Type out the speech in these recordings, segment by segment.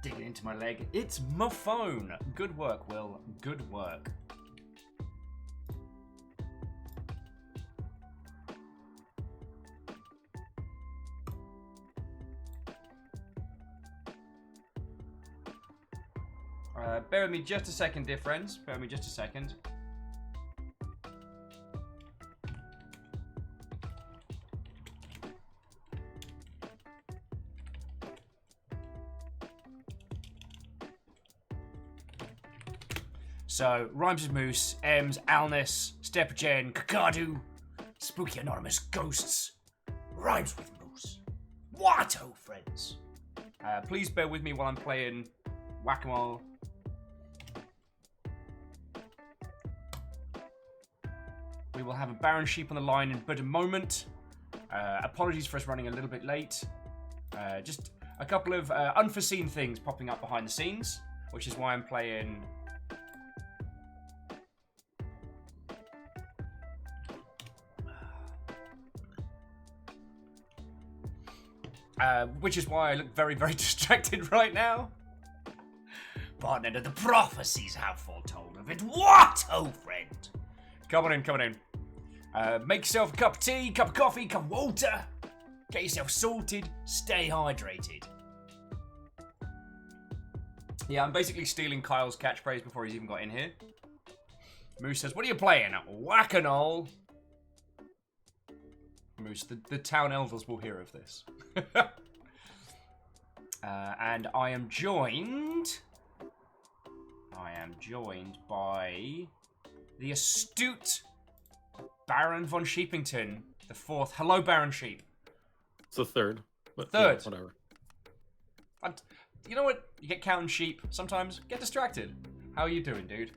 digging into my leg. It's my phone. Good work, Will. Good work. Bear with me just a second, dear friends. Bear with me just a second. So, rhymes with moose, M's, Alness, Stepgen, Kakadu, spooky anonymous ghosts, rhymes with moose. Watto, friends. Please bear with me while I'm playing Whack-A-Mole. We will have a Baron Sheep on the line in but a moment. Apologies for us running a little bit late. Just a couple of unforeseen things popping up behind the scenes, which is why I'm playing... which is why I look very, very distracted right now. Partner, the prophecies have foretold of it. What, oh friend? Come on in, come on in. Make yourself a cup of tea, cup of coffee, cup of water. Get yourself sorted, stay hydrated. Yeah, I'm basically stealing Kyle's catchphrase before he's even got in here. Moose says, what are you playing? Whack-A-Mole. Moose, the town elders will hear of this. And I am joined by the astute Baron von Sheepington, the fourth. Hello, Baron Sheep. It's the third. But third. Yeah, whatever. You know what? You get counting sheep sometimes. Get distracted. How are you doing, dude?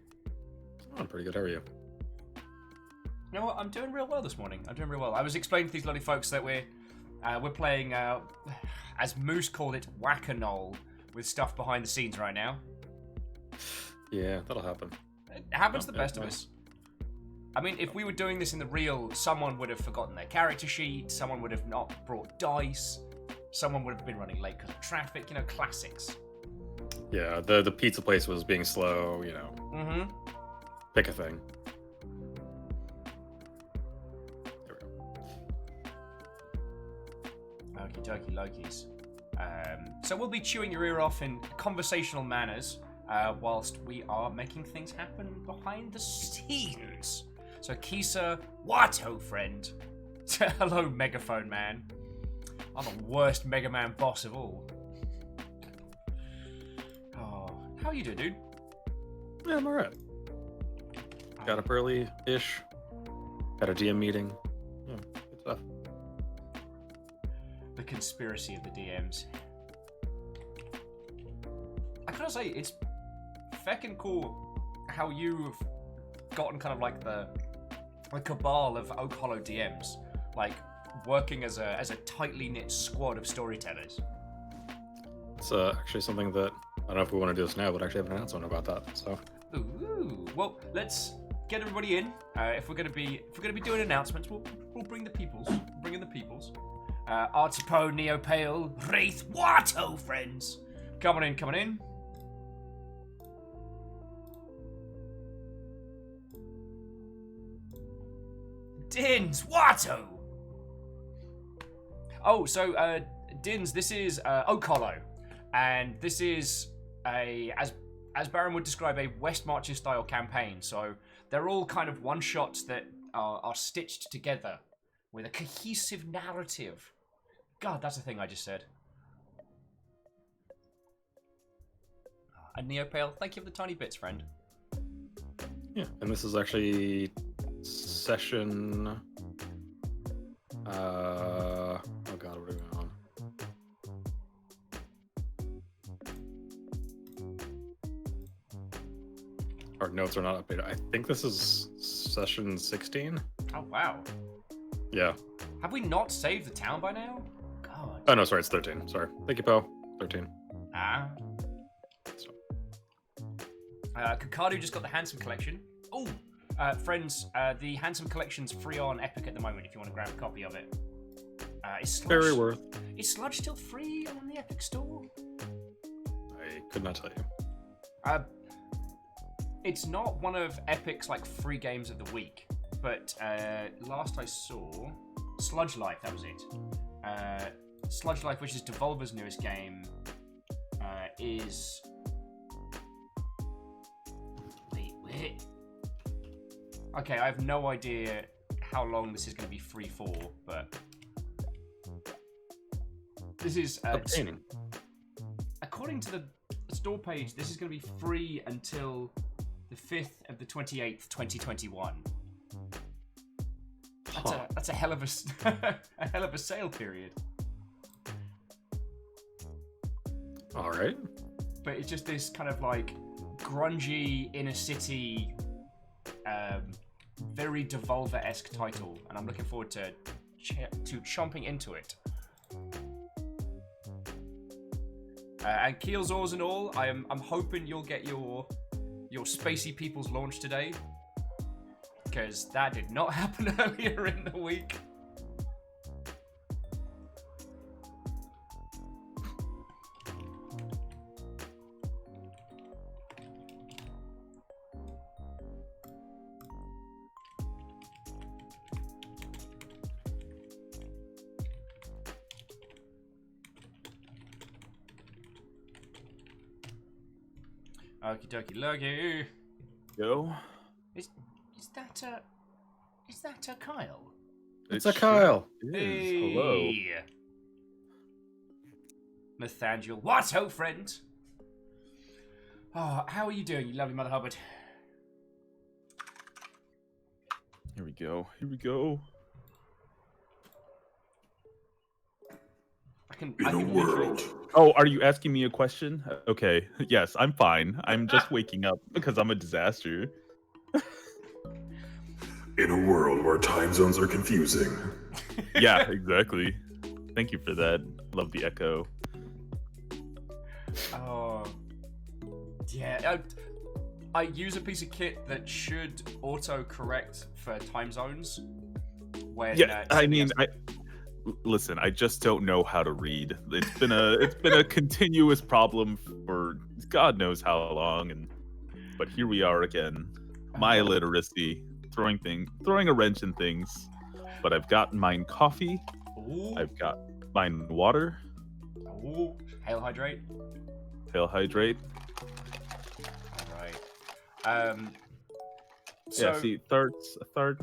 I'm pretty good. How are you? You know what? I'm doing real well this morning. I'm doing real well. I was explaining to these lovely folks that we're playing, as Moose called it, Whack-A-Mole, with stuff behind the scenes right now. Yeah, that'll happen. It happens to the best of us. I mean, if we were doing this in the real, someone would have forgotten their character sheet, someone would have not brought dice, someone would have been running late because of traffic, you know, classics. Yeah, the pizza place was being slow, you know. Mm-hmm. Pick a thing. Okie dokie Lokies. So we'll be chewing your ear off in conversational manners whilst we are making things happen behind the scenes. So Kisa, Watto friend. Hello, Megaphone Man. I'm the worst Mega Man boss of all. Oh, how you doing, dude? Yeah, I'm alright. Got up early-ish. Had a GM meeting. Yeah, good stuff. The conspiracy of the DMs. I gotta say, it's feckin' cool how you've gotten kind of like the cabal of Oakhollow DMs, like working as a tightly knit squad of storytellers. It's actually something that I don't know if we want to do this now, but I actually have an announcement about that. So. Ooh, well, let's get everybody in. If we're gonna be doing announcements, we'll bring the peoples. Bring in the peoples. Artipo, Neopale, Wraith, Watto, friends. Come on in, come on in. Dins, Watto. Oh, so, Dins, this is, Oakhollow. And this is as Baron would describe, a West Marches style campaign. So they're all kind of one-shots that are stitched together with a cohesive narrative. God, that's the thing I just said. And Neopale, thank you for the tiny bits, friend. Yeah, and this is actually session... oh god, what are we on? Our notes are not updated. I think this is session 16. Oh, wow. Yeah. Have we not saved the town by now? God. Oh, no, sorry, it's 13. Sorry. Thank you, Poe. 13. Ah. So. Kakadu just got the Handsome Collection. Oh, friends, the Handsome Collection's free on Epic at the moment if you want to grab a copy of it. Very worth. Is Sludge still free on the Epic store? Could not tell you. It's not one of Epic's like free games of the week, but last I saw, Sludge Life, that was it. Sludge Life, which is Devolver's newest game, is... Wait. Okay, I have no idea how long this is going to be free for, but... This is... Obtaining. According to the store page, this is going to be free until the 5th of the 28th, 2021. That's a hell of a hell of a sale period. All right. But it's just this kind of like grungy inner city, very Devolver-esque title, and I'm looking forward to chomping into it. And Keel's Oars and all, I'm hoping you'll get your Spacey People's launch today, because that did not happen earlier in the week. Okie dokie lurgy. Yo. Is that a Kyle? It's a Kyle. It is. hey. Hello. Nathaniel. What, oh friend? Oh, how are you doing, you lovely Mother Hubbard? Here we go. Here we go. I can world. Oh, are you asking me a question? Okay. Yes, I'm fine. I'm just waking up because I'm a disaster. In a world where time zones are confusing. Yeah, exactly. Thank you for that. Love the echo. Oh, yeah. I use a piece of kit that should auto-correct for time zones. When, yeah, I mean, listen. I just don't know how to read. It's been a continuous problem for God knows how long, but here we are again. My illiteracy throwing a wrench in things. But I've got mine coffee. Ooh. I've got mine water. Ooh. Hail hydrate. Hail hydrate. All right. So, Yeah. See, Thartsipo.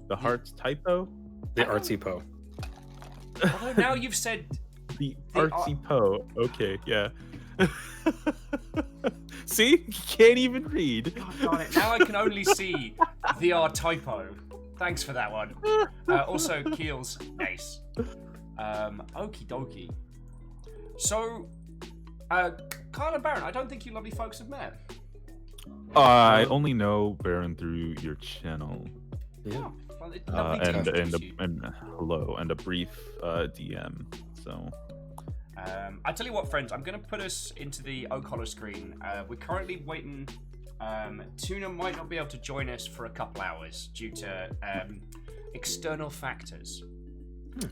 The heart's typo. The artsy-po. although now you've said The artsy po. Okay, yeah. See? You can't even read. God darn it. Now I can only see the R typo. Thanks for that one. Also, Keels. Nice. Okie dokie. So, Kyle and Baron, I don't think you lovely folks have met. I only know Baron through your channel. Yeah. Oh, well, lovely to meet you. And hello, and a brief DM. So. I tell you what, friends, I'm going to put us into the Oakhollow screen. We're currently waiting. Tuna might not be able to join us for a couple hours due to external factors.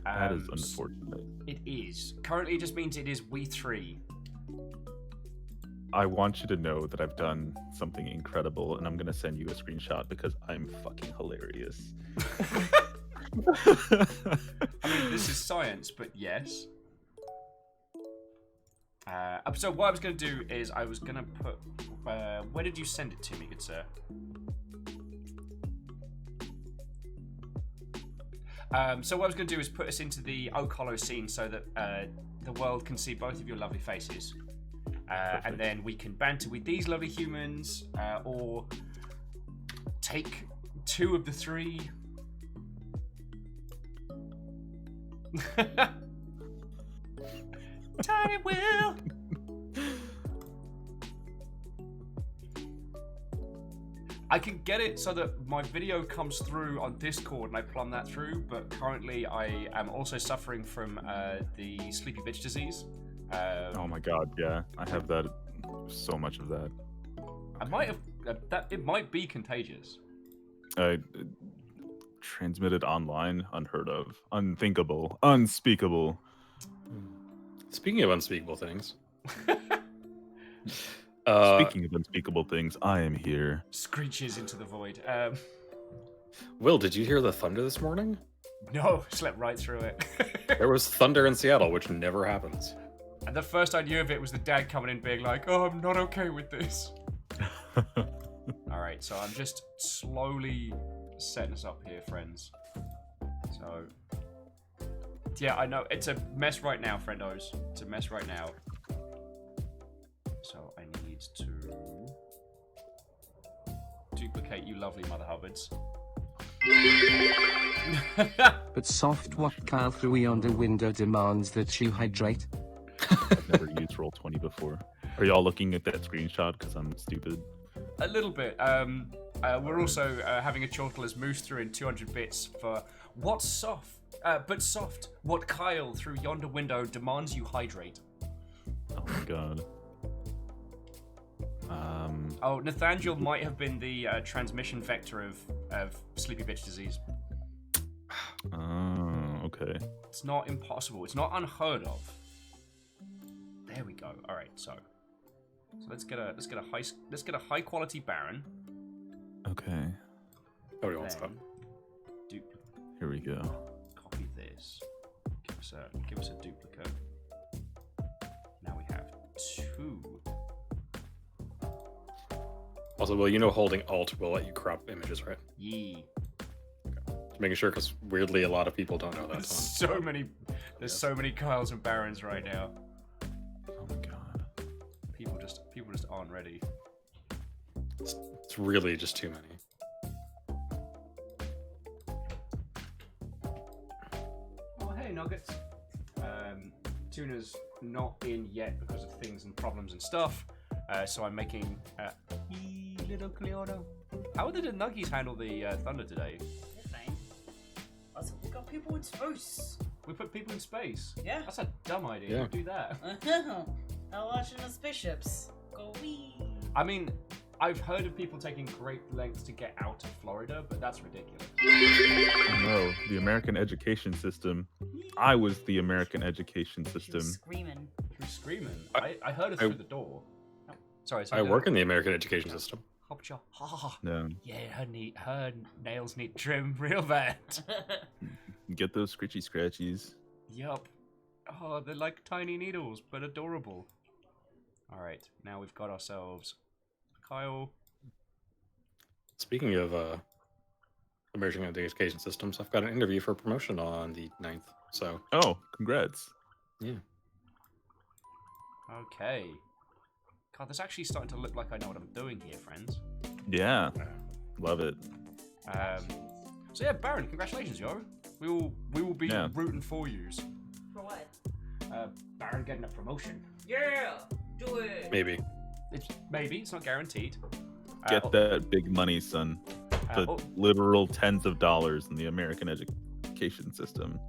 That is unfortunate. It is. Currently, it just means it is we three. I want you to know that I've done something incredible, and I'm going to send you a screenshot because I'm fucking hilarious. I mean, this is science, but yes. So what I was going to do is I was going to put... where did you send it to me, good sir? So what I was going to do is put us into the Oakhollow scene so that the world can see both of your lovely faces. And then we can banter with these lovely humans, or take two of the three. Tiny Will. I can get it so that my video comes through on Discord and I plumb that through, but currently I am also suffering from the sleepy bitch disease. Oh my god, yeah. I have that, so much of that. I might have, it might be contagious. Transmitted online, unheard of, unthinkable, unspeakable. Speaking of unspeakable things, Speaking of unspeakable things, I am here. Screeches into the void. Will, did you hear the thunder this morning? No, slept right through it. There was thunder in Seattle, which never happens. And the first I knew of it was the dad coming in being like, "Oh, I'm not okay with this." Alright, so I'm just slowly setting us up here, friends. So, yeah, I know. It's a mess right now, friendos. It's a mess right now. So I need to duplicate you lovely Mother Hubbards. But soft what Kyle through yonder window demands that you hydrate. I've never used Roll20 before. Are y'all looking at that screenshot because I'm stupid? A little bit. We're also having a chortle as moves through in 200 bits for what's soft, but soft. What Kyle through yonder window demands you hydrate. Oh my god. Oh, Nathaniel might have been the transmission vector of sleepy bitch disease. Oh, okay. It's not impossible. It's not unheard of. There we go. All right, so let's get a high quality Baron. Okay. Nobody wants that. Then Here we go. copy this. Give us a duplicate. Now we have 2. Also, Will, you know holding Alt will let you crop images, right? Yee. Just making sure, because weirdly, a lot of people don't know that. There's so many Kyles and Barons right now. Oh my god. People just aren't ready. It's really just too many. Oh hey Nuggets. Tuna's not in yet because of things and problems and stuff. So I'm making little Cleono. How did the Nuggies handle the thunder today? They're fine. Also, we got people in space. We put people in space. Yeah. That's a dumb idea. Yeah. Don't do that. Now watching the spaceships. Go wee. I mean, I've heard of people taking great lengths to get out of Florida, but that's ridiculous. Oh no, the American education system. I was the American education She system. was screaming. Who's screaming? I heard her through the door. Oh, sorry. I work in the American education system. Hopcha. Ha ha ha. No, Yeah, her nails need trim real bad. get those scritchy scratchies. Yup. Oh, they're like tiny needles, but adorable. Alright, now we've got ourselves Kyle. Speaking of American education systems, I've got an interview for promotion on the 9th. So, Oh, congrats. yeah. Okay. God, this actually starting to look like I know what I'm doing here, friends. Yeah, love it. So yeah, Baron, congratulations, yo. We will be Yeah. rooting for yous. For what? Baron getting a promotion. Yeah! Do it! Maybe. It's not guaranteed. Get that big money, son. The literal tens of dollars in the American education system.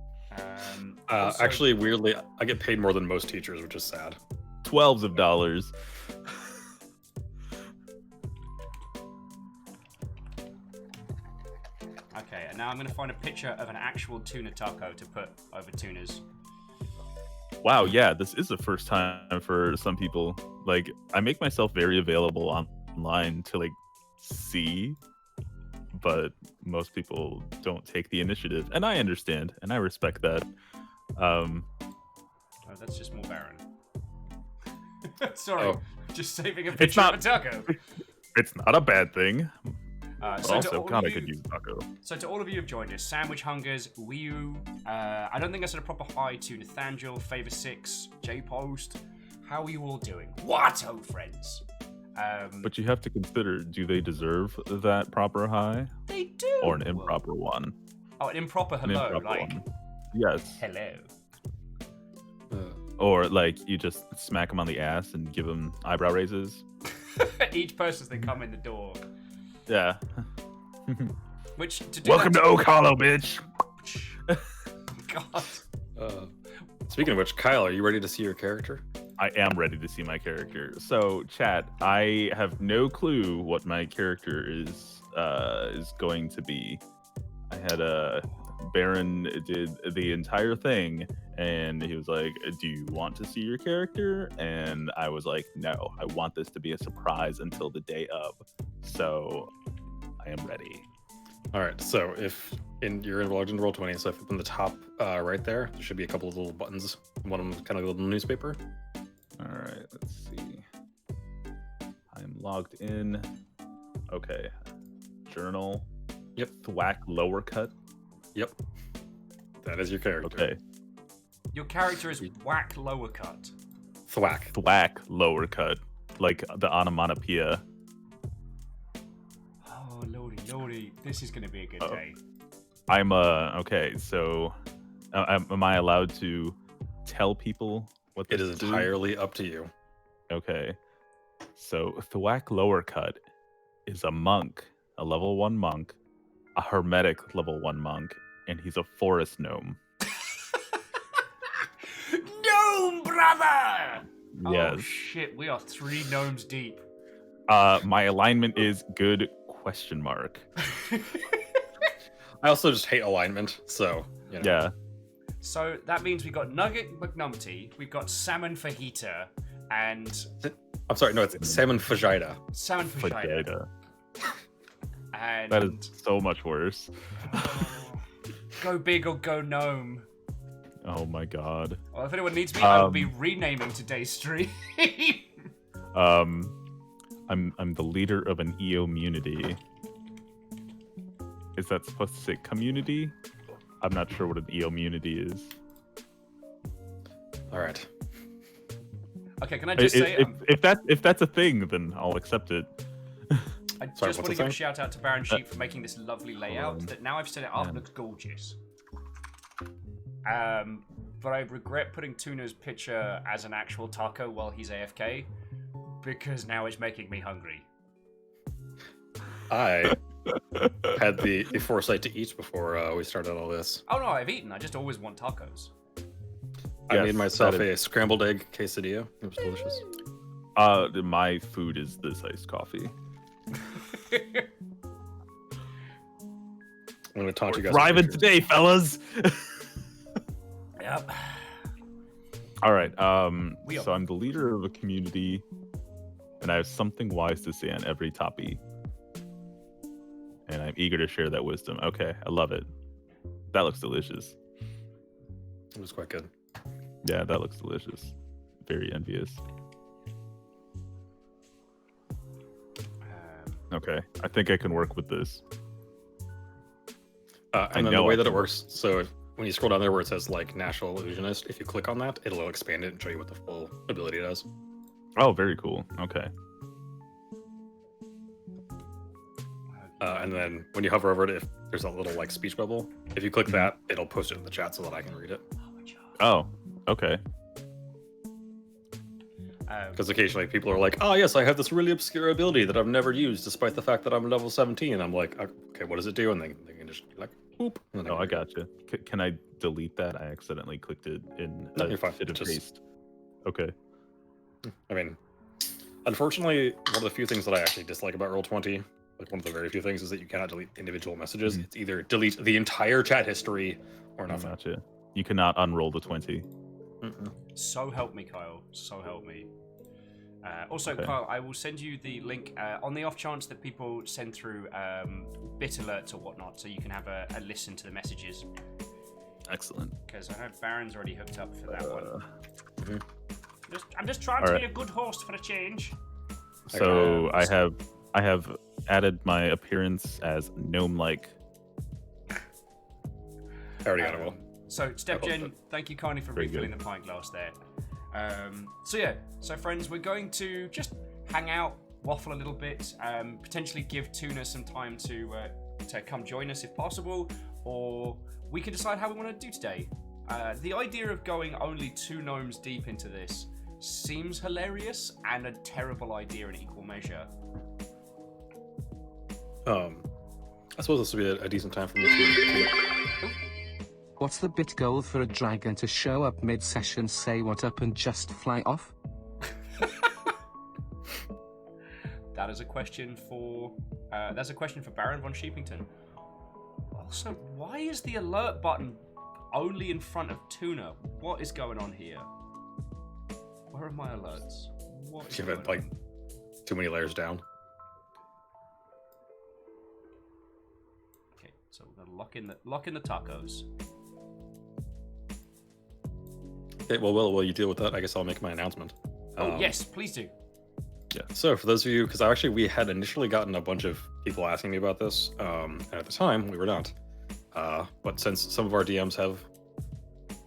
Also- Actually, weirdly, I get paid more than most teachers, which is sad. 12s of dollars. Okay, and now I'm going to find a picture of an actual tuna taco to put over tunas. Wow, yeah, this is the first time for some people. Like, I make myself very available online to, like, see, but most people don't take the initiative. And I understand, and I respect that. Oh, that's just more Baron. Sorry, Oh. just saving a picture not- of a taco. It's not a bad thing. So But to also, all God, I of you- could use a taco. So to all of you who've joined us, Sandwich Hungers, Wii I don't think I said a proper hi to Nathaniel, Favor 6, J-Post. How are you all doing? Watto, friends! But you have to consider, do they deserve that proper high? They do! Or an improper one? Oh, an improper An hello, improper like, one. Yes. hello. Or, like, you just smack them on the ass and give them eyebrow raises? Each person as they come in the door. Yeah. Which, to do Welcome to that, Oakhollow, bitch! God. Speaking of which, Kyle, are you ready to see your character? I am ready to see my character. So, chat, I have no clue what my character is going to be. I had Baron did the entire thing, And he was like, do you want to see your character? And I was like, no, I want this to be a surprise until the day of. So I am ready. All right, so if you're logged into Roll20, so if up in the top right there should be a couple of little buttons. One of them is kind of a little newspaper. All right, let's see. I'm logged in. Okay. Journal. Yep. Thwack lower cut. Yep. That is your character. Okay. Your character is whack lower cut. Thwack. Thwack lower cut. Like the onomatopoeia. Oh, lordy. This is going to be a good day. I'm okay, so am I allowed to tell people what this It is entirely up to you. Okay. So Thwack lower cut is a monk, a level 1 monk, a hermetic level 1 monk, and he's a forest gnome. Gnome brother! Yes. Oh shit, we are 3 gnomes deep. My alignment is good question mark. I also just hate alignment, so you know. Yeah. So that means we got Nugget McNumpty, we've got Salmon Fajita, and I'm sorry, no, it's salmon fajita. Salmon Fajita. Fajita. And That is so much worse. go big or go gnome. Oh my god. Well, if anyone needs me, I will be renaming today's stream. I'm the leader of an EO-munity. Is that supposed to say community? I'm not sure what an EO-munity is. All right. Okay, can I just say... If that's a thing, then I'll accept it. I Sorry, just want what's to the give a thing? shout out to Baron Sheep for making this lovely layout on. that now I've set it up Yeah. looks gorgeous. But I regret putting Tuna's picture as an actual taco while he's AFK because now it's making me hungry. I had the foresight to eat before we started all this. Oh no, I've eaten. I just always want tacos. I Yes, made myself that a scrambled egg quesadilla. It was delicious. My food is this iced coffee. I'm going to taunt you guys. Thriving with today, fellas. Yep. All right. We are- So I'm the leader of a community, and I have something wise to say on every topic. And I'm eager to share that wisdom. Okay, I love it. That looks delicious. It was quite good. Yeah, that looks delicious. Very envious. Okay, I think I can work with this. And then know the way I that it can- works, so when you scroll down there where it says like National Illusionist, if you click on that, it'll expand it and show you what the full ability does. Oh, very cool. Okay. And then when you hover over it, if there's a little like speech bubble, if you click that, it'll post it in the chat so that I can read it. Oh, okay. Because occasionally people are like, "Oh yes, I have this really obscure ability that I've never used, despite the fact that I'm level 17." And I'm like, "Okay, what does it do?" And they can just be like, "Boop." And then Oh, I can read it. gotcha. Can I delete that? I accidentally clicked it in No, a you're fine. fit of Just- haste. Okay. I mean, unfortunately, one of the few things that I actually dislike about Roll20, like one of the very few things, is that you cannot delete individual messages. It's either delete the entire chat history or nothing. Gotcha. You cannot unroll the 20. Mm-mm. So help me, Kyle. So help me. Also, Okay. Kyle, I will send you the link on the off chance that people send through bit alerts or whatnot, so you can have a listen to the messages. Excellent. Because I know Baron's already hooked up for that one. Mhm. I'm just trying to Alright. be a good host for a change. So I have added my appearance as gnome-like. I already got it. Well, So, Step Gen, it. thank you kindly for Very refilling good. the pint glass there. So friends, we're going to just hang out, waffle a little bit, potentially give Tuna some time to come join us if possible, or we can decide how we want to do today. The idea of going only 2 gnomes deep into this seems hilarious and a terrible idea in equal measure. I suppose this would be a decent time for me to. What's the bit goal for a dragon to show up mid-session, say what up and just fly off? That is a question for Baron von Sheepington. Also, why is the alert button only in front of Tuna. What is going on here? Where are my alerts? What is Give going it like on? too many layers down. Okay, so we're gonna lock in the tacos. Okay, well, while you deal with that, I guess I'll make my announcement. Oh yes, please do. Yeah. So for those of you, because actually we had initially gotten a bunch of people asking me about this, and at the time we were not. But since some of our DMs have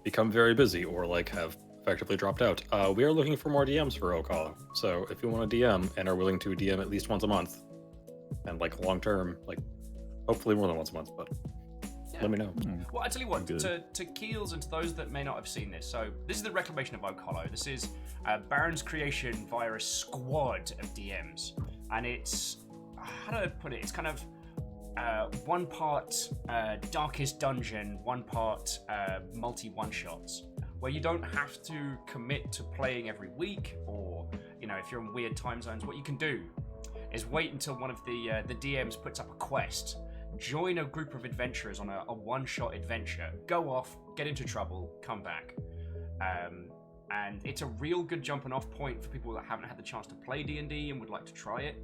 become very busy or like have effectively dropped out, we are looking for more DMs for Oakhollow. So if you want to DM and are willing to DM at least once a month, and like long term, like hopefully more than once a month, but let me know. Well, I tell you what, Good. to Keels and to those that may not have seen this, so this is the Reclamation of Oakhollow. This is Baron's creation via a squad of DMs, and it's, how do I put it? It's kind of one part Darkest Dungeon, one part multi one-shots, where you don't have to commit to playing every week, or, you know, if you're in weird time zones, what you can do is wait until one of the DMs puts up a quest. Join a group of adventurers on a one-shot adventure. Go off, get into trouble, come back. And it's a real good jumping-off point for people that haven't had the chance to play D&D and would like to try it.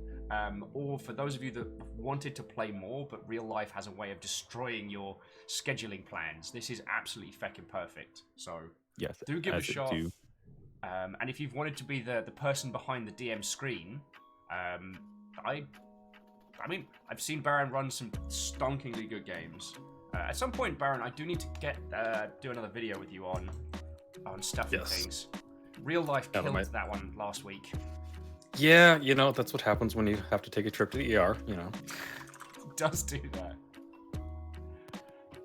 Or for those of you that wanted to play more, but real life has a way of destroying your scheduling plans. This is absolutely feckin' perfect. So Yes, do give it a as shot. do. And if you've wanted to be the person behind the DM screen, I mean, I've seen Baron run some stonkingly good games. At some point, Baron, I do need to do another video with you on stuff and Yes. things. Real life Yeah, that killed might- that one last week. Yeah, you know, that's what happens when you have to take a trip to the ER, you know. It does do that.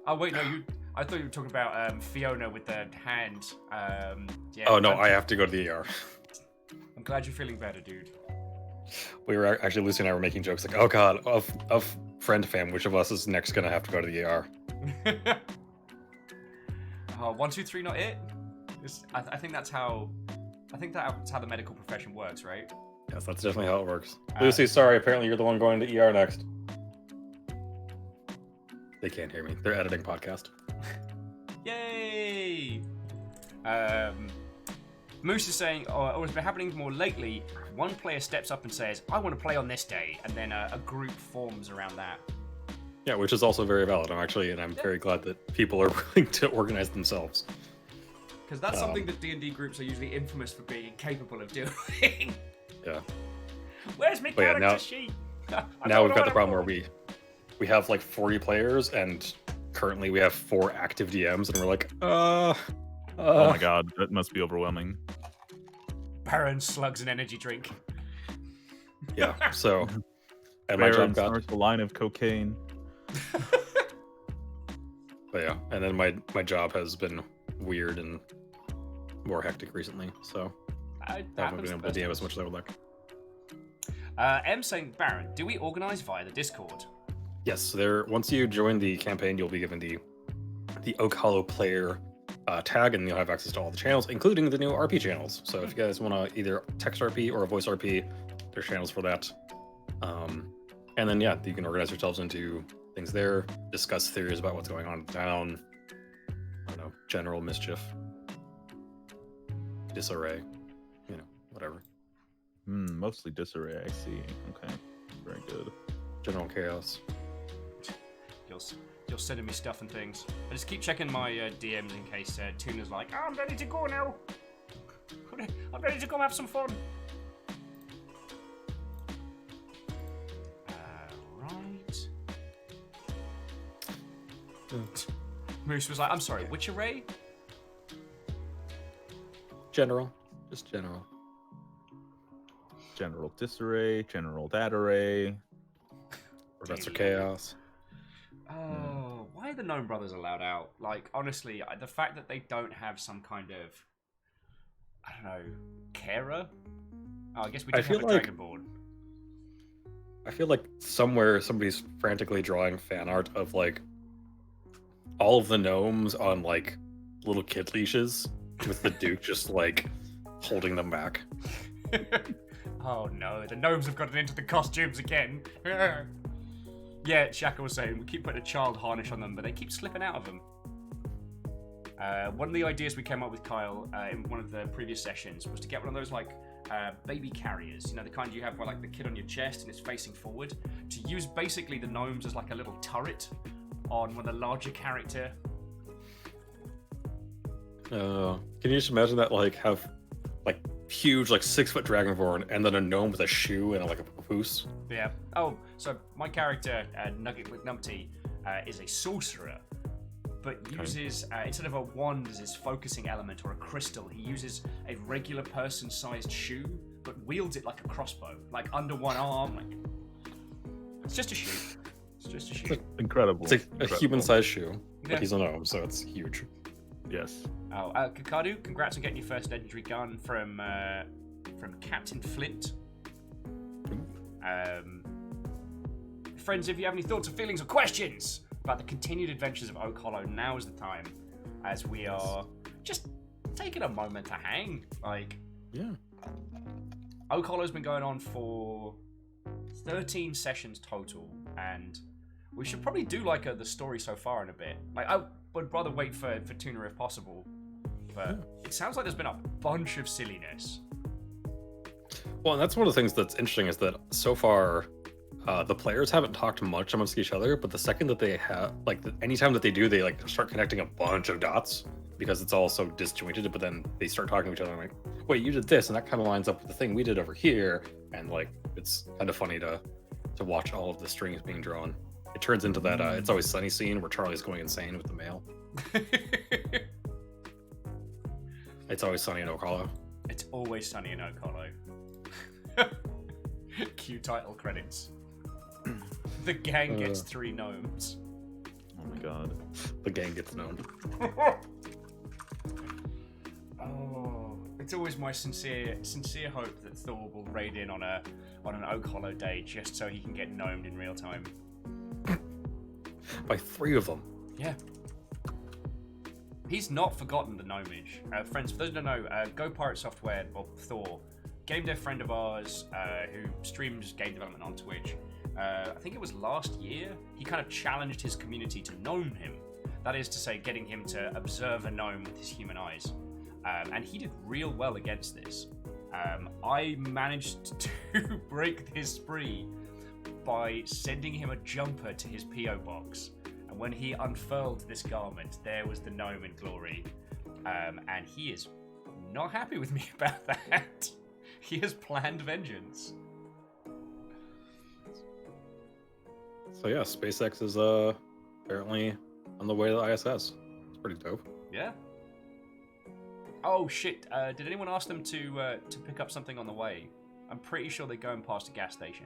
Oh wait, no, I thought you were talking about Fiona with the hand. Yeah. Oh no, I have to go to the ER. I'm glad you're feeling better, dude. We were actually, Lucy and I were making jokes like, oh god, of friend fam, which of us is next gonna have to go to the ER? 1, 2, 3, not it. I think that's how. I think that's how the medical profession works, right? Yes, that's definitely how it works. Lucy, sorry, apparently you're the one going to ER next. They can't hear me. They're editing podcast. Yay! Moose is saying, oh, it's been happening more lately. One player steps up and says, I want to play on this day, and then a group forms around that. Yeah, which is also very valid. I'm very glad that people are willing to organize themselves. Because that's something that D&D groups are usually infamous for being capable of doing. Yeah. Where's my But yeah, character now- sheet? Now we've got the problem where we have like 40 players, and currently we have 4 active DMs, and we're like, Oh my god, that must be overwhelming. Baron slugs an energy drink. Yeah. So, and my Baron job got, snorts a line of cocaine. but yeah, and then my job has been weird and more hectic recently. So I haven't been able to DM as much as I would like. M saying, Baron, do we organize via the Discord? Yes, so once you join the campaign, you'll be given the Oakhollow player tag, and you'll have access to all the channels, including the new RP channels. So if you guys want to either text RP or a voice RP, there's channels for that. And then yeah, you can organize yourselves into things there, discuss theories about what's going on in town. I don't know, general mischief, disarray, you know, whatever. Mostly disarray, I see. Okay, very good. General chaos. You're sending me stuff and things. I just keep checking my DMs in case Tuna's like, oh, I'm ready to go now. I'm ready to go have some fun. Right. Moose was like, I'm sorry, which array? General, just general. General disarray, general that array. Professor Chaos. Oh, why are the Gnome Brothers allowed out? Like, honestly, the fact that they don't have some kind of, I don't know, carer? Oh, I guess we I do have a feel like- Dragonborn. I feel like somewhere somebody's frantically drawing fan art of like all of the gnomes on like little kid leashes with the Duke just like holding them back. Oh no, the gnomes have gotten into the costumes again. Yeah, Shaka was saying, we keep putting a child harness on them, but they keep slipping out of them. One of the ideas we came up with, Kyle, in one of the previous sessions was to get one of those like baby carriers, you know, the kind you have where like the kid on your chest and it's facing forward, to use basically the gnomes as like a little turret on when a larger character. Can you just imagine that, like, have like huge, like 6-foot dragonborn and then a gnome with a shoe and like a papoose? Yeah. Oh, so my character, Nugget McNumpty, is a sorcerer, but uses, instead of a wand as his focusing element or a crystal, he uses a regular person-sized shoe, but wields it like a crossbow, like under one arm. Like, it's just a shoe. It's just a shoe. Incredible. It's like a Incredible. human-sized shoe, but Yeah. he's a gnome, so it's huge. Yes. Oh, Kakadu, congrats on getting your first legendary gun from Captain Flint. Friends, if you have any thoughts or feelings or questions about the continued adventures of Oakhollow, now is the time, as we are just taking a moment to hang. Like, Yeah. Oakhollow's been going on for 13 sessions total, and we should probably do like the story so far in a bit. Like, I would rather wait for Tuna if possible, but it sounds like there's been a bunch of silliness. Well, and that's one of the things that's interesting is that so far, the players haven't talked much amongst each other, but the second that they have, like, anytime that they do, they like start connecting a bunch of dots because it's all so disjointed. But then they start talking to each other and like, wait, you did this, and that kind of lines up with the thing we did over here, and like it's kind of funny to watch all of the strings being drawn. It turns into that It's Always Sunny scene where Charlie's going insane with the mail. It's Always Sunny in Oakhollow. It's Always Sunny in Oakhollow. Cue title credits. The gang gets 3 gnomes. Oh my god. The gang gets known. Oh, it's always my sincere hope that Thor will raid in on an Oakhollow day just so he can get gnomed in real time. By 3 of them. Yeah. He's not forgotten the gnomage. Friends, for those who don't know, Go Pirate Software, or Thor, game dev friend of ours who streams game development on Twitch. I think it was last year, he kind of challenged his community to gnome him. That is to say, getting him to observe a gnome with his human eyes. And he did real well against this. I managed to break this spree by sending him a jumper to his P.O. box. And when he unfurled this garment, there was the gnome in glory. And he is not happy with me about that. He has planned vengeance. So yeah, SpaceX is apparently on the way to the ISS. It's pretty dope. Yeah. Oh shit! Did anyone ask them to pick up something on the way? I'm pretty sure they're going past a gas station.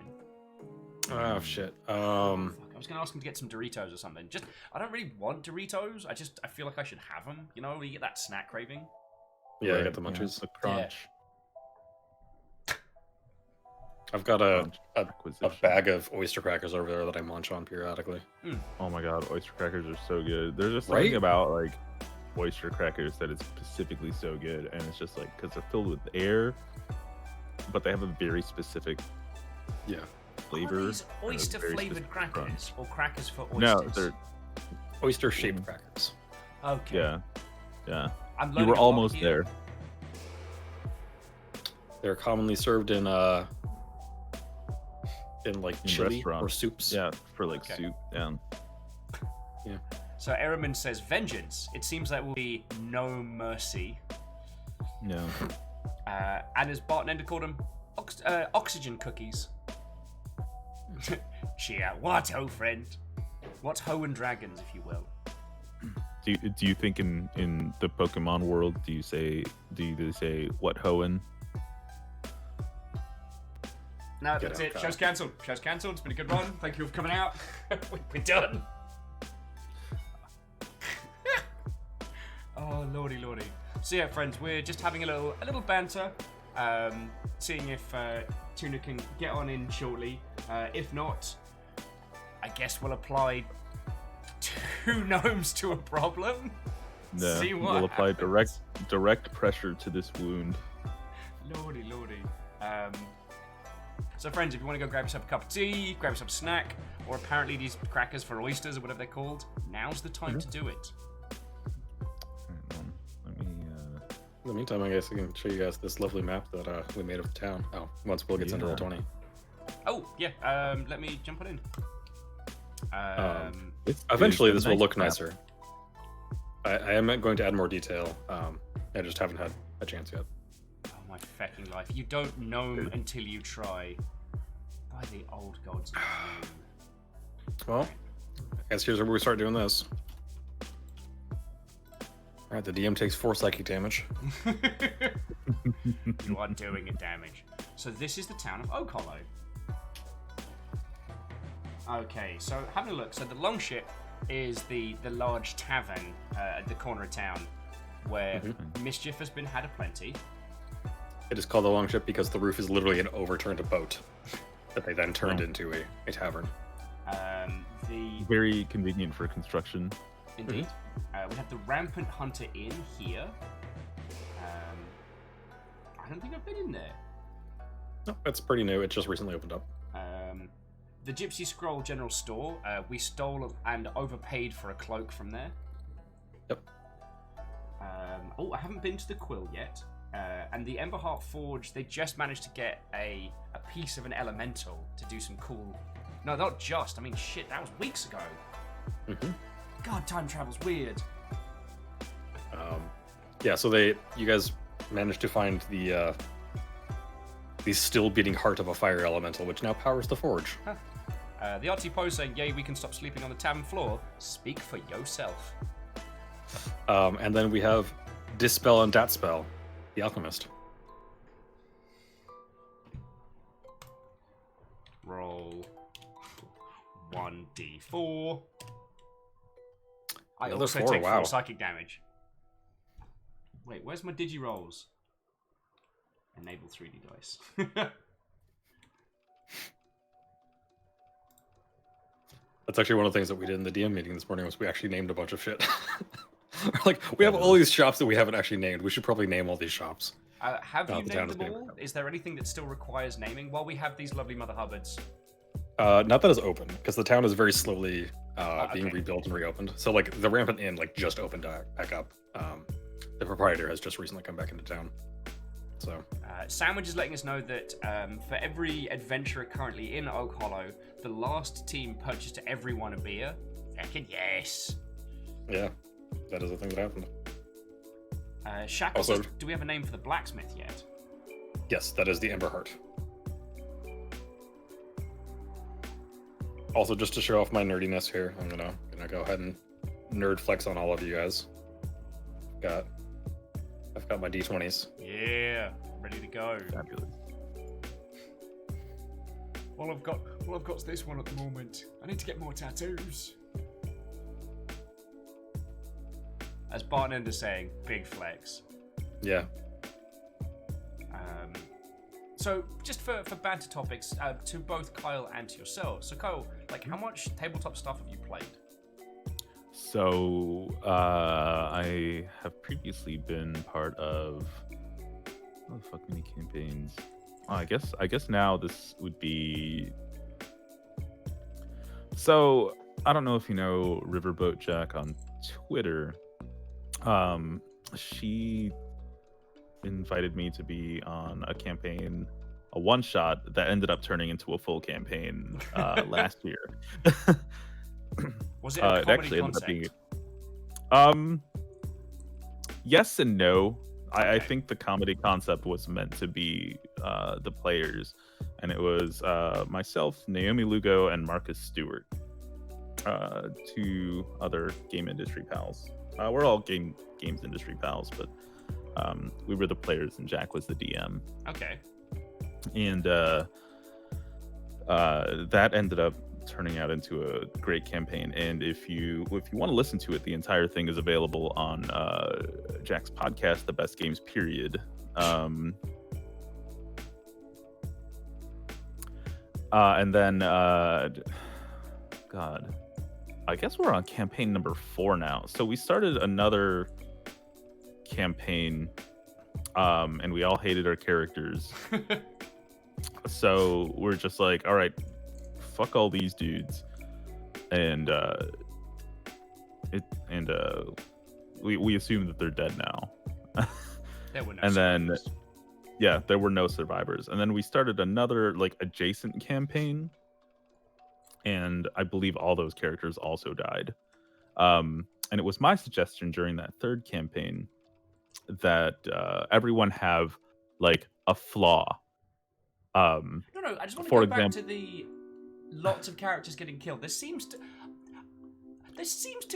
Oh shit. Fuck, I was gonna ask them to get some Doritos or something. Just, I don't really want Doritos. I feel like I should have them. You know, you get that snack craving. Yeah, I Right, got the munchies. The crunch. I've got a Acquisition. bag of oyster crackers over there that I munch on periodically. Oh my god, oyster crackers are so good. There's just Right? something about like oyster crackers that is specifically so good, and it's just like because they're filled with air, but they have a very specific Yeah. flavor. Are these and a oyster very flavored specific crackers crunch. or crackers for oysters? No, they're Oyster shaped crackers. Okay. yeah. I'm You learning were a lot almost here. there. They're commonly served in like In chili restaurants. or soups. Yeah, for like Okay. soup. Yeah. So Ehrman says vengeance. It seems like will be no mercy. Yeah. And as Bart and Ender called them, oxygen cookies. Cheer, what ho, friend? What ho and dragons, if you will. Do you think in the Pokemon world do you say what hoenn? No, Get that's out, it. Kyle. Show's cancelled. Show's cancelled. It's been a good run. Thank you for coming out. We're done. Oh lordy, lordy. So yeah, friends, we're just having a little banter, seeing if Tuna can get on in shortly. If not, I guess we'll apply 2 gnomes to a problem. No, See what we'll apply happens. direct pressure to this wound. Lordy, lordy. So friends, if you want to go grab yourself a cup of tea, grab yourself a snack, or apparently these crackers for oysters or whatever they're called, now's the time to do it. In the meantime, I guess I can show you guys this lovely map that we made of the town. Oh, once Will gets into Yeah. Roll20. Oh, yeah. Let me jump it in. Eventually, this will nice look map. nicer. I am going to add more detail. I just haven't had a chance yet. Oh, my fecking life. You don't gnome until you try. By the old gods. Well, I guess here's where we start doing this. Alright, the DM takes 4 psychic damage. You are doing a damage. So this is the town of Oakhollow. Okay, so having a look. So the Longship is the large tavern at the corner of town where mischief has been had aplenty. It is called the Longship because the roof is literally an overturned boat that they then turned into a tavern. The Very convenient for construction. Indeed. We have the Rampant Hunter Inn here. I don't think I've been in there. No, it's pretty new. It just recently opened up. The Gypsy Scroll General Store. We stole and overpaid for a cloak from there. Yep. I haven't been to the Quill yet. And the Emberheart Forge, they just managed to get a piece of an elemental to do some cool... No, not just. I mean, shit, that was weeks ago. God, time travel's weird. Yeah, so you guys managed to find the still beating heart of a fire elemental, which now powers the forge. The artsy pose saying, yay, we can stop sleeping on the tavern floor. Speak for yourself. And then we have Dispel and Datspell, the alchemist. Roll 1d4. I Another also 4, take 4 wow. psychic damage. Wait, where's my digi rolls? Enable 3D dice. That's actually one of the things that we did in the DM meeting this morning was we actually named a bunch of shit. Like, we have all these shops that we haven't actually named. We should probably name all these shops. Have you the town named is them named. all? Is there anything that still requires naming? While we have these lovely Mother Hubbards. Not that it's open, because the town is very slowly being okay. rebuilt and reopened. So, like, the Rampant Inn, like, just opened back up. The proprietor has just recently come back into town. So, Sandwich is letting us know that for every adventurer currently in Oakhollow, the last team purchased everyone a beer. Fucking yes. yeah, that is a thing that happened. Shackle Also- says, do we have a name for the blacksmith yet? Yes, that is the Emberheart. Also, just to show off my nerdiness here, I'm gonna go ahead and nerd flex on all of you guys. I've got my D20s. Yeah, ready to go. Fabulous. Well, I've got this one at the moment. I need to get more tattoos. As Bartender saying, big flex. Yeah. So, just for banter topics, to both Kyle and to yourself. So, Kyle, like, how much tabletop stuff have you played? So I have previously been part of what the fuck many campaigns. I guess now this would be. So I don't know if you know Riverboat Jack on Twitter. She invited me to be on a campaign, a one shot that ended up turning into a full campaign last year. Was it a It comedy actually ended up concept? being yes and no. I think the comedy concept was meant to be the players, and it was myself, Naomi Lugo, and Marcus Stewart, 2 other game industry pals. We're all games industry pals, but we were the players and Jack was the DM. Okay. And that ended up turning out into a great campaign. And if you want to listen to it, the entire thing is available on Jack's podcast, The Best Games Period. And then God, I guess we're on campaign number 4 now. So we started another campaign, and we all hated our characters. So we're just like, all right, fuck all these dudes, and we assume that they're dead now. There were no And then- survivors. Yeah, there were no survivors. And then we started another like adjacent campaign, and I believe all those characters also died. And it was my suggestion during that third campaign that everyone have like a flaw. No, I just want to for go back example- to the lots of characters getting killed. There seems to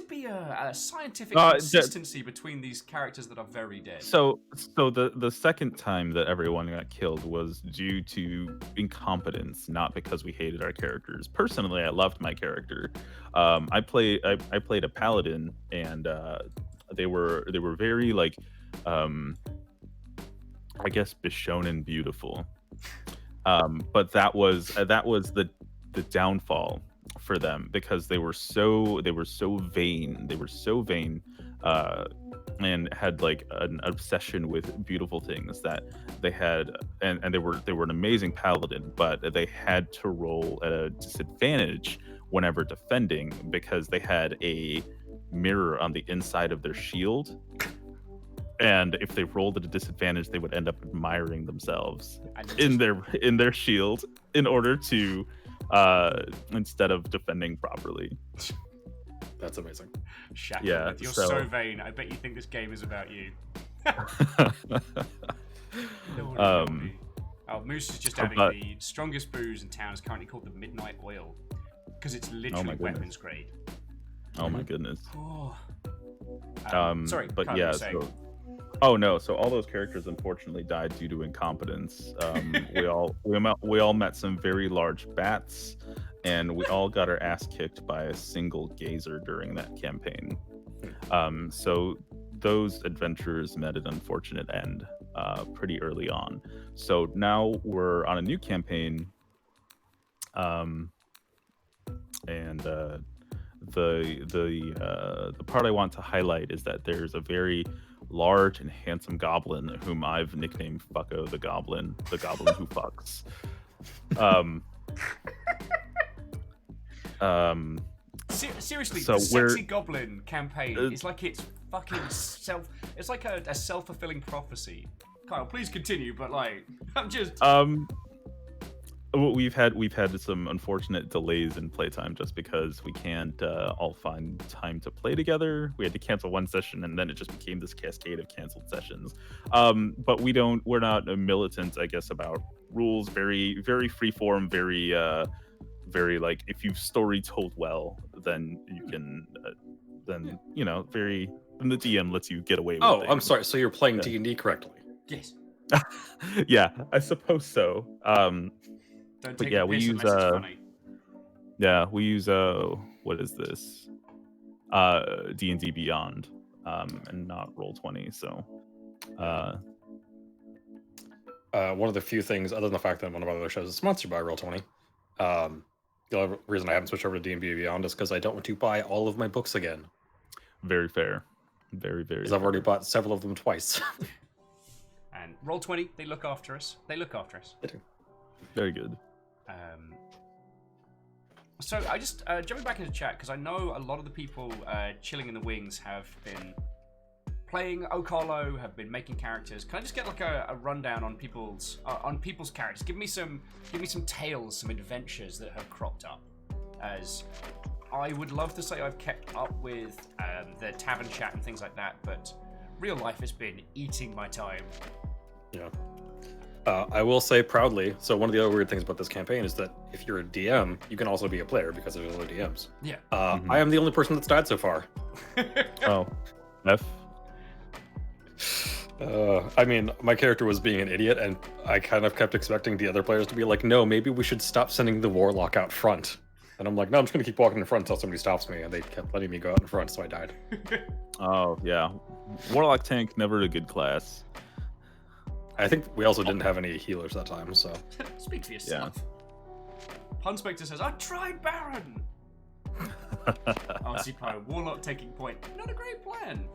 be a scientific consistency between these characters that are very dead. So the second time that everyone got killed was due to incompetence, not because we hated our characters. Personally, I loved my character. I played a paladin, and they were very like, I guess Bishonen beautiful. But that was the downfall for them, because they were so vain. They were so vain, and had like an obsession with beautiful things that they had, and they were an amazing paladin, but they had to roll at a disadvantage whenever defending because they had a mirror on the inside of their shield. And if they rolled at a disadvantage, they would end up admiring themselves in their shield in order to instead of defending properly. That's amazing. Shackle, Yeah, you're so- so vain. I bet you think this game is about you. No, Moose is just having But- the strongest booze in town. Is currently called the Midnight Oil because it's my literally goodness. weapons grade. Oh my goodness. Oh. Sorry, but but yeah. So, oh no. So all those characters unfortunately died due to incompetence. we all met some very large bats, and we all got our ass kicked by a single gazer during that campaign. So those adventurers met an unfortunate end pretty early on. So now we're on a new campaign, and the part I want to highlight is that there's a very large and handsome goblin whom I've nicknamed Fucko the Goblin who fucks. Seriously, So the sexy we're- goblin campaign is like it's fucking it's like a self-fulfilling prophecy. Kyle, please continue, but like I'm just we've had some unfortunate delays in playtime just because we can't all find time to play together. We had to cancel one session, and then it just became this cascade of canceled sessions. But we're not militant, I guess, about rules. Very very free form. Very like, if you've story told well, then you can then the DM lets you get away with Oh, things. I'm sorry. So you're playing Yeah. D&D correctly? yes. Yeah, I suppose so. Don't But take yeah, a we piss use, unless it's funny. Yeah, we use what is this? D&D Beyond, and not Roll20. So, One of the few things, other than the fact that one of our other shows is sponsored by Roll20, the other reason I haven't switched over to D&D Beyond is because I don't want to buy all of my books again. very fair, very very. Because I've already fair. bought several of them twice. And Roll20, they look after us. They look after us. Very good. So I just jumping back into chat because I know a lot of the people chilling in the wings have been playing Oakhollow, have been making characters. Can I just get like a rundown on people's characters? Give me some tales, some adventures that have cropped up. As I would love to say I've kept up with the tavern chat and things like that, but real life has been eating my time. Yeah. I will say proudly, so one of the other weird things about this campaign is that if you're a DM, you can also be a player because there's other DMs. Yeah. I am the only person that's died so far. Oh, F. I mean, my character was being an idiot, and I kind of kept expecting the other players to be like, no, maybe we should stop sending the warlock out front. And I'm like, no, I'm just going to keep walking in front until somebody stops me, and they kept letting me go out in front, so I died. Oh yeah, Warlock tank, never a good class. I think we also didn't have any healers that time, so... Speak for yourself. Punspector says, I tried Baron! RC Pro, Warlock taking point. Not a great plan.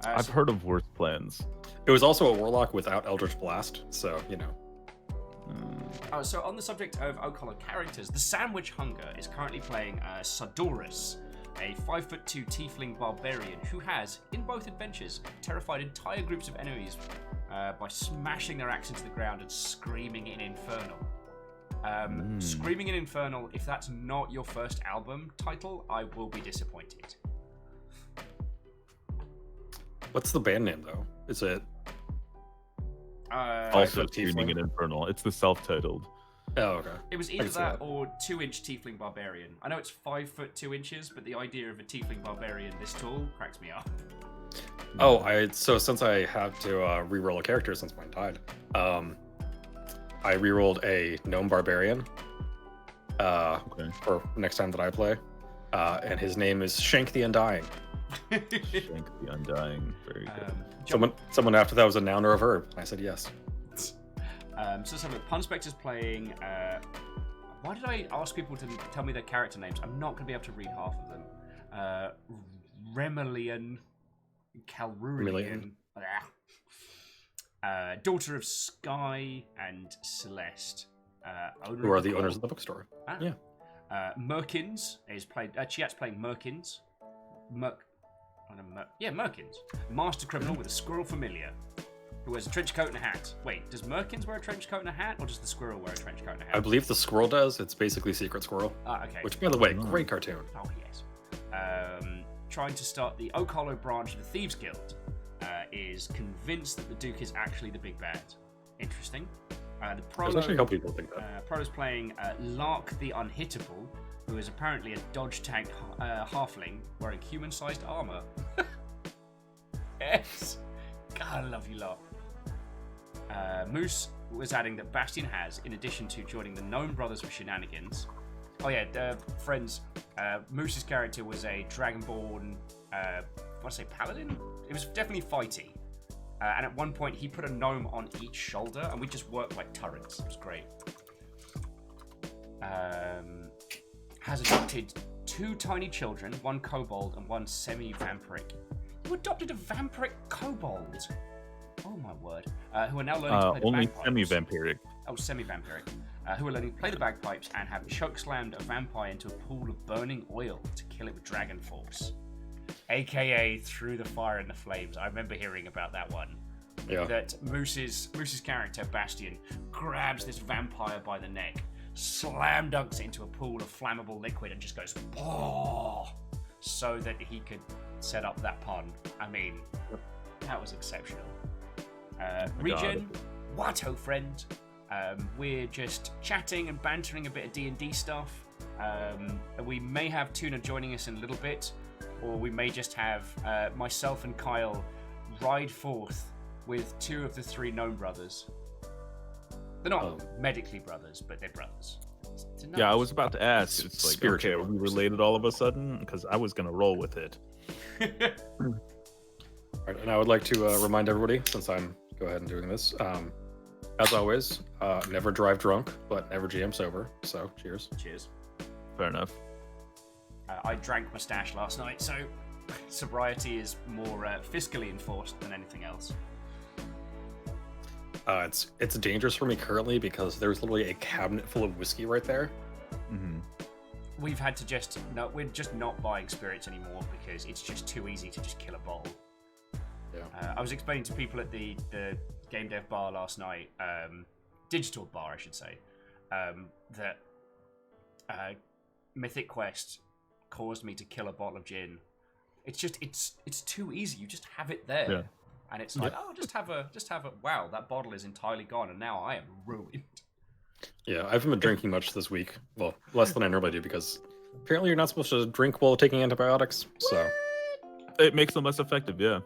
I've So- heard of worse plans. It was also a warlock without Eldritch Blast, so, you know. So on the subject of Oakhollow characters, the Sandwich Hunger is currently playing Sodorus, a 5'2" tiefling barbarian who has, in both adventures, terrified entire groups of enemies by smashing their axe into the ground and screaming in Infernal. Screaming in Infernal, if that's not your first album title, I will be disappointed. What's the band name though? Is it Also, Tiefling? Screaming in Infernal. It's the self-titled. Oh, okay. It was I either can see that that. or 2-inch tiefling barbarian. I know it's 5'2", but the idea of a tiefling barbarian this tall cracks me up. Oh, so since I had to reroll a character since mine died, I rerolled a gnome barbarian Okay. for next time that I play, and his name is Shank the Undying. Shank the Undying. Very good. Someone after that was a noun or a verb. I said yes. So some of Punspector's playing. Why did I ask people to tell me their character names? I'm not going to be able to read half of them. Remelian, Calrurian, Daughter of Sky, and Celeste. Who are the owners of the bookstore? Yeah. Merkins is played. Chiat's playing Merkins. Merkins. Master criminal with a squirrel familiar. Who wears a trench coat and a hat. Wait, does Merkins wear a trench coat and a hat, or does the squirrel wear a trench coat and a hat? I believe the squirrel does. It's basically Secret Squirrel. Okay. Which, by the way, great cartoon. Oh, yes. Trying to start the Oakhollow branch of the Thieves Guild. Is convinced that the Duke is actually the big bad. Interesting. The There's Prolo, actually a couple people think that. Prolo's playing Lark the Unhittable, who is apparently a dodge tank halfling wearing human-sized armor. Yes. God, I love you lot. Moose was adding that Bastion has, in addition to joining the Gnome Brothers for shenanigans. Oh yeah, friends. Moose's character was a Dragonborn. I want to say paladin. It was definitely fighty. And at one point, he put a gnome on each shoulder, and we just worked like turrets. It was great. Has adopted 2 tiny children, 1 kobold and 1 semi-vampiric. You adopted a vampiric kobold? Oh my word. Who are now learning to play the Only bagpipes. semi-vampiric. Oh, semi-vampiric. Who are learning to play the bagpipes and have chokeslammed a vampire into a pool of burning oil to kill it with dragon force. AKA through the fire and the flames. I remember hearing about that one. Yeah. That Moose's character, Bastion, grabs this vampire by the neck, slam dunks it into a pool of flammable liquid and just goes, oh, so that he could set up that pun. I mean, that was exceptional. Regen, Watto friend. We're just chatting and bantering a bit of D&D stuff. We may have Tuna joining us in a little bit, or we may just have myself and Kyle ride forth with 2 of the 3 gnome brothers. They're not medically brothers, but they're brothers. Yeah, I was about to ask. It's like, Spiritual. okay, are we related all of a sudden? Because I was going to roll with it. All right, and I would like to remind everybody, since I'm go ahead and doing this, as always, never drive drunk, but never GM sober. So, cheers. Cheers. Fair enough. I drank mustache last night, so sobriety is more fiscally enforced than anything else. It's dangerous for me currently because there's literally a cabinet full of whiskey right there. Mm-hmm. We've had to we're just not buying spirits anymore because it's just too easy to just kill a bottle. Yeah. I was explaining to people at the game dev bar last night, digital bar I should say, that Mythic Quest caused me to kill a bottle of gin. It's too easy. You just have it there. Yeah. And it's like, oh, just have a. Wow, that bottle is entirely gone, and now I am ruined. Yeah, I haven't been drinking much this week. Well, less than I normally do because apparently you're not supposed to drink while taking antibiotics. So, It makes them less effective, yeah.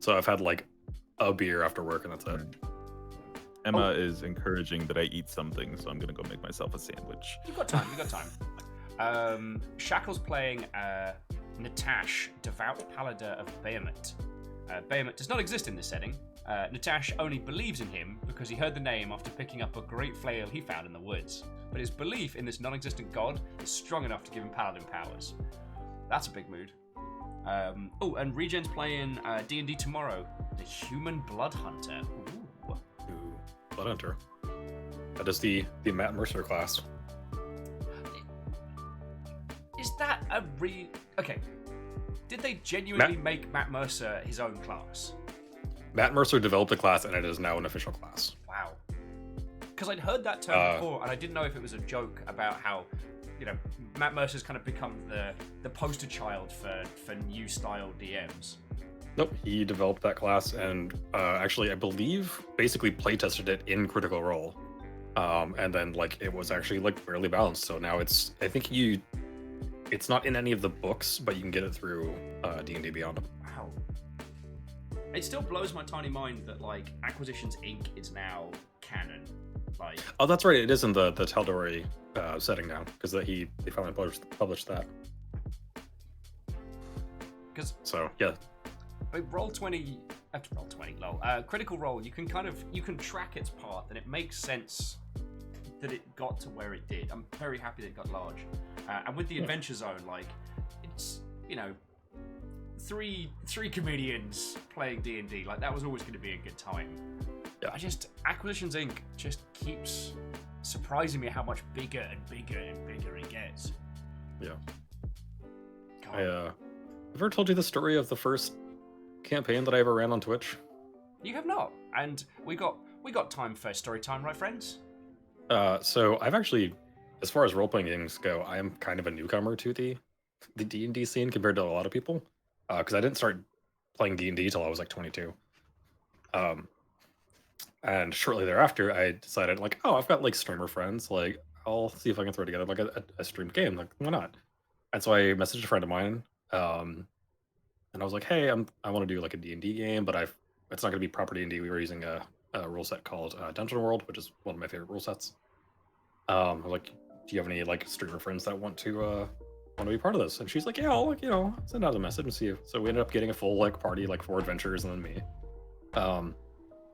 So I've had like a beer after work, and that's it. Emma is encouraging that I eat something, so I'm gonna go make myself a sandwich. You've got time. Shackle's playing Natash, devout paladin of Behemoth. Behemoth does not exist in this setting. Natash only believes in him because he heard the name after picking up a great flail he found in the woods. But his belief in this non-existent god is strong enough to give him paladin powers. That's a big mood. And Regen's playing D&D tomorrow, the Human Blood Hunter. Ooh. Ooh, Bloodhunter. That is the Matt Mercer class. Okay. Did they genuinely make Matt Mercer his own class? Matt Mercer developed a class, and it is now an official class. Wow. Because I'd heard that term before, and I didn't know if it was a joke about how, Matt Mercer's kind of become the poster child for new style DMs. Nope, he developed that class, and actually, I believe, basically playtested it in Critical Role, and then it was actually fairly balanced. So now it's not in any of the books, but you can get it through D&D Beyond. Wow. It still blows my tiny mind that Acquisitions Inc. is now canon. Oh, that's right. It is in the Tal'Dorei setting now, because they finally published that. So yeah. Roll20, lol. Critical Role, you can track its path, and it makes sense that it got to where it did. I'm very happy that it got large. And with the Adventure Zone, it's three comedians playing D&D. That was always going to be a good time. Yeah. Acquisitions Inc. just keeps surprising me how much bigger and bigger and bigger it gets. Yeah. God. I've ever told you the story of the first campaign that I ever ran on Twitch? You have not, and we got time for story time, right, friends? So I've actually, as far as role-playing games go, I am kind of a newcomer to the D&D scene compared to a lot of people, because I didn't start playing D&D till I was 22. And shortly thereafter, I decided I've got streamer friends, I'll see if I can throw together a streamed game, why not? And so I messaged a friend of mine, and I was like, hey, I want to do a D&D game, but it's not going to be proper D&D. We were using a rule set called Dungeon World, which is one of my favorite rule sets. I was like, do you have any streamer friends that want to be part of this? And she's like, yeah, I'll send out a message and see. So we ended up getting a full party, 4 adventurers and then me.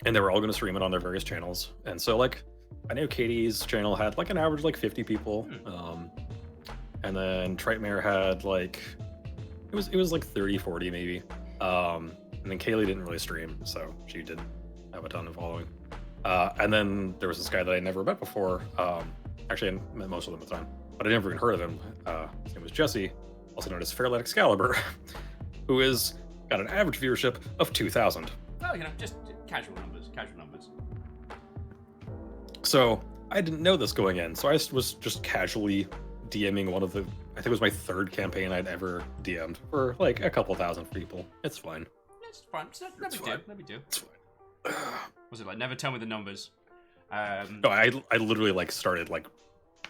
And they were all going to stream it on their various channels. And so I know Katie's channel had an average 50 people. And then Trightmare had it was 30, 40 maybe. And then Kaylee didn't really stream, so she didn't have a ton of following. And then there was this guy that I never met before. Actually, I met most of them at the time, but I never even heard of him. His name was Jesse, also known as Fairlight Excalibur, who is got an average viewership of 2,000. Oh, just casual numbers. So I didn't know this going in, so I was just casually DMing one of the, I think it was my 3rd campaign I'd ever DM'd for a couple thousand people. It's fine. It's fine. Let me do. It's fine. Was it never tell me the numbers? No, I literally started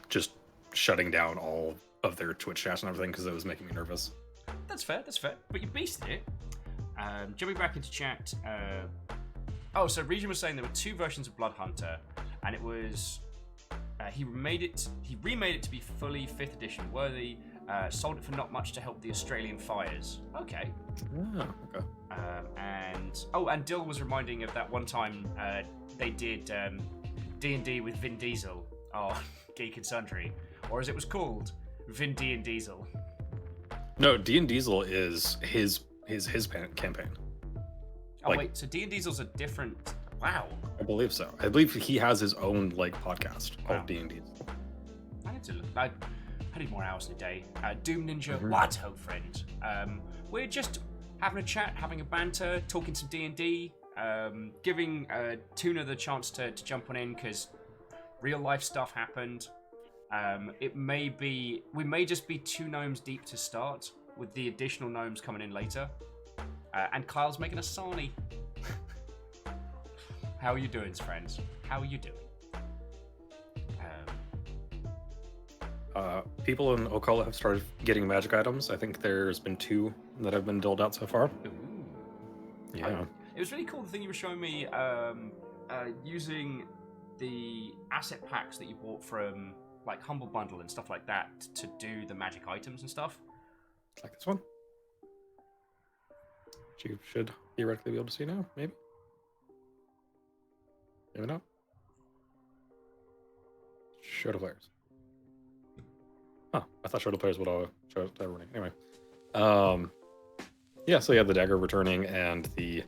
just shutting down all of their Twitch chats and everything because it was making me nervous. That's fair. But you beasted it. Jumping back into chat. So Regin was saying there were 2 versions of Blood Hunter, and it was he remade it to be fully 5th edition worthy. Sold it for not much to help the Australian fires. Okay. Oh, okay. And Dill was reminding of that one time they did D&D with Vin Diesel on Geek and Sundry, or as it was called, Vin D and Diesel. No, D and Diesel is his campaign. Oh wait, so D and Diesel's a different. Wow. I believe so. I believe he has his own podcast called D and Diesel. I need to look. I need more hours in a day. Doom Ninja, what ho, friend? We're just having a chat, having a banter, talking some D&D, giving Tuna the chance to jump on in because real life stuff happened. We may just be 2 gnomes deep to start, with the additional gnomes coming in later. And Kyle's making a sarnie. How are you doing, friends? How are you doing? People in Oakhollow have started getting magic items. I think there's been 2 that have been doled out so far. Ooh. Yeah. It was really cool, the thing you were showing me, using the asset packs that you bought from Humble Bundle and stuff like that to do the magic items and stuff. Like this one. Which you should theoretically be able to see now, maybe? Maybe not. Show to players. Oh, I thought show to players would all show to everybody. Anyway. Yeah, so yeah, the dagger returning and the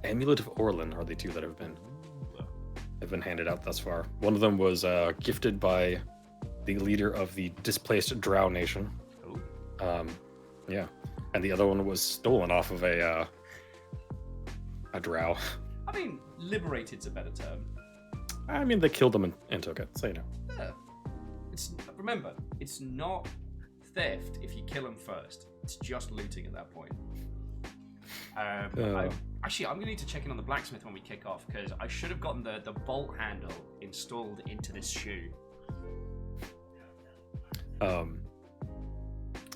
amulet of Orlin are the 2 that have been handed out thus far. One of them was gifted by the leader of the displaced Drow nation. Yeah, and the other one was stolen off of a drow. I mean, liberated's a better term. I mean, they killed them and took it, so you know. Yeah. Remember, it's not theft if you kill them first. It's just looting at that point. Actually, I'm gonna need to check in on the blacksmith when we kick off because I should have gotten the bolt handle installed into this shoe.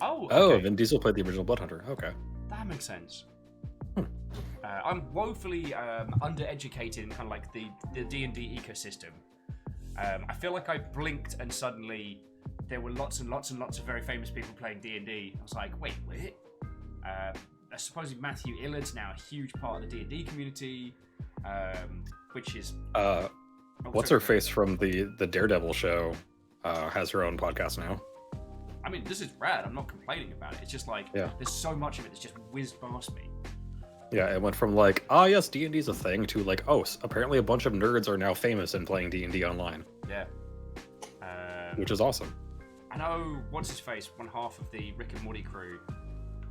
Okay. Vin Diesel played the original Blood Hunter. Okay. That makes sense. I'm woefully undereducated in kind of like the D&D ecosystem. I feel like I blinked and suddenly there were lots and lots and lots of very famous people playing D&D. I was like, wait, what? I suppose Matthew Illard's now a huge part of the D&D community, which is... what's her face from the Daredevil show has her own podcast now. I mean, this is rad. I'm not complaining about it. It's just like, there's so much of it that's just whizzed past me. Yeah, it went from like, oh yes, D&D's a thing, to like, oh, apparently a bunch of nerds are now famous in playing D&D online. Yeah. Which is awesome. I know, what's his face, one half of the Rick and Morty crew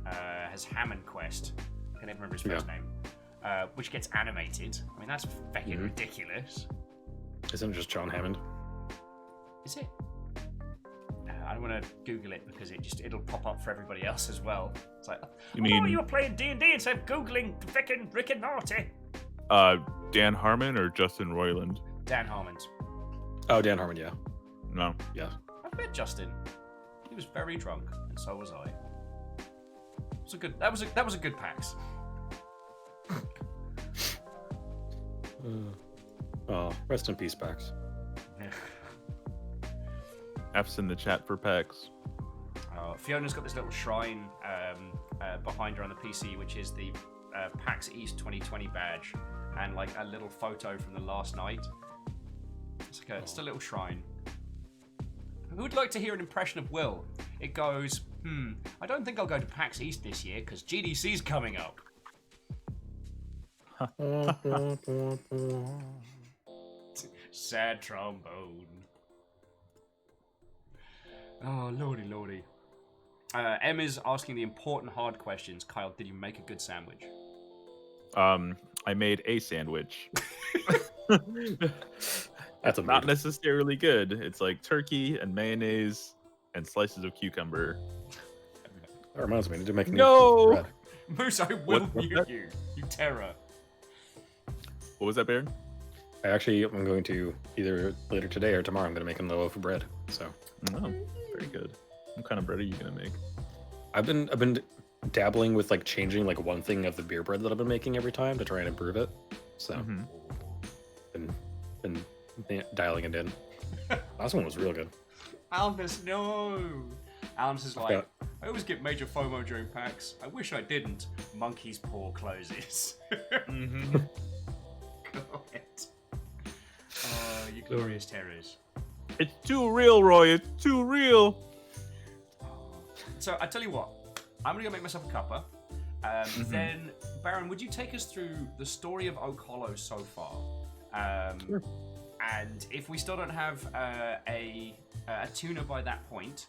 has Hammond Quest. I can never remember his first name. Which gets animated. I mean, that's fucking ridiculous. Isn't it just John Hammond? Is it? I don't want to Google it because it'll pop up for everybody else as well. It's like, you were playing D&D instead of Googling frickin' Rick and Morty. Dan Harmon or Justin Roiland? Dan Harmon. Oh, Dan Harmon, yeah. No. Yeah. I met Justin. He was very drunk, and so was I. That was a good PAX. Rest in peace, Pax. F's in the chat for PAX. Fiona's got this little shrine behind her on the PC, which is the PAX East 2020 badge, and like a little photo from the last night. It's like just a little shrine. Who would like to hear an impression of Will? It goes, I don't think I'll go to PAX East this year because GDC's coming up. Sad trombone. Oh, lordy. Emma's asking the important hard questions. Kyle, did you make a good sandwich? I made a sandwich. That's not necessarily good. It's like turkey and mayonnaise and slices of cucumber. That reminds me, I need to make No! Moose, I will mute you. You terror. What was that, Baron? I'm going to either later today or tomorrow. I'm going to make a loaf of bread. So. Oh, very good. What kind of bread are you gonna make? I've been dabbling with like changing like one thing of the beer bread that I've been making every time to try and improve it. So, been dialing it in. Last one was real good. Almus, no. Almus is like, I always get major FOMO during PAX. I wish I didn't. Monkey's paw closes. God. Oh, you glorious terrors. It's too real, Roy. It's too real. So I tell you what, I'm gonna go make myself a cuppa. Then, Baron, would you take us through the story of Oakhollow so far? Sure. And if we still don't have a tuna by that point,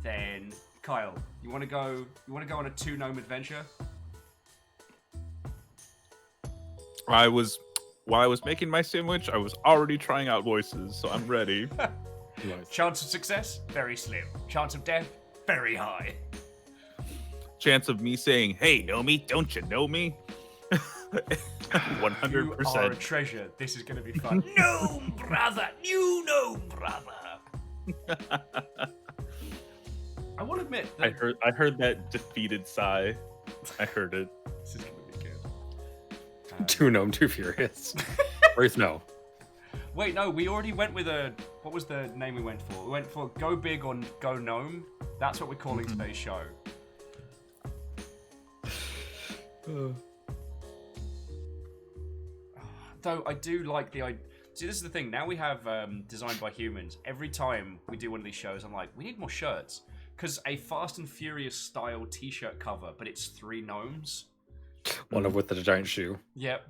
then Kyle, you want to go on a two-gnome adventure? While I was making my sandwich, I was already trying out voices, so I'm ready. Nice. Chance of success, very slim. Chance of death, very high. Chance of me saying, "Hey, know me? Don't you know me?" 100%. You are a treasure. This is going to be fun. Gnome brother, new gnome brother. I will admit that I heard that defeated sigh. I heard it. this is going to be good. Too gnome, too furious. Wraith, no. Wait, no, we already went with what was the name we went for? We went for Go Big or Go Gnome. That's what we're calling today's show. Though I do like the idea. See, this is the thing. Now we have Designed by Humans. Every time we do one of these shows, I'm like, we need more shirts. Because a Fast and Furious style t-shirt cover, but it's 3 gnomes. One of with the giant shoe. Yep.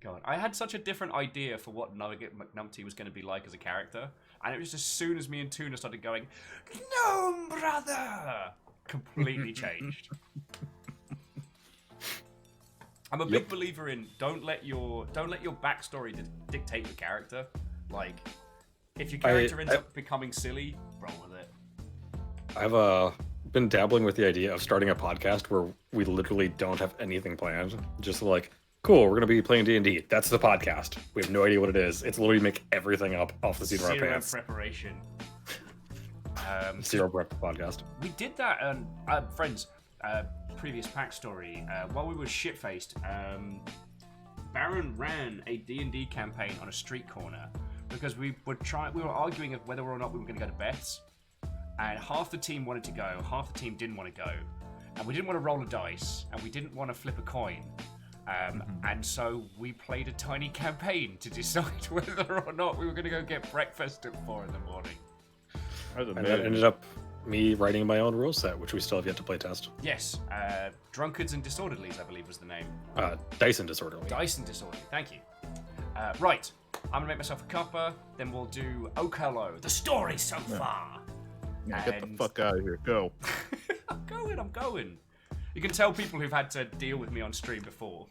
God, I had such a different idea for what Nugget McNumpty was going to be like as a character, and it was as soon as me and Tuna started going, "Gnome brother," completely changed. I'm a big believer in don't let your backstory dictate your character. Like, if your character ends up becoming silly, roll with it. I've been dabbling with the idea of starting a podcast where we literally don't have anything planned. Just like, cool, we're gonna be playing D&D. That's the podcast. We have no idea what it is. It's literally make everything up off the seat of our pants. Preparation. Zero prep podcast. We did that, friends. Previous backstory. While we were shit-faced, Baron ran a D&D campaign on a street corner because we were arguing of whether or not we were going to go to Beth's, and half the team wanted to go, half the team didn't want to go, and we didn't want to roll a dice, and we didn't want to flip a coin, and so we played a tiny campaign to decide whether or not we were going to go get breakfast at 4 in the morning. And that ended up me writing my own rule set, which we still have yet to play test. Yes, Drunkards and Disorderlies, I believe was the name. Dyson Disorderly. Dyson Disorderly, thank you. Right, I'm gonna make myself a cuppa, then we'll do Oakhollow, the story so far. Yeah, get the fuck out of here. Go. I'm going. You can tell people who've had to deal with me on stream before.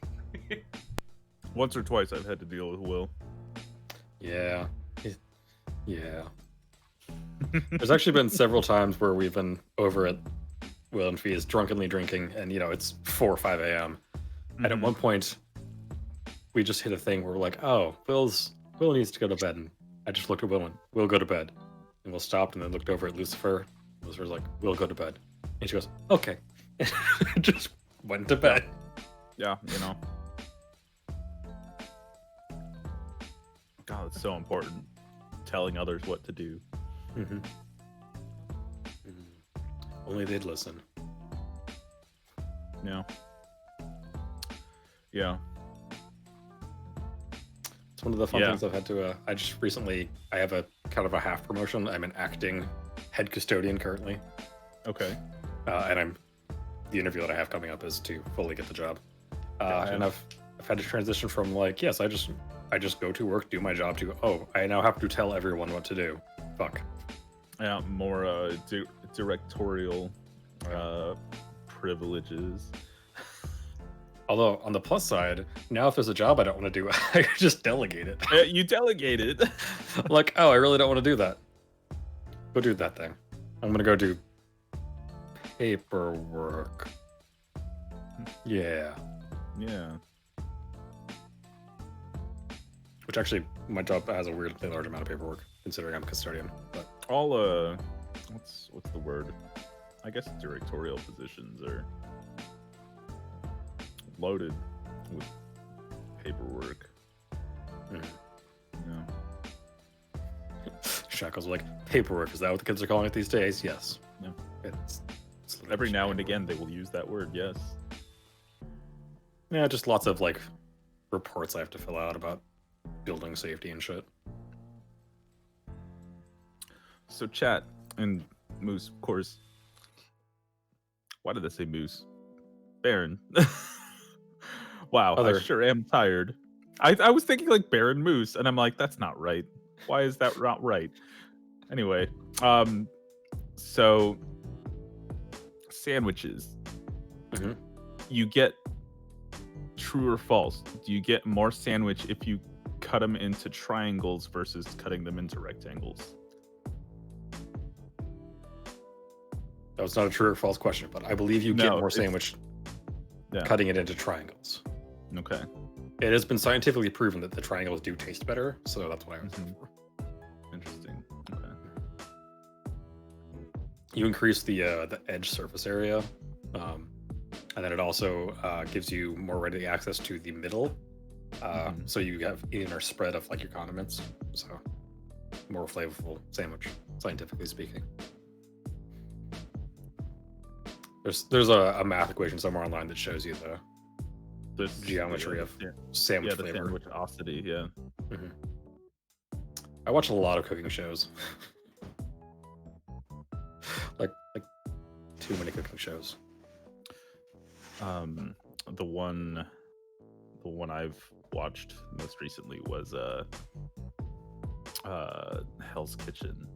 Once or twice I've had to deal with Will. Yeah. There's actually been several times where we've been over at Will and Fee's drunkenly drinking, and it's 4 or 5 a.m. And at one point, we just hit a thing where we're like, "Oh, Will needs to go to bed." And I just looked at Will and Will go to bed, and Will stopped and then looked over at Lucifer. Lucifer's like, "Will go to bed," and she goes, "Okay," and just went to bed. Yeah, God, it's so important. Telling others what to do. Mm-hmm. Only they'd listen. Yeah. It's one of the fun things I've had to. I have a kind of a half promotion. I'm an acting head custodian currently. Okay. And the interview that I have coming up is to fully get the job. Gotcha. And I've had to transition from like, yes, I just go to work, do my job, to I now have to tell everyone what to do. Fuck. Yeah, more directorial privileges. Although on the plus side, now if there's a job I don't want to do, I just delegate it. You delegate it. Like, I really don't want to do that. Go do that thing. I'm gonna go do paperwork. Yeah. Which actually, my job has a weirdly large amount of paperwork, considering I'm a custodian. But All what's the word? I guess directorial positions are loaded with paperwork. Yeah. Shackle's like, paperwork, is that what the kids are calling it these days? Yes. Yeah. It's Every now and again they will use that word, yes. Yeah, just lots of like reports I have to fill out about building safety and shit. So chat and Moose, of course. Why did I say Moose? Baron. Wow, I sure am tired. I was thinking like Baron Moose, and I'm like, that's not right. Why is that not right? Anyway, so sandwiches. Mm-hmm. You get true or false? Do you get more sandwich if you cut them into triangles versus cutting them into rectangles? That was not a true or false question, but I believe you get more sandwich cutting it into triangles. Okay. It has been scientifically proven that the triangles do taste better, so that's what I was looking for. Interesting. Okay. You increase the edge surface area, and then it also gives you more ready access to the middle, so you have evener spread of like your condiments, so more flavorful sandwich, scientifically speaking. There's a math equation somewhere online that shows you the geometry of sandwich the flavor. Sandwichosity, yeah. Mm-hmm. I watch a lot of cooking shows. like too many cooking shows. The one the one I've watched most recently was Hell's Kitchen.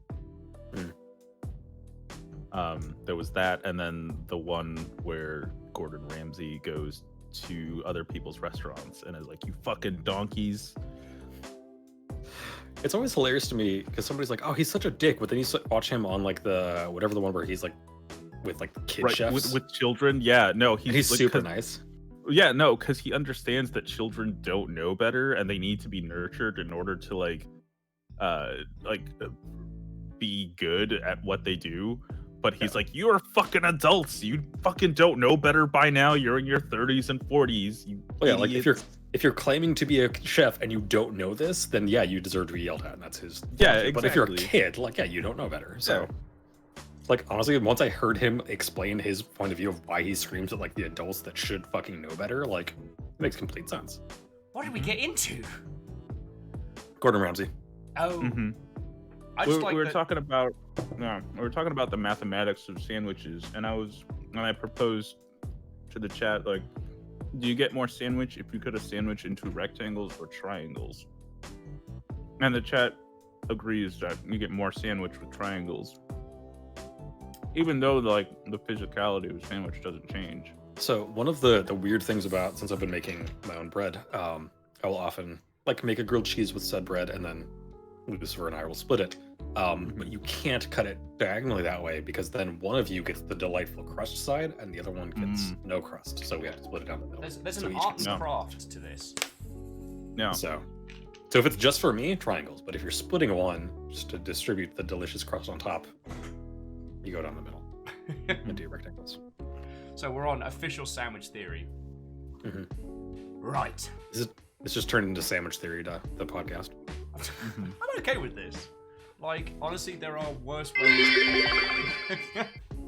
There was that, and then the one where Gordon Ramsay goes to other people's restaurants and is like, "You fucking donkeys." It's always hilarious to me because somebody's like, "Oh, he's such a dick," but then you watch him on like the whatever the one where he's like with like the kid Right, chefs. with children. Yeah, no, And he's like, super 'cause- nice. Yeah, no, because he understands that children don't know better and they need to be nurtured in order to be good at what they do. But he's like, "You are fucking adults. You fucking don't know better by now. You're in your 30s and 40s. You Well, yeah, like idiots." if you're claiming to be a chef and you don't know this, then yeah, you deserve to be yelled at, and that's his. Yeah, logic. But if you're a exactly. kid, like yeah, you don't know better. So, Yeah. like honestly, once I heard him explain his point of view of why he screams at like the adults that should fucking know better, like it makes complete sense. What did we get into? Gordon Ramsay. Oh, Mhm. I we just like were that- talking about the mathematics of sandwiches, and I proposed to the chat, like, do you get more sandwich if you cut a sandwich into rectangles or triangles? And the chat agrees that you get more sandwich with triangles, even though the physicality of a sandwich doesn't change. So one of the weird things about, since I've been making my own bread, I will often like make a grilled cheese with said bread, and then Lucifer and I will split it. But you can't cut it diagonally that way because then one of you gets the delightful crust side and the other one gets no crust. So we have to split it down the middle. there's So an each art gets- and craft to this. No. So if it's just for me, triangles. But if you're splitting one just to distribute the delicious crust on top, you go down the middle and do rectangles. So we're on official sandwich theory. Mhm. Right. It's just turned into sandwich theory, the podcast. I'm okay with this. Like, honestly, there are worse ways.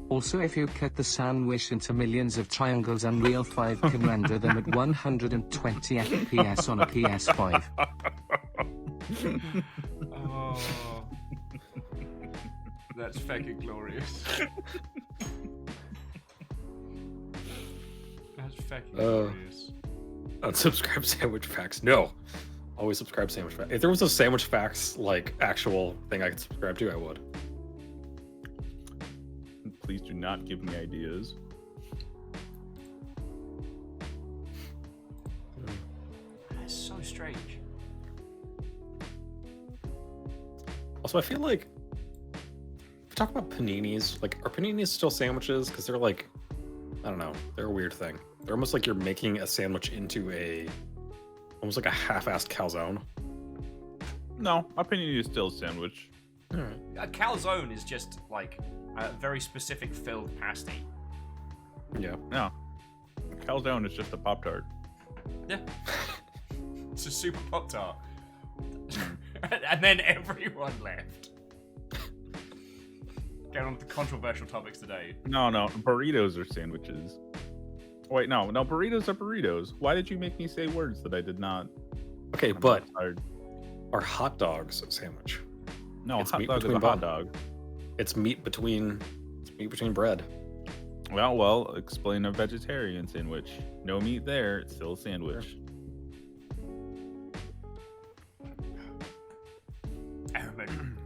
Also, if you cut the sandwich into millions of triangles, Unreal 5 can render them at 120 FPS on a PS5. Oh, that's fucking glorious. That's fucking glorious. Unsubscribe sandwich facts. No. Always subscribe sandwich facts. If there was a sandwich facts like actual thing I could subscribe to, I would. Please do not give me ideas. That's so strange. Also, I feel like if we talk about paninis, like are paninis still sandwiches? Because they're like, I don't know, they're a weird thing. They're almost like you're making a sandwich into almost like a half-assed calzone. No, my opinion is still a sandwich. A calzone is just like a very specific filled pasty. Yeah. No, calzone is just a Pop-Tart. Yeah. It's a super Pop Tart. And then everyone left. Getting on to controversial topics today. No, burritos are sandwiches. Wait, no, burritos are burritos. Why did you make me say words that I did not? Okay, I'm but tired. are hot dogs a sandwich? No, It's hot meat dog is a between hot bun. dog. It's meat between bread. Well, explain a vegetarian sandwich. No meat there, it's still a sandwich.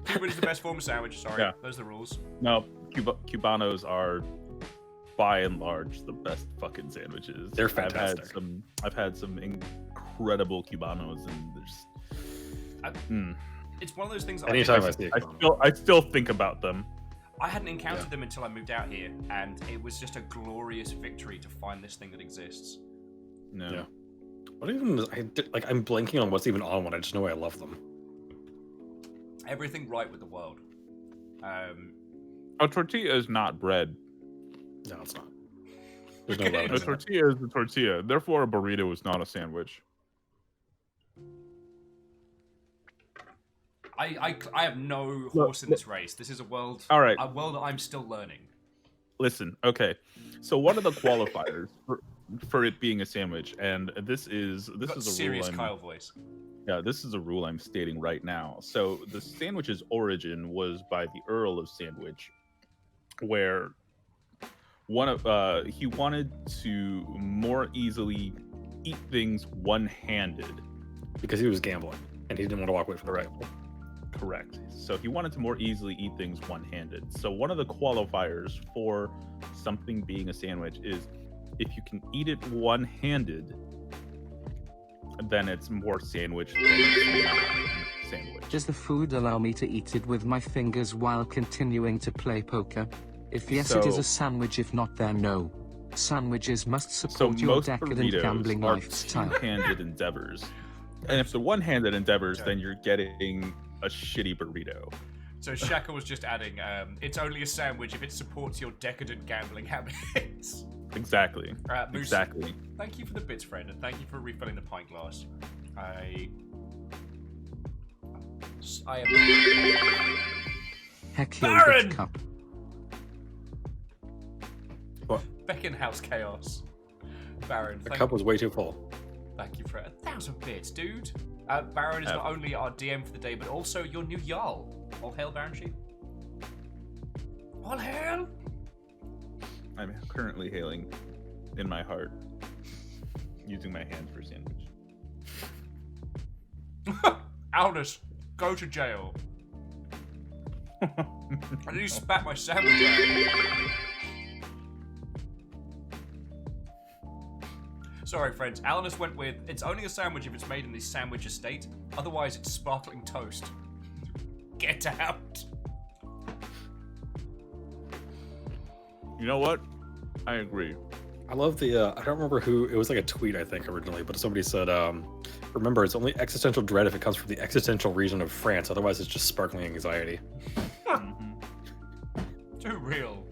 Cuban is the best form of sandwich. Sorry, Yeah. those are the rules. No, Cubanos are by and large the best fucking sandwiches. They're fantastic. I've had some incredible Cubanos, and there's. It's one of those things that Anytime I I, see a I Cubano. still think about them. I hadn't encountered Yeah. them until I moved out here, and it was just a glorious victory to find this thing that exists. No. Yeah. What even? I'm blanking on what's even on one. I just know I love them. Everything right with the world. A tortilla is not bread. No, it's not. There's no Okay. leaven A in it. tortilla is a tortilla. Therefore, a burrito is not a sandwich. I have no horse in this race. This is a world. All right. A world that I'm still learning. Listen, okay. So what are the qualifiers for it being a sandwich? And this is Got a serious rule. Kyle voice. Yeah, this is a rule I'm stating right now. So the sandwich's origin was by the Earl of Sandwich, where he wanted to more easily eat things one-handed. Because he was gambling and he didn't want to walk away from the rifle. Correct. So he wanted to more easily eat things one-handed. So one of the qualifiers for something being a sandwich is if you can eat it one-handed, then it's more sandwich than it's not sandwich. Does the food allow me to eat it with my fingers while continuing to play poker? If yes, it is So- a sandwich. If not, then no. Sandwiches must So support your most decadent burritos gambling are lifestyle. two-handed endeavors. And if the one-handed endeavors, then you're getting a shitty burrito. So Shaka was just adding, it's only a sandwich if it supports your decadent gambling habits. Exactly. Moose, Exactly. thank you for the bits, friend, and thank you for refilling the pint glass. I am... Heck, Baron! yogurt cup. Beckenhouse chaos. Baron, The cup was way too full. thank you for 1,000 bits, dude. Baron is not only our DM for the day, but also your new Jarl. All hail, Baron Sheep. All hail! I'm currently hailing in my heart, using my hands for sandwich. Aldous, go to jail. I need to spat my sandwich out. Sorry, friends. Alanis went with, it's only a sandwich if it's made in the sandwich estate. Otherwise, it's sparkling toast. Get out. You know what? I agree. I love the, I don't remember who, it was like a tweet, I think, originally, but somebody said, remember, it's only existential dread if it comes from the existential region of France. Otherwise, it's just sparkling anxiety. Too real.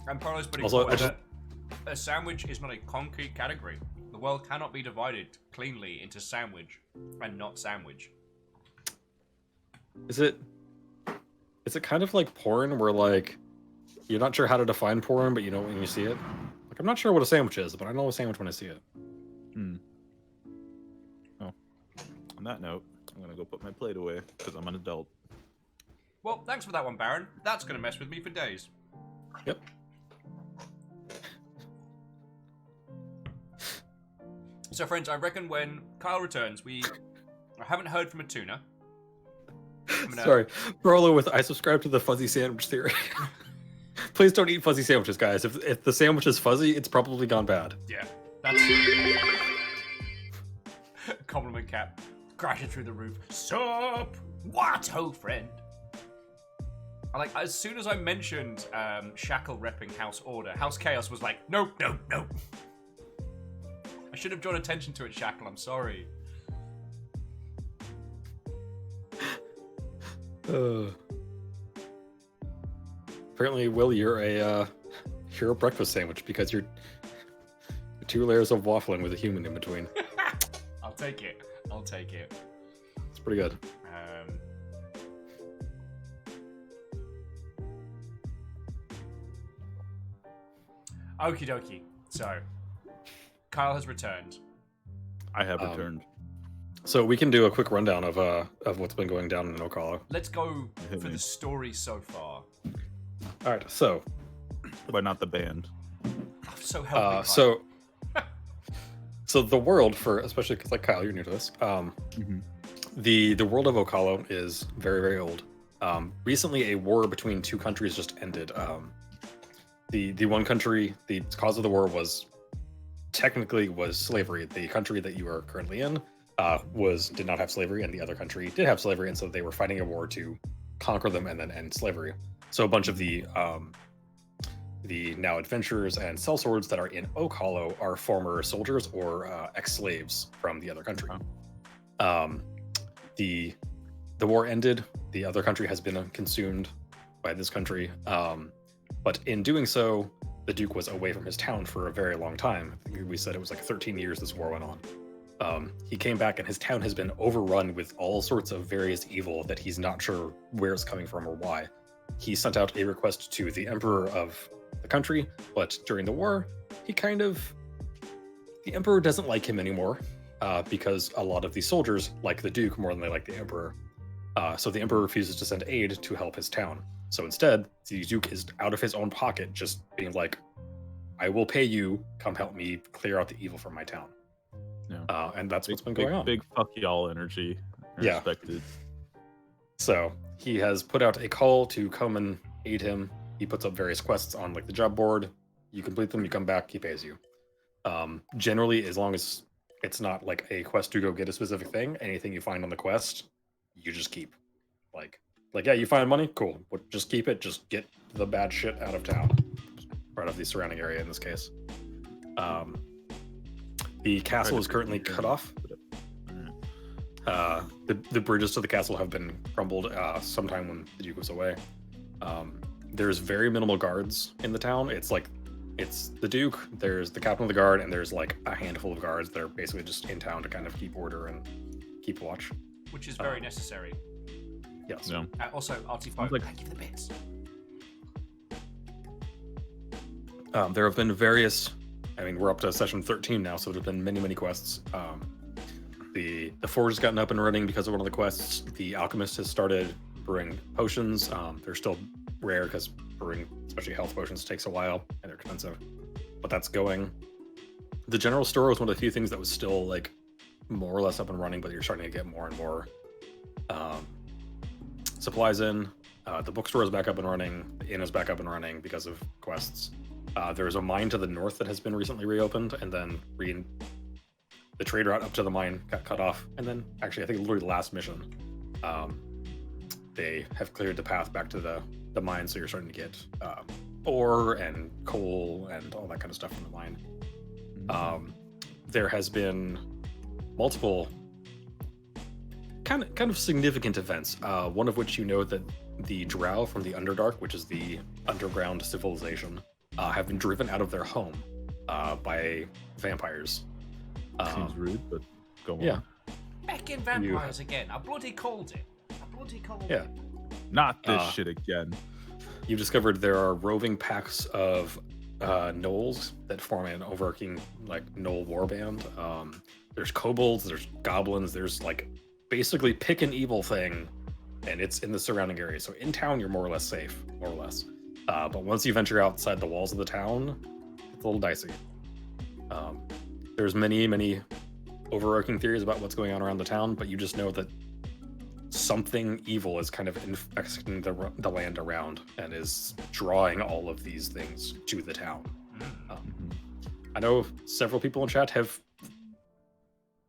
And Parlo's putting Also, forward I just- that a sandwich is not a concrete category. The world cannot be divided cleanly into sandwich and not sandwich. Is it kind of like porn where, like, you're not sure how to define porn, but you know when you see it? Like, I'm not sure what a sandwich is, but I know a sandwich when I see it. Oh. On that note, I'm gonna go put my plate away because I'm an adult. Well, thanks for that one, Baron. That's going to mess with me for days. Yep. So, friends, I reckon when Kyle returns, I haven't heard from a Tuna. Sorry. Barolo with, I subscribe to the fuzzy sandwich theory. Please don't eat fuzzy sandwiches, guys. If the sandwich is fuzzy, it's probably gone bad. Yeah, that's compliment cap crashing through the roof. Sup? What, ho, friend? Like, as soon as I mentioned Shackle repping House Order, House Chaos was like, nope, nope, nope. I should have drawn attention to it, Shackle. I'm sorry. Apparently, Will, you're a breakfast sandwich because you're 2 layers of waffling with a human in between. I'll take it. I'll take it. It's pretty good. Okie dokie. So, Kyle has returned. I have returned. So we can do a quick rundown of what's been going down in Oakhollow. Let's go for the story so far. All right, so But not the band. So help me, Kyle. so the world, for especially because like Kyle, you're new to this. The world of Oakhollow is very, very old. Recently, a war between 2 countries just ended. The one country, the cause of the war was technically slavery. The country that you are currently in did not have slavery, and the other country did have slavery, and so they were fighting a war to conquer them and then end slavery. So a bunch of the now adventurers and sellswords that are in Oakhollow are former soldiers or ex-slaves from the other country. The war ended. The other country has been consumed by this country. But in doing so, the Duke was away from his town for a very long time. I think we said it was like 13 years this war went on. He came back and his town has been overrun with all sorts of various evil that he's not sure where it's coming from or why. He sent out a request to the emperor of the country, but during the war, the emperor doesn't like him anymore because a lot of the soldiers like the Duke more than they like the emperor. So the emperor refuses to send aid to help his town. So instead, the Duke is out of his own pocket, just being like, I will pay you. Come help me clear out the evil from my town. Yeah. And that's what's been going on. Big fuck y'all energy. Yeah. Respected. So he has put out a call to come and aid him. He puts up various quests on like the job board. You complete them, you come back, he pays you. Generally, as long as it's not like a quest to go get a specific thing, anything you find on the quest, you just keep. Like yeah, you find money, cool. But just keep it. Just get the bad shit out of town, right off the surrounding area in this case. The castle is currently cut off. The bridges to the castle have been crumbled sometime when the Duke was away. There's very minimal guards in the town. It's the Duke, there's the captain of the guard, and there's like a handful of guards that are basically just in town to kind of keep order and keep watch. Which is very necessary. Yes. Yeah. Also, RT5, like- thank you for the bits. There have been various. I mean, we're up to session 13 now, so there's been many quests. The forge has gotten up and running because of one of the quests. The alchemist has started brewing potions. They're still rare because brewing, especially health potions, takes a while and they're expensive. But that's going. The general store was one of the few things that was still like more or less up and running, but you're starting to get more and more supplies in. The bookstore is back up and running. The inn is back up and running because of quests. There's a mine to the north that has been recently reopened, and then the trade route up to the mine got cut off. And then, actually, I think literally the last mission, they have cleared the path back to the mine, so you're starting to get ore and coal and all that kind of stuff from the mine. There has been multiple kind of significant events. One of which you know that the Drow from the Underdark, which is the underground civilization, have been driven out of their home by vampires. Seems rude, but go on. Yeah. Back in vampires again. I bloody called it. Yeah. Not this shit again. You've discovered there are roving packs of gnolls that form an overarching like gnoll warband. There's kobolds, there's goblins, there's like basically pick an evil thing, and it's in the surrounding area. So in town, you're more or less safe, more or less. But once you venture outside the walls of the town, it's a little dicey. There's many overarching theories about what's going on around the town, but you just know that something evil is kind of infecting the land around and is drawing all of these things to the town. I know several people in chat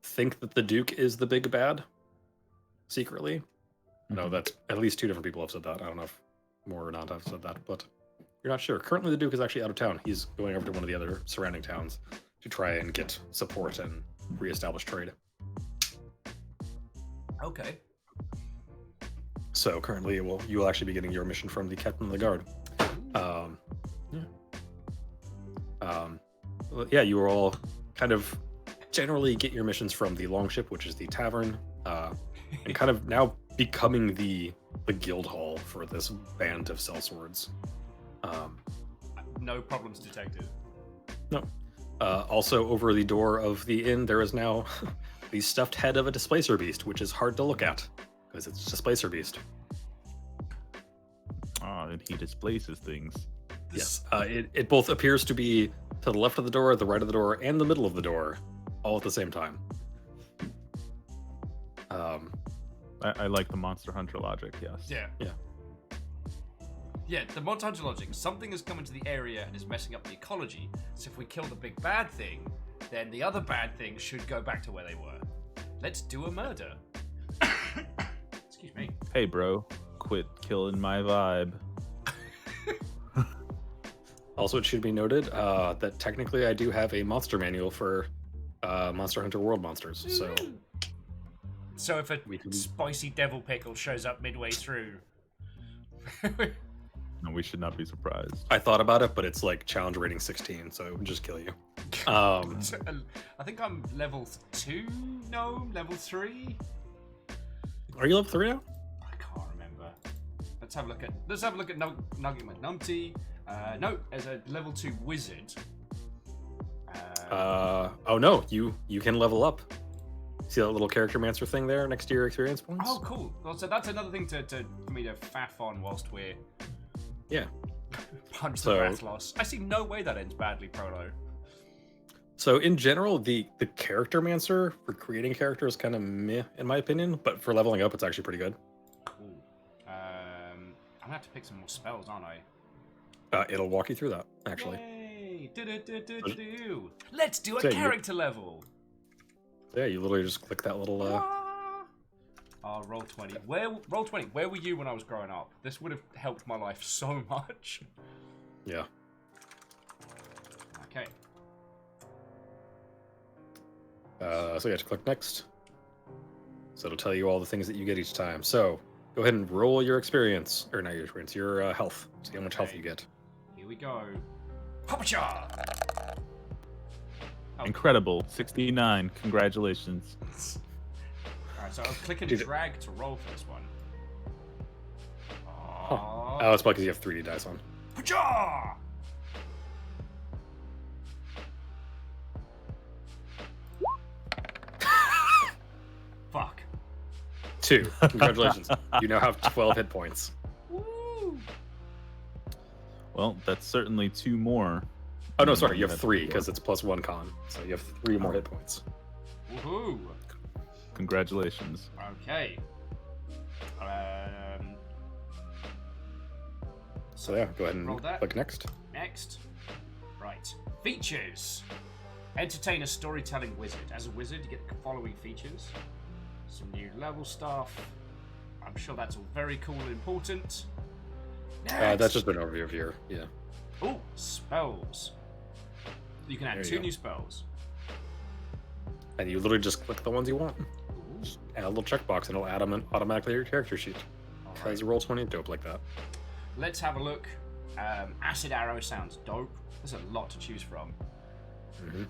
think that the Duke is the big bad secretly. I know that at least 2 different people have said that. I don't know if more or not have said that, but you're not sure. Currently, the Duke is actually out of town. He's going over to one of the other surrounding towns to try and get support and reestablish trade. Okay. So currently, you will actually be getting your mission from the captain of the guard. Yeah, you are all kind of generally get your missions from the Longship, which is the tavern, and kind of now becoming the guild hall for this band of sellswords. No problems detected. No. Also, over the door of the inn, there is now the stuffed head of a displacer beast, which is hard to look at because it's a displacer beast. And he displaces things. Yes. It both appears to be to the left of the door, the right of the door, and the middle of the door, all at the same time. I like the Monster Hunter logic, yes. Yeah. Yeah. Yeah, the Monster Hunter logic. Something has come into the area and is messing up the ecology. So if we kill the big bad thing, then the other bad things should go back to where they were. Let's do a murder. Excuse me. Hey, bro, quit killing my vibe. Also, it should be noted that technically I do have a monster manual for Monster Hunter World monsters. So if a spicy devil pickle shows up midway through... No, we should not be surprised. I thought about it, but it's like challenge rating 16, so it would just kill you. I think I'm level 2? No, level 3? Are you level 3 now? I can't remember. Let's have a look at Nugget McNumpty. No, as a level 2 wizard. Oh no, you can level up. See that little character mancer thing there next to your experience points? Oh, cool. Well, so that's another thing for me to faff on whilst we're... Yeah. Punch So- the breath loss. I see no way that ends badly, Prolo. So in general, the character mancer for creating characters kind of meh, in my opinion. But for leveling up, it's actually pretty good. Ooh. I'm gonna have to pick some more spells, aren't I? It'll walk you through that, actually. Yay! Do. Let's do a So you- character level. Yeah, you literally just click that little. Roll 20. Roll 20? Where were you when I was growing up? This would have helped my life so much. Yeah. Okay. So you have to click next. So it'll tell you all the things that you get each time. So go ahead and roll your experience, or not your experience, your health. See how much health Okay. you get. Here we go. Hopcha! Oh, Incredible. 69. Congratulations. Alright, so I'll click and Did it- drag to roll for this one. Oh, it's because you have 3D dice on. Hopcha! Fuck. 2. Congratulations. You now have 12 hit points. Woo! Well, that's certainly 2 more. Oh no, sorry, you have That's 3 4. because it's +1 con. So you have 3 more hit points. Woohoo! Congratulations. Okay. So yeah, go ahead and Roll that. click next. Next. Right. Features. Entertain a storytelling wizard. As a wizard, you get the following features. Some new level stuff. I'm sure that's all very cool and important. That's just an overview of your Oh, spells. You can add There you 2 go. new spells. And you literally just click the ones you want. Ooh. Add a little checkbox and it'll add them automatically to your character sheet. All Because right. roll 20 dope like that. Let's have a look. Acid arrow sounds dope. There's a lot to choose from. Mm-hmm.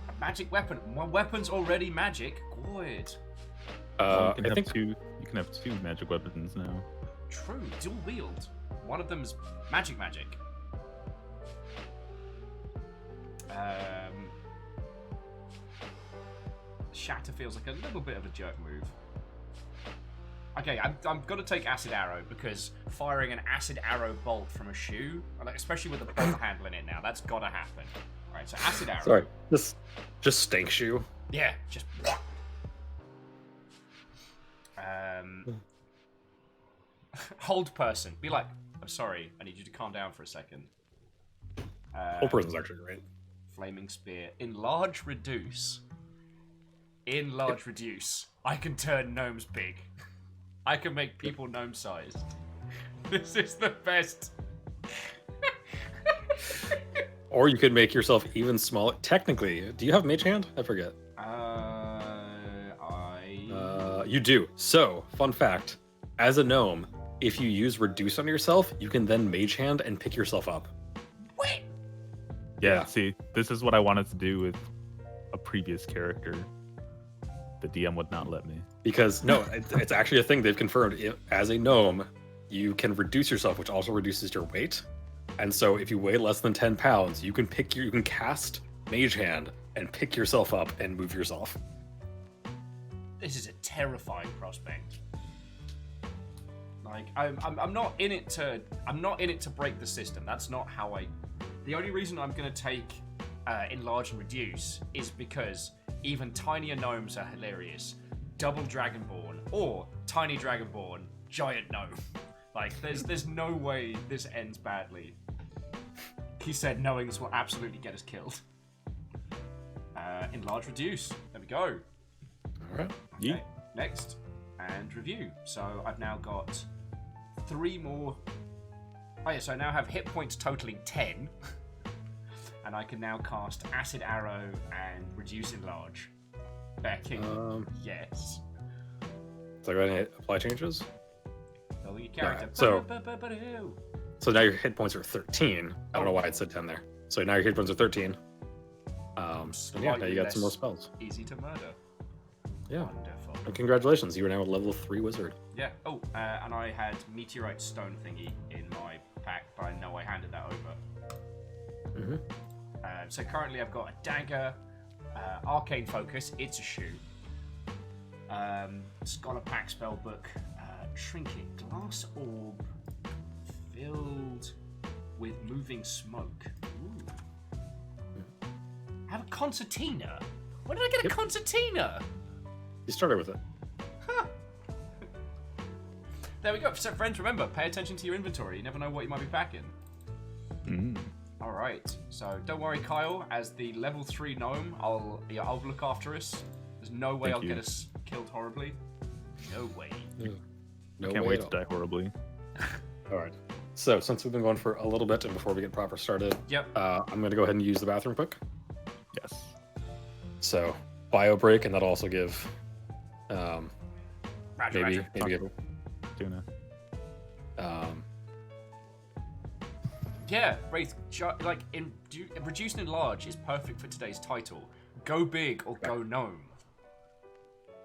A magic weapon. My weapon's already magic. Good. Well, I think you can have 2 magic weapons now. True. Dual wield. One of them's magic. Shatter feels like a little bit of a jerk move. Okay, I'm gonna take acid arrow because firing an acid arrow bolt from a shoe, like, especially with the bolt handle in it now, that's gotta happen. All right, so acid arrow. sorry, just stank shoe. Yeah, just. Hold person. Be like, I'm sorry. I need you to calm down for a second. Whole person's actually great. Flaming spear. Enlarge, reduce. Enlarge, reduce. I can turn gnomes big. I can make people gnome sized. This is the best. Or you could make yourself even smaller. Technically, do you have mage hand? I forget. You do. So, fun fact: as a gnome, if you use reduce on yourself, you can then mage hand and pick yourself up. What? Yeah, see, this is what I wanted to do with a previous character. The DM would not let me. Because no, it's actually a thing they've confirmed. As a gnome, you can reduce yourself, which also reduces your weight. And so, if you weigh less than 10 pounds, you can cast mage hand and pick yourself up and move yourself. This is a terrifying prospect. Like, I'm not in it to break the system. That's not how I. The only reason I'm gonna take enlarge and reduce is because even tinier gnomes are hilarious. Double dragonborn or tiny dragonborn, giant gnome. Like, there's no way this ends badly. He said knowing this will absolutely get us killed. Enlarge, reduce. There we go. All right. Okay, next. And review. So I've now got 3 more. Oh yeah, so I now have hit points totaling 10. And I can now cast Acid Arrow and Reduce Enlarge. Backing. Yes. So go ahead and apply changes. Building your character. Alright, so- Ba-ba-ba-ba-doo. So now your hit points are 13. I don't know why it said 10 there. So now your hit points are 13. And yeah, now you got some more spells. Easy to murder. Yeah. Wonderful. And congratulations, you are now a level 3 wizard. Yeah. Oh, and I had Meteorite Stone thingy in my pack, but I know I handed that over. Mm-hmm. So currently I've got a dagger, arcane focus, it's a shoe, scholar pack spellbook, trinket, glass orb, fill moving smoke. Ooh. I have a concertina. When did I get a concertina? You started with it. There we go. So, friends, remember, pay attention to your inventory. You never know what you might be packing. All right. So, don't worry, Kyle. As the level 3 gnome, I'll look after us. There's no way I'll get us killed horribly. No way. No Can't way wait at to all. die horribly. All right. So since we've been going for a little bit and before we get proper started, Yep. I'm going to go ahead and use the bathroom quick. Yes. So bio break, and that'll also give Roger, maybe roger. give Tuna. Yeah, Wraith, like, reduce and enlarge is perfect for today's title. Go big or go gnome.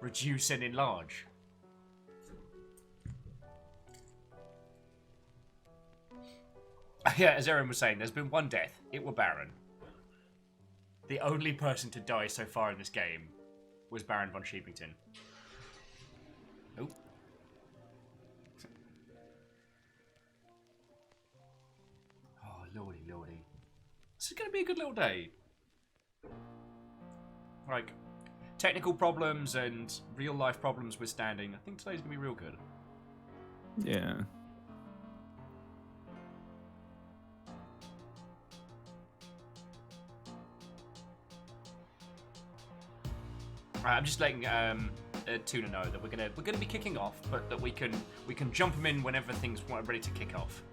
Reduce and enlarge. Yeah, as Aaron was saying, there's been one death. It were Baron. The only person to die so far in this game was Baron von Sheepington. Nope. Oh, lordy, lordy. This is going to be a good little day. Like, technical problems and real life problems withstanding, I think today's going to be real good. Yeah. I'm just letting Tuna know that we're gonna be kicking off, but that we can jump them in whenever things are ready to kick off.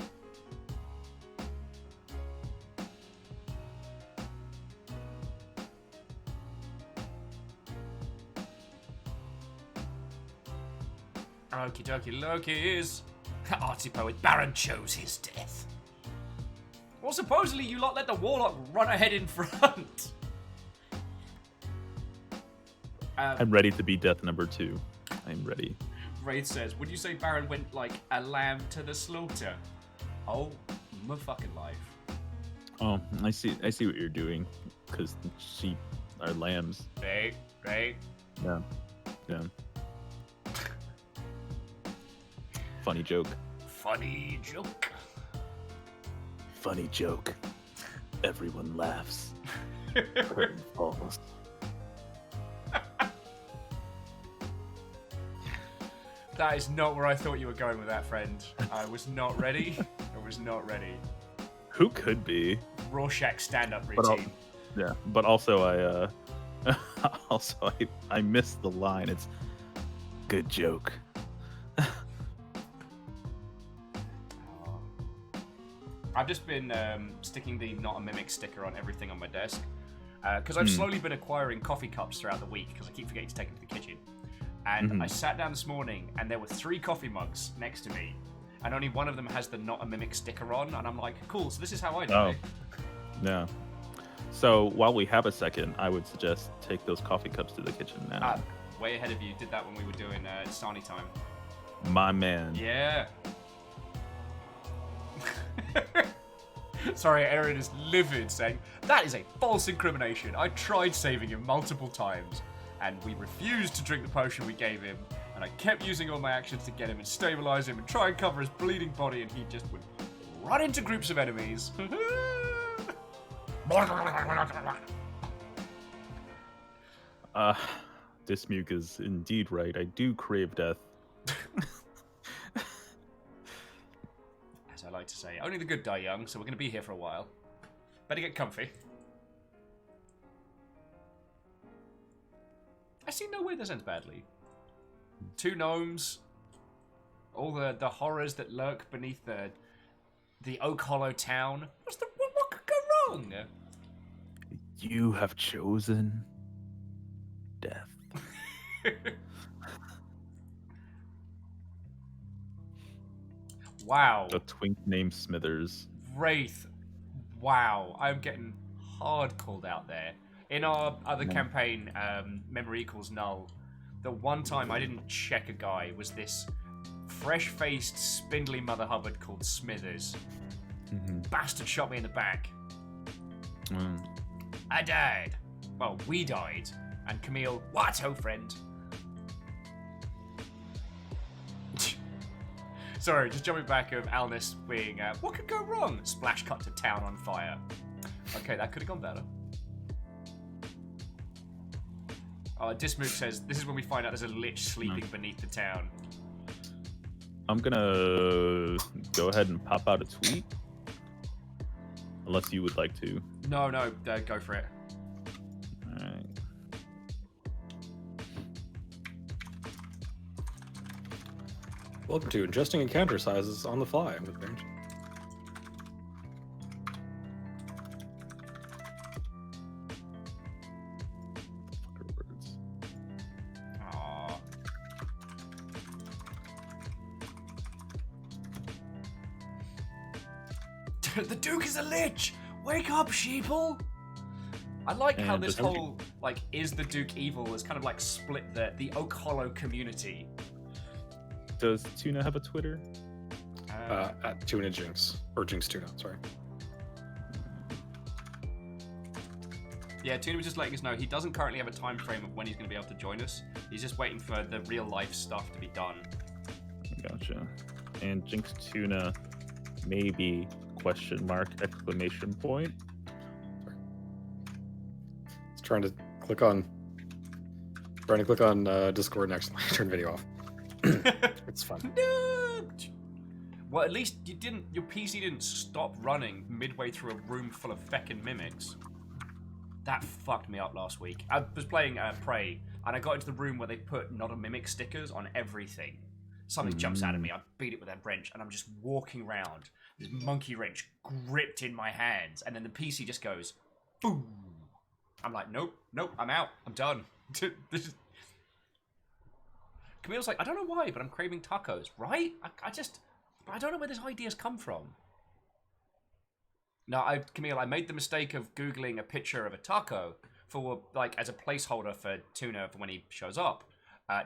Okie dokie Lokies. Artsy poet Baron chose his death. Well, supposedly you lot let the warlock run ahead in front. I'm ready to be death number 2. I'm ready. Wraith says, would you say Baron went like a lamb to the slaughter? Oh, my fucking life. Oh, I see what you're doing. Because sheep are lambs. Right. Yeah. Yeah. Funny joke. Funny joke. Funny joke. Everyone laughs. Curtain falls. That is not where I thought you were going with that, friend. I was not ready. I was not ready. Who could be? Rorschach stand-up But routine. Yeah, but also I missed the line. It's good joke. I've just been sticking the not a mimic sticker on everything on my desk because I've slowly been acquiring coffee cups throughout the week because I keep forgetting to take them to the kitchen. And I sat down this morning and there were 3 coffee mugs next to me, and only one of them has the not a mimic sticker on, and I'm like, cool, so this is how I do it. Yeah. So while we have a second, I would suggest take those coffee cups to the kitchen now. Way ahead of you. Did that when we were doing Sarnie time. My man. Yeah. Sorry, Aaron is livid, saying, that is a false incrimination. I tried saving him multiple times, and we refused to drink the potion we gave him, and I kept using all my actions to get him and stabilize him and try and cover his bleeding body, and he just would run into groups of enemies. Dismuke is indeed right. I do crave death. As I like to say, only the good die young, so we're going to be here for a while. Better get comfy. I see no way this ends badly. 2 gnomes, all the horrors that lurk beneath the Oakhollow town. What could go wrong? You have chosen death. Wow. A twink named Smithers. Wraith. Wow. I'm getting hard called out there. In our other campaign, Memory Equals Null, the one time I didn't check a guy was this fresh-faced, spindly Mother Hubbard called Smithers. Bastard shot me in the back. I died. Well, we died. And Camille, what, oh friend? Sorry, just jumping back of Alnis being, what could go wrong? Splash cut to town on fire. Okay, that could have gone better. Dismook says, this is when we find out there's a lich sleeping beneath the town. I'm gonna go ahead and pop out a tweet. Unless you would like to. No, go for it. Alright. Welcome to adjusting encounter sizes on the fly with Range. Aww. The Duke is a lich! Wake up, sheeple! I like how And this just- whole, like, is the Duke evil has kind of, like, split the Oakhollow community. Does Tuna have a Twitter? At Tuna Jinx. Or Jinx Tuna, sorry. Yeah, Tuna was just letting us know he doesn't currently have a time frame of when he's going to be able to join us. He's just waiting for the real life stuff to be done. Gotcha. And Jinx Tuna, maybe, question mark, exclamation point. It's trying to click on Discord next. Turn video off. It's fun. Well, at least your PC didn't stop running midway through a room full of feckin' mimics. That fucked me up last week. I was playing Prey, and I got into the room where they put not a mimic stickers on everything. Something jumps out at me, I beat it with a wrench, and I'm just walking around, this monkey wrench gripped in my hands, and then the PC just goes, boom. I'm like, nope, I'm out, I'm done. This is... Camille's like, I don't know why, but I'm craving tacos, right? I don't know where this idea's come from. No, Camille, I made the mistake of Googling a picture of a taco for, like, as a placeholder for Tuna for when he shows up.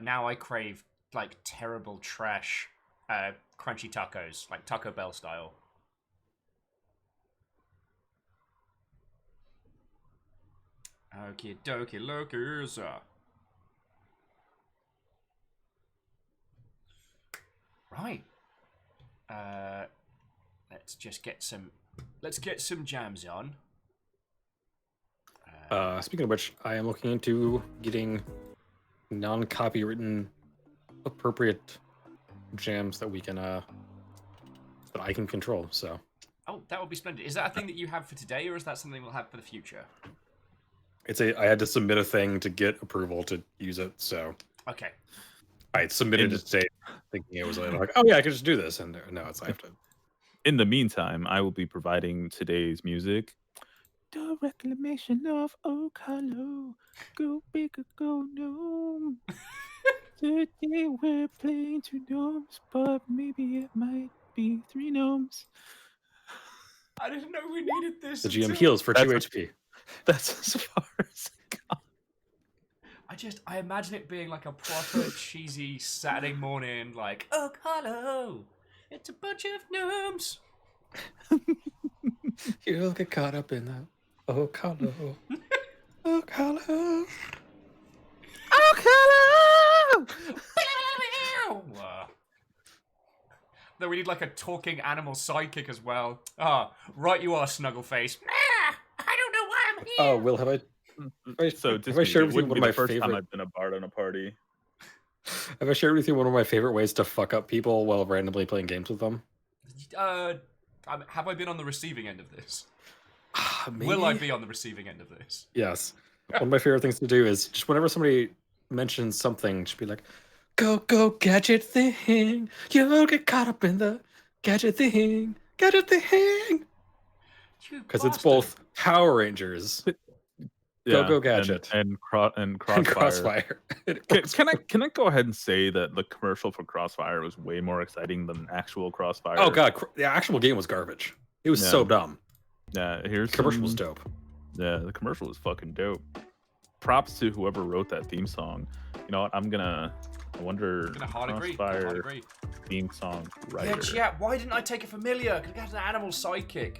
Now I crave, like, terrible trash crunchy tacos, like Taco Bell style. Okie dokie lokers. Right. Let's just get some... Let's get some jams on. Speaking of which, I am looking into getting non-copywritten appropriate jams that we can that I can control. So Oh, that would be splendid. Is that a thing that you have for today, or is that something we'll have for the future? I had to submit a thing to get approval to use it, so Okay. I submitted it today thinking it was like, oh yeah, I could just do this, and no, I have to. In the meantime, I will be providing today's music. The Reclamation of Oakhollow. Go big or go no. Today we're playing 2 gnomes, but maybe it might be 3 gnomes. I didn't know we needed this. The GM until- heals for 2 That's- HP. That's as far as it goes. I imagine it being like a proper cheesy Saturday morning, like, Oakhollow, it's a bunch of gnomes. You'll get caught up in that. Oakhollow. Oakhollow. Then we need like a talking animal sidekick as well. Ah, right you are, Snuggleface. I don't know why I'm here. Oh, Will, have I So have I shared with you wouldn't one be of my the first time favorite? I've been a bard on a party. Have I shared with you one of my favorite ways to fuck up people while randomly playing games with them? Have I been on the receiving end of this? Maybe? Will I be on the receiving end of this? Yes. One of my favorite things to do is just whenever somebody mentions something, just be like, go, gadget thing. You'll get caught up in the gadget thing. Gadget thing. Because it's both Power Rangers Go Gadget. and and Crossfire. Crossfire. It works. Can I go ahead and say that the commercial for Crossfire was way more exciting than actual Crossfire? Oh god, the actual game was garbage. It was so dumb. Yeah, here's The commercial was some- dope. Yeah, the commercial was fucking dope. Props to whoever wrote that theme song. You know what? I wonder. Gonna hard agree. Crossfire Hard agree. theme song Yeah, writer. chat. Why didn't I take a familiar? Could have got an animal sidekick.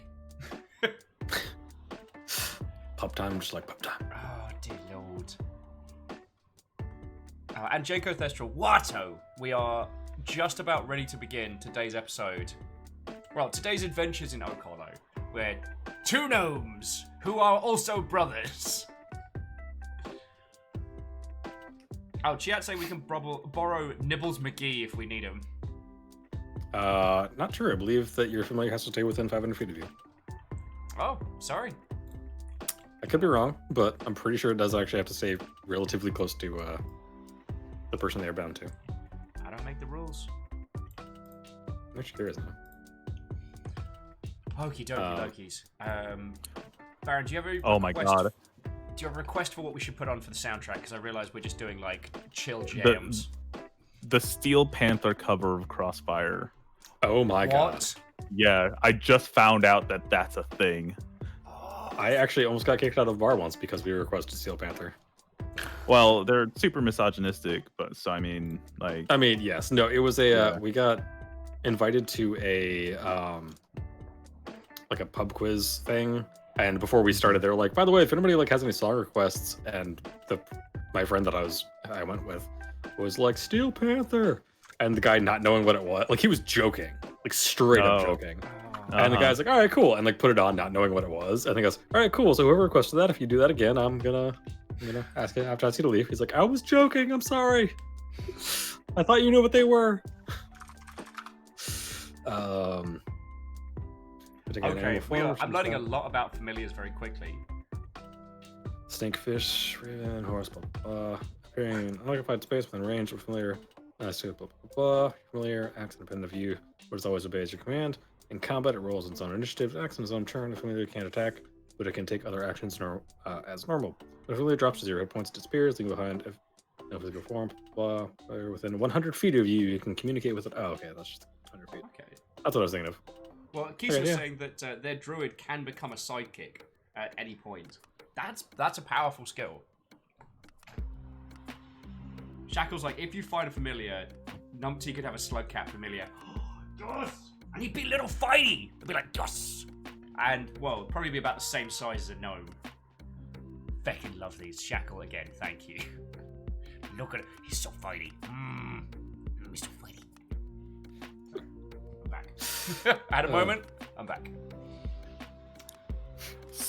Pub time, just like pub time. Oh dear lord. And Janko Thestral, Watto, we are just about ready to begin today's episode. Well, today's adventures in Oakhollow. We're two gnomes who are also brothers. Oh, chat say we can borrow Nibbles McGee if we need him. Not true. I believe that your familiar has to stay within 500 feet of you. Oh, sorry. I could be wrong, but I'm pretty sure it does actually have to stay relatively close to the person they're bound to. I don't make the rules. Actually, there is none. Okie dokie dokies. Baron, do you have a Oh my god. Do you have a request for what we should put on for the soundtrack? Because I realize we're just doing like chill jams. The Steel Panther cover of Crossfire. Oh my god. What? Yeah, I just found out that that's a thing. I actually almost got kicked out of the bar once because we requested Steel Panther. Well, they're super misogynistic, but so I mean, like, I mean, yes. No, it was a Yeah. we got invited to a like a pub quiz thing, and before we started they were like, by the way, if anybody like has any song requests, and my friend that I went with was like Steel Panther, and the guy not knowing what it was, like he was joking, like straight up Oh. joking. Oh. And the guy's like, all right, cool, and like put it on, not knowing what it was, and he goes, all right, cool, so whoever requested that, if you do that again, I'm gonna ask you after I see to leave. He's like, I was joking, I'm sorry. I thought you knew what they were. Okay, I'm learning a lot about familiars very quickly. Snakefish, raven, horse, blah, blah, blah. Appearing in unoccupied space within range of familiar, blah, blah, blah. Familiar acts independent of you, but it always obeys your command. In combat, it rolls its own initiative, acts on its own turn. The familiar can't attack, but it can take other actions as normal. When a familiar drops to 0 hit points, it disappears, leaving behind if no physical form, blah. Within 100 feet of you, you can communicate with it. Oh, okay, that's just 100 feet. Okay. That's what I was thinking of. Well, Keisha was yeah. saying that their druid can become a sidekick at any point. That's a powerful skill. Shackle's like, if you find a familiar, Numpty could have a slug cat familiar. Yes! And he'd be little fighty! He'd be like, yes! And, well, it'd probably be about the same size as a gnome. Feckin' love these. Shackle again, thank you. Look at it. He's so fighty. He's so fighty. I'm back. At a moment, I'm back.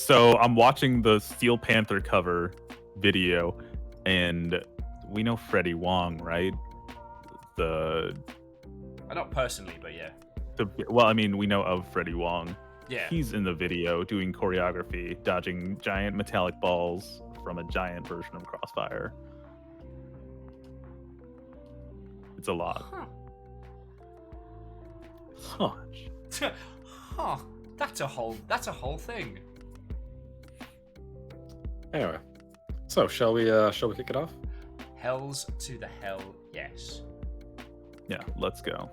so I'm watching the Steel Panther cover video, and we know Freddie Wong, right? Not personally, but yeah. Well, I mean, we know of Freddie Wong. Yeah. He's in the video doing choreography, dodging giant metallic balls from a giant version of Crossfire. It's a lot. Huh. Huh. That's a whole thing. Anyway, so shall we kick it off? Hells to the hell, yes. Yeah, let's go.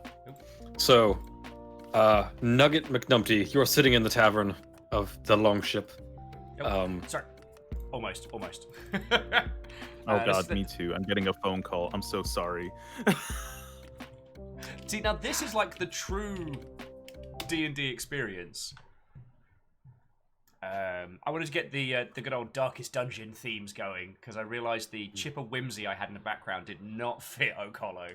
So, Nugget McNumpty, you are sitting in the tavern of the Longship. Sorry. Almost. Oh This is god, me too. I'm getting a phone call. I'm so sorry. See, now this is like the true D&D experience. I wanted to get the good old Darkest Dungeon themes going, because I realised the chipper whimsy I had in the background did not fit Oakhollow.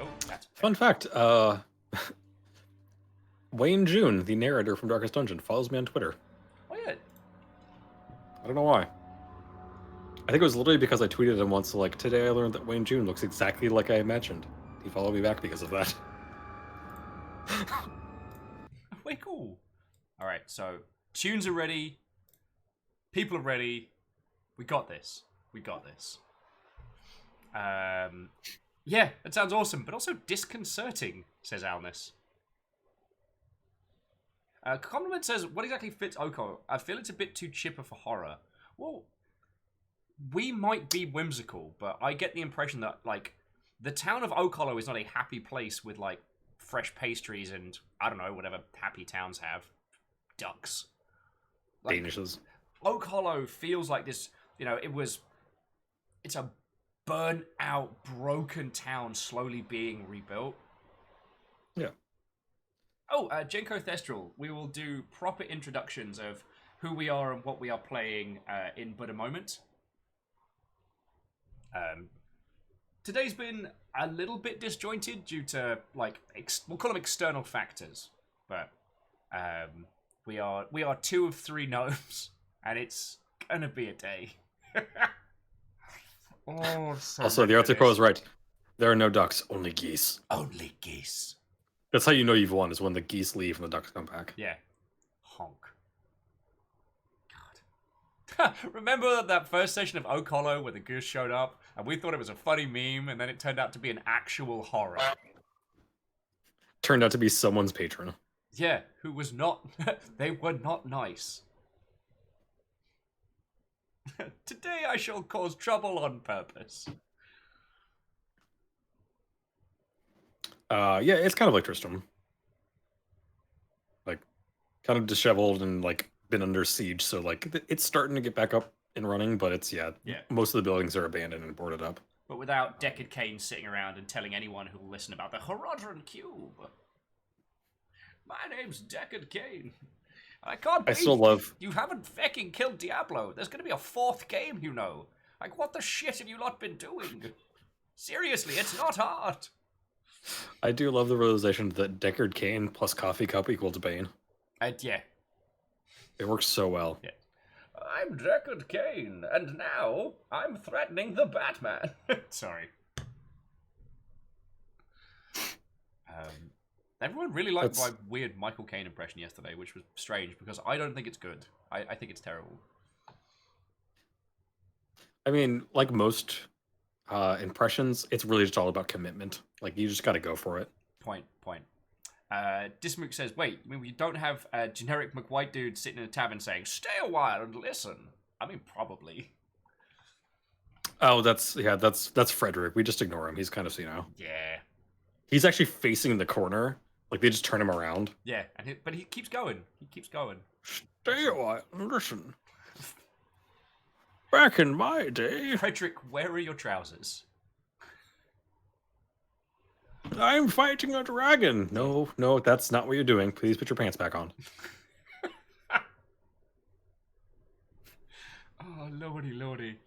Oh, that's Fun fact, Wayne June, the narrator from Darkest Dungeon, follows me on Twitter. Oh yeah. I don't know why. I think it was literally because I tweeted him once, like, today I learned that Wayne June looks exactly like I imagined. He followed me back because of that. Way cool. All right, so tunes are ready. People are ready. We got this. Yeah, that sounds awesome, but also disconcerting, says Alnus. Compliment says, what exactly fits Oko? I feel it's a bit too chipper for horror. Well, we might be whimsical, but I get the impression that, like, the town of Oakhollow is not a happy place with, like, fresh pastries and, I don't know, whatever happy towns have. Ducks. Like, Danishes. Oakhollow feels like this, it's a burnt out, broken town slowly being rebuilt. Yeah. Oh, Jenko Thestral, we will do proper introductions of who we are and what we are playing in but a moment. today's been a little bit disjointed due to like we'll call them external factors, but we are 2 of 3 gnomes, and it's gonna be a day. Oh, so Also, the article is right. There are no ducks, only geese. Only geese. That's how you know you've won, is when the geese leave and the ducks come back. Yeah. Honk. God. Remember that first session of Oakhollow where the goose showed up and we thought it was a funny meme and then it turned out to be an actual horror? Turned out to be someone's patron. Yeah, who was not... they were not nice. Today I shall cause trouble on purpose. Yeah, it's kind of like Tristram. Like, kind of disheveled and, like, been under siege, so, like, it's starting to get back up and running, but it's, yeah, most of the buildings are abandoned and boarded up. But without Deckard Cain sitting around and telling anyone who will listen about the Herodran Cube. My name's Deckard Cain. I can't believe still love... you haven't fucking killed Diablo. There's going to be a 4th game, you know. Like, what the shit have you lot been doing? Seriously, it's not hard. I do love the realization that Deckard Cain plus Coffee Cup equals Bane. Yeah. It works so well. Yeah. I'm Deckard Cain, and now I'm threatening the Batman. Sorry. Everyone really liked my weird Michael Caine impression yesterday, which was strange because I don't think it's good. I think it's terrible. I mean, like most impressions, it's really just all about commitment. Like, you just got to go for it. Point. Dismook says, wait, I mean, we don't have a generic McWhite dude sitting in a tavern saying, stay a while and listen. I mean, probably. Oh, that's Frederick. We just ignore him. He's kind of senile. Yeah. He's actually facing the corner. Like, they just turn him around. Yeah, but he keeps going. Stay a while and listen. Back in my day... Frederick, where are your trousers? I'm fighting a dragon. No, that's not what you're doing. Please put your pants back on. Oh, lordy.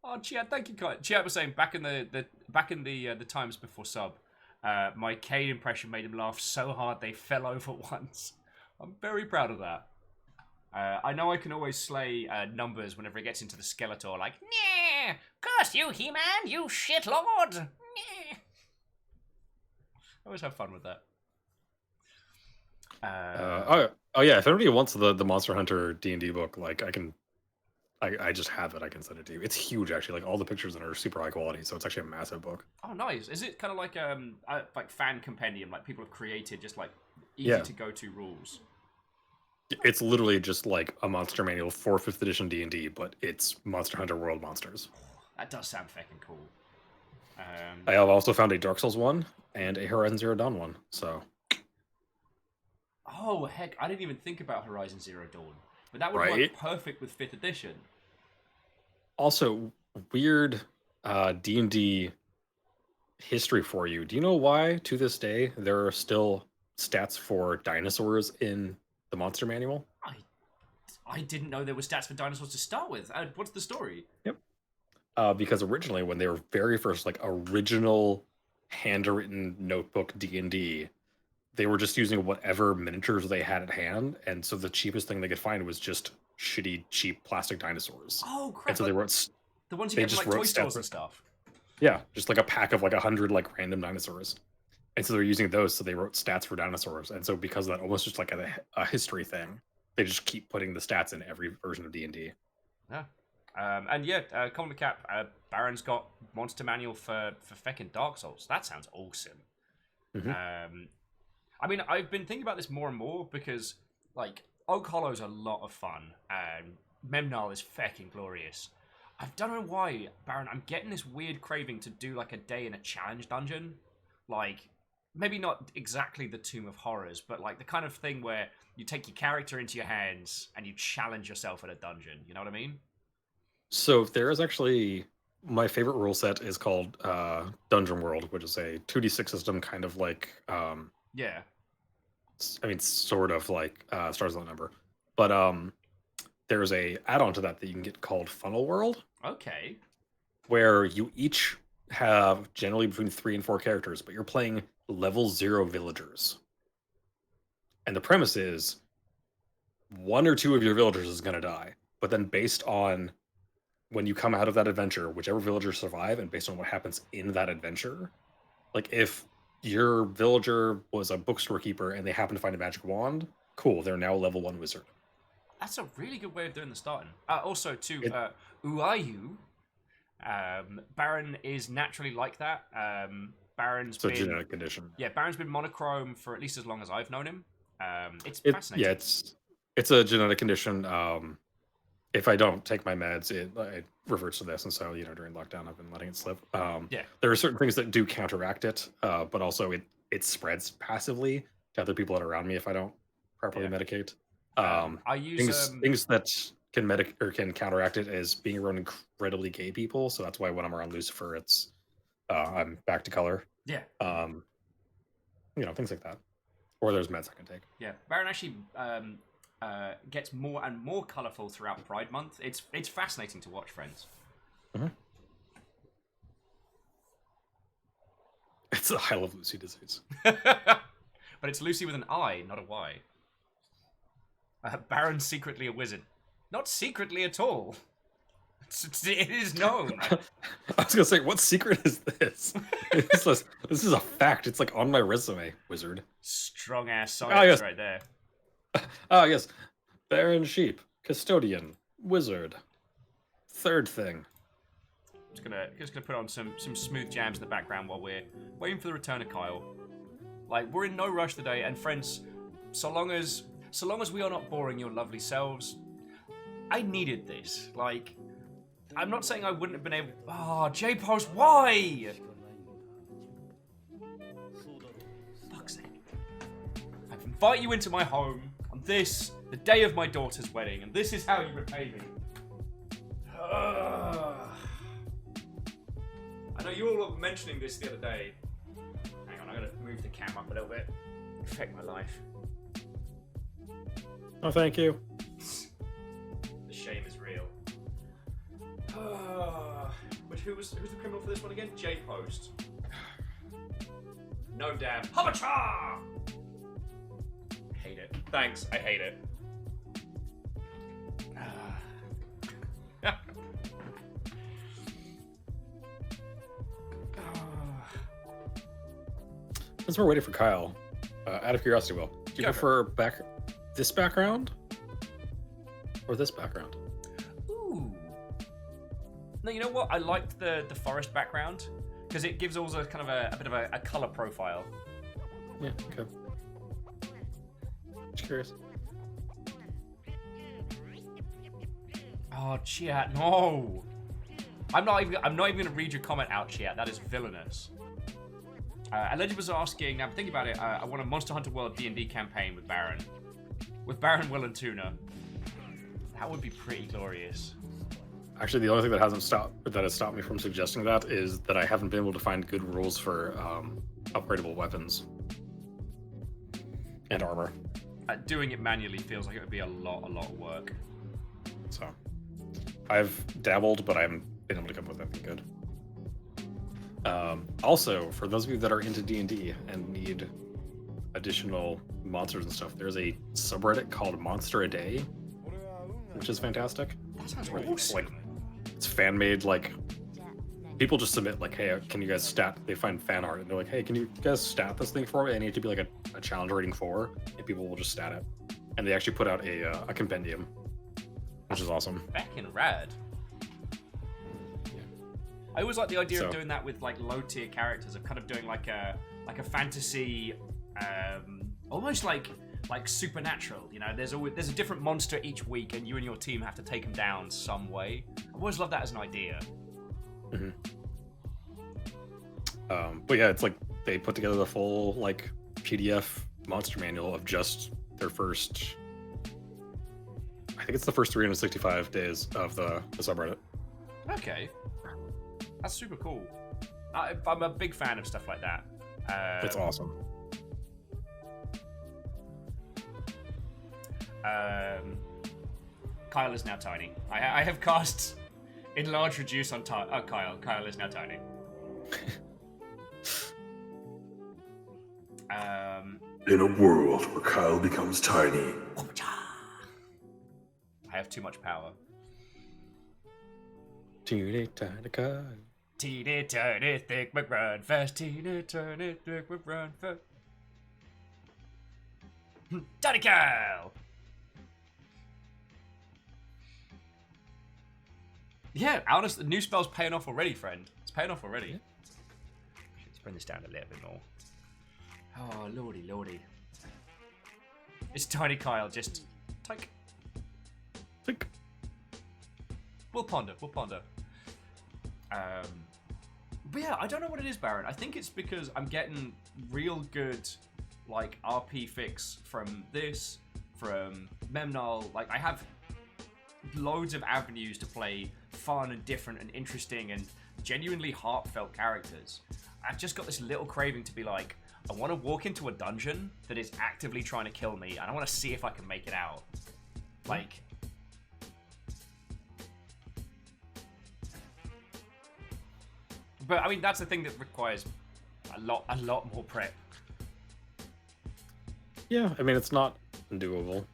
Oh, Chad, thank you, Kai. Chad was saying back in the times before sub, my Kane impression made him laugh so hard they fell over once. I'm very proud of that. I know I can always slay numbers whenever it gets into the Skeletor, like, nah, curse you, He-Man, you shit lord. Nah. I always have fun with that. Oh yeah, if anybody wants the Monster Hunter D&D book, like, I just have it. I can send it to you. It's huge, actually. Like, all the pictures in it are super high quality, so it's actually a massive book. Oh, nice. Is it kind of like fan compendium, like people have created just like easy to go to rules? It's literally just like a monster manual for 5th edition D&D, but it's Monster Hunter World monsters. That does sound fucking cool. I have also found a Dark Souls one and a Horizon Zero Dawn one, so... Oh, heck, I didn't even think about Horizon Zero Dawn. But that would work perfect with 5th edition. Also, weird D&D history for you. Do you know why, to this day, there are still stats for dinosaurs in the monster manual? I didn't know there were stats for dinosaurs to start with. What's the story? Yep. Because originally, when they were very first, like, original handwritten notebook D&D, they were just using whatever miniatures they had at hand, and so the cheapest thing they could find was just shitty, cheap plastic dinosaurs. Oh, crap. And so they wrote... The ones you get from, like, toy stores and stuff. Yeah, just like a pack of, like, 100, like, random dinosaurs. And so they're using those, so they wrote stats for dinosaurs. And so because of that, almost just like a history thing, they just keep putting the stats in every version of D&D. Yeah. And yeah, Colin the Cap, Baron's got monster manual for feckin' Dark Souls. That sounds awesome. Mm-hmm. I mean, I've been thinking about this more and more because, like, Oakhollow's a lot of fun, and Memnal is feckin' glorious. I don't know why, Baron, I'm getting this weird craving to do, like, a day in a challenge dungeon. Like, maybe not exactly the Tomb of Horrors, but, like, the kind of thing where you take your character into your hands and you challenge yourself in a dungeon. You know what I mean? So there is actually... My favorite rule set is called Dungeon World, which is a 2d6 system, kind of like... I mean, sort of like Stars on Number. But there's a add-on to that you can get called Funnel World, Okay. where you each have generally between 3 and 4 characters, but you're playing level 0 villagers. And the premise is 1 or 2 of your villagers is going to die, but then based on when you come out of that adventure, whichever villagers survive, and based on what happens in that adventure, like if your villager was a bookstore keeper and they happen to find a magic wand, cool, they're now a level 1 wizard. That's a really good way of doing the starting. Also, too, It- Uayu, Baron is naturally like that. Baron's It's a been genetic condition. yeah, Baron's been monochrome for at least as long as I've known him. It's It, fascinating. yeah, it's a genetic condition. If I don't take my meds, it reverts to this, and so during lockdown, I've been letting it slip. Yeah. There are certain things that do counteract it, but also it spreads passively to other people that are around me if I don't properly Yeah. medicate. I use Things that can counteract it is being around incredibly gay people. So that's why when I'm around Lucifer, it's I'm back to color. yeah, Things like that. Or there's meds I can take. yeah. Baron actually gets more and more colourful throughout Pride Month. It's fascinating to watch, friends. I love Lucy disease. But it's Lucy with an I, not a Y. Baron's secretly a wizard. Not secretly at all. It is known. I was gonna say, what secret is this? This is a fact. It's like on my resume, wizard. Strong ass science yes. right there. Ah, yes. Baron Sheep, custodian, wizard. Third thing. Just gonna put on some smooth jams in the background while we're waiting for the return of Kyle. Like, we're in no rush today, and friends, so long as we are not boring your lovely selves, I needed this. Like, I'm not saying I wouldn't have been able. Oh, J-Post, why? Fuck's sake. I invite you into my home on the day of my daughter's wedding, and this is how you repay me. I know you all were mentioning this the other day. Hang on, I gotta move the cam up a little bit. Affect my life. Oh, thank you. The shame is real. But who's the criminal for this one again? J-Post. No damn. Habacha! Hate it. Thanks, I hate it. Since we're waiting for Kyle, out of curiosity, Will, do you Go for prefer this background or this background? Ooh. No, you know what? I liked the forest background because it gives also kind of a bit of a color profile. Yeah, okay. Just curious. Oh, chat, no! I'm not even gonna read your comment out, chat. That is villainous. Alleged was asking. I'm thinking about it. I want a Monster Hunter World D&D campaign with Baron, Will, and Tuna. That would be pretty glorious. Actually, the only thing that has stopped me from suggesting that is that I haven't been able to find good rules for upgradable weapons and armor. Doing it manually feels like it would be a lot of work. So, I've dabbled, but I haven't been able to come up with anything good. Also, for those of you that are into D&D and need additional monsters and stuff, there's a subreddit called Monster a Day, which is fantastic. That sounds Where awesome. it's fan made. Like, people just submit like, hey, can you guys stat? They find fan art and they're like, hey, can you guys stat this thing for me? I need it to be like a challenge rating 4, and people will just stat it. And they actually put out a compendium, which is awesome. Fucking rad. I always like the idea of So- doing that with like low tier characters, of kind of doing like a fantasy, almost like Supernatural. You know, there's a different monster each week, and you and your team have to take them down some way. I've always loved that as an idea. Mm-hmm. But yeah, it's like they put together the full like PDF monster manual of just their first. I think it's the first 365 days of the subreddit. Okay, that's super cool. I'm a big fan of stuff like that. It's awesome. Kyle is now tiny. I have cast enlarge reduce on Kyle. Kyle is now tiny. In a world where Kyle becomes tiny. I have too much power. Teeny tiny Kyle. Teeny tiny thick McRun fast. Teeny tiny thick McRun fast. Tiny Kyle. Yeah, honest, the new spell's paying off already, friend. It's paying off already. Yeah. Let's bring this down a little bit more. Oh, lordy, lordy. It's Tiny Kyle, just... Tyke. Think. We'll ponder, we'll ponder. But yeah, I don't know what it is, Baron. I think it's because I'm getting real good, like, RP fix from this, from Memnol. Like, I have loads of avenues to play fun and different and interesting and genuinely heartfelt characters. I've just got this little craving to be like, I want to walk into a dungeon that is actively trying to kill me, and I want to see if I can make it out. Like... But, I mean, that's the thing that requires a lot more prep. Yeah, I mean, it's not doable.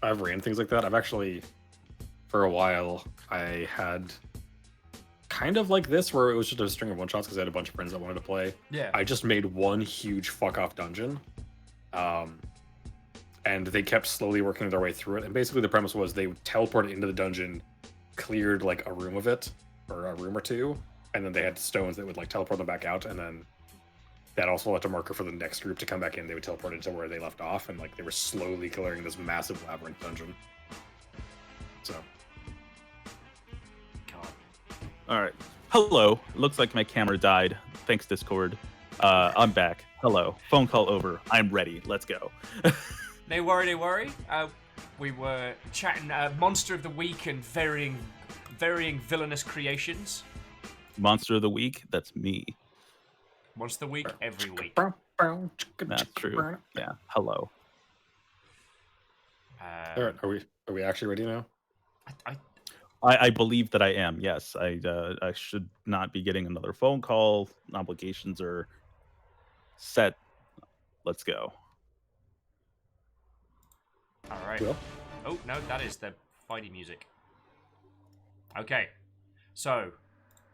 I've ran things like that. I've actually, for a while, I had kind of like this, where it was just a string of one-shots because I had a bunch of friends that wanted to play. Yeah. I just made one huge fuck-off dungeon. And they kept slowly working their way through it. And basically the premise was they would teleport into the dungeon, cleared like a room of it, or a room or two, and then they had stones that would like teleport them back out, and then that also left a marker for the next group to come back in. They would teleport into where they left off, and like they were slowly clearing this massive labyrinth dungeon. So, God. All right. Hello. Looks like my camera died. Thanks, Discord. I'm back. Hello. Phone call over. I'm ready. Let's go. No worry, no worry. We were chatting Monster of the Week and varying villainous creations. Monster of the week. That's me. Monster of the Week every week. That's true. Yeah. Hello. all right, are we actually ready now? I believe that I am. Yes. I should not be getting another phone call. Obligations are set. Let's go. All right. Well, Oh, no, that is the fighty music. Okay. So,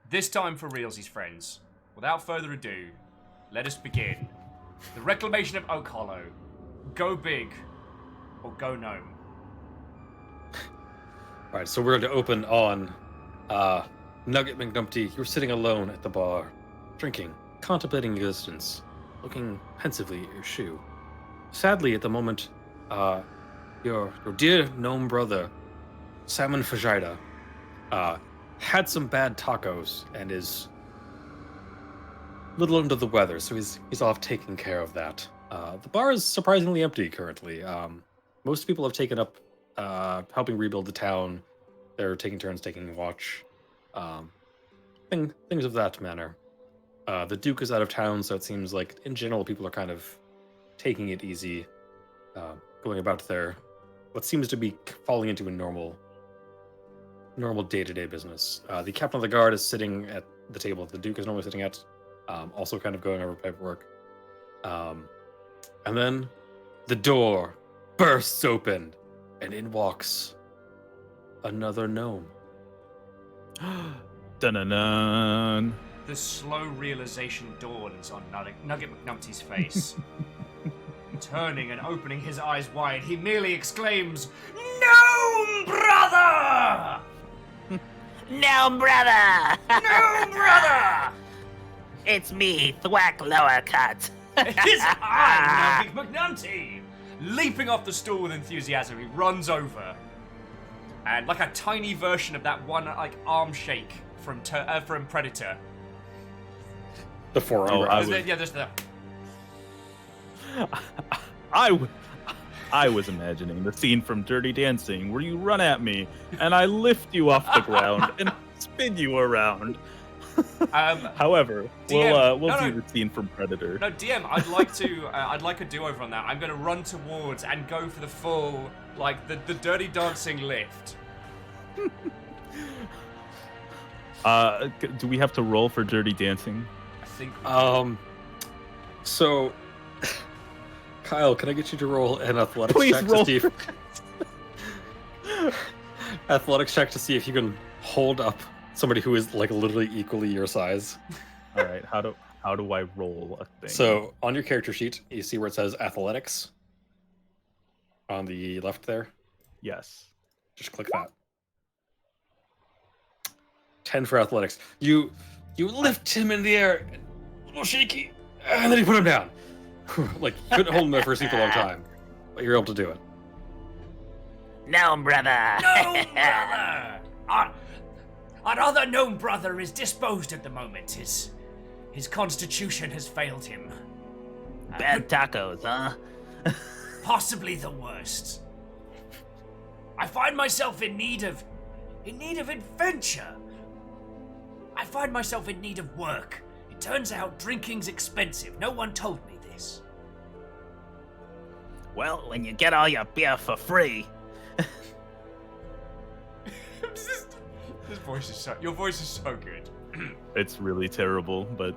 this time for realsies, friends. Without further ado, let us begin. The Reclamation of Oakhollow. Go big or go gnome. all right, so we're going to open on Nugget McNumpty. You're sitting alone at the bar, drinking, contemplating existence, looking pensively at your shoe. Sadly, at the moment, your dear gnome brother, Salmon Fajita, had some bad tacos and is a little under the weather, so he's off taking care of that. The bar is surprisingly empty currently. Most people have taken up helping rebuild the town. They're taking turns taking watch. Things of that manner. The Duke is out of town, so it seems like in general people are kind of taking it easy, going about their what seems to be falling into a normal day-to-day business. The captain of the guard is sitting at the table that the Duke is normally sitting at, also kind of going over paperwork. And then the door bursts open, and in walks another gnome. Dun-dun-dun. The slow realization dawns on Nugget McNumpty's face. Turning and opening his eyes wide, he merely exclaims, "Gnome brother! No, brother! Gnome brother!" It's me, Thwack Lower Cut. It is I, Nugget McNumpty! Leaping off the stool with enthusiasm, he runs over. And like a tiny version of that one, like, arm shake from Predator. The forearm. Oh, grab. There's the... I was imagining the scene from Dirty Dancing where you run at me and I lift you off the ground and spin you around. However, DM, we'll no, do the scene from Predator. No, DM, I'd like a do-over on that. I'm gonna run towards and go for the full, like, the Dirty Dancing lift. Do we have to roll for Dirty Dancing? I think. So, Kyle, can I get you to roll an athletics Please check roll. to see if athletics check to see if you can hold up somebody who is like literally equally your size. All right. How do I roll a thing? So on your character sheet, you see where it says athletics on the left there. yes. Just click that. 10 for athletics. You lift him in the air, a little shaky, and then you put him down. Like you couldn't hold him there for a super long time, but you're able to do it. No, brother. No, brother! Our other gnome brother is disposed at the moment. His constitution has failed him. Bad tacos, huh? Possibly the worst. I find myself in need of adventure. I find myself in need of work. It turns out drinking's expensive. No one told me this. Well, when you get all your beer for free. Your voice is so good. It's really terrible, but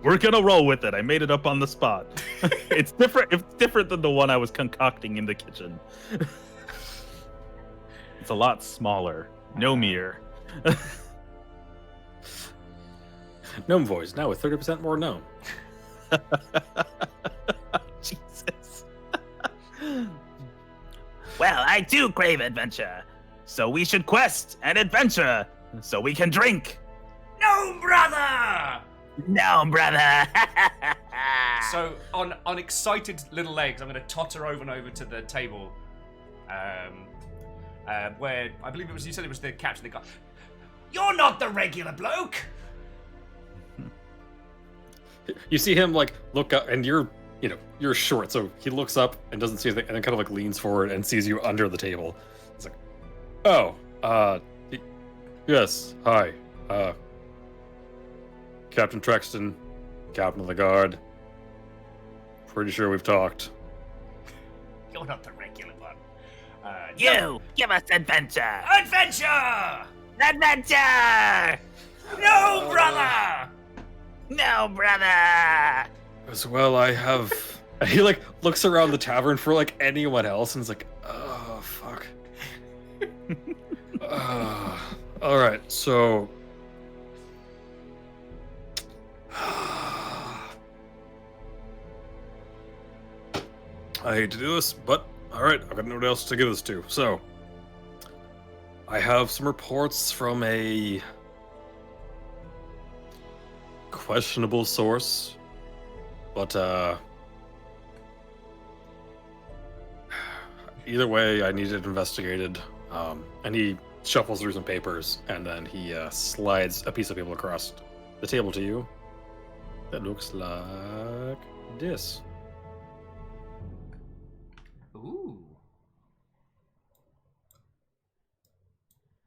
we're gonna roll with it. I made it up on the spot. It's different. It's different than the one I was concocting in the kitchen. It's a lot smaller. No mere. Gnome voice now with 30% more gnome. Jesus. Well, I do crave adventure. So we should quest and adventure so we can drink. No, brother! No, brother. So on excited little legs, I'm gonna totter over and over to the table, where I believe you said it was the captain that got. You're not the regular bloke! You see him like look up, and you're short, so he looks up and doesn't see anything, and then kind of like leans forward and sees you under the table. It's like, oh, yes, hi, Captain Trexton, Captain of the Guard. Pretty sure we've talked. You're not the regular one. You, give us adventure. Adventure! Adventure! No, brother! No, brother! As well, I have. And he like looks around the tavern for like anyone else, and is like, oh fuck. All right, so. I hate to do this, but all right, I've got nobody else to give this to. So, I have some reports from a questionable source, but either way, I need it investigated. And he shuffles through some papers, and then he slides a piece of paper across the table to you. That looks like this. Ooh.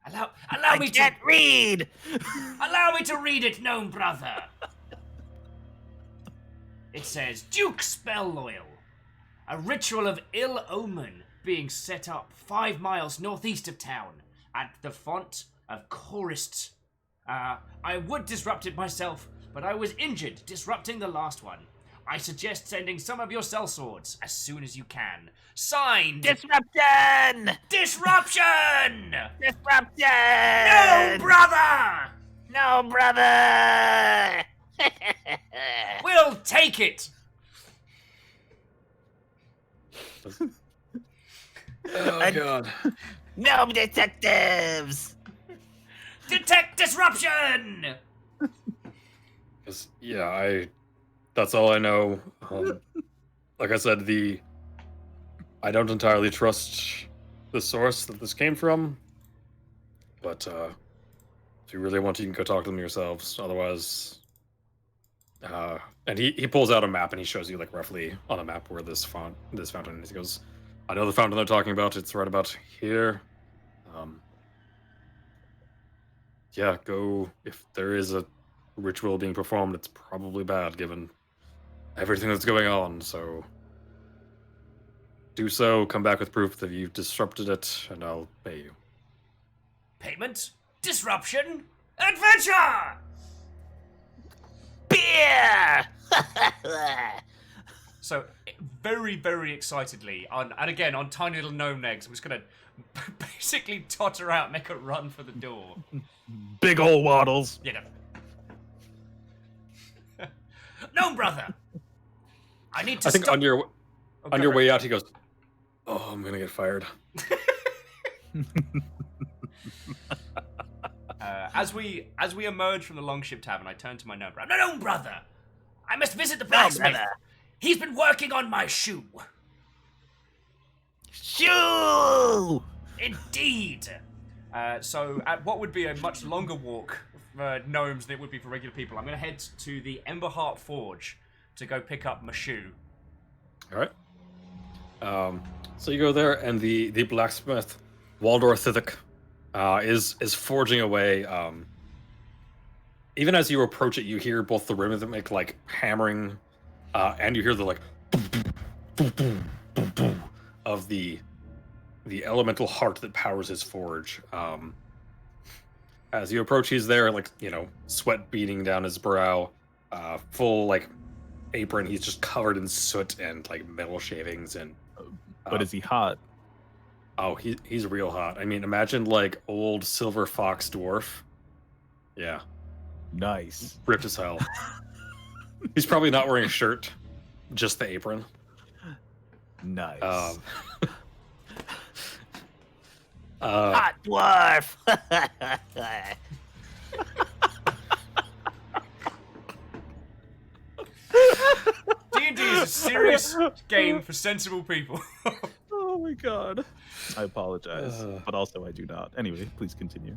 Allow I me can't read! Allow me to read it, gnome brother. It says, Duke Spell Loyal. A ritual of ill omen being set up 5 miles northeast of town at the font of Chorists. I would disrupt it myself, but I was injured disrupting the last one. I suggest sending some of your sellswords as soon as you can. Signed, Disruption! Disruption! Disruption! No, brother! No, brother! We'll take it! Oh god. No detectives! Detect disruption! Yeah, that's all I know. Like I said, I don't entirely trust the source that this came from, but if you really want to, you can go talk to them yourselves. Otherwise, and he pulls out a map and he shows you like roughly on a map where this fountain is. He goes, I know the fountain they're talking about. It's right about here. Yeah, go if there is a ritual being performed, it's probably bad given everything that's going on. So do so, come back with proof that you've disrupted it, and I'll pay you. Payment, disruption, adventure! Beer! So, very, very excitedly, and again, on tiny little gnome legs, I'm just going to basically totter out, make a run for the door. Big ol' waddles. You know. Gnome brother! I need to I think stop... on your Okay, right. way out, he goes, "Oh, I'm gonna get fired." As we emerge from the Longship Tavern, I turn to my gnome brother. Gnome brother! I must visit the blacksmith. brother. He's been working on my shoe. Shoo! Indeed. So, at what would be a much longer walk for gnomes than it would be for regular people, I'm going to head to the Emberheart Forge to go pick up my shoe. All right. So you go there, and the blacksmith, Waldor Thithik, is forging away. Even as you approach it, you hear both the rhythmic like hammering, and you hear the like boom, boom, boom, boom, boom, of the elemental heart that powers his forge. As you approach, he's there, like, you know, sweat beading down his brow, full like apron. He's just covered in soot and like metal shavings and. But is he hot? Oh, he's real hot. I mean, imagine like old silver fox dwarf. Yeah, Nice. ripped as hell. He's probably not wearing a shirt, just the apron. Nice. Hot dwarf! D&D is a serious game for sensible people. Oh my god. I apologize, but also I do not. Anyway, please continue.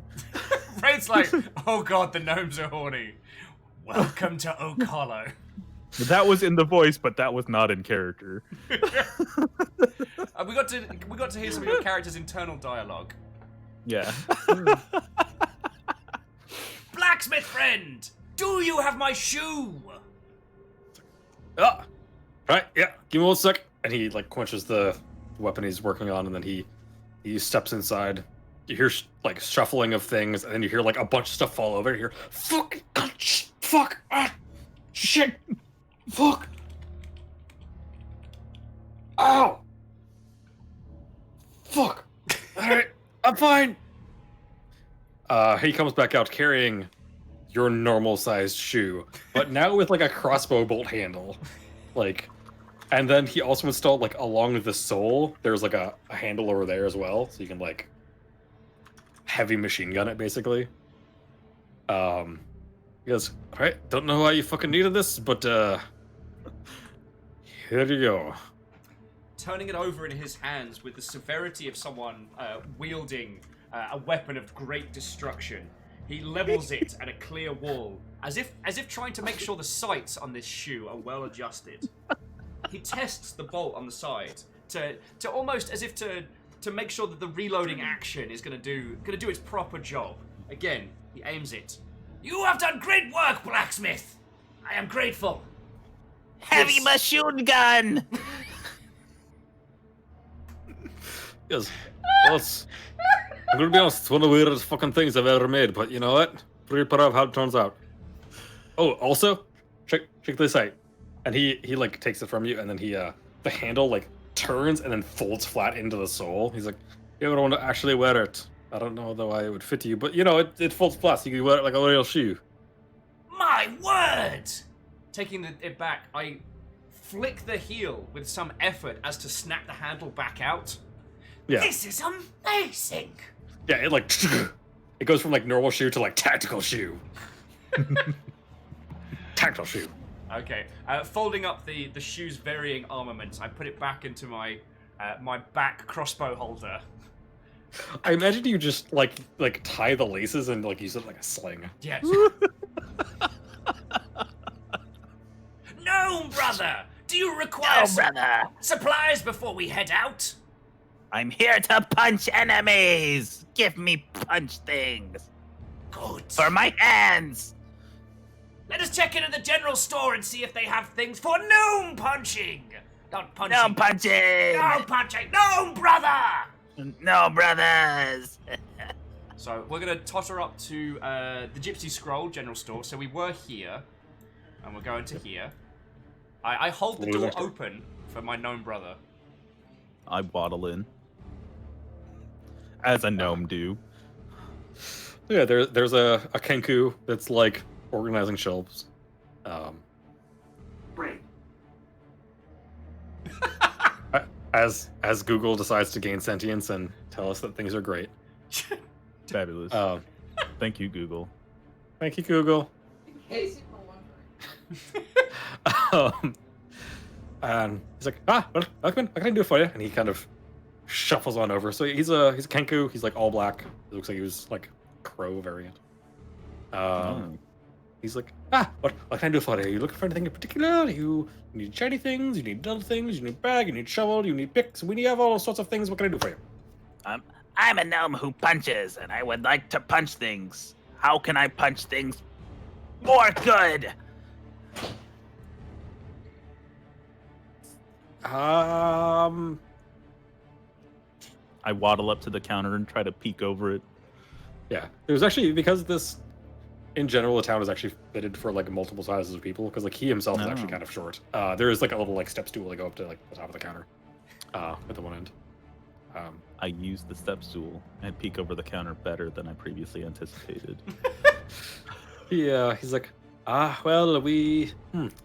Raid's like, oh god, the gnomes are horny. Welcome to Oakhollow. That was in the voice, but that was not in character. We got to hear some of your character's internal dialogue. Yeah. Blacksmith friend! Do you have my shoe? Ah, right, yeah. Give me 1 sec. And he like quenches the weapon he's working on, and then he steps inside. You hear like shuffling of things, and then you hear like a bunch of stuff fall over. You hear fuck, fuck, shit, fuck, ow, fuck. All right, I'm fine. He comes back out carrying your normal sized shoe, but now with like a crossbow bolt handle, like. And then he also installed, like, along the sole, there's, like, a handle over there as well, so you can, like, heavy machine gun it, basically. He goes, alright, don't know why you fucking needed this, but, here you go. Turning it over in his hands with the severity of someone wielding a weapon of great destruction, he levels it at a clear wall, as if trying to make sure the sights on this shoe are well adjusted. He tests the bolt on the side to almost as if to make sure that the reloading action is gonna do its proper job. Again, he aims it. You have done great work, blacksmith. I am grateful. Heavy Yes. machine gun! He goes, well, I'm gonna be honest, it's one of the weirdest fucking things I've ever made, but you know what? Pretty proud of how it turns out. Oh, also, check this out. And he like takes it from you, and then he the handle like turns and then folds flat into the sole. He's like, you ever want to actually wear it? I don't know though why it would fit you, but you know it folds flat, so you can wear it like a real shoe. My word! Taking it back, I flick the heel with some effort as to snap the handle back out. Yeah, This is amazing. yeah. It like it goes from like normal shoe to like tactical shoe. Tactical shoe. Okay, folding up the shoe's varying armaments, I put it back into my my back crossbow holder. I imagine you just like tie the laces and like use it like a sling. Yes. Gnome brother, do you require No, some brother! supplies before we head out? I'm here to punch enemies! Give me punch things! Good. For my hands! Let us check into the general store and see if they have things for gnome punching. Not punching. No punching! Gnome punching. Gnome brother. No brothers! So we're gonna totter up to the Gypsy Scroll general store. So we were here, and we're going to here. I hold the door open for my gnome brother. I waddle in. As a gnome do. Yeah, there's a Kenku that's like organizing shelves. Great. As Google decides to gain sentience and tell us that things are great. Fabulous. Thank you, Google. Thank you, Google. In case you were wondering. And he's like, what can I do for you? And he kind of shuffles on over. So he's a Kenku. He's like all black. It looks like he was like a crow variant. He's like, what can I do for you? Are you looking for anything in particular? You need shiny things, you need dull things, you need bag, you need shovel, you need picks. We have all sorts of things. What can I do for you? I'm a gnome who punches, and I would like to punch things. How can I punch things more good? I waddle up to the counter and try to peek over it. Yeah, there's actually, because this, in general, the town is actually fitted for like multiple sizes of people, because like he himself is actually kind of short. There is like a little like step stool to go up to like the top of the counter, at the one end. I use the step stool and peek over the counter better than I previously anticipated. Yeah, he's like, well, we,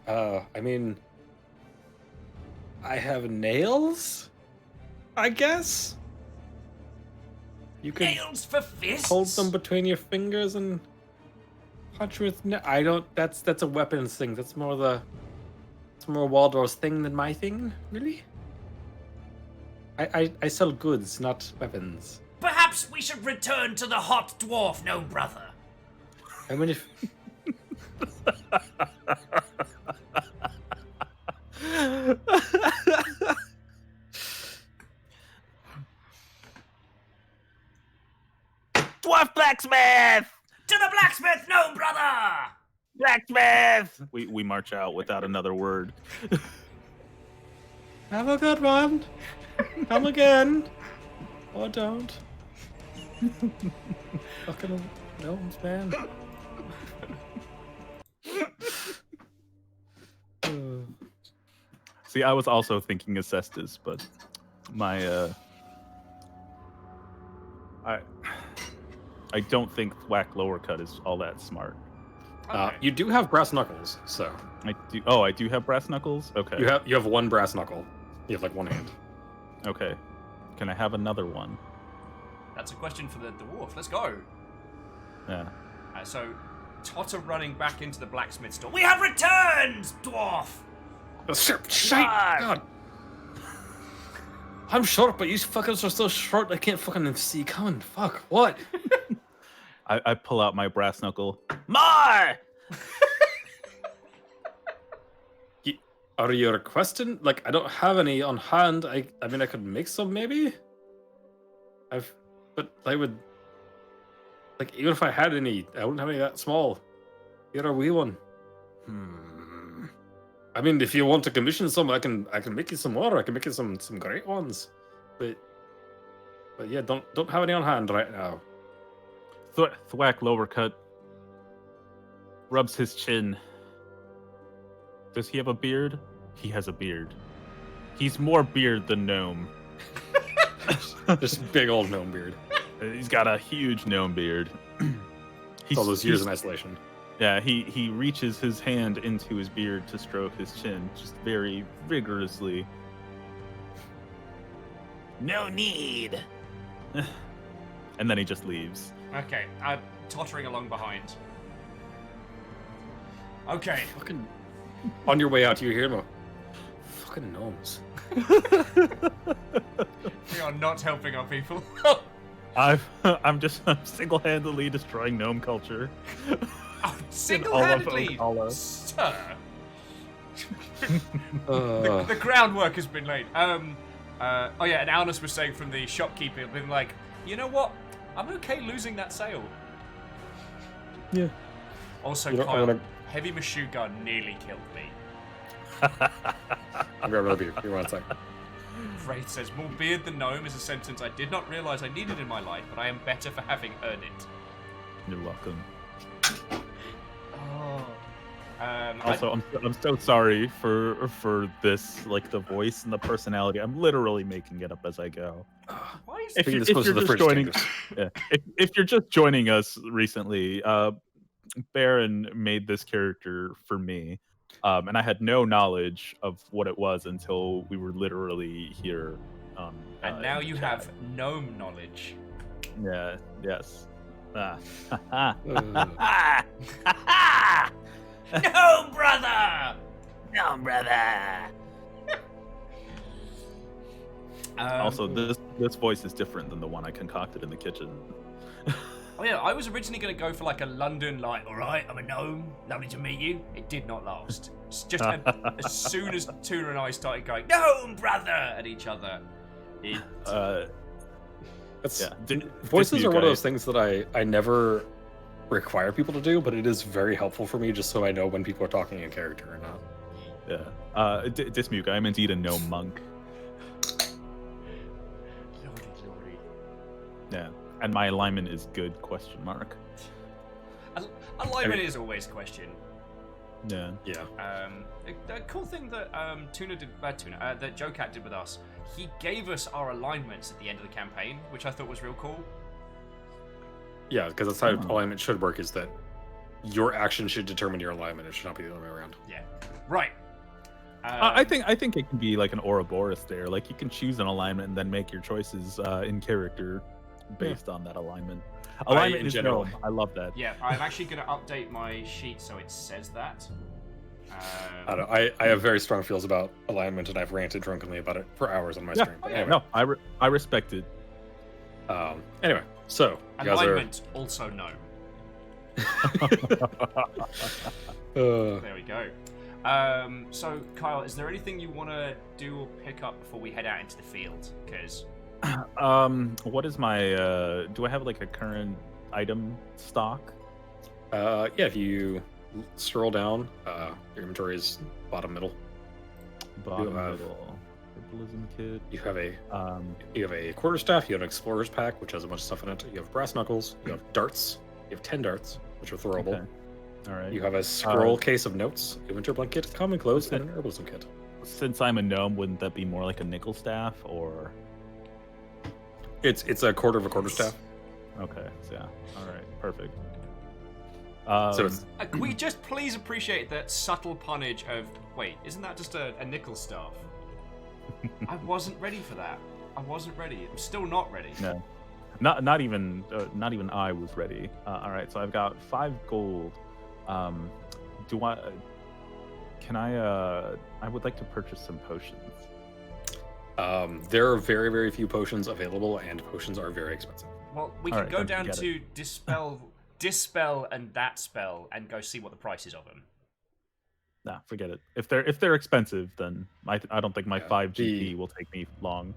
I mean, I have nails, I guess? You can Nails for fists. hold them between your fingers and punch with. I don't. That's a weapons thing. That's more Waldorf's thing than my thing. Really. I sell goods, not weapons. Perhaps we should return to the hot dwarf, gnome brother. I mean, if Dwarf blacksmith! To the blacksmith, gnome brother. Blacksmith! We march out without another word. have a good one, come again, or don't. Fucking gnomes, man. See, I was also thinking Acestus, but my I don't think Thwack Lower Cut is all that smart. Okay. You do have brass knuckles, so I do. Oh, I do have brass knuckles. Okay. you have one brass knuckle. You have like one hand. Okay. Can I have another one? That's a question for the dwarf. Let's go. Yeah. So, Totter running back into the blacksmith store. We have returned, dwarf. Shite! God. God. I'm short, but you fuckers are so short I can't fucking see coming. Fuck, what? I pull out my brass knuckle. More! Are you requesting? Like, I don't have any on hand. I mean, I could make some, maybe? But I would... Like, even if I had any, I wouldn't have any that small. You're a wee one. I mean, if you want to commission some, I can make you some more. I can make you some great ones. But yeah, don't have any on hand right now. Thwack Lower Cut rubs his chin. Does he have a beard? He has a beard. He's more beard than gnome. Just big old gnome beard. He's got a huge gnome beard. All those years in isolation. Yeah, he reaches his hand into his beard to stroke his chin, just very vigorously. No need. And then he just leaves. Okay, I'm tottering along behind. Okay. Fucking on your way out, you hear them. Fucking gnomes. We are not helping our people. I'm single-handedly destroying gnome culture. Single-handedly, Oakhollow. sir. The groundwork has been laid. Oh yeah, and Alnus was saying from the shopkeeper, been like, you know what? I'm okay losing that sale. Yeah. Also, I'm Kyle, heavy machine gun nearly killed me. I'm grabbing a beer. Give me 1 second. Wraith says, more beard than gnome is a sentence I did not realize I needed in my life, but I am better for having earned it. You're welcome. Oh. Also, I'm so sorry for this, like the voice and the personality. I'm literally making it up as I go. Why is If Bringing you- this if close to you're the just fridge joining- containers. Yeah. If you're just joining us recently, Baron made this character for me, and I had no knowledge of what it was until we were literally here. and now in the you chat. have gnome knowledge. Yeah. Yes. Ah, No, brother! no, brother. Also, this voice is different than the one I concocted in the kitchen. Oh yeah, I was originally going to go for like a London, like, alright, I'm a gnome, lovely to meet you. It did not last. It's just as soon as Tuna and I started going, gnome, brother, at each other, it... That's, Yeah. voices you are one of guys. those things that I never require people to do, but it is very helpful for me just so I know when people are talking in character or not. Yeah. Dismuke, I am indeed a gnome monk. Lordy. Yeah. And my alignment is good, question mark. Alignment is always question. Yeah. Yeah. The cool thing that that Joe Cat did with us, he gave us our alignments at the end of the campaign, which I thought was real cool. Yeah, because that's how alignment should work, is that your action should determine your alignment. It should not be the other way around. Yeah. Right. I think it can be like an Ouroboros there. Like you can choose an alignment and then make your choices in character based on that alignment. Alignment in is general- gnome. I love that. Yeah, I'm actually going to update my sheet so it says that. I don't know. I have very strong feels about alignment, and I've ranted drunkenly about it for hours on my Yeah. stream. But yeah. anyway, No, I respect it. anyway, so you guys Alignment, also no. are. There we go. So, Kyle, is there anything you want to do or pick up before we head out into the field? Because What is my do I have like a current item stock? Yeah, if you scroll down, your inventory is bottom middle. Bottom have- middle. Herbalism kit. You have a quarterstaff. You have an explorer's pack, which has a bunch of stuff in it. You have brass knuckles. You have darts. You have 10 darts, which are throwable. Okay. All right. You have a scroll case of notes, a winter blanket, common clothes, and an herbalism kit. Since I'm a gnome, wouldn't that be more like a nickel staff or? It's a quarter of a quarterstaff. Okay. So, yeah. All right. Perfect. So it's can we just please appreciate that subtle punnage of, wait, isn't that just a nickel staff? I wasn't ready for that. I wasn't ready. I'm still not ready. No. Not even I was ready. All right, so I've got 5 gold. Do I? Can I? I would like to purchase some potions. there are very, very few potions available, and potions are very expensive. Well, we All can right, go then down forget to dispel and that spell and go see what the price is of them. Nah, forget it. If they're expensive, then I don't think my Yeah, 5 the- GP will take me long.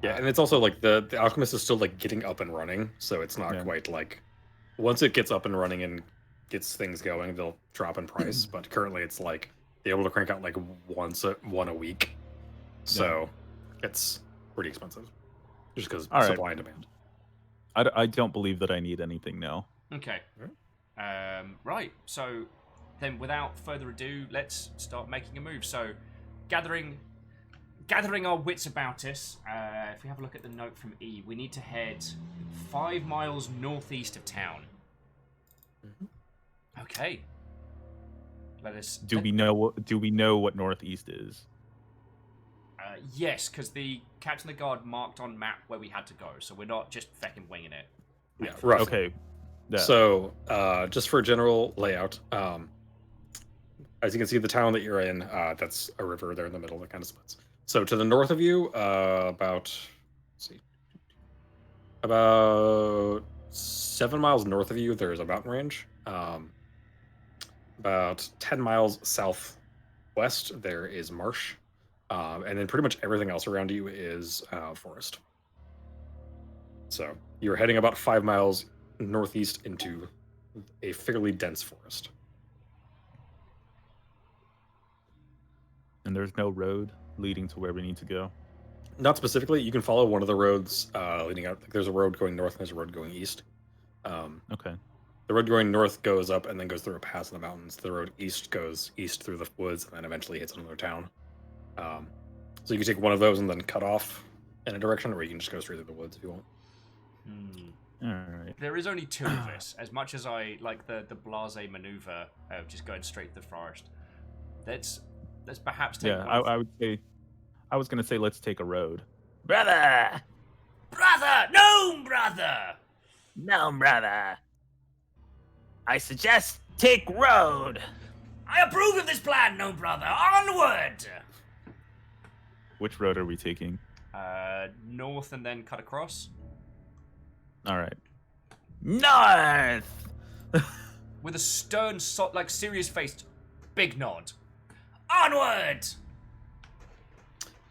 Yeah, and it's also like the alchemist is still like getting up and running, so it's not Yeah. quite like once it gets up and running and gets things going, they'll drop in price. But currently, it's like they're able to crank out like one a week, so it's pretty expensive just because All right. supply and demand. I don't believe that I need anything now. Okay. Right. So then, without further ado, let's start making a move. So, gathering our wits about us. If we have a look at the note from E, we need to head 5 miles northeast of town. Okay. Let us. Do we know what northeast is? Yes, because the Captain of the Guard marked on map where we had to go, so we're not just feckin' winging it. Yeah, roughly. Okay. Yeah. So, just for a general layout, as you can see, the town that you're in, that's a river there in the middle that kind of splits. So, to the north of you, about 7 miles north of you, there's a mountain range. About 10 miles southwest, there is marsh. And then pretty much everything else around you is forest. So, you're heading about 5 miles northeast into a fairly dense forest. And there's no road leading to where we need to go. Not specifically. You can follow one of the roads leading out. Like, there's a road going north and there's a road going east. Okay. The road going north goes up and then goes through a pass in the mountains. The road east goes east through the woods and then eventually hits another town. So you can take one of those and then cut off in a direction, or you can just go straight through the woods if you want. All right. There is only two of us. As much as I like the blase maneuver of just going straight to the forest, let's perhaps take. Yeah, I would say. I was gonna say let's take a road. Brother! Brother! No, brother! No, brother. I suggest take road. I approve of this plan, no, brother. Onward! Which road are we taking? North and then cut across All right. North! with a stern, like serious faced, big nod. Onward!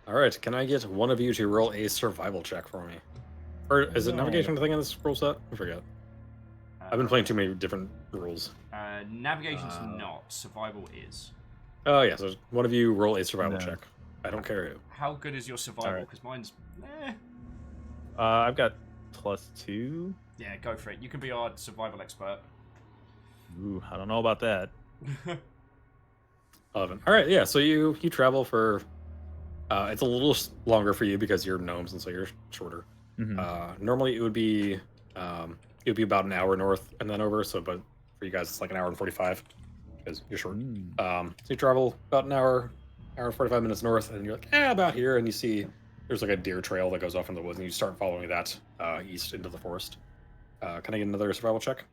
All right, can I get one of you to roll a survival check for me? Or is it No. navigation thing in this rule set? I forget. I've been playing too many different rules. Navigation's not. Survival is. Oh, yeah, so one of you roll a survival No. check. I don't care who. How good is your survival? Alright. Because mine's. I've got +2. Yeah, go for it. You can be our survival expert. Ooh, I don't know about that. 11. All right, yeah, so you travel for... it's a little longer for you because you're gnomes and so you're shorter. Mhm. Normally it would be about an hour north and then over, so but for you guys it's like an hour and 45 because you're short. So you travel about an hour and 45 minutes north and you're like, about here, and you see there's like a deer trail that goes off in the woods and you start following that east into the forest. Can I get another survival check?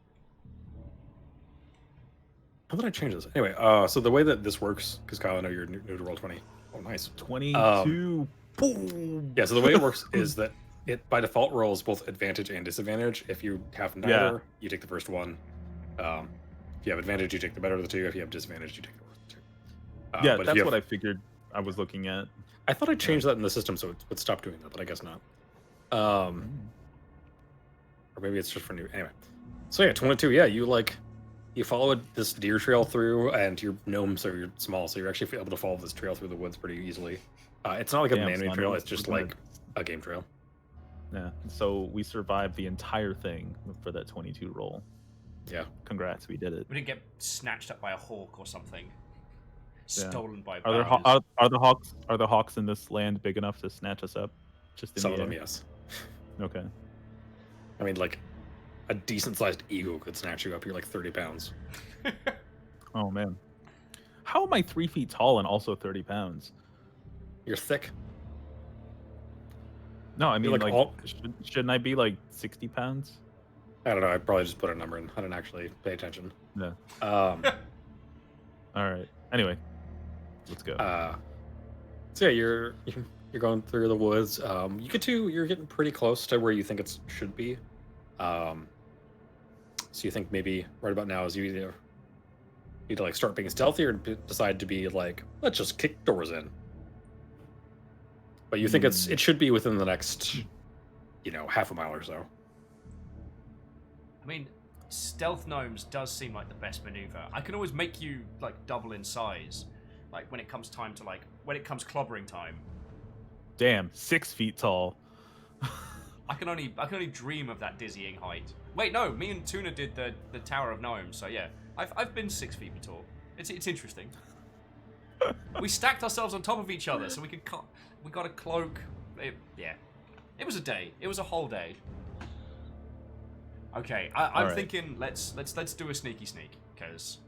How did I change this? Anyway, so the way that this works, because Kyle, I know you're new to Roll20. Oh, nice. 22. Boom. Yeah, so the way it works is that it by default rolls both advantage and disadvantage. If you have neither, Yeah. you take the first one. If you have advantage, you take the better of the two. If you have disadvantage, you take the worst of the two. Yeah, but if that's you have- what I figured I was looking at. I thought I changed that in the system so it would stop doing that, but I guess not. Or maybe it's just for new. Anyway, so yeah, 22. Yeah, you followed this deer trail through, and you're gnome, so you're small, so you're actually able to follow this trail through the woods pretty easily. It's not like a Damn, man-made son, trail; we're it's just good. like a game trail. Yeah. So we survived the entire thing for that 22 roll. Yeah. Congrats, we did it. We didn't get snatched up by a hawk or something. Yeah. Stolen by Are there barons. are the hawks in this land big enough to snatch us up? Just in Some the of them, air? yes. Okay. I mean, like a decent-sized eagle could snatch you up. You're like 30 pounds. Oh man. How am I 3 feet tall and also 30 pounds? You're thick. No, I mean like like, all- shouldn't I be like 60 pounds? I don't know. I probably just put a number in. I didn't actually pay attention. No. Um, All right. Anyway, let's go. so yeah, you're going through the woods. You're getting pretty close to where you think it should be. So you think maybe right about now is you either need to like start being stealthy or decide to be like, let's just kick doors in. But you think it should be within the next, half a mile or so. I mean, stealth gnomes does seem like the best maneuver. I can always make you like double in size, like when it comes clobbering time. Damn, 6 feet tall. I can only dream of that dizzying height. Wait, no, me and Tuna did the Tower of Gnomes, so yeah, I've been 6 feet tall. It's interesting. We stacked ourselves on top of each other, so we got a cloak. It was a day. It was a whole day. Okay, I'm Alright. thinking let's do a sneaky sneak, because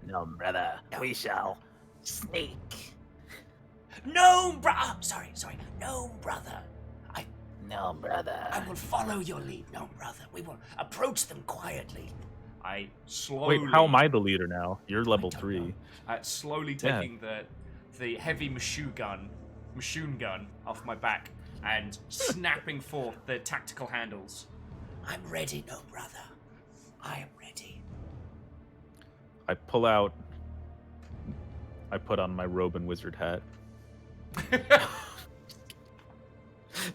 No, brother. We shall sneak. No, sorry. No, brother. No, brother. I will follow your lead, no, brother. We will approach them quietly. I slowly. Wait, how am I the leader now? You're level don't 3. Slowly Yeah. taking the heavy machine gun off my back and snapping forth the tactical handles. I'm ready, no, brother. I am ready. I put on my robe and wizard hat.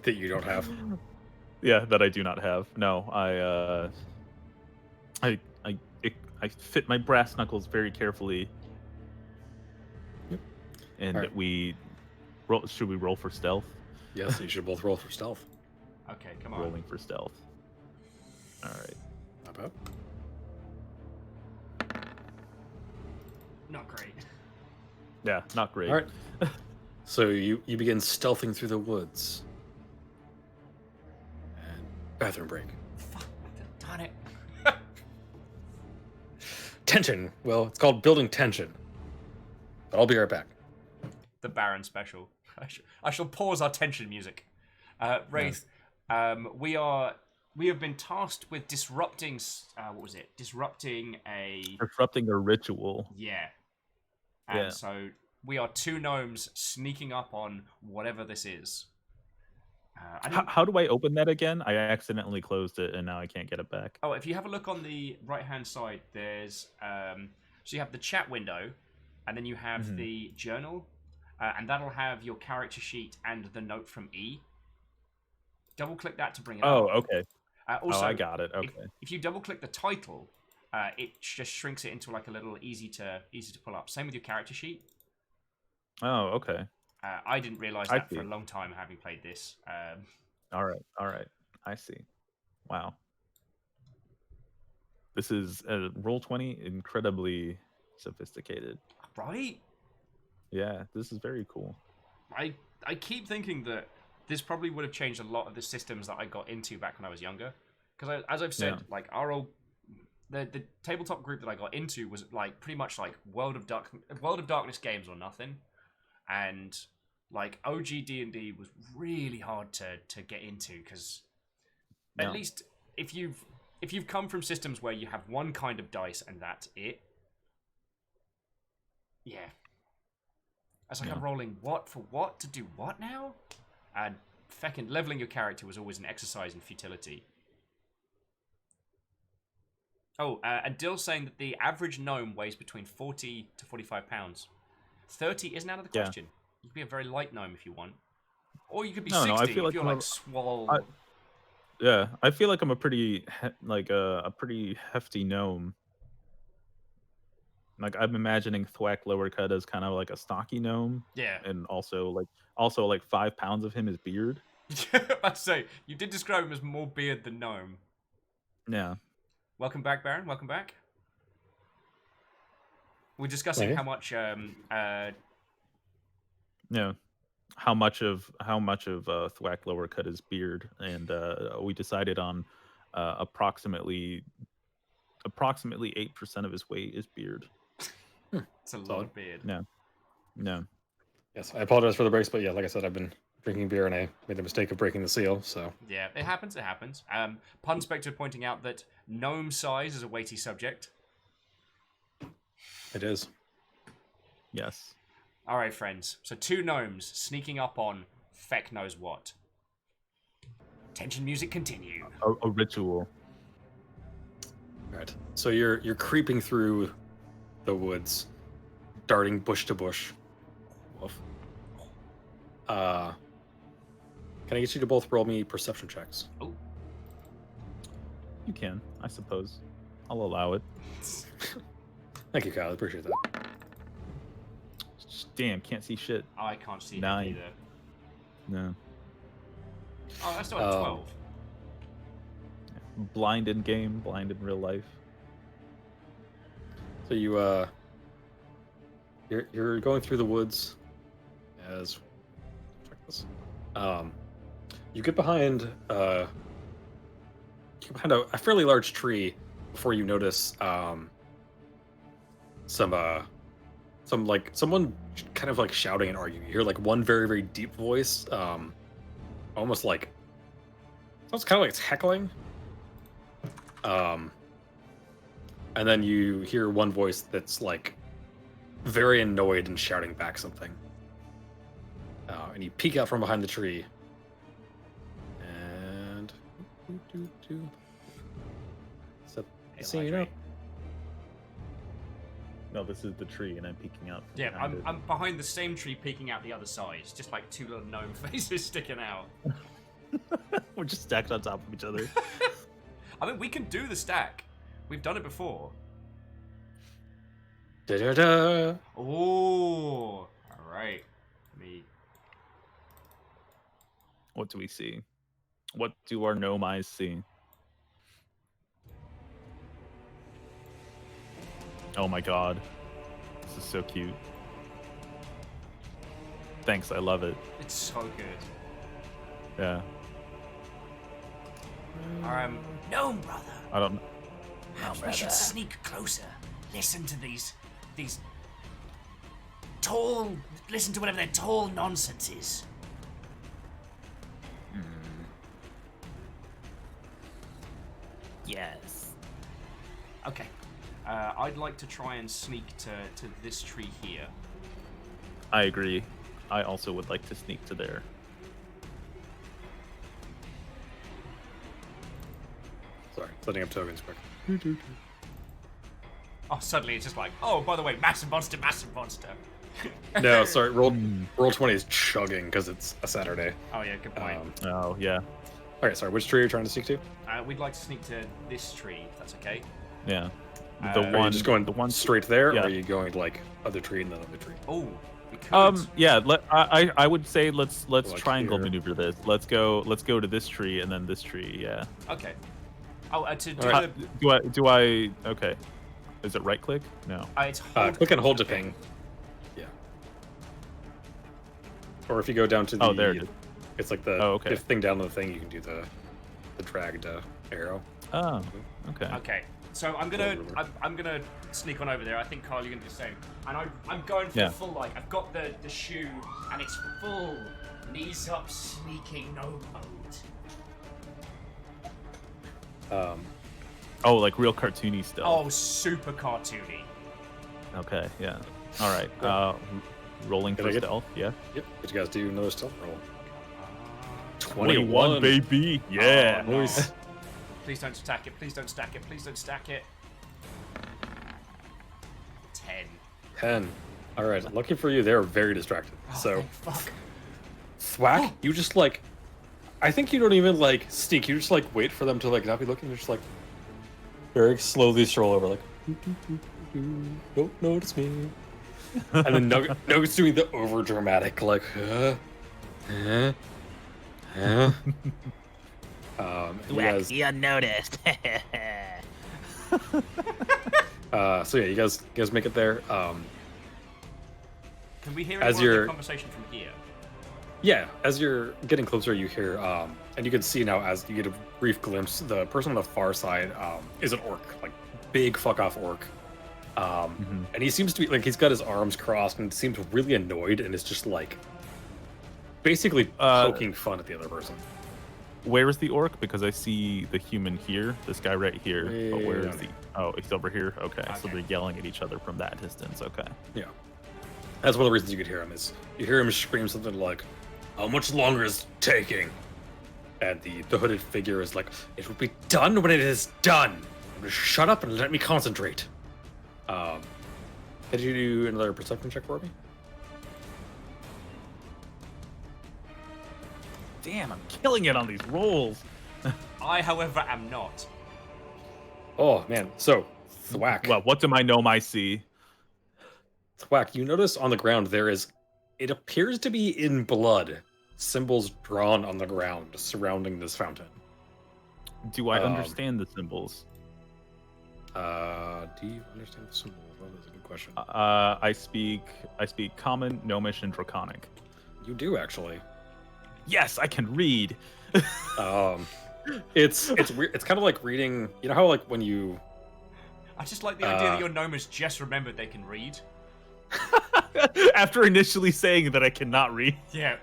That you don't have. Yeah, that I do not have. No, I fit my brass knuckles very carefully. and Alright. we roll. Should we roll for stealth? Yes, you should both roll for stealth. Okay, come on. Rolling for stealth. All right. Not bad. Not great. Yeah, not great. All right. So you begin stealthing through the woods. And bathroom break. Fuck, darn it. Tension. Well, it's called building tension. But I'll be right back. The Baron special. I shall pause our tension music. Wraith, we have been tasked with disrupting. What was it? Disrupting a. Disrupting a ritual. Yeah. And Yeah. so we are two gnomes sneaking up on whatever this is. How do I open that again? I accidentally closed it, and now I can't get it back. Oh, if you have a look on the right-hand side, there's so you have the chat window, and then you have the journal, and that'll have your character sheet and the note from E. Double-click that to bring it Oh, up. okay. Also, I got it. Okay. if you double-click the title, it just shrinks it into like a little easy to pull up. Same with your character sheet. Oh, okay. I didn't realize I that for a see. long time having played this. All right. I see. Wow. This is Roll20 incredibly sophisticated. Right? Yeah, this is very cool. I keep thinking that this probably would have changed a lot of the systems that I got into back when I was younger. Because as I've said, Yeah. like our old the tabletop group that I got into was like pretty much like World of Darkness games or nothing, and like OG D&D was really hard to get into because Yeah. at least if you've come from systems where you have one kind of dice and that's it, yeah. It's like I'm rolling what for what to do what now? And feckin' leveling your character was always an exercise in futility. Oh, and Dill's saying that the average gnome weighs between 40 to 45 pounds. 30 isn't out of the Yeah. question. You could be a very light gnome if you want. Or you could be No, 60 I feel if like you're I'm like a- swole. Yeah, I feel like I'm a pretty a pretty hefty gnome. Like I'm imagining Thwack Lowercut as kind of like a stocky gnome, Yeah. and also like 5 pounds of him is beard. I'd say, you did describe him as more beard than gnome. Yeah. Welcome back, Baron. Welcome back. We're discussing Right. how much Yeah. How much of Thwack Lowercut is beard, and we decided on approximately 8% of his weight is beard. it's a lot Solid. of beard. No. Yes, I apologize for the breaks, but yeah, like I said, I've been drinking beer and I made the mistake of breaking the seal, so. Yeah, it happens. Pun Spectre pointing out that gnome size is a weighty subject. It is. Yes. All right, friends. So two gnomes sneaking up on feck knows what. Tension music continue. A ritual. Alright. So you're creeping through the woods, darting bush to bush. Woof. Can I get you to both roll me perception checks? Oh, You can, I suppose. I'll allow it. Thank you, Kyle. I appreciate that. Damn, can't see shit. I can't see that 9. either. No. Oh, that's still at 12. Blind in game, blind in real life. So you're going through the woods as check this. You get behind a fairly large tree before you notice some like someone kind of like shouting and arguing. You hear like one very, very deep voice, almost like sounds kind of like it's heckling. And then you hear one voice that's like very annoyed and shouting back something. And you peek out from behind the tree. And so, Hey, seeing you Hydrate. No, this is the tree, and I'm peeking out. Yeah, behind it. I'm behind the same tree peeking out the other side. It's just like two little gnome faces sticking out. We're just stacked on top of each other. I mean, we can do the stack. We've done it before. Da-da-da. Oh, all right. What do we see? What do our gnome eyes see? Oh my god. This is so cute. Thanks, I love it. It's so good. Yeah. Gnome brother. I don't Perhaps we should sneak closer. Listen to these tall. Listen to whatever their tall nonsense is. Yes. Okay. I'd like to try and sneak to this tree here. I agree. I also would like to sneak to there. Sorry, setting up tokens quick. Oh, suddenly it's just like, oh, by the way, massive monster, massive monster. No, sorry. Roll 20 is chugging because it's a Saturday. Oh yeah, good point. Oh, yeah. All right, sorry. Which tree are you trying to sneak to? We'd like to sneak to this tree, if that's okay. Yeah. Are The you one Are you just going the one straight there, yeah. or are you going like other tree and then other tree? Oh, we could. Yeah, I would say let's Like triangle here. maneuver this. Let's go to this tree and then this tree, yeah. Okay. Oh, to do Uh, the. do I okay. Is it right click? No. It's hold Click and hold to ping. Yeah. Or if you go down to the. Oh, there it is. It's like the Oh, okay. fifth thing down the thing. You can do the dragged arrow. Oh, okay. Okay. So I'm gonna sneak on over there. I think Carl, you're gonna do the same. And I'm going for Yeah. full like I've got the shoe and it's full knees up sneaking no mode. Oh, like real cartoony stuff. Oh, super cartoony. Okay, yeah. All right. Rolling Can for I get- stealth, yeah. Yep. Did you guys do another stealth roll? 21, baby. Yeah. Oh, no. Nice. Please don't stack it. Please don't stack it. Please don't stack it. 10. 10. All right. Lucky for you, they were very distracted. Oh, So, thank fuck. thwack. You just like. I think you don't even like sneak. You just like wait for them to like not be looking. You're just like very slowly stroll over, like. Don't notice me. And then Nugget's doing the over dramatic like. He has, Wacky unnoticed. so yeah, you guys make it there. Can we hear As any more of you're- the conversation from here? Yeah, as you're getting closer, you hear, and you can see now as you get a brief glimpse, the person on the far side is an orc, like big fuck off orc. And he seems to be like he's got his arms crossed and seems really annoyed and is just like basically poking fun at the other person. Where is the orc? Because I see the human here, this guy right here. But where is down the? Oh, he's over here. Okay, so Okay. they're yelling at each other from that distance. Okay. Yeah, that's one of the reasons you could hear him is you hear him scream something like, "How much longer is it taking?" And the hooded figure is like, "It will be done when it is done. Just shut up and let me concentrate." Could you do another perception check for me? Damn, I'm killing it on these rolls. I, however, am not. Oh man, so thwack. Well, what do my gnome I see? Thwack, you notice on the ground there is, it appears to be in blood, symbols drawn on the ground surrounding this fountain. Do I Um, understand the symbols? Do you understand the symbols? Well, that's a good question. I speak common, gnomish, and draconic. You do actually. Yes, I can read. It's weird. It's kind of like reading. You know how like when you I just like the idea that your gnomes just remembered they can read. After initially saying that I cannot read. Yeah.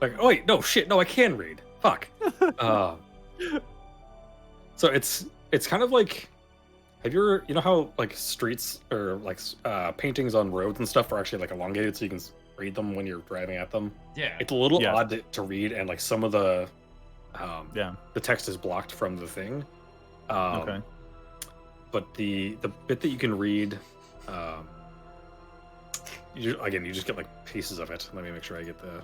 like oh wait no shit no I can read fuck. So it's kind of like, have you ever, you know how like streets or like paintings on roads and stuff are actually like elongated so you can read them when you're driving at them? Yeah. It's a little Yeah. odd to read, and like some of the Yeah. the text is blocked from the thing. Okay. But the bit that you can read, you just get like pieces of it. Let me make sure I get the.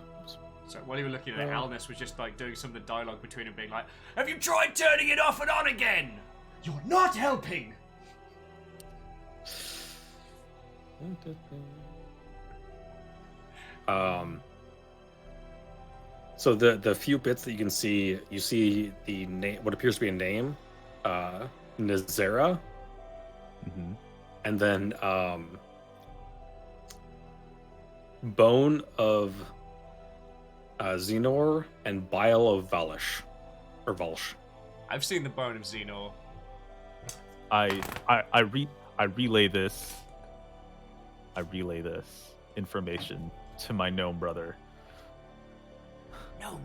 So while you were looking at it, Alness was just like doing some of the dialogue between them, being like, "Have you tried turning it off and on again? You're not helping." So the few bits that you see the name, what appears to be a name, Nazera, Mm-hmm. and then bone of Xenor and bile of Valish, or Valsh. I've seen the bone of Xenor. I relay this information to my gnome brother. No,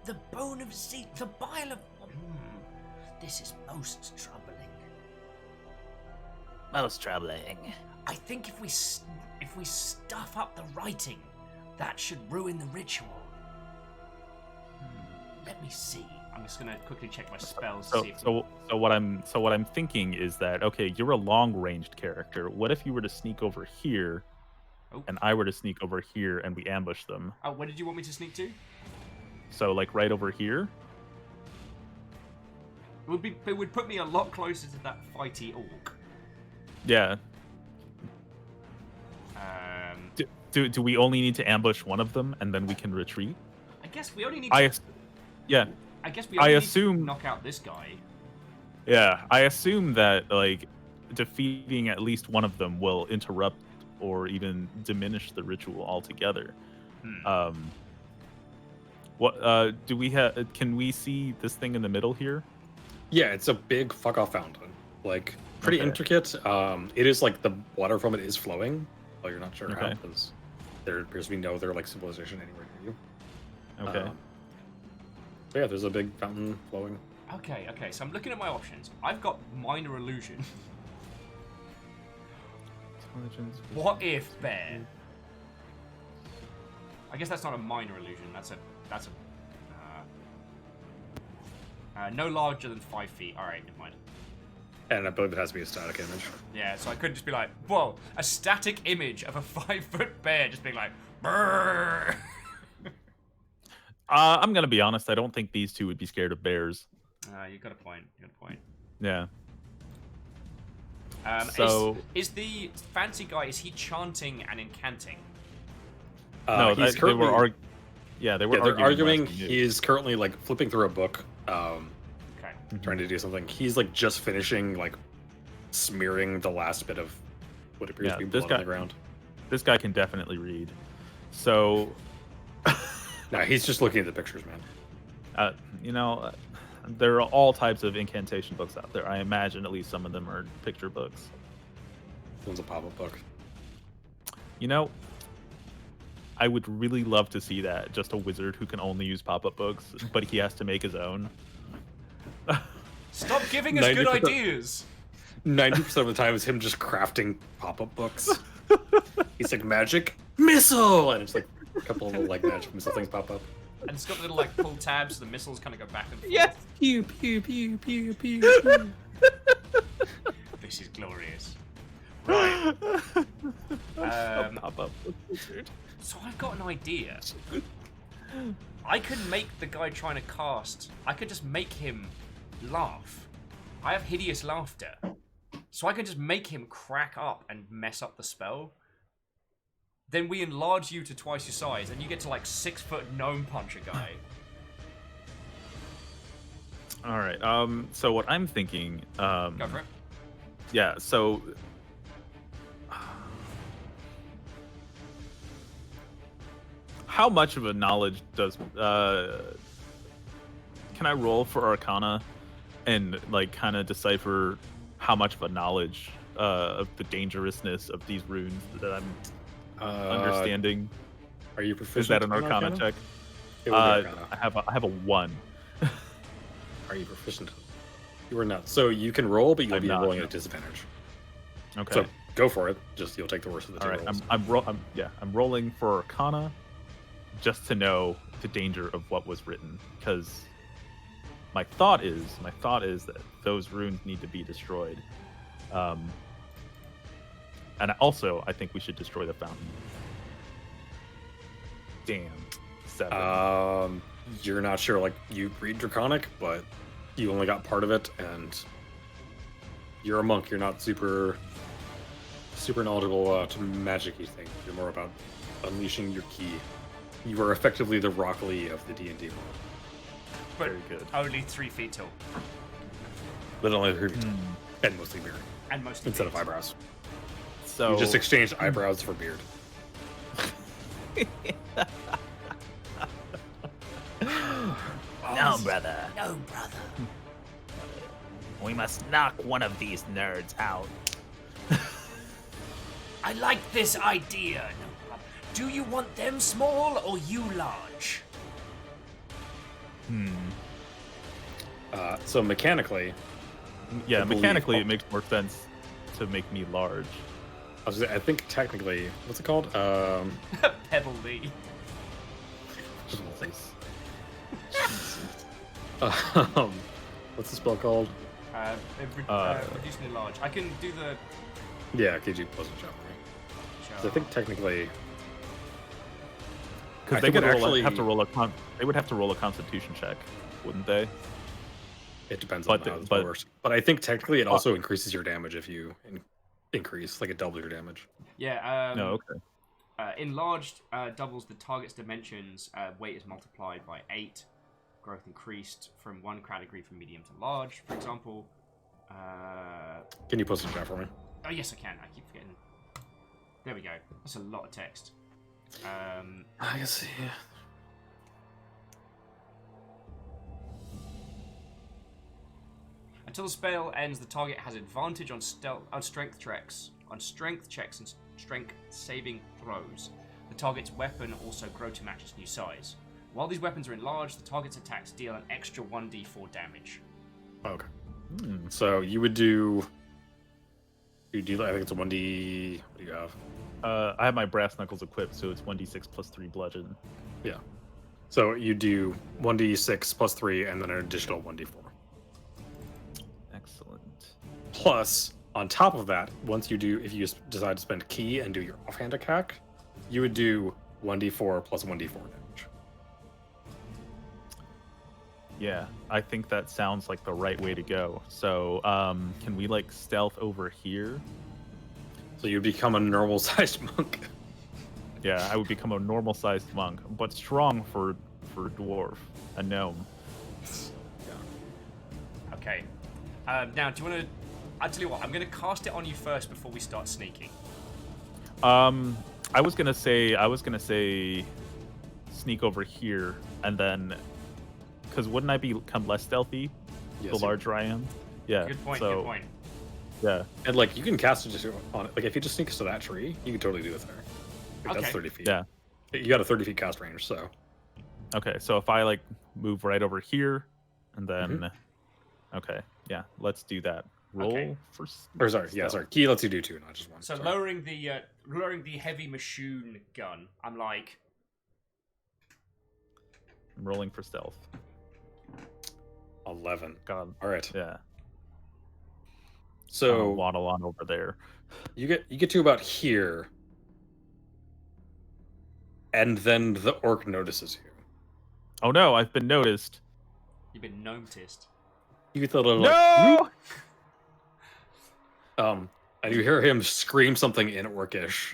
the bone of the bile of. This is most troubling. Most troubling. I think if we stuff up the writing, that should ruin the ritual. Let me see. I'm just gonna quickly check my spells to So see if so so what I'm thinking is that, okay, you're a long-ranged character. What if you were to sneak over here, Oh. and I were to sneak over here, and we ambush them? Oh, where did you want me to sneak to? So like right over here. It would put me a lot closer to that fighty orc. Yeah. Do we only need to ambush one of them and then we can retreat? I guess we only need to. Yeah. I guess we only need to assume- knock out this guy. Yeah, I assume that like defeating at least one of them will interrupt or even diminish the ritual altogether. What do we have? Can we see this thing in the middle here? Yeah, it's a big fuck off fountain. Like pretty Okay. intricate. It is like the water from it is flowing. Well, you're not sure how Okay. because there appears to be no other like civilization anywhere near you. Okay. So yeah, there's a big fountain flowing. Okay, so I'm looking at my options. I've got minor illusion. Intelligence. What if bear? I guess that's not a minor illusion. That's a no larger than 5 feet. All right, never mind. And I believe it has to be a static image. Yeah, so I could just be like, whoa, a static image of a 5-foot bear just being like, brrr. I'm gonna be honest. I don't think these two would be scared of bears. You got a point. Yeah. Is So- the fancy guy? Is he chanting and incanting? No, he's they currently, were arguing. Yeah, they were yeah, they're arguing. last we knew. He's currently like flipping through a book, Okay. trying to do something. He's like just finishing like smearing the last bit of what appears Yeah, to be this blood on guy- the ground. This guy can definitely read. So, No, he's just looking at the pictures, man. there are all types of incantation books out there. I imagine at least some of them are picture books. This one's a pop-up book. You know, I would really love to see that. Just a wizard who can only use pop-up books, but he has to make his own. Stop giving us good 90%. ideas. 90% of the time is him just crafting pop-up books. He's like magic missile, and it's like a couple of little like magic missile things pop up. And it's got little like pull tabs, so the missiles kind of go back and forth. Yes. Pew pew pew pew pew. This is glorious. Right. Pop-up wizard. So I've got an idea. I could make the guy trying to cast. I could just make him laugh. I have hideous laughter, so I could just make him crack up and mess up the spell. Then we enlarge you to twice your size, and you get to like 6-foot gnome punch a guy. All right. So what I'm thinking. Go for it. Yeah. So. How much of a knowledge does can I roll for Arcana and like kind of decipher how much of a knowledge of the dangerousness of these runes that I'm understanding? Are you proficient? Is that an in Arcana check? It would be Arcana. I have a 1. Are you proficient? You are not. So you can roll, but you'll I'm be not, rolling no. at a disadvantage. Okay. So go for it. Just you'll take the worst of the two All right. rolls. I'm rolling for Arcana just to know the danger of what was written, because my thought is that those runes need to be destroyed. And also, I think we should destroy the fountain. Damn. 7. You're not sure. Like you read Draconic, but you only got part of it, and you're a monk. You're not super knowledgeable to magic-y things. You're more about unleashing your key. You are effectively the Rock Lee of the D&D world. But Very good. only 3 feet tall. Literally 3 feet tall. And mostly beard. And most Instead of eyebrows. So You just exchanged eyebrows for beard. No, brother. No, brother. We must knock one of these nerds out. I like this idea. No, brother. Do you want them small or you large? So mechanically, yeah, I believe- mechanically it makes more sense to make me large. I think technically, what's it called? Pebble Lee. What's the spell called? Reducing it large. I can do the. Yeah, KG plus a jump. So I think technically, Because I they think would it actually- have to roll a they would have to roll a Constitution check, wouldn't they? it depends But on the- how this but- works. But I think technically it also increases your damage if you increase, like it doubles your damage. Yeah. No, okay. Enlarged doubles the target's dimensions. Weight is multiplied by 8. Growth increased from 1 category from medium to large, for example. Can you post a chat for me? Oh, yes, I can. I keep forgetting. There we go. That's a lot of text. I can see. Until the spell ends, the target has advantage on strength checks, and strength saving throws. The target's weapon also grow to match its new size. While these weapons are enlarged, the target's attacks deal an extra 1d4 damage. Okay. So you would do. You do. I think it's a 1d. What do you have? I have my brass knuckles equipped, so it's 1d6 plus 3 bludgeon. Yeah. So you do 1d6 plus 3, and then an additional 1d4. Excellent. Plus, on top of that, once you do, if you decide to spend key and do your offhand attack, you would do 1d4 plus 1d4 damage. Yeah, I think that sounds like the right way to go. So, can we like stealth over here? So you become a normal-sized monk. Yeah, I would become a normal-sized monk, but strong for dwarf, a gnome. Okay. Now, do you want to... I'll tell you what, I'm going to cast it on you first before we start sneaking. I was gonna say, sneak over here, and then, because wouldn't I become less stealthy Yes, the you- larger I am? Yeah. Good point, so, good point. Yeah. And like you can cast it just on it. Like if you just sneak us to that tree, you can totally do it there. Like, Okay. That's 30 feet. Yeah. You got a 30 feet cast range, so Okay. So if I like move right over here, and then, Mm-hmm. okay, yeah, let's do that. Roll Okay. for. or sorry, yeah, stealth. sorry. Key lets you do 2, not just 1. So sorry. lowering the heavy machine gun, I'm like, I'm rolling for stealth. 11. God. All right. Yeah. So waddle on over there. you get to about here, and then the orc notices you. Oh no, I've been noticed. you've been noticed. You get the little No! and you hear him scream something in orcish.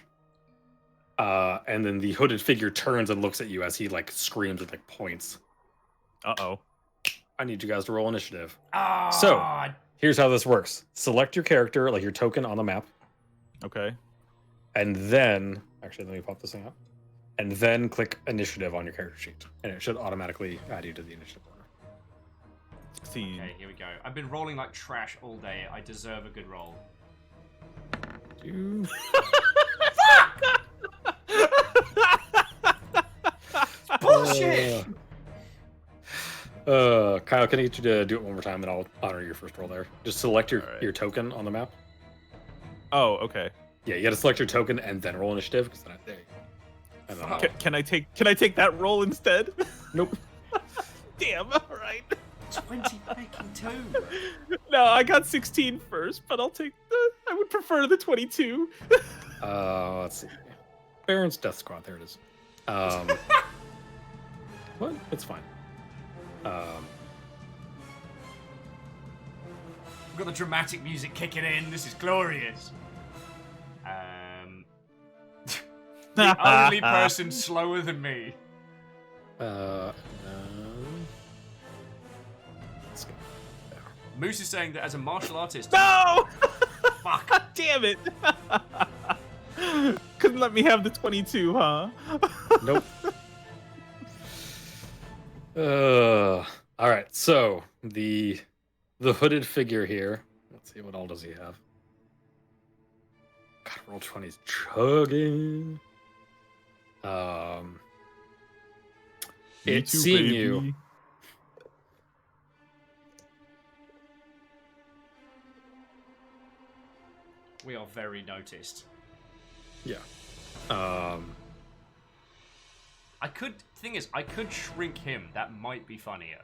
And then the hooded figure turns and looks at you as he like screams and like points. Uh-oh. I need you guys to roll initiative. Ah, So- Here's how this works. Select your character, like your token on the map, Okay. and then actually let me pop this thing up. And then click initiative on your character sheet. And it should automatically add you to the initiative order. See. Okay, here we go. I've been rolling like trash all day. I deserve a good roll. Bullshit! Kyle, can I get you to do it one more time and I'll honor your first roll there? Just select your, Alright. your token on the map. Oh, okay. Yeah, you gotta select your token and then roll initiative, because then there you go. And then I'll- Can I take that roll instead? Nope. Damn. All right. 20 fucking 2. No, I got 16 first, but I'll take the. I would prefer the 22. Let's see. Baron's Death Squad, there it is. What? It's fine. We've got the dramatic music kicking in. This is glorious. The only person slower than me. Uh, let's go. Moose is saying that as a martial artist. No! Fuck. God damn it! Couldn't let me have the 22, huh? Nope. All right. So the hooded figure here. Let's see, what all does he have? God, roll 20's chugging. It's seeing you. We are very noticed. Yeah. I could shrink him. That might be funnier.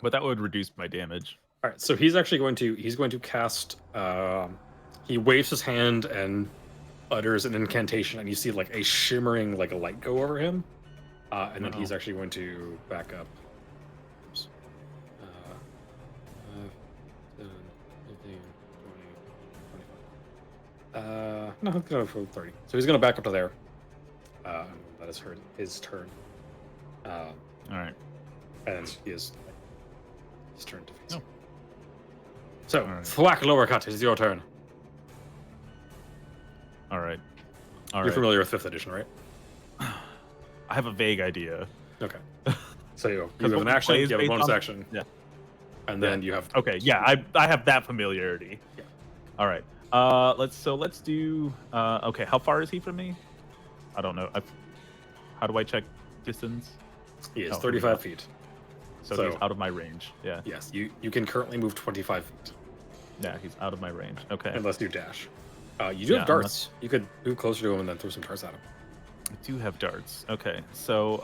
But that would reduce my damage. All right. So he's actually going to cast. He waves his hand and utters an incantation, and you see like a shimmering like a light go over him, and then he's actually going to back up. Oops. 10, 15, 20, 25. No, he's going for 30. So he's going to back up to there. That is his turn. All right. And he is his turn to face. Oh. So, All right. Thwack Lower Cut, it is your turn. All right. You're familiar with 5th edition, right? I have a vague idea. Okay. So you Because have an what we action, play you is have a based bonus on- action, Yeah. and then you have... Okay. Yeah. I have that familiarity. Yeah. All right. Let's do. Okay. How far is he from me? I don't know. How do I check distance? He is Oh, 35 feet. So he's out of my range. Yeah. Yes, you can currently move 25 feet, Yeah. He's out of my range. Okay. unless you dash. You do Yeah, have darts. You could move closer to him and then throw some darts at him. I do have darts. Okay. So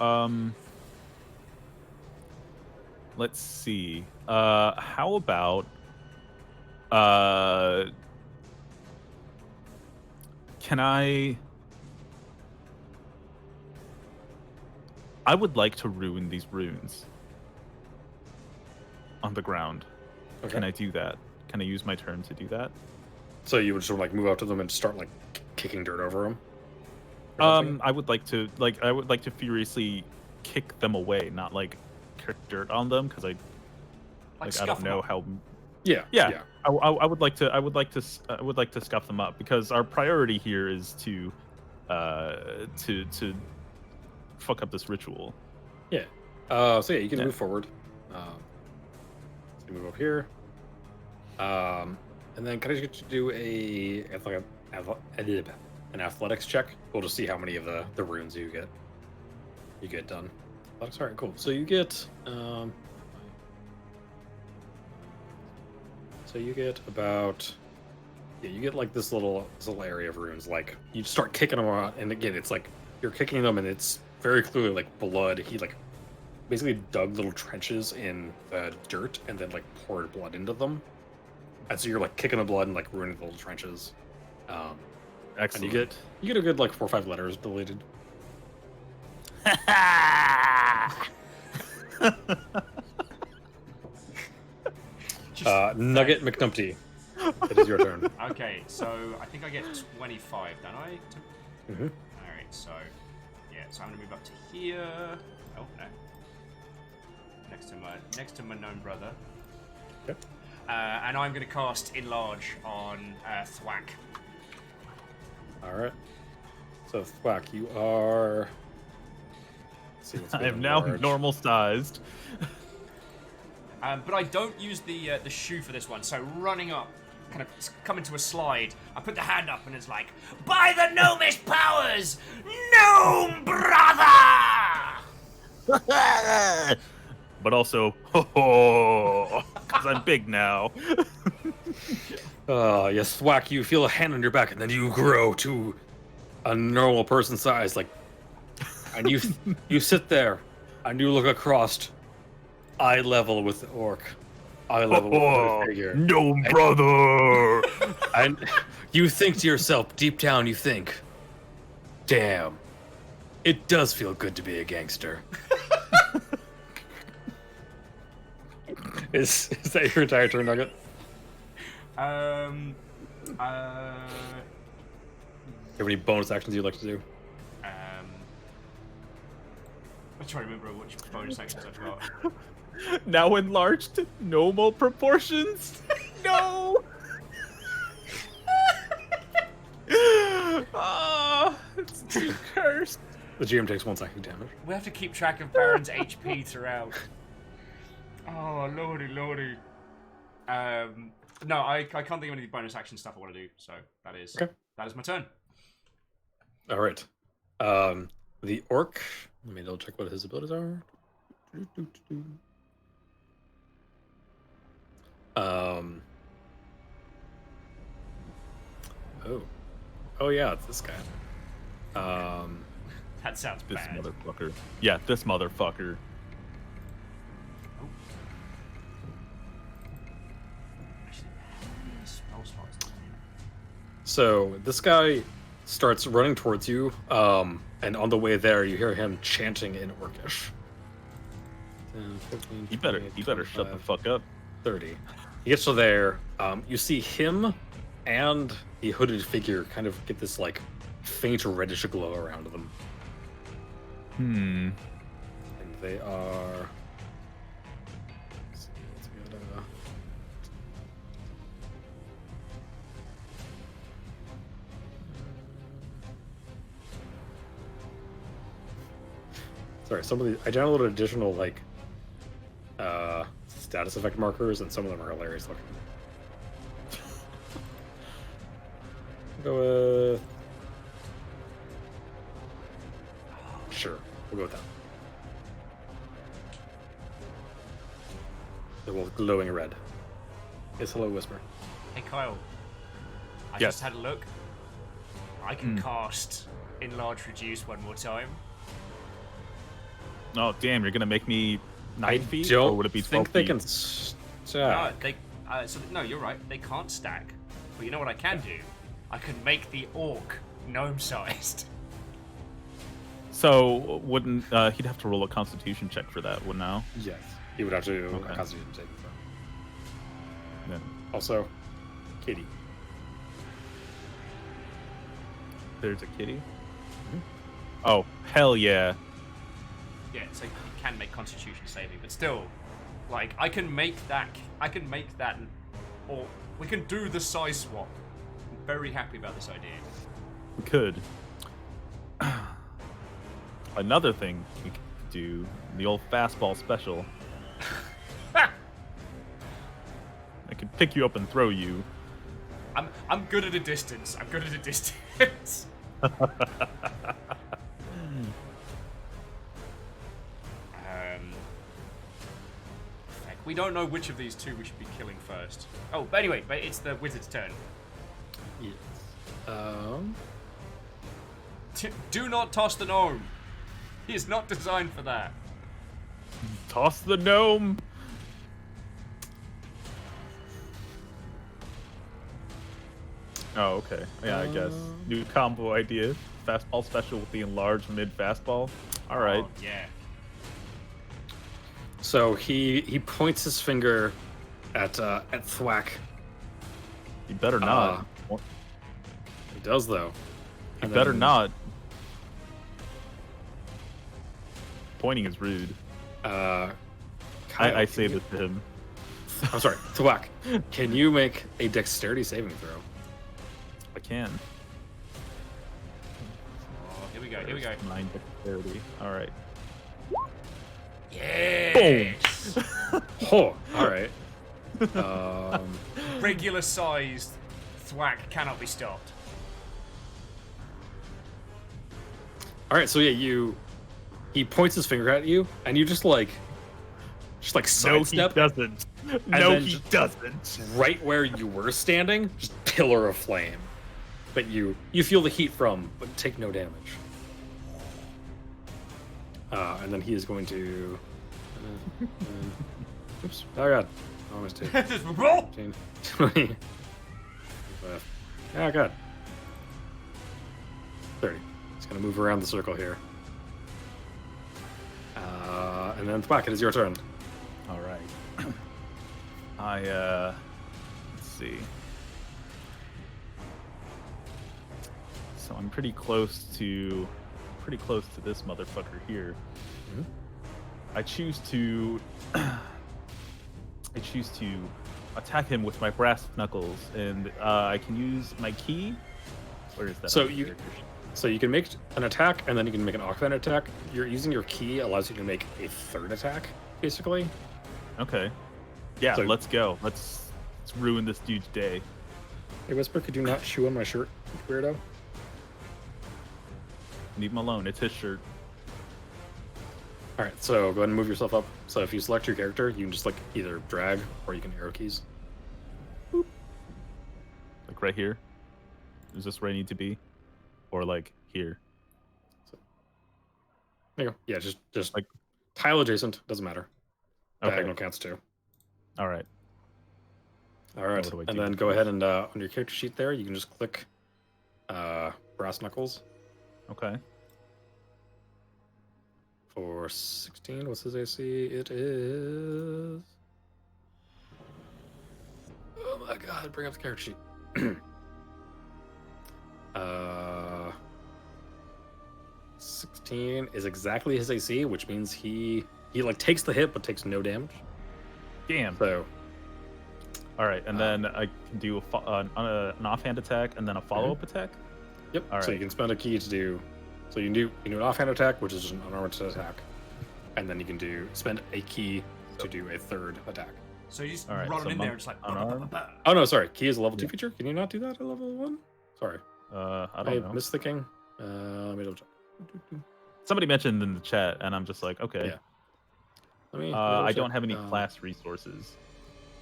let's see. How about can I would like to ruin these runes on the ground. Okay. Can I do that? Can I use my turn to do that? So you would sort of like move up to them and start like kicking dirt over them? I would like to furiously kick them away, not like kick dirt on them, because I scuff don't them know up. how. Yeah. Yeah. I would like to scuff them up, because our priority here is to fuck up this ritual. Yeah. So yeah, you can Yeah. move forward. So you move up here. And then can I get you to do an athletics check? We'll just see how many of the runes you get done. Athletics, all right, cool. So you get about you get like this little area of runes. Like you start kicking them out, and again, it's like you're kicking them, and it's very clearly like blood. He like basically dug little trenches in the dirt and then like poured blood into them. And so you're like kicking the blood and like ruining the little trenches. Excellent. And you get a good like 4 or 5 letters deleted. Nugget McNumpty, it is your turn. Okay, so I think I get 25, don't I? Mm-hmm. Alright, so yeah, so I'm gonna move up to here. Oh no. Next to my known brother. Okay. And I'm gonna cast Enlarge on Thwack. Alright. So Thwack, you are let's see what's I am been now enlarged. normal sized. But I don't use the shoe for this one, so running up, kind of coming to a slide, I put the hand up and it's like, by the gnomish powers, gnome brother! But also, because I'm big now. Yes, Thwack, you feel a hand on your back and then you grow to a normal person size, like, and you sit there and you look across, eye level with the orc, eye level with the figure. No, brother. And you think to yourself, deep down, you think, damn, it does feel good to be a gangster. Is that your entire turn, Nugget? you have any bonus actions you'd like to do? I'm trying to remember which bonus actions I've got. Now enlarged to normal proportions. No. Ah, it's too cursed. The GM takes 1 second damage. We have to keep track of Baron's HP throughout. Oh, lordy. No, I can't think of any bonus action stuff I want to do, so that is my turn. All right. The orc. Let me double check what his abilities are. Oh yeah, it's this guy. That sounds This bad. motherfucker. Yeah, this motherfucker. So this guy starts running towards you, and on the way there, you hear him chanting in Orcish. 10, 15, You better 28, shut the 25, fuck up. 30. He gets to there. You see him and the hooded figure kind of get this like faint reddish glow around them, Hmm. and they are. Let's see, what's the other- Sorry, some of the I downloaded additional like status effect markers, and some of them are hilarious looking. Go with sure. We'll go with that. The wolf glowing red. Yes, hello, Whisper. Hey Kyle, I Yes. just had a look. I can cast Enlarge Reduce one more time. Oh damn! You're gonna make me 9 feet, don't or would it be 12 think they feet? can No, stack. no, you're right. They can't stack. But you know what I can do? I can make the orc gnome-sized. So wouldn't he'd have to roll a Constitution check for that? Would now? Yes, he would have to do Okay. a Constitution saving throw. Then Also, Kitty. there's a kitty. Oh hell yeah! Yeah, so you can make Constitution saving, but still, like I can make that, or we can do the size swap. I'm very happy about this idea. We could. Another thing we could do, the old fastball special. I could pick you up and throw you. I'm good at a distance. We don't know which of these two we should be killing first. Oh, but anyway, but it's the wizard's turn. Yes. Do not toss the gnome. He is not designed for that. Toss the gnome. Oh, okay. Yeah, I guess. New combo idea. Fastball special with the enlarged mid fastball. All right. Oh, yeah. So he points his finger at Thwack. You better not. He does though. You And better then- not. Pointing is rude. Kyle, I can say you- this to him. I'm sorry, Thwack. Can you make a dexterity saving throw? I can. Oh, here we go. 9 dexterity. All right. Yes. Oh, all right. Regular sized thwack cannot be stopped. All right. So yeah, he points his finger at you, and you just like No, he sidestep doesn't. No, then he just- doesn't. right where you were standing, just pillar of flame. But you feel the heat from, but take no damage. And then he is going to. Oops! Oh god! I almost did. 15, 20. Oh god! 30. He's gonna move around the circle here. And then Thwack, it is your turn. All right. Let's see. So I'm pretty close to this motherfucker here. Mhm. I choose to attack him with my brass knuckles, and I can use my key. Where is that? So on the you- character sheet? So you can make an attack, and then you can make an offhand attack. You're using your key allows you to make a third attack, basically. Okay. Yeah, So- let's go. Let's ruin this dude's day. Hey, Whisper, could you not chew on my shirt, weirdo? Leave him alone. It's his shirt. All right, so go ahead and move yourself up. So if you select your character, you can just like either drag or you can arrow keys. Like right here. Is this where I need to be? Or like here? There you go. Yeah, just Like- like tile adjacent. Doesn't matter. Okay. Diagonal counts too. All right. All right, what do I and do then with go these? ahead and on your character sheet there, you can just click brass knuckles Okay. for 16. What's his AC? It is. Oh my god! Bring up the character sheet. 16 is exactly his AC, which means he like takes the hit but takes no damage. Damn. So All right, and then I can do an offhand attack and then a follow-up attack. yep. All So right. you can spend a key to do. So you can do an offhand attack, which is just an unarmed attack, and then you can spend a key to do a third attack. So you just All right, run so in there monk and just like. unarmed. Oh no, sorry. Key is a level 2 feature. Can you not do that at level 1? Sorry, I I don't know. missed the king. Let me double check. Somebody mentioned in the chat, and I'm just like, okay. Yeah. Let me I double don't check. have any class resources.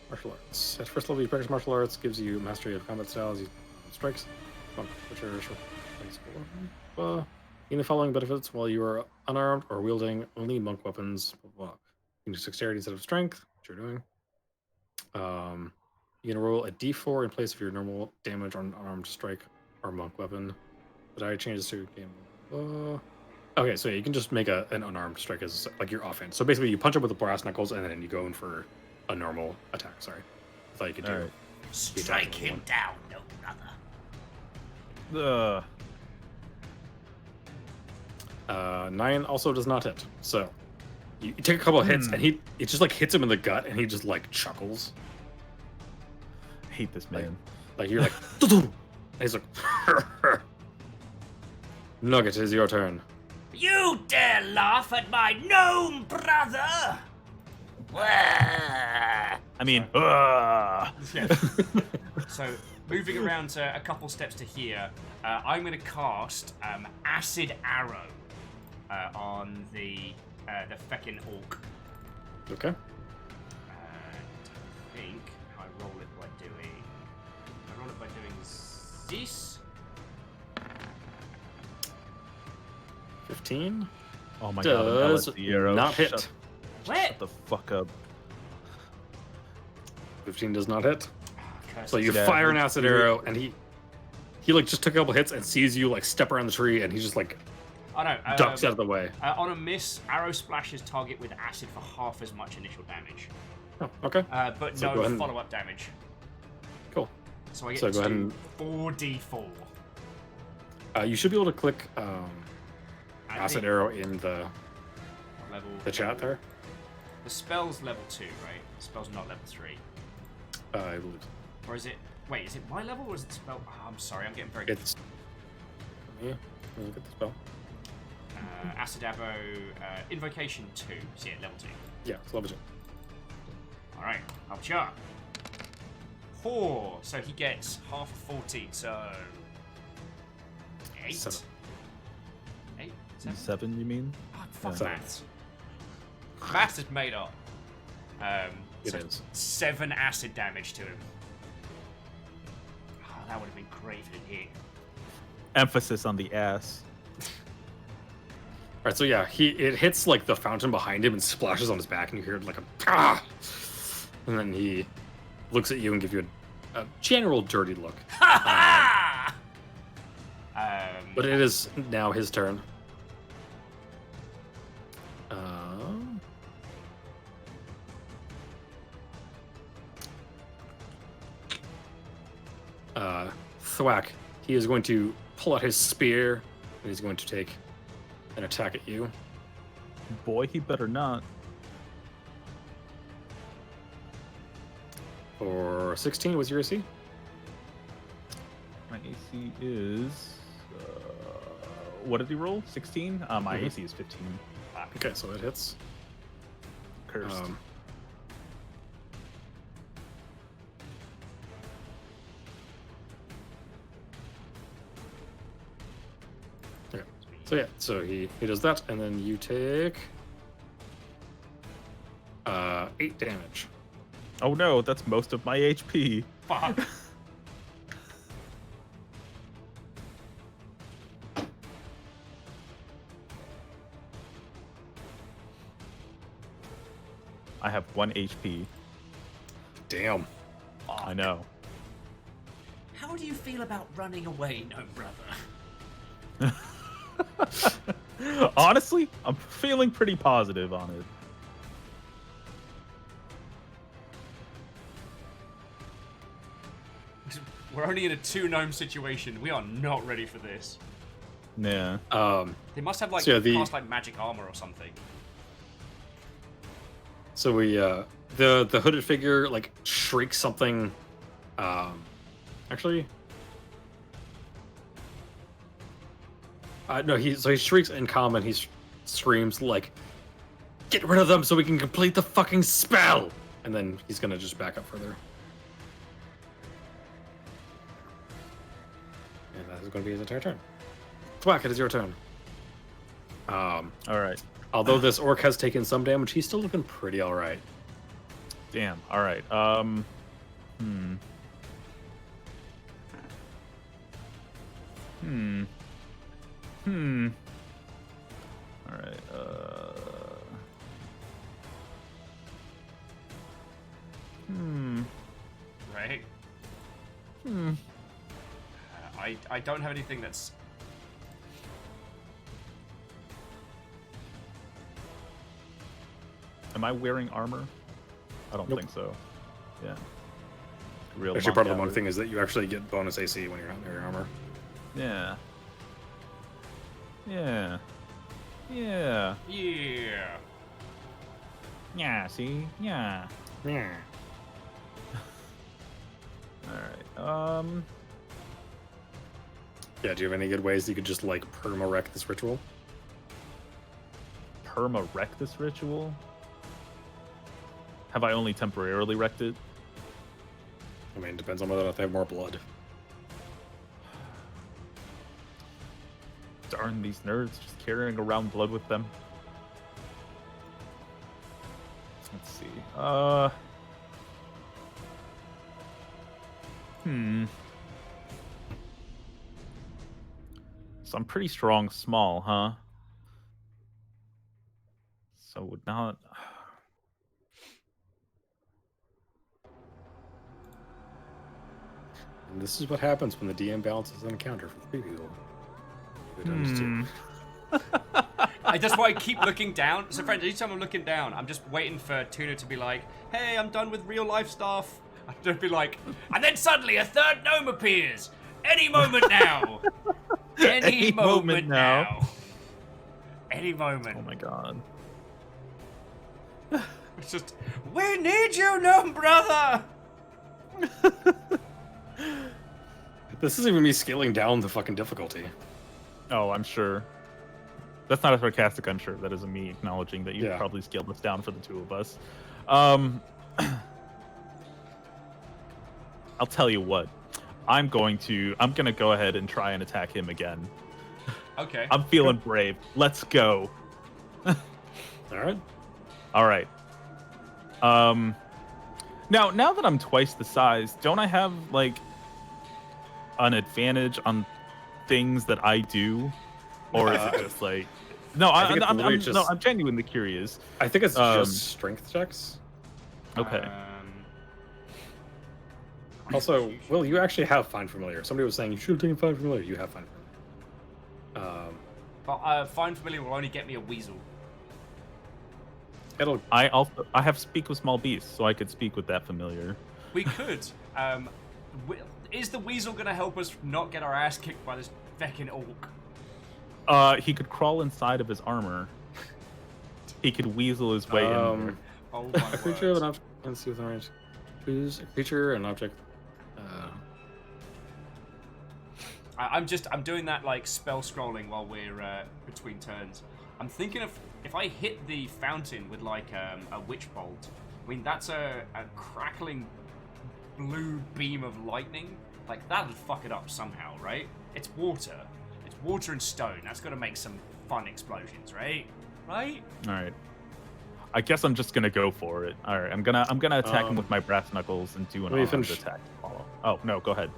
Martial arts. At first level, you practice martial arts, gives you mastery of combat styles, you strikes, which are you the following benefits while you are unarmed or wielding only monk weapons. Blah, blah. You can use dexterity instead of strength, which you're doing. You can roll a d4 in place of your normal damage on unarmed strike or monk weapon. The die changes to game. Okay, so you can just make an unarmed strike as like your offhand. So basically, you punch him with the brass knuckles, and then you go in for a normal attack. Sorry, I thought you could do. All right. Strike him down, no brother. 9 also does not hit. So you take a couple of hits, and it just like hits him in the gut, and he just like chuckles. I hate this man. Like you're like, and he's like, Nugget, it is your turn. You dare laugh at my gnome brother? Wah! I mean, So moving around to a couple steps to here, I'm going to cast Acid Arrow on the feckin' orc. Okay. And I think I roll it by doing this. 15 oh my god, an does LSD arrow. not hit. Shut What? the fuck up. 15 does not hit. Curse So you Yeah, fire an you- acid arrow, and he like just took a couple hits and sees you like step around the tree, and he just like Oh no. ducks out of the way. On a miss, arrow splashes target with acid for half as much initial damage, Oh, okay. but So go no ahead and- follow-up damage. Cool. So I get So to go ahead do and- 4d4. You should be able to click I acid think arrow in the level. chat there. The spell's level 2, right? The spell's not level 3. I believe Or is it... Wait, is it my level or is it the spell... Oh, I'm sorry, I'm getting very... it's. Yeah, look at the spell. Acid Arrow, Invocation 2. So yeah, level 2. Yeah, it's level 2. Alright, I'll chart. 4. So he gets half of 14, so... 8? 7. 8? 7? 7, you mean? Oh, fuck Seven. maths. Maths is made up. It So is. 7 acid damage to him. Oh, that would have been great if it hit. Emphasis on the ass. Alright, so yeah, it hits like the fountain behind him and splashes on his back, and you hear like a ah! And then he looks at you and gives you a general dirty look. Ha But it is now his turn. Thwack. he is going to pull out his spear, and he's going to take an attack at you. Boy, he better not. For 16, what's your AC? My AC is. What did he roll? 16? My Mhm. AC is 15. Okay, so it hits. Cursed. Okay. So yeah, so he does that, and then you take 8 damage. Oh no, that's most of my HP. Fuck. I have 1 HP. Damn. I know. How do you feel about running away, no brother? Honestly, I'm feeling pretty positive on it. We're only in a 2-gnome situation. We are not ready for this. Yeah. They must have like So, yeah, cast like magic armor or something. So we the hooded figure like shrieks something. Actually, no. He shrieks in common. He screams like, "Get rid of them so we can complete the fucking spell!" And then he's gonna just back up further. And that is going to be his entire turn. Thwack, it is your turn. All right. Although this orc has taken some damage, he's still looking pretty all right. Damn. All right. Hmm. All right. Right? Hmm. I don't have anything that's... Am I wearing armor? I don't Nope. think so. Yeah. Real Actually, part of the monk one thing is that you actually get bonus AC when you're not wearing armor. Yeah. Yeah. Yeah. Yeah. Yeah, see? Yeah. Yeah. Alright. Yeah, do you have any good ways you could just like perma-wreck this ritual? Perma-wreck this ritual? Have I only temporarily wrecked it? I mean, it depends on whether or not they have more blood. Darn these nerds just carrying around blood with them. Let's see. So I'm pretty strong small, huh? So would not... And this is what happens when the DM balances an encounter for 3 people. Who times 2. That's why I keep looking down. So, friends, each time I'm looking down, I'm just waiting for Tuna to be like, hey, I'm done with real life stuff. I'd just be like, and then suddenly a third gnome appears. Any moment now. Any moment now. Any moment. Oh my god. It's just, we need you, gnome brother. This isn't even me scaling down the fucking difficulty. Oh, I'm sure. That's not a sarcastic I'm sure. That is me acknowledging that you Yeah. probably scaled this down for the two of us. I'll tell you what. I'm gonna go ahead and try and attack him again. Okay. I'm feeling brave. Let's go. Alright. All right. Now that I'm twice the size, don't I have like an advantage on things that I do, or is it just like? No, think it's literally just- I'm genuinely curious. I think it's just strength checks. Okay. Also, Will, you actually have Find Familiar. Somebody was saying you should have taken Find Familiar. You have Find Familiar. But Find Familiar will only get me a weasel. It'll. I have Speak with Small Beasts, so I could speak with that familiar. We could. Is the weasel gonna help us not get our ass kicked by this feckin' orc? He could crawl inside of his armor. He could weasel his way in there. Oh my A creature of words. an object. Let's see with range. Choose a creature, an object. I'm doing that like spell scrolling while we're between turns. I'm thinking of if I hit the fountain with like a witch bolt. I mean that's a crackling blue beam of lightning. Like that'll fuck it up somehow, right? It's water. It's water and stone. That's gonna make some fun explosions, right? Right? All right. I guess I'm just gonna go for it. All right. I'm gonna attack him with my brass knuckles and do an let me armed finish. attack. Follow. Oh no, go ahead.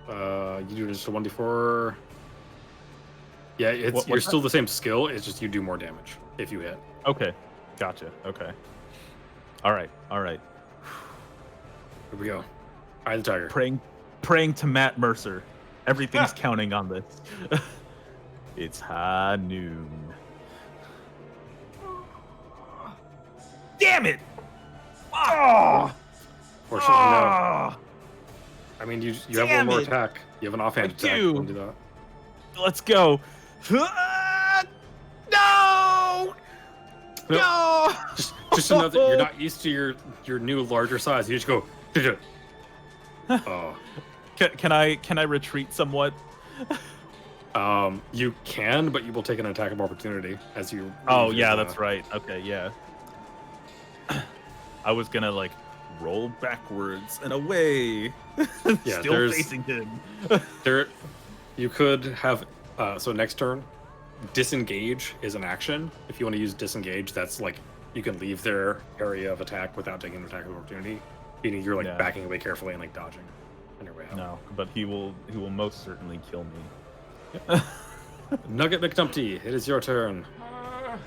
You do just a 1d4. Yeah, it's What's you're that? still the same skill. It's just you do more damage if you hit. Okay. Gotcha. Okay. All right. All right. Here we go. Eye of the tiger. Praying to Matt Mercer. Everything's counting on this. It's high noon. Damn it! Oh! Fortunately, no. I mean, you have one Damn more it. attack. You have an offhand I attack. do. You wanna do that? Let's go. No! No! Just to know that you're not used to your new larger size. You just go. Oh. Can I retreat somewhat? You can, but you will take an attack of opportunity as you. Oh leave yeah, your, that's right. Okay, yeah. I was gonna like roll backwards and away. Yeah, Still there's- facing him. There, you could have. So next turn, disengage is an action. If you want to use disengage, that's like you can leave their area of attack without taking an attack of opportunity. Meaning you're like Yeah. backing away carefully and like dodging on your way out. No, but he will most certainly kill me. Nugget McNumpty, it is your turn. Uh,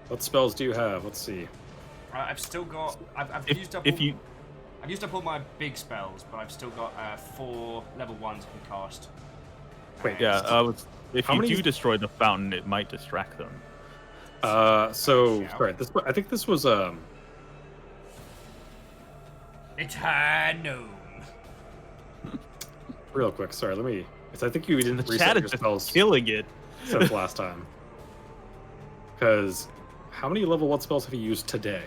What spells do you have? Let's see. I've still got. I've used up. If you I've used up all my big spells, but I've still got 4 level 1s I can cast. Wait, yeah, if How you many- do destroy the fountain, it might distract them. So Shout. sorry. I think this was It's high noon. real quick. Sorry, let me. I think you didn't The reset chat your is just spells killing it. since last time. Because how many level 1 spells have you used today?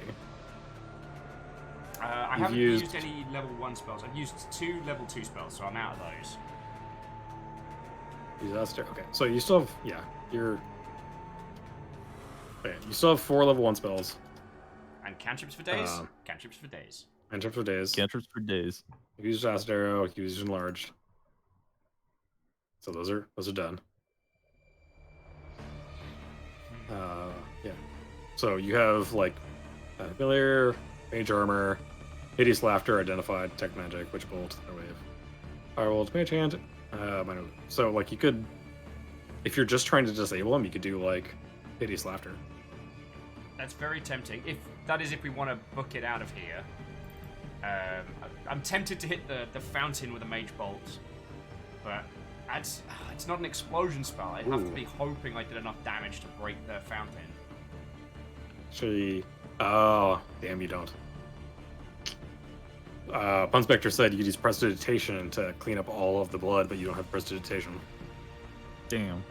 I You've haven't used- used any level 1 spells. I've used 2 level 2 spells, so I'm out of those. Okay, so you still have okay, you still have 4 level 1 spells. And cantrips for days? Um, Cantrips for days. Cantrips for days. Cantrips for days. You used Acid Arrow. You used Enlarged. So those are done. Yeah. So you have like Familiar, Mage Armor, Hideous Laughter, Identified, Tech Magic, Witch Bolt, Wave, Firebolt, Mage Hand. Minor. So like you could, if you're just trying to disable them, you could do like Hideous Laughter. That's very tempting. If we want to book it out of here. I'm tempted to hit the fountain with a mage bolt, but it's not an explosion spell. I'd have to Ooh. be hoping I did enough damage to break the fountain. Actually, oh damn, you don't. Punspector said you could use Prestidigitation to clean up all of the blood, but you don't have Prestidigitation. Damn.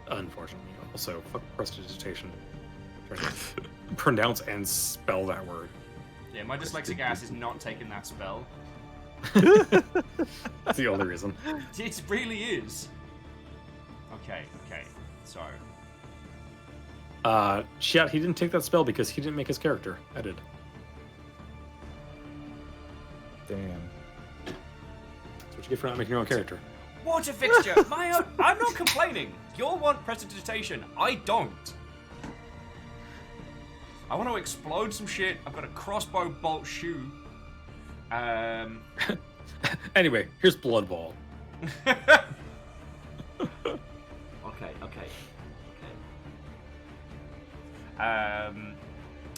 Unfortunately, also fuck Prestidigitation. Trying to pronounce and spell that word. Yeah, my dyslexic ass is not taking that spell. That's the only reason. It really is. Okay. So, Shit, he didn't take that spell because he didn't make his character. I did. Damn. That's what you get for not making your own character. water fixture. My own. I'm not complaining. You'll want prestidigitation. I don't. I want to explode some shit. I've got a crossbow bolt shoe. Anyway, here's Blood Ball. Okay. And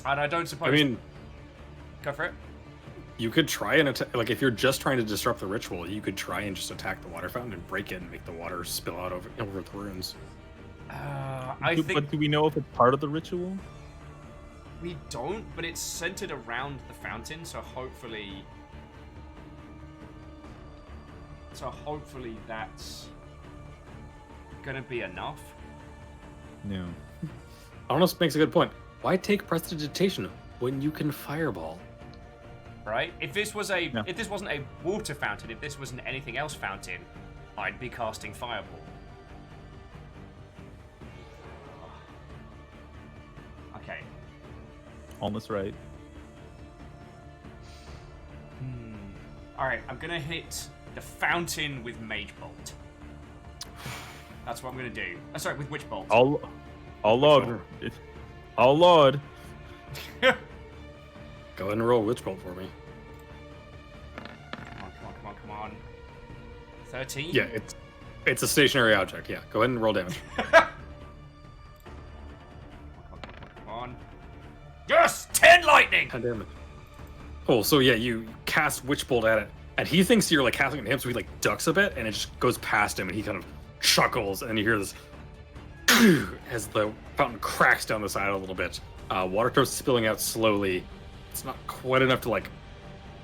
I don't suppose. I mean, go for it. you could try and attack. Like, if you're just trying to disrupt the ritual, you could try and just attack the water fountain and break it and make the water spill out over the runes. I think. But do we know if it's part of the ritual? We don't, but it's centered around the fountain, so hopefully... that's gonna be enough. No. Honest makes a good point. Why take prestidigitation when you can fireball? Right? If this wasn't a water fountain, if this was an anything else fountain, I'd be casting fireball. Okay. Almost right. Alright, I'm gonna hit the fountain with Mage Bolt. That's what I'm gonna do. Sorry, with Witch Bolt. Oh Lord. Oh Lord. Go ahead and roll Witch Bolt for me. Come on. 13? Yeah, it's a stationary object. Yeah, go ahead and roll damage. Come on. Yes! 10 lightning! 10 damage. Cool. So yeah, you cast Witch Bolt at it, and he thinks you're like casting it at him, so he like ducks a bit, and it just goes past him, and he kind of chuckles, and you hear this as the fountain cracks down the side a little bit. Water starts spilling out slowly. It's not quite enough to like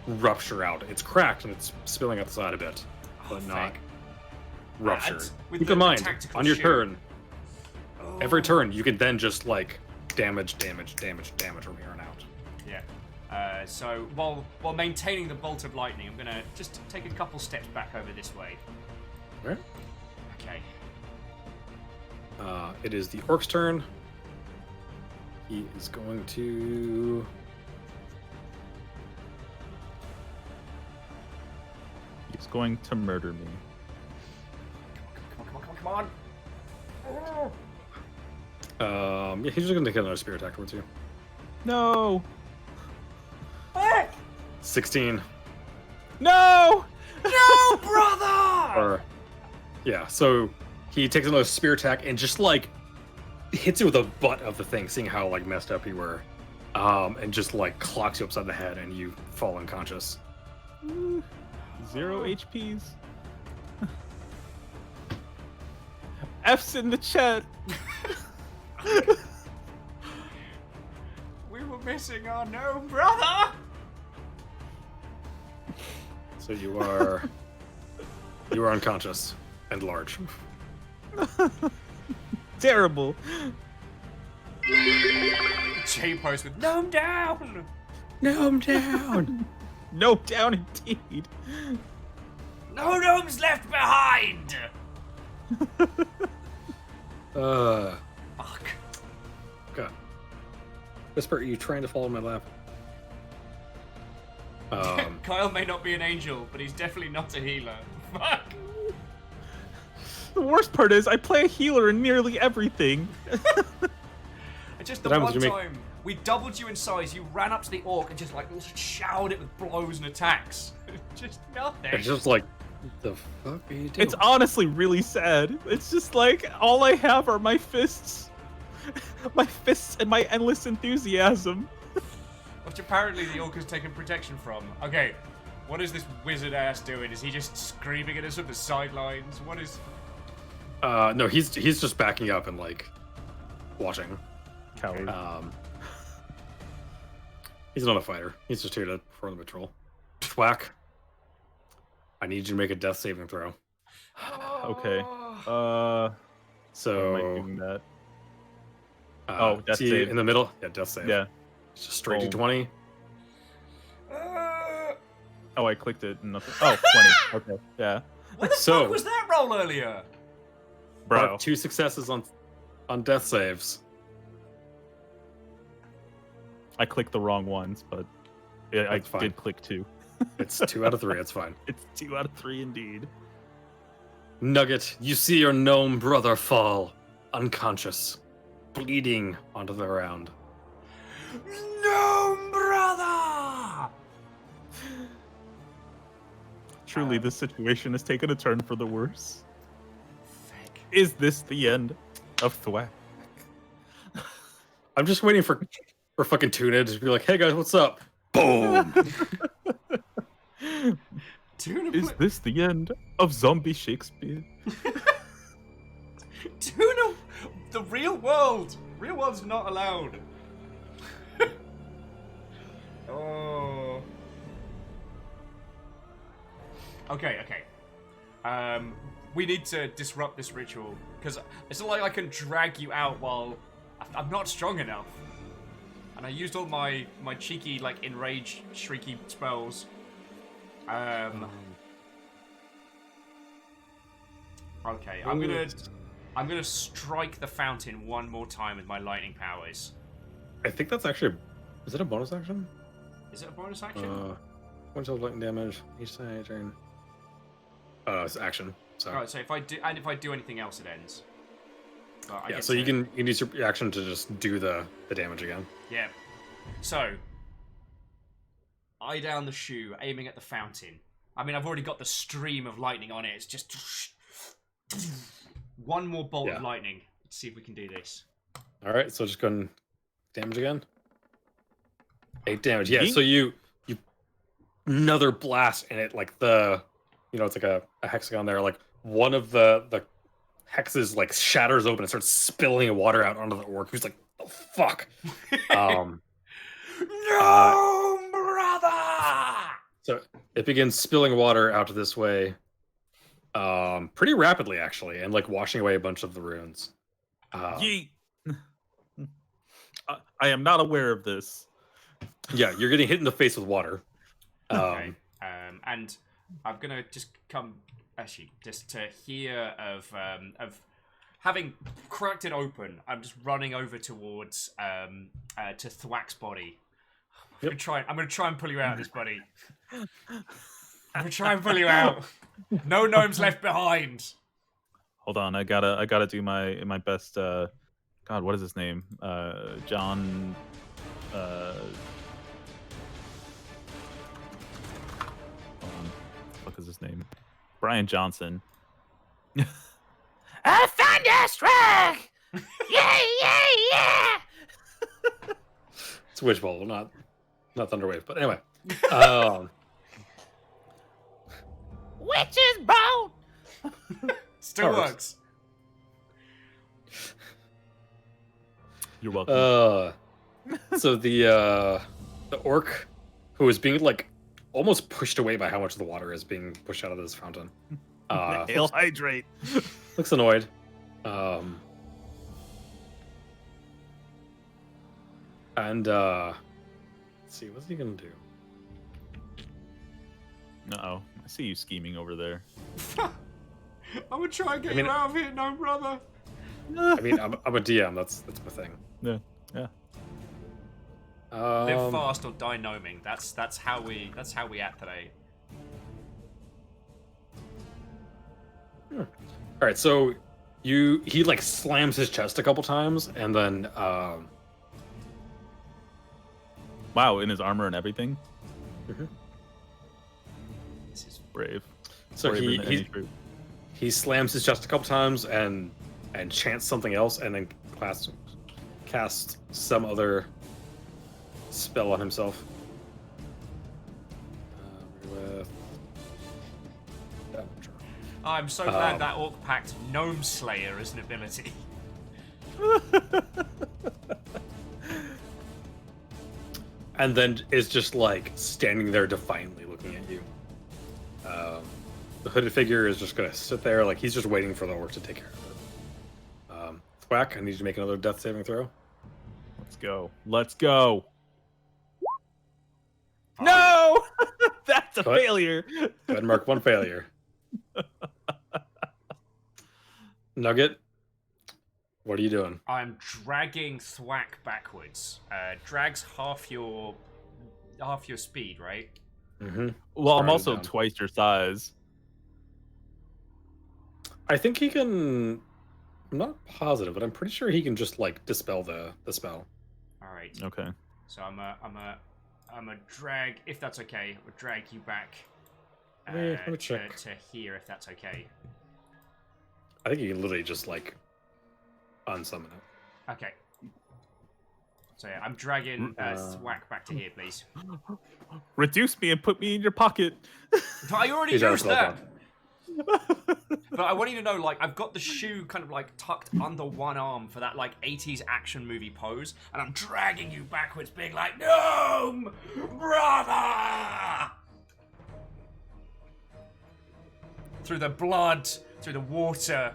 rupture out. It's cracked and it's spilling out the side a bit, but not ruptured. Keep in mind, on your turn, every turn you can then just like damage from here on out. Yeah. So while maintaining the bolt of lightning, I'm gonna just take a couple steps back over this way. Right. Okay. It is the orc's turn. He is going to. He's going to murder me. Come on. Yeah, he's just gonna take another spear attack towards you. No. 16. No. No, brother! Or, yeah, so he takes another spear attack and just like hits you with the butt of the thing, seeing how like messed up you were, and just like clocks you upside the head and you fall unconscious. 0 HPs. F's in the chat. We were missing our gnome brother! So you are unconscious and large. Terrible. Chain post with gnome down! Gnome down. No down indeed. No gnomes left behind! Fuck. God. Whisper, are you trying to follow my lap? Kyle may not be an angel, but he's definitely not a healer. Fuck! The worst part is I play a healer in nearly everything. Just the What happens one when you make- time we doubled you in size, you ran up to the orc and just like showered it with blows and attacks. Just nothing. It's just like, what the fuck are you doing? It's honestly really sad. It's just like all I have are my fists. My fists and my endless enthusiasm. Which apparently the orc has taken protection from. Okay, what is this wizard ass doing? Is he just screaming at us from the sidelines? What is... No, he's just backing up and like watching. Coward. He's not a fighter. He's just here to perform the patrol. Thwack. I need you to make a death saving throw. Okay. Oh. How am I So doing that? Oh, death see save. in the middle. Yeah, death save. Yeah. It's just straight Oh. D20. Oh, I clicked it and nothing. Oh, 20. Okay. Yeah. What the So- fuck was that roll earlier? Bro. 2 successes on death saves. I clicked the wrong ones, but yeah, I That's fine. did click 2. It's 2 out of 3. It's fine. It's 2 out of 3 indeed. Nugget, you see your gnome brother fall, unconscious, bleeding onto the ground. Gnome brother! Truly, this situation has taken a turn for the worse. Fuck. Is this the end of Thwack? I'm just waiting for fucking Tuna to be like, "Hey guys, what's up?" Boom. Tuna, Is this the end of Zombie Shakespeare? Tuna, the real world. Real world's not allowed. Oh. Okay. We need to disrupt this ritual because it's not like I can drag you out while I'm not strong enough. And I used all my cheeky like enrage shrieky spells. Okay, I'm gonna strike the fountain one more time with my lightning powers. I think that's actually. Is it a bonus action? Is it a bonus action? One of lightning damage each side turn. It's action. So. Alright, so if I do anything else, it ends. But I Yeah, get so to- you can use your action to just do the damage again. Yeah. So, eye down the shoe, aiming at the fountain. I mean, I've already got the stream of lightning on it. It's just one more bolt of lightning. Let's see if we can do this. All right, so just go and damage again. 8 damage. Yeah, so you another blast and it like it's like a hexagon there. Like one of the hexes like shatters open and starts spilling water out onto the orc. Who's like, "Oh fuck!" No, brother. So it begins spilling water out this way, pretty rapidly actually, and like washing away a bunch of the runes. Yeet. I am not aware of this. Yeah, you're getting hit in the face with water. Okay. And I'm gonna just come actually just to hear of having cracked it open. I'm just running over towards to Thwack's body. I'm gonna try and pull you out of this, buddy. I'm gonna try and pull you out. No gnomes left behind. Hold on, I gotta do my best. God, what is his name? John. Hold on. What is his name? Brian Johnson. A thunderstruck! Yeah! It's Witchbolt, not Thunderwave. But anyway, Witch's bone! Still works. You're welcome. So the orc who is being like almost pushed away by how much the water is being pushed out of this fountain. Ale hydrate. Looks annoyed. And let's see, what's he gonna do? Uh-oh. I see you scheming over there. I'm gonna try and get you out of here, no brother. I mean, I'm a DM. That's my thing. Yeah. Live fast or die gnoming. That's how we act today. All right, so he like slams his chest a couple times, and then Wow, in his armor and everything. This is Brave. so Braver than any troop. he slams his chest a couple times and chants something else, and then cast some other spell on himself. With damage. I'm so glad that orc packed Gnome Slayer as an ability. And then is just like standing there defiantly looking at you. The hooded figure is just gonna sit there like he's just waiting for the orc to take care of it. Thwack, I need you to make another death saving throw. Let's go. No! That's a What? failure. Go ahead and mark one failure. Nugget, what are you doing? I'm dragging Thwack backwards. Drags half your speed, right? Mm-hmm. Well, I'm Sorry, also down. twice your size. I think he can. I'm not positive, but I'm pretty sure he can just like dispel the spell. All right. Okay. So I'm a drag, if that's okay. I'll drag you back Let me check. to here, if that's okay. I think you can literally just like unsummon it. Okay. So yeah, I'm dragging Thwack back to here, please. Reduce me and put me in your pocket. I already He's out of used spell that. slot. But I want you to know, like, I've got the shoe kind of like tucked under one arm for that like 80s action movie pose, and I'm dragging you backwards, being like, "No, brother!" Through the blood, through the water.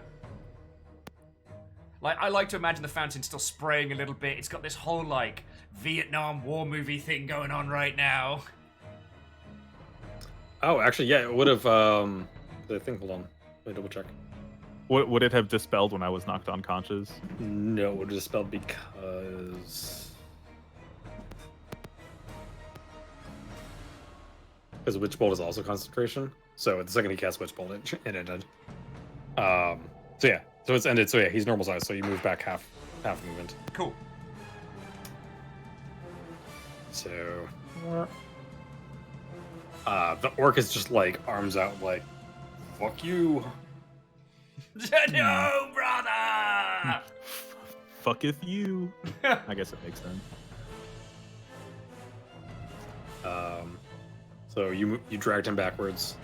Like, I like to imagine the fountain still spraying a little bit. It's got this whole like Vietnam War movie thing going on right now. Oh, actually, yeah, it would have. I think. Hold on, let me double check. Would it have dispelled when I was knocked unconscious? No, it would have dispelled because Witch Bolt is also concentration. So the second he casts Witch Bolt, it ended. So yeah, so it's ended. So yeah, he's normal size. So you move back half movement. Cool. So the orc is just like arms out, like fuck you. No, brother! Fucketh you. I guess it makes sense. So you dragged him backwards.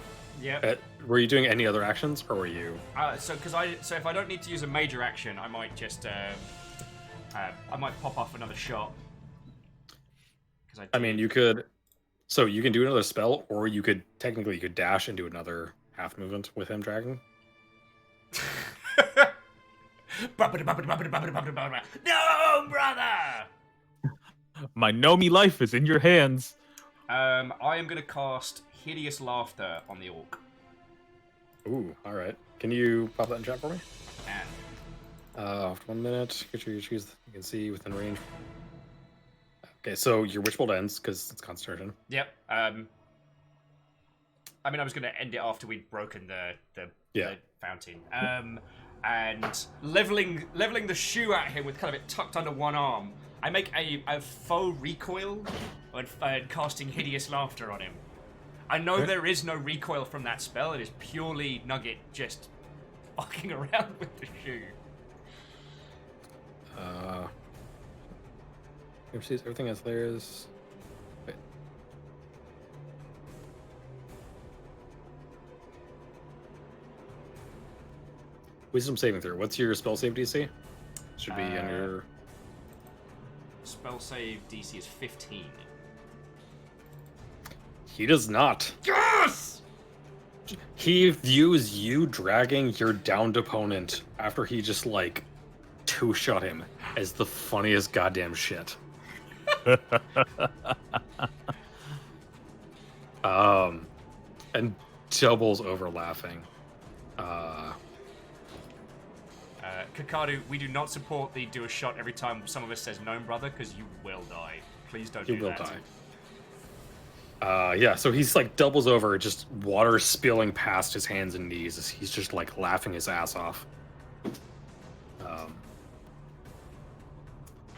Yep. Were you doing any other actions, or were you? So if I don't need to use a major action, I might just I might pop off another shot. I mean, you could. So you can do another spell, or you could dash and do another half movement with him dragging. No, brother! My Nomi life is in your hands. I am gonna cast Hideous Laughter on the orc. Ooh, all right. Can you pop that in chat for me? And After 1 minute, get sure you choose. You can see within range. Okay, so your Witch Bolt ends because it's concentration. yep. I mean, I was gonna end it after we'd broken the fountain. And leveling the shoe at him with kind of it tucked under one arm. I make a faux recoil when casting Hideous Laughter on him. I know there is no recoil from that spell. It is purely Nugget just fucking around with the shoe. Everything else there is. Wait. Wisdom saving throw. What's your spell save DC? Should be on your. Spell save DC is 15. He does not. Yes! He views you dragging your downed opponent after he just like two-shot him as the funniest goddamn shit. And doubles over laughing. Kakadu, we do not support the do a shot every time some of us says gnome brother, because you will die. Please don't You do will that. die. Yeah, so he's like doubles over, just water spilling past his hands and knees as he's just like laughing his ass off.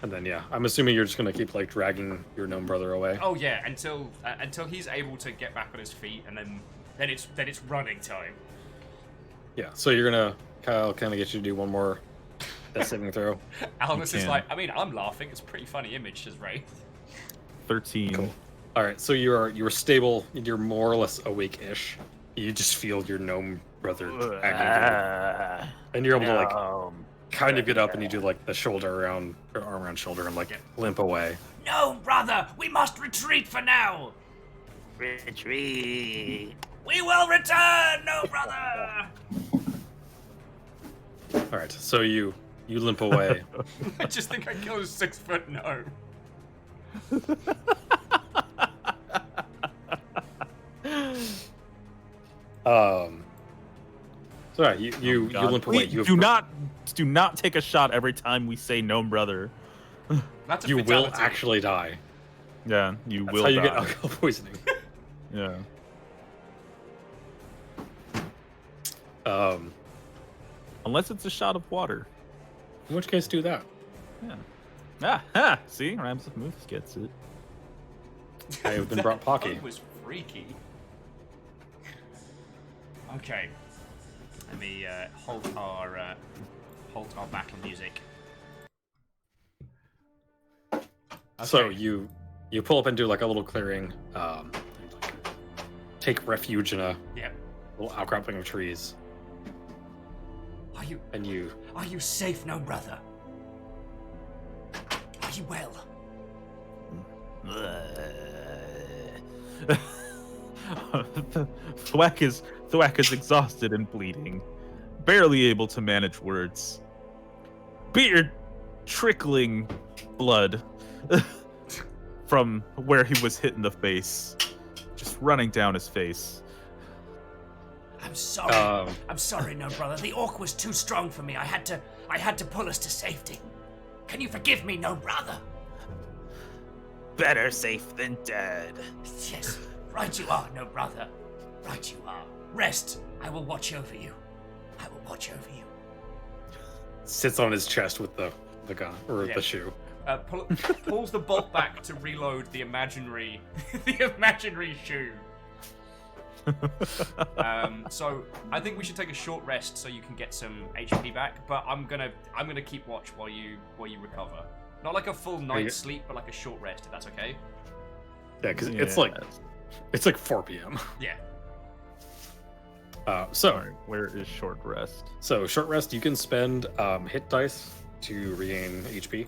And then yeah, I'm assuming you're just gonna keep like dragging your gnome brother away. Oh yeah, until he's able to get back on his feet, and then it's running time. Yeah, so you're gonna Kyle kind of get you to do one more death saving throw. Almus is can. like, I mean, I'm laughing. It's a pretty funny image, says Wraith. 13. Cool. All right, so you're stable. You're more or less awake-ish. You just feel your gnome brother dragging you, and you're able to like kind of get up, and you do like the shoulder around or arm around shoulder and like limp away. No, brother, we must retreat for now. Retreat. We will return, no, brother. All right, so you limp away. I just think I killed a 6-foot gnome. So yeah, you limp away. Please, do not take a shot every time we say gnome brother. That's a You will fatality. actually die. Yeah, you That's will how you get die. alcohol poisoning. Yeah. Unless it's a shot of water. In which case, do that. Yeah. See? Rhymes with Moose gets it. I have been brought Pocky. That was freaky. Okay. Let me halt our battle music. So Okay. you pull up into like a little clearing, take refuge in a Yep. little outcropping of trees, Are you and you. safe, no brother? Are you well? Thwack is exhausted and bleeding, barely able to manage words. Beard trickling blood from where he was hit in the face, just running down his face. I'm sorry. I'm sorry, no brother. The orc was too strong for me. I had to pull us to safety. Can you forgive me, no brother? Better safe than dead. Yes, right you are, no brother. Right you are. Rest. I will watch over you. I will watch over you. Sits on his chest with the gun or Yeah. the shoe. Pulls the bolt back to reload the imaginary shoe. So I think we should take a short rest so you can get some HP back. But I'm gonna keep watch while you recover. Not like a full night's sleep, but like a short rest. If that's okay. Yeah, because it's like 4 p.m. Yeah. Sorry, where is short rest? So short rest, you can spend hit dice to regain HP.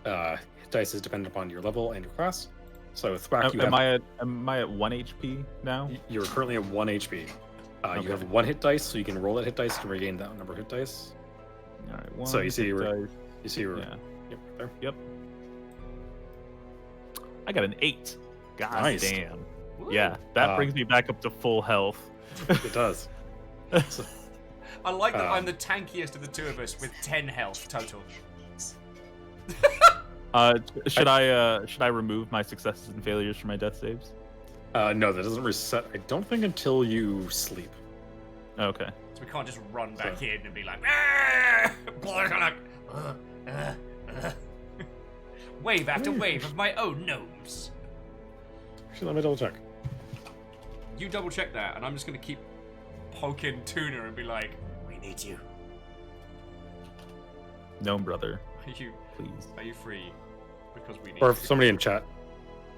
Hit dice is dependent upon your level and your class. So Thwack, Am I at 1 HP now? you're currently at 1 HP. You have 1 hit dice, so you can roll that hit dice to regain that number of hit dice. All right. So you see hit where- dice. You see where? Yeah. Yep, right there. Yep. I got an 8. God Nice. damn. Yeah, that brings me back up to full health. It does. I like that I'm the tankiest of the two of us with 10 health total. Should I remove my successes and failures from my death saves? No, that doesn't reset. I don't think until you sleep. Okay. So we can't just run back in and be like, "Ah!" Wave after wave of my own gnomes. Actually, let me double check. You double check that, and I'm just gonna keep poking Tuna and be like, "We need you. Gnome brother, Please. please. Are you free? Because we need Or you." if somebody in chat.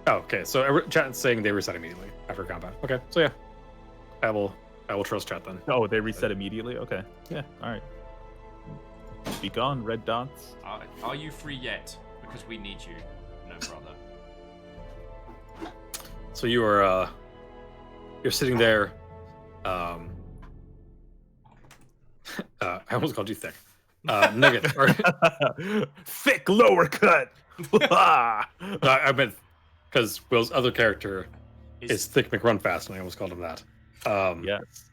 Oh, okay. So chat is saying they reset immediately after combat. Okay, so yeah, I will trust chat then. Oh, they reset immediately? Okay. Yeah, alright. Be gone, red dots. Are you free yet? Because we need you, no brother. So you are you're sitting there. I almost called you thick. Nugget. Thick lower cut! I meant because Will's other character is Thick McRunfast, and I almost called him that. Yes.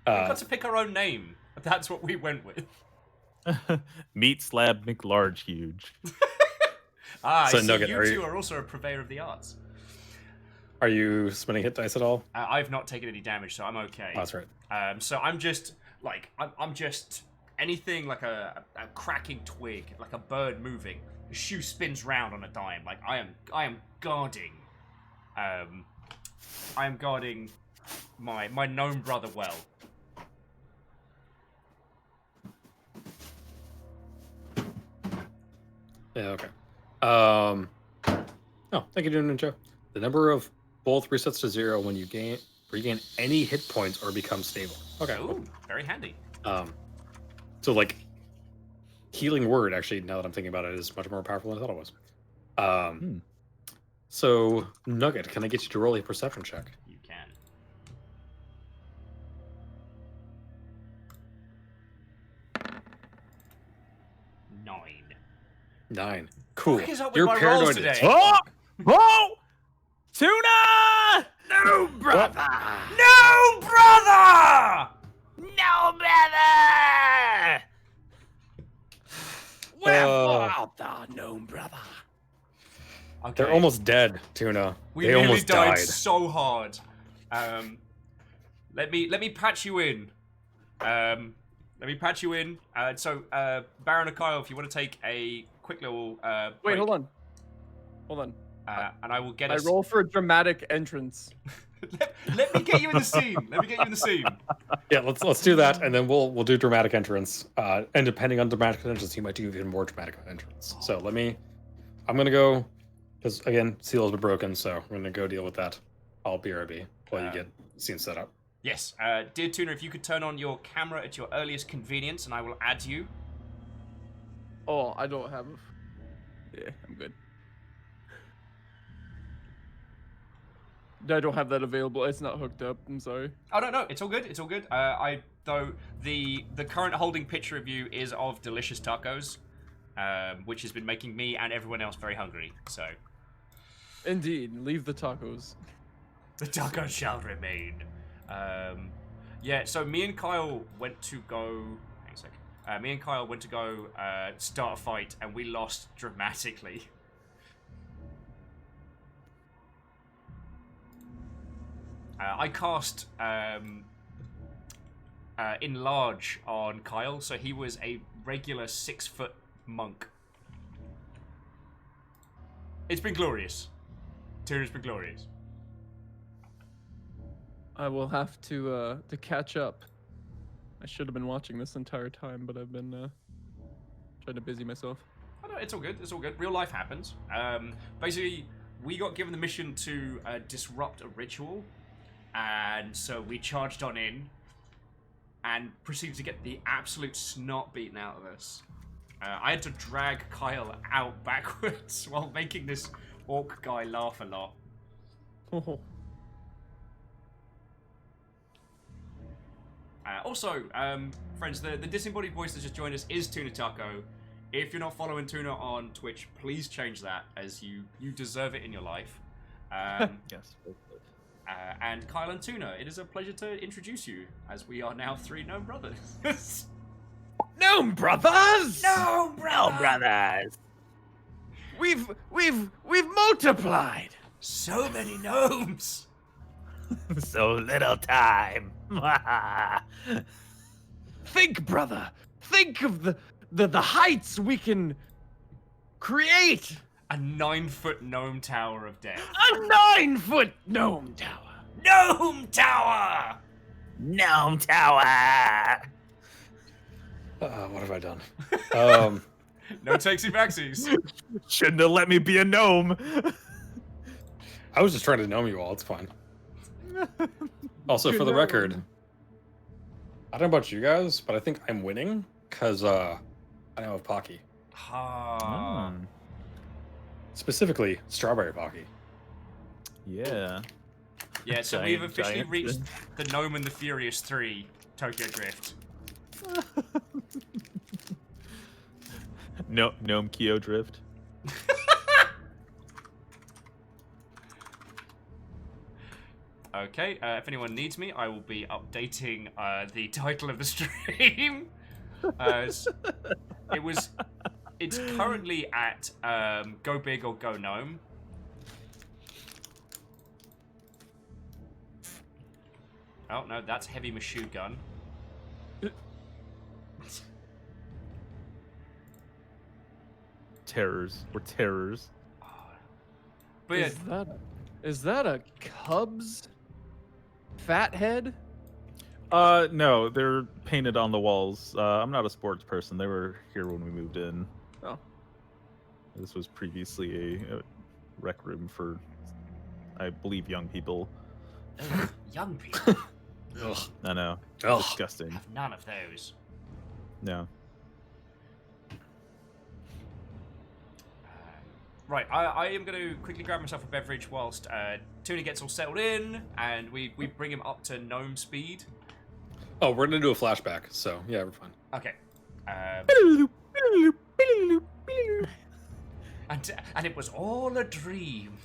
We've got to pick our own name. That's what we went with. Meat slab McLarge huge. I So, see Nugget, you are two you- are also a purveyor of the arts. Are you spending hit dice at all? I've not taken any damage, so I'm okay. Oh, that's right. So I'm just like I'm just anything like a cracking twig, like a bird moving. The shoe spins round on a dime. Like I am guarding. I am guarding my gnome brother well. Yeah. Okay. Oh, thank you, Ninja. The number of both resets to 0 when you regain any hit points or become stable. Okay. Ooh, very handy. So like healing word, actually, now that I'm thinking about it, is much more powerful than I thought it was. So Nugget, can I get you to roll a perception check? You can. Nine. 9. Cool. What is up with You're my rolls paranoid. today? Oh! Oh! Tuna! No, brother! No, brother! No, brother! Wherefore art thou, gnome brother? Okay. They're almost dead, Tuna. We they nearly almost died died. so hard. Let me patch you in. Let me patch you in. So Baron and Kyle, if you want to take a quick little Wait, break, hold on. and I will get I us. roll for a dramatic entrance. let me get you in the scene. Let me get you in the scene. Yeah, let's do that, and then we'll do dramatic entrance. And depending on dramatic entrance, you might do even more dramatic entrance. So I'm gonna go, because again, seal has been broken, so I'm gonna go deal with that. I'll BRB while you get scene set up. Yes. Dear Tuna, if you could turn on your camera at your earliest convenience, and I will add you. Oh, I don't have. Yeah, I'm good. I don't have that available. It's not hooked up. I'm sorry. Oh no, it's all good. It's all good. Though the current holding picture of you is of delicious tacos, which has been making me and everyone else very hungry. So Indeed, leave the tacos. the tacos shall remain. Yeah. So me and Kyle went to go. Hang a sec. Me and Kyle went to go start a fight, and we lost dramatically. I cast enlarge on Kyle, so he was a regular 6-foot monk. It's been glorious. Tuna's been glorious. I will have to catch up. I should have been watching this entire time, but I've been trying to busy myself. Oh, no, it's all good. It's all good. Real life happens. Basically, we got given the mission to disrupt a ritual, and so we charged on in and proceeded to get the absolute snot beaten out of us. I had to drag Kyle out backwards while making this orc guy laugh a lot. Also, friends, the disembodied voice that just joined us is Tuna Taco. If you're not following Tuna on Twitch, please change that, as you deserve it in your life. Yes. And Kyle and Tuna, it is a pleasure to introduce you, as we are now 3 gnome brothers. Gnome brothers! No, No, brothers. We've multiplied. So many gnomes! So little time. Think, brother. Think of the heights we can create. A 9-foot gnome tower of death. A 9-foot gnome tower. Gnome tower! Gnome tower. What have I done? No takesy backsies. Shouldn't have let me be a gnome. I was just trying to gnome you all. It's fine. Also, for the record, I don't know about you guys, but I think I'm winning because I know of Pocky. Ah. Specifically, Strawberry Pocky. Yeah. Yeah, so we've officially Giant. reached the Gnome and the Furious 3 Tokyo Drift. No, Gnome Kyo Drift. Okay, if anyone needs me, I will be updating the title of the stream. It's currently at Go Big or Go Gnome. Oh no, that's Heavy Machine Gun. Terrors. We're terrors. But yeah, Is that a Cubs fat head? No, they're painted on the walls. I'm not a sports person. They were here when we moved in. Oh. This was previously a rec room for, I believe, young people. young people Ugh. I know. Ugh. Disgusting. have none of those. No. Right, I am going to quickly grab myself a beverage whilst Tuna gets all settled in, and we bring him up to gnome speed. Oh, we're gonna do a flashback, so yeah, we're fine. Okay. And it was all a dream.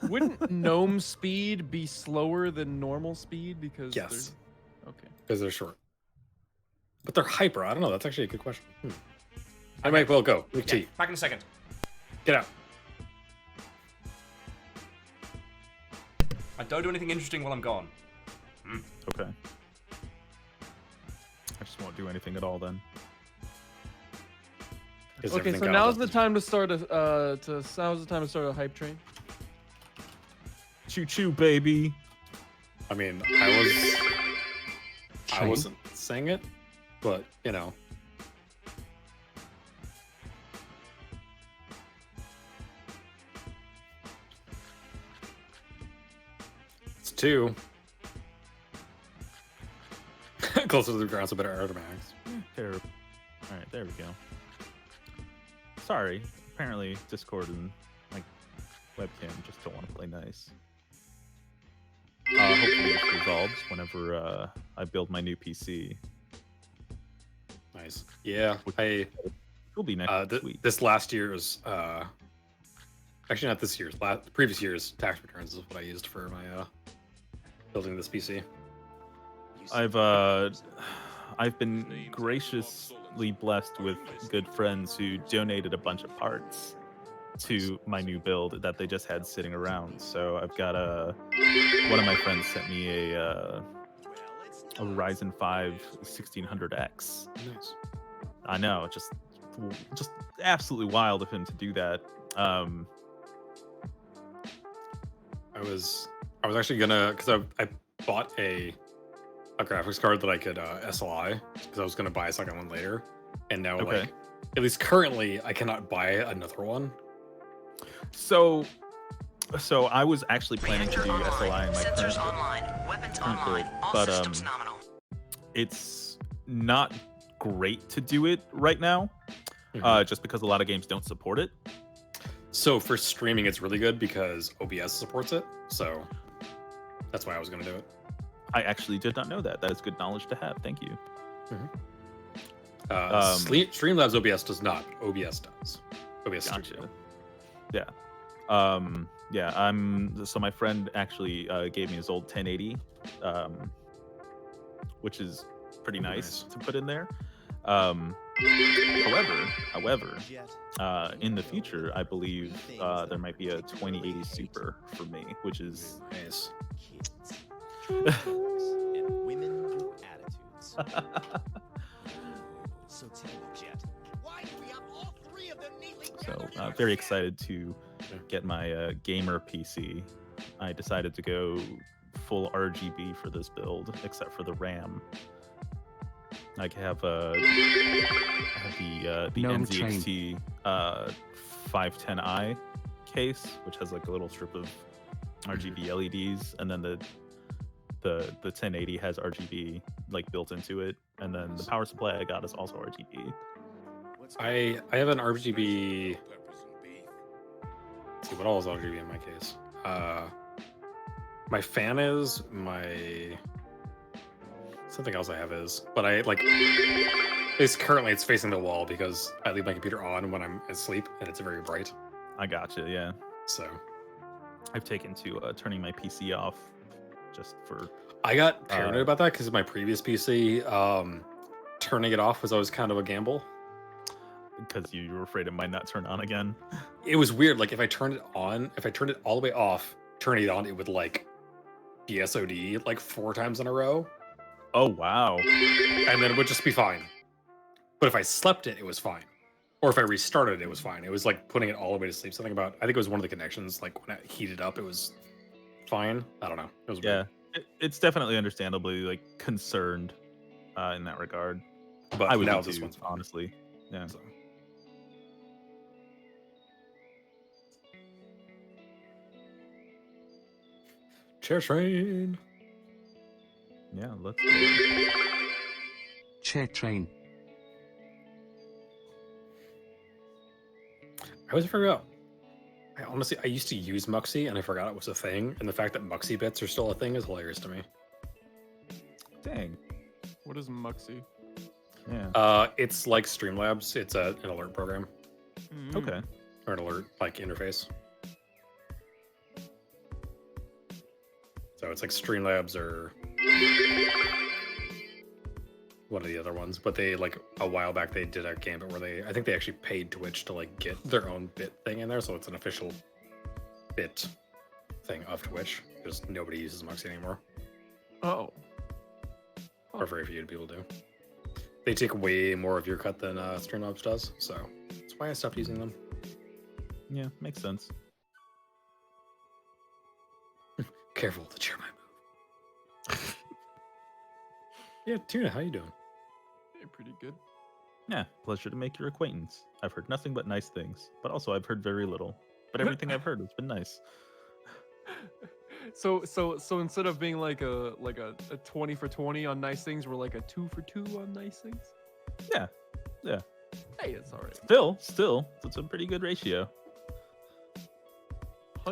Wouldn't gnome speed be slower than normal speed because Yes, okay. because they're short, but they're hyper. I don't know. That's actually a good question. I might well go. Luke Okay, T, back in a second. get out. I don't do anything interesting while I'm gone. Okay. I just won't do anything at all then. Is Okay, everything so got now's up? the time to start a hype train. Choo choo, baby. I mean, I wasn't saying it, but you know. It's 2. Closer to the ground, so better aerodynamics. Terrible. All right, there we go. Sorry. Apparently, Discord and like webcam just don't want to play nice. Hopefully, this resolves whenever I build my new PC. Nice. Yeah, It'll be next week. this last year's, actually not this year's, previous year's tax returns is what I used for my building this PC. I've been graciously blessed with good friends who donated a bunch of parts to my new build that they just had sitting around. So I've got one of my friends sent me a Ryzen 5 1600X. Nice. I know, just absolutely wild of him to do that. I was actually gonna, because I bought a graphics card that I could SLI, because I was gonna buy a second one later, and now Okay. like at least currently I cannot buy another one. So I was actually planning to do SLI in my Sensors current online. Weapons current online. build, All but systems nominal. it's not great to do it right now, just because a lot of games don't support it. So for streaming, it's really good because OBS supports it. So that's why I was gonna do it. I actually did not know that. That is good knowledge to have. Thank you. Streamlabs OBS does not. OBS does. OBS Gotcha. Studio. Yeah. So my friend actually gave me his old 1080, which is pretty nice to put in there. However, in the future, I believe there might be a 2080 Super for me, which is Nice. And women with attitudes. So tell me, Jet, why do we have all three of them neatly so very excited to get my gamer PC. I decided to go full RGB for this build, except for the RAM. I have the Gnome NZXT 510i case, which has like a little strip of RGB LEDs, and then the 1080 has RGB like built into it, and then the power supply I got is also RGB. I have an RGB. Let's see what all is RGB in my case. My fan is, my something else I have is, but I like it's currently it's facing the wall because I leave my computer on when I'm asleep and it's very bright. I gotcha, yeah. So I've taken to turning my PC off just for. I got paranoid about that because my previous PC, turning it off was always kind of a gamble. Because you were afraid it might not turn on again. It was weird. Like if I turned it on, if I turned it all the way off, turning it on, it would like DSOD like 4 times in a row. Oh wow! And then it would just be fine. But if I slept it was fine. Or if I restarted it was fine. It was like putting it all the way to sleep. Something about, I think it was one of the connections. Like when it heated up, it was fine. I don't know. It was Yeah, it's definitely understandably like concerned in that regard. But I would now be this too, one's fine. honestly. Yeah. So. Chair train. Yeah, let's go. Chair train. I always figure out. I used to use Muxy and I forgot it was a thing. And the fact that Muxy bits are still a thing is hilarious to me. Dang. What is Muxy? Yeah. It's like Streamlabs. It's an alert program Okay. or an alert like interface. So it's like Streamlabs or one of the other ones, but they like a while back they did a gambit where I think they actually paid Twitch to like get their own bit thing in there, so it's an official bit thing of Twitch because nobody uses Muxy anymore, Oh. or very few people do. They take way more of your cut than Streamlabs does, so that's why I stopped using them. Yeah, makes sense. Careful, the chair might move. Yeah, Tuna, how you doing? Yeah, pretty good. Yeah, pleasure to make your acquaintance. I've heard nothing but nice things, but also I've heard very little. But everything I've heard has been nice. So instead of being like a 20 for 20 on nice things, we're like a 2 for 2 on nice things. Yeah. Hey, it's alright. Still, it's a pretty good ratio.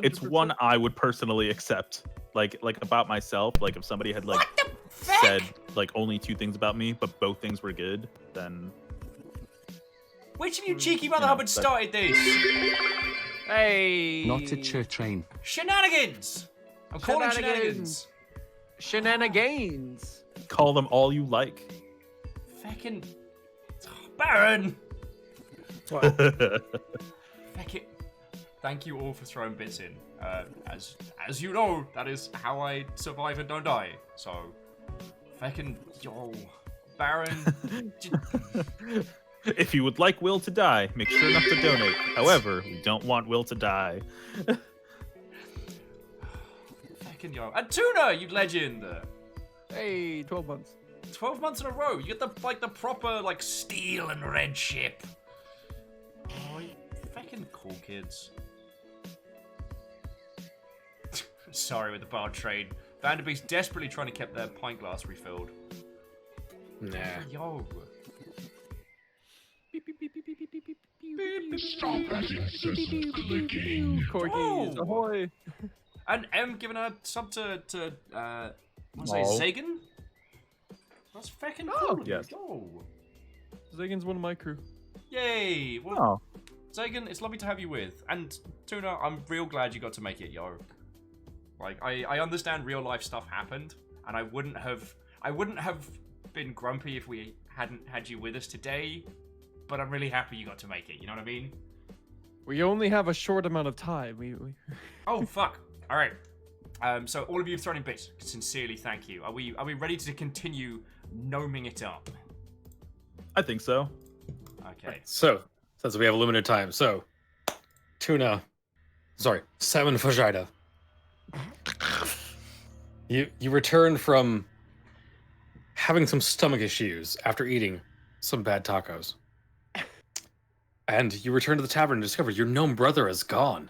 It's 100%. one I would personally accept. Like about myself, like if somebody had like said like only 2 things about me, but both things were good, then Which of you cheeky mother know, hubbards started this? Hey. Not a church train. Shenanigans! I'm calling shenanigans. Shenanigans. call them all you like. Feckin' Baron! Feckin' Thank you all for throwing bits in. As you know, that is how I survive and don't die. So, feckin' yo, Baron. If you would like Will to die, make sure not to donate. However, we don't want Will to die. Feckin' yo, and Tuna, you legend. Hey, 12 months. 12 months in a row. You get the proper steel and red ship. Oh, you feckin' cool kids. Sorry with the bar trade. Vanderbeek's desperately trying to keep their pint glass refilled. Nah. Yo. Corgis, Oh. ahoy. And M giving a sub to what's Oh. it, Zagan? That's feckin' cool. yes. Yo. Zagan's one of my crew. Yay. Well, Oh, Zagan, it's lovely to have you with. And Tuna, I'm real glad you got to make it, yo. Like, I understand real life stuff happened, and I wouldn't have been grumpy if we hadn't had you with us today, but I'm really happy you got to make it, you know what I mean? We only have a short amount of time. We... Oh, fuck. Alright. So all of you have thrown in bits. Sincerely, thank you. Are we ready to continue gnoming it up? I think so. Okay. So, since we have a limited time, so Tuna, sorry, Salmon Fajita. You return from having some stomach issues after eating some bad tacos. And you return to the tavern and discover your gnome brother is gone.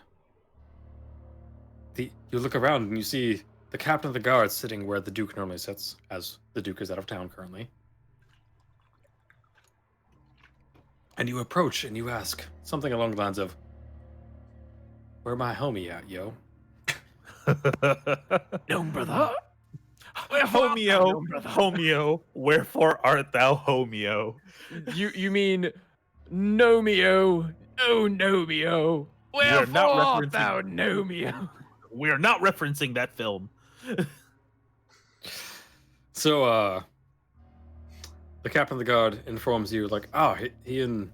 You look around and you see the captain of the guard sitting where the Duke normally sits, as the Duke is out of town currently. And you approach and you ask something along the lines of, "Where my homie at, yo?" Gnome brother. Homeo, wherefore art thou homeo? You mean Nomeo? Oh, Nomeo. We are not Wherefore art referencing- thou Nomeo? We are not referencing that film. So, the captain of the guard informs you, like, oh, he and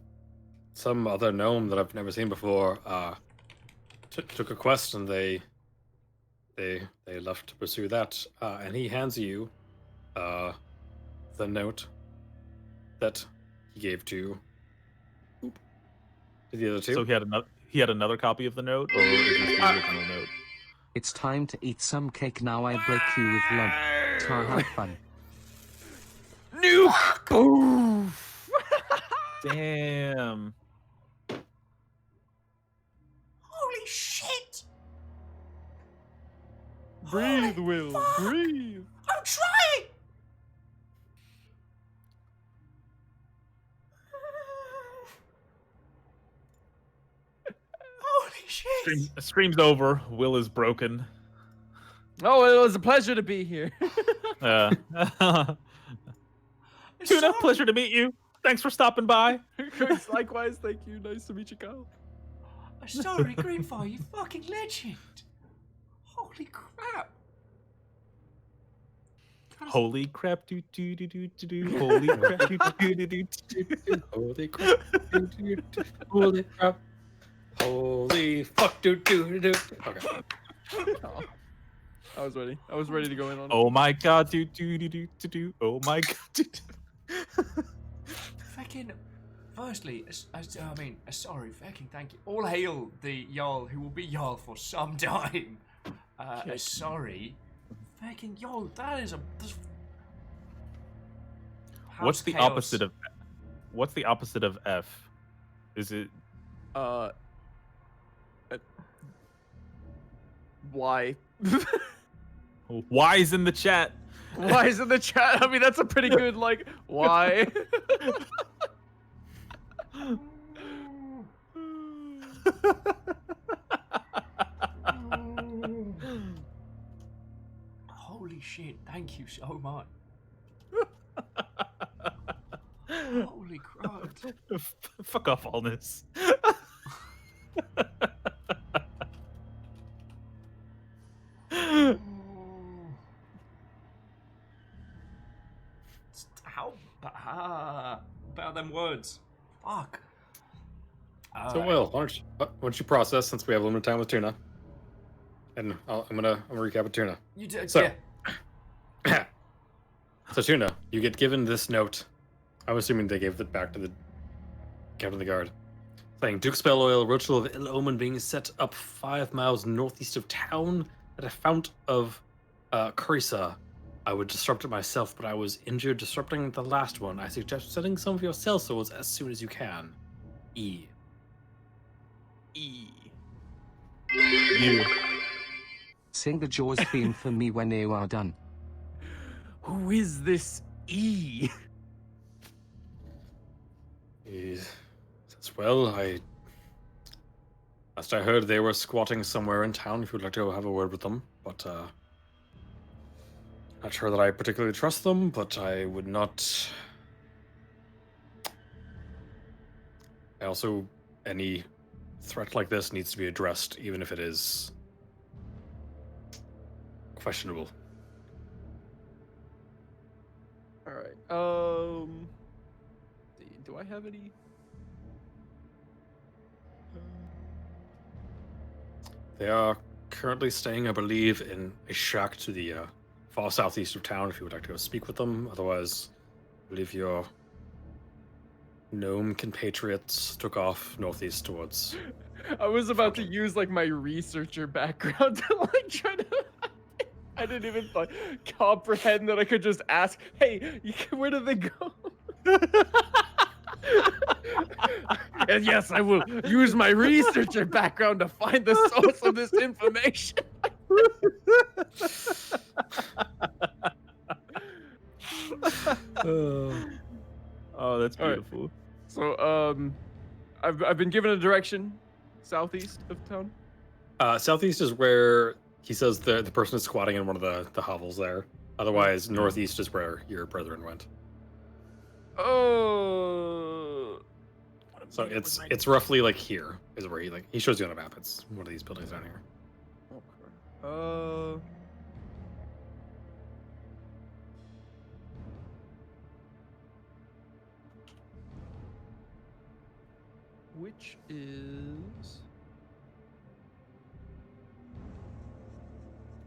some other gnome that I've never seen before, took a quest and they left to pursue that. And he hands you, the note that he gave to the other two. So he had another copy of the note, or is this the original note? It's time to eat some cake now. I break you with love. Ta, have fun. Nuke! Damn. Holy shit! Breathe, Will. Breathe. I'm trying! Holy shit! Stream's over. Will is broken. Oh, it was a pleasure to be here. Tuna, Sorry. pleasure to meet you. Thanks for stopping by. Likewise, thank you. Nice to meet you, Kyle. Sorry, Greenfire, you fucking legend! Holy crap! Holy crap! Do do do do do do. Holy crap! Do do do do do. Holy crap. Holy crap. Holy fuck, do. Okay. Oh, I was ready. I was ready to go in on it. Oh my god! Do do do do do do. Oh my god! Do, do. Fucking. Firstly, sorry, fucking thank you. All hail the Jarl who will be Jarl for some time. Sorry. Fucking, yo, that is a. What's the opposite of? What's the opposite of F? Is it? Why? Why's in the chat? Why is in the chat? I mean, that's a pretty good, like, why? Holy shit! Thank you so much. Holy crud! Fuck off, allness. How about them words? Fuck. So, Will, why don't you process since we have limited time with Tuna? And I'm gonna recap with Tuna. You did. So, Yeah. so Tuna, you get given this note. I'm assuming they gave it back to the captain of the guard, saying Duke's Bell Oil, ritual of ill omen being set up 5 miles northeast of town at a fount of Carissa. I would disrupt it myself, but I was injured disrupting the last one. I suggest setting some of your cell souls as soon as you can. E. You. Sing the Jaws theme for me when you are done. Who is this E? He says, well, last I heard they were squatting somewhere in town if you'd like to go have a word with them, but not sure that I particularly trust them, but I would not. Also, any threat like this needs to be addressed, even if it is questionable. All right. Do I have any? They are currently staying, I believe, in a shack to the far southeast of town if you would like to go speak with them. Otherwise, I believe your gnome compatriots took off northeast towards. I was about to use like my researcher background to like try to. I didn't even comprehend that I could just ask, "Hey, where did they go?" And yes, I will use my researcher background to find the source of this information. Oh, that's All right. beautiful. So, I've been given a direction, southeast of town. Southeast is where he says the person is squatting in one of the hovels there. Otherwise, northeast is where your brethren went. Oh. So it's roughly like here is where he shows you on a map. It's one of these buildings down here. Okay. Which is?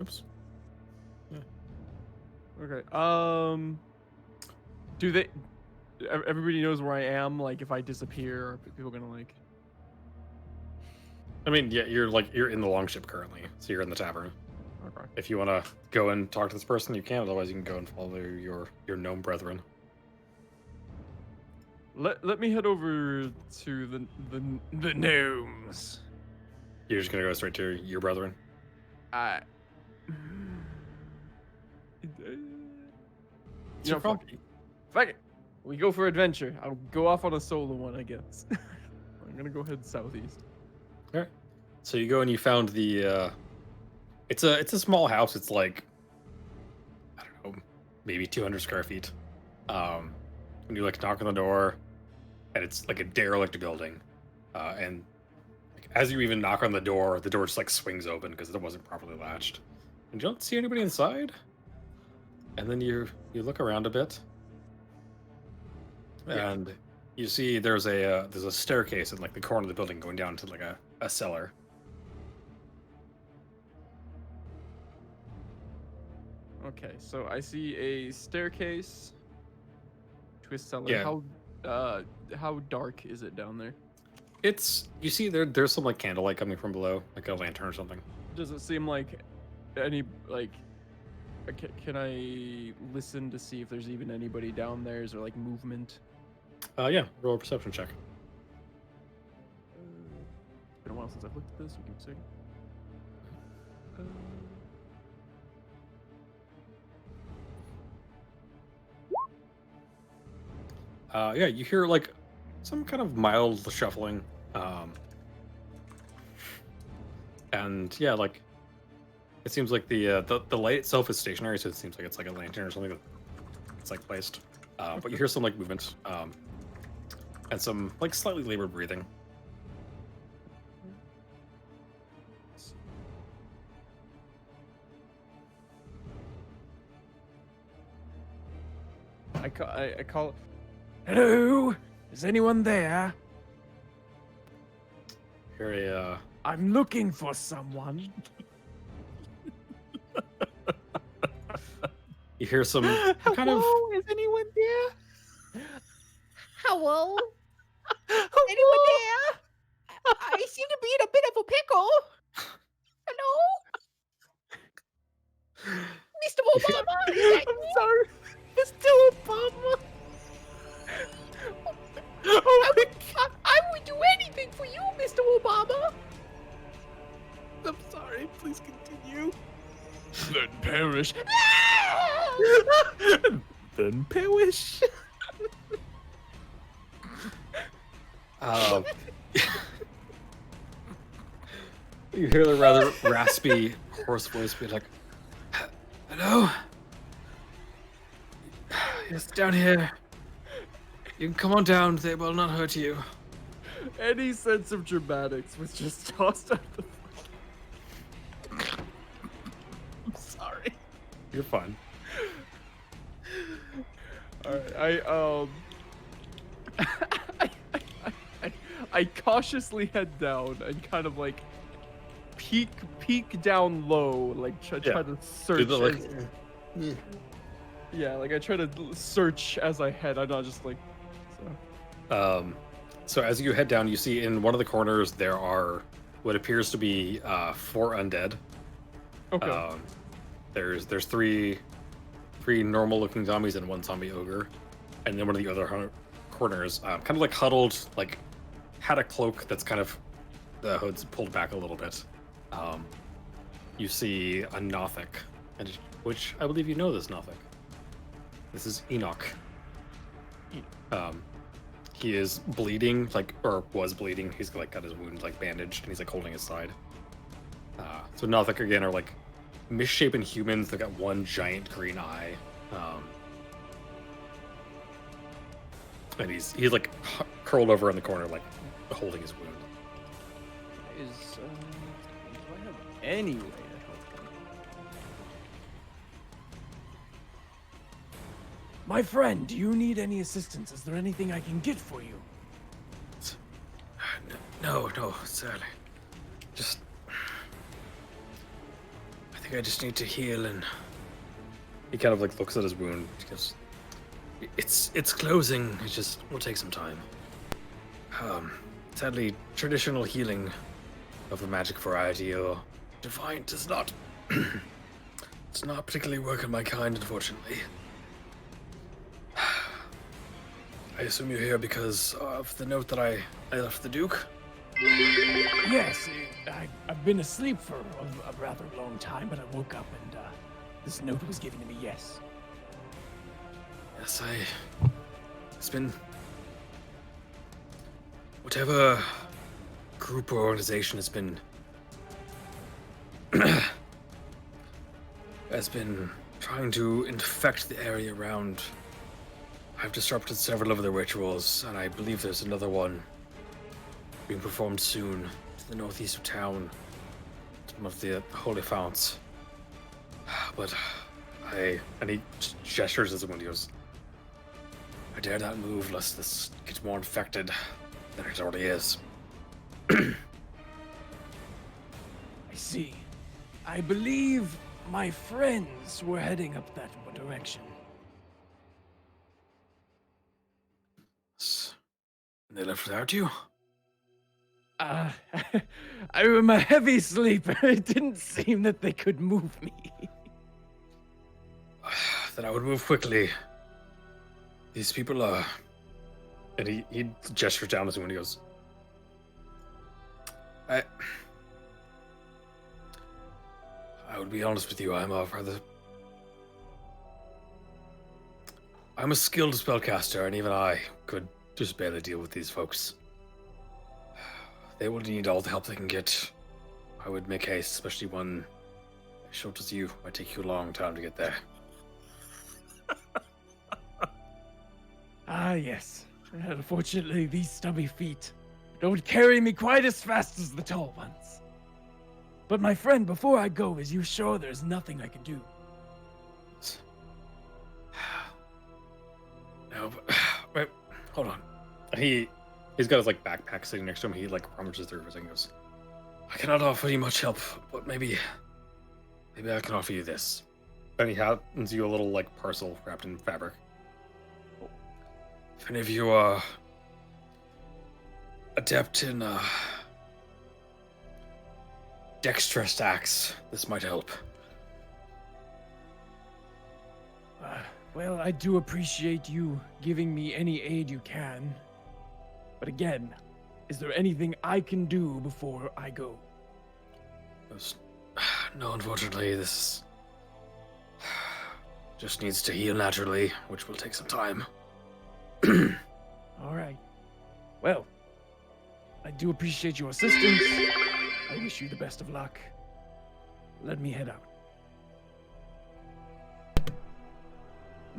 Oops. Okay. Do they? Everybody knows where I am. Like, if I disappear, are people gonna like? I mean, yeah, you're in the longship currently, so you're in the tavern. Okay. If you want to go and talk to this person, you can. Otherwise, you can go and follow your gnome brethren. Let me head over to the gnomes. You're just gonna go straight to your brethren. I. It's your fuck it. We go for adventure. I'll go off on a solo one, I guess. I'm gonna go head southeast. All right. So you go and you found the. It's a small house. It's like, I don't know, maybe 200 square feet. And you like knock on the door, and it's like a derelict building. And as you even knock on the door just like swings open because it wasn't properly latched, and you don't see anybody inside. And then you look around a bit, and you see there's a staircase in like the corner of the building going down to like a cellar. Okay, so I see a staircase to a cellar. Yeah. How dark is it down there? You see there's some like candlelight coming from below, like a lantern or something. Does it seem like any like? Can I listen to see if there's even anybody down there? Is there like movement? Yeah, roll a perception check. It's been a while since I've looked at this. Give me a second. Yeah, you hear like some kind of mild shuffling. And yeah, like it seems like the light itself is stationary, so it seems like it's like a lantern or something that's like placed. But you hear some like movement, and some like slightly labored breathing. I call. Hello, is anyone there? Hear a I'm looking for someone. you hear some kind of Is anyone there? Hello? Anyone there? I seem to be in a bit of a pickle. Hello? Mr. Obama, is that you? Sorry, Mr. Obama. I would do anything for you, Mr. Obama. I'm sorry. Please continue. Then perish. Then perish. you hear the rather raspy, hoarse voice be like, "Hello? Yes, down here. You can come on down. They will not hurt you." Any sense of dramatics was just tossed out the. I'm sorry. You're fine. All right, I cautiously head down and kind of like peek down low, like try to search. Yeah, like I try to search as I head. I'm not just like. So as you head down, you see in one of the corners there are what appears to be 4 undead. Okay. There's three normal-looking zombies and 1 zombie ogre, and then one of the other corners, kind of like huddled, like had a cloak that's kind of the hood's pulled back a little bit. You see a Nothic, which I believe you know this Nothic. This is Enoch. He is bleeding, or was bleeding. He's like got his wound like bandaged, and he's like holding his side. So Nothic again are like misshapen humans that got 1 giant green eye, and he's like curled over in the corner, like holding his wound. Do I have any way to help him? My friend, do you need any assistance? Is there anything I can get for you? No, sadly. I think I just need to heal, and he kind of like looks at his wound. He goes, it's closing. It just will take some time. Sadly, traditional healing of the magic variety or divine does not. It's not particularly work on my kind, unfortunately. I assume you're here because of the note that I left the Duke? Yes, I've been asleep for a rather long time, but I woke up and this note was given to me, yes. Yes, it's been... Whatever group or organization has been... has been trying to infect the area around. I've disrupted several of their rituals, and I believe there's another one being performed soon to the northeast of town, some of the holy founts. But and he gestures as when he goes, I dare not move lest this gets more infected than it already is. I see. I believe my friends were heading up that direction. And they left without you? I am a heavy sleeper. It didn't seem that they could move me. Then I would move quickly. These people are... And he gestures down as when he goes, I would be honest with you, I'm a rather... I'm a skilled spellcaster, and even I could just barely deal with these folks. They will need all the help they can get. I would make haste, especially one as short as you. Might take you a long time to get there. Ah, yes. Unfortunately, these stubby feet don't carry me quite as fast as the tall ones. But my friend, before I go, is you sure there's nothing I can do? No, but wait, hold on. He's got his like backpack sitting next to him. He like rummages through everything and goes, I cannot offer you much help, but maybe I can offer you this. And he hands you a little like parcel wrapped in fabric. If any of you are adept in dexterous acts, this might help. Well, I do appreciate you giving me any aid you can. But again, is there anything I can do before I go? No, unfortunately, this just needs to heal naturally, which will take some time. All right. Well, I do appreciate your assistance. I wish you the best of luck. Let me head out.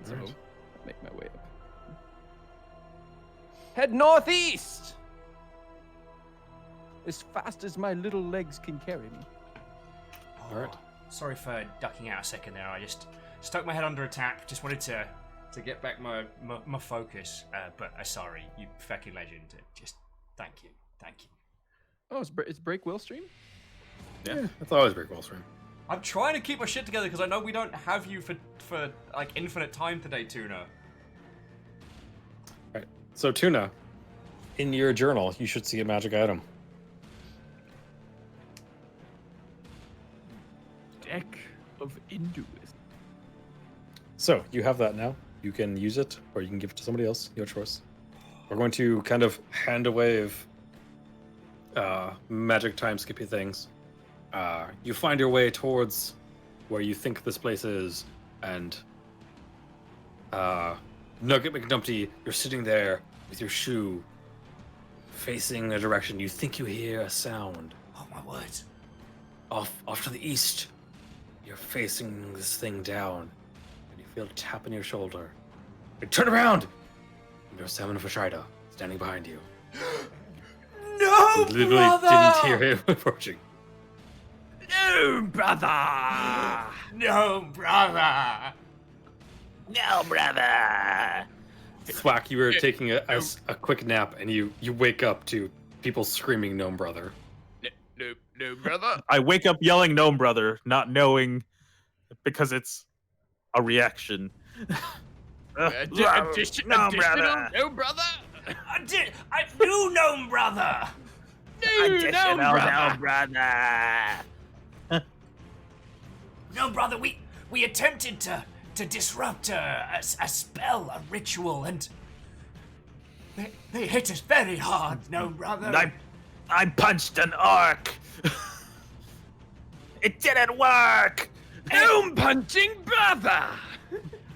So, Alright. I'll make my way up. Head northeast! As fast as my little legs can carry me. Alright. Sorry for ducking out a second there. I just stuck my head under attack. Just wanted to get back my focus. But sorry, you fucking legend. Just thank you. Oh, it's Break Will stream? Yeah, it's always very well stream. I'm trying to keep my shit together because I know we don't have you for like infinite time today, Tuna. Alright, so Tuna, in your journal, you should see a magic item. Deck of Induist. So, you have that now. You can use it, or you can give it to somebody else. Your choice. We're going to kind of hand a wave magic time skippy things. You find your way towards where you think this place is, and Nugget McNumpty, you're sitting there with your shoe facing a direction. You think you hear a sound. Oh my word! Off to the east. You're facing this thing down, and you feel a tap on your shoulder. You turn around, and there's Salmon Fashrida standing behind you. No, You literally brother! didn't hear him approaching. No, brother! No, brother! No, brother. Thwack, you were taking a quick nap, and you wake up to people screaming "Gnome Brother." No, brother. I wake up yelling "Gnome Brother," not knowing because it's a reaction. No, brother. No, brother. I knew Gnome Brother! Additional no, brother. no, brother. No, brother, we attempted to disrupt a spell, a ritual, and they hit us very hard, no, brother. I punched an orc. It didn't work. Gnome punching brother.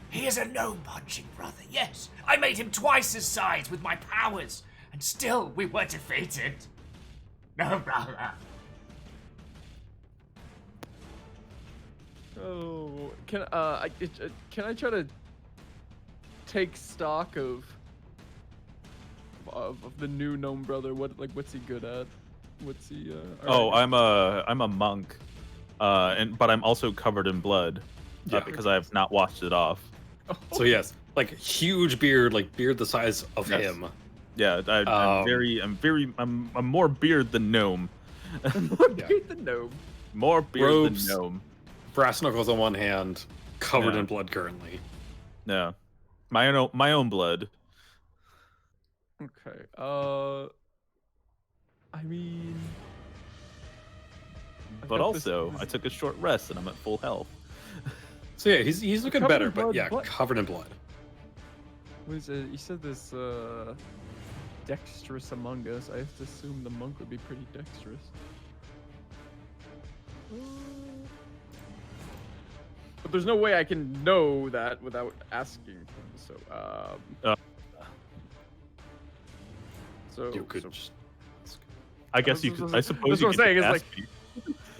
He is a gnome punching brother, yes. I made him twice his size with my powers, and still we were defeated. No, brother. Oh, can I try to take stock of the new gnome brother? What's he good at? What's he? Oh, I'm a monk, but I'm also covered in blood because I have not washed it off. So yes, like huge beard, like beard the size of Yes. him. Yeah, I'm more beard than gnome. Beard the gnome. More beard Robes. than gnome. Brass knuckles on one hand, covered Yeah. in blood currently. No, my own blood. Okay. I mean. I But got this- also, I took a short rest and I'm at full health. So yeah, he's looking Covered better, in but blood, yeah, what? covered in blood. What is it? You said this dexterous among us. I have to assume the monk would be pretty dexterous. but there's no way I can know that without asking. So, You could so- just. I guess you could. I suppose That's you what I'm could saying, is ask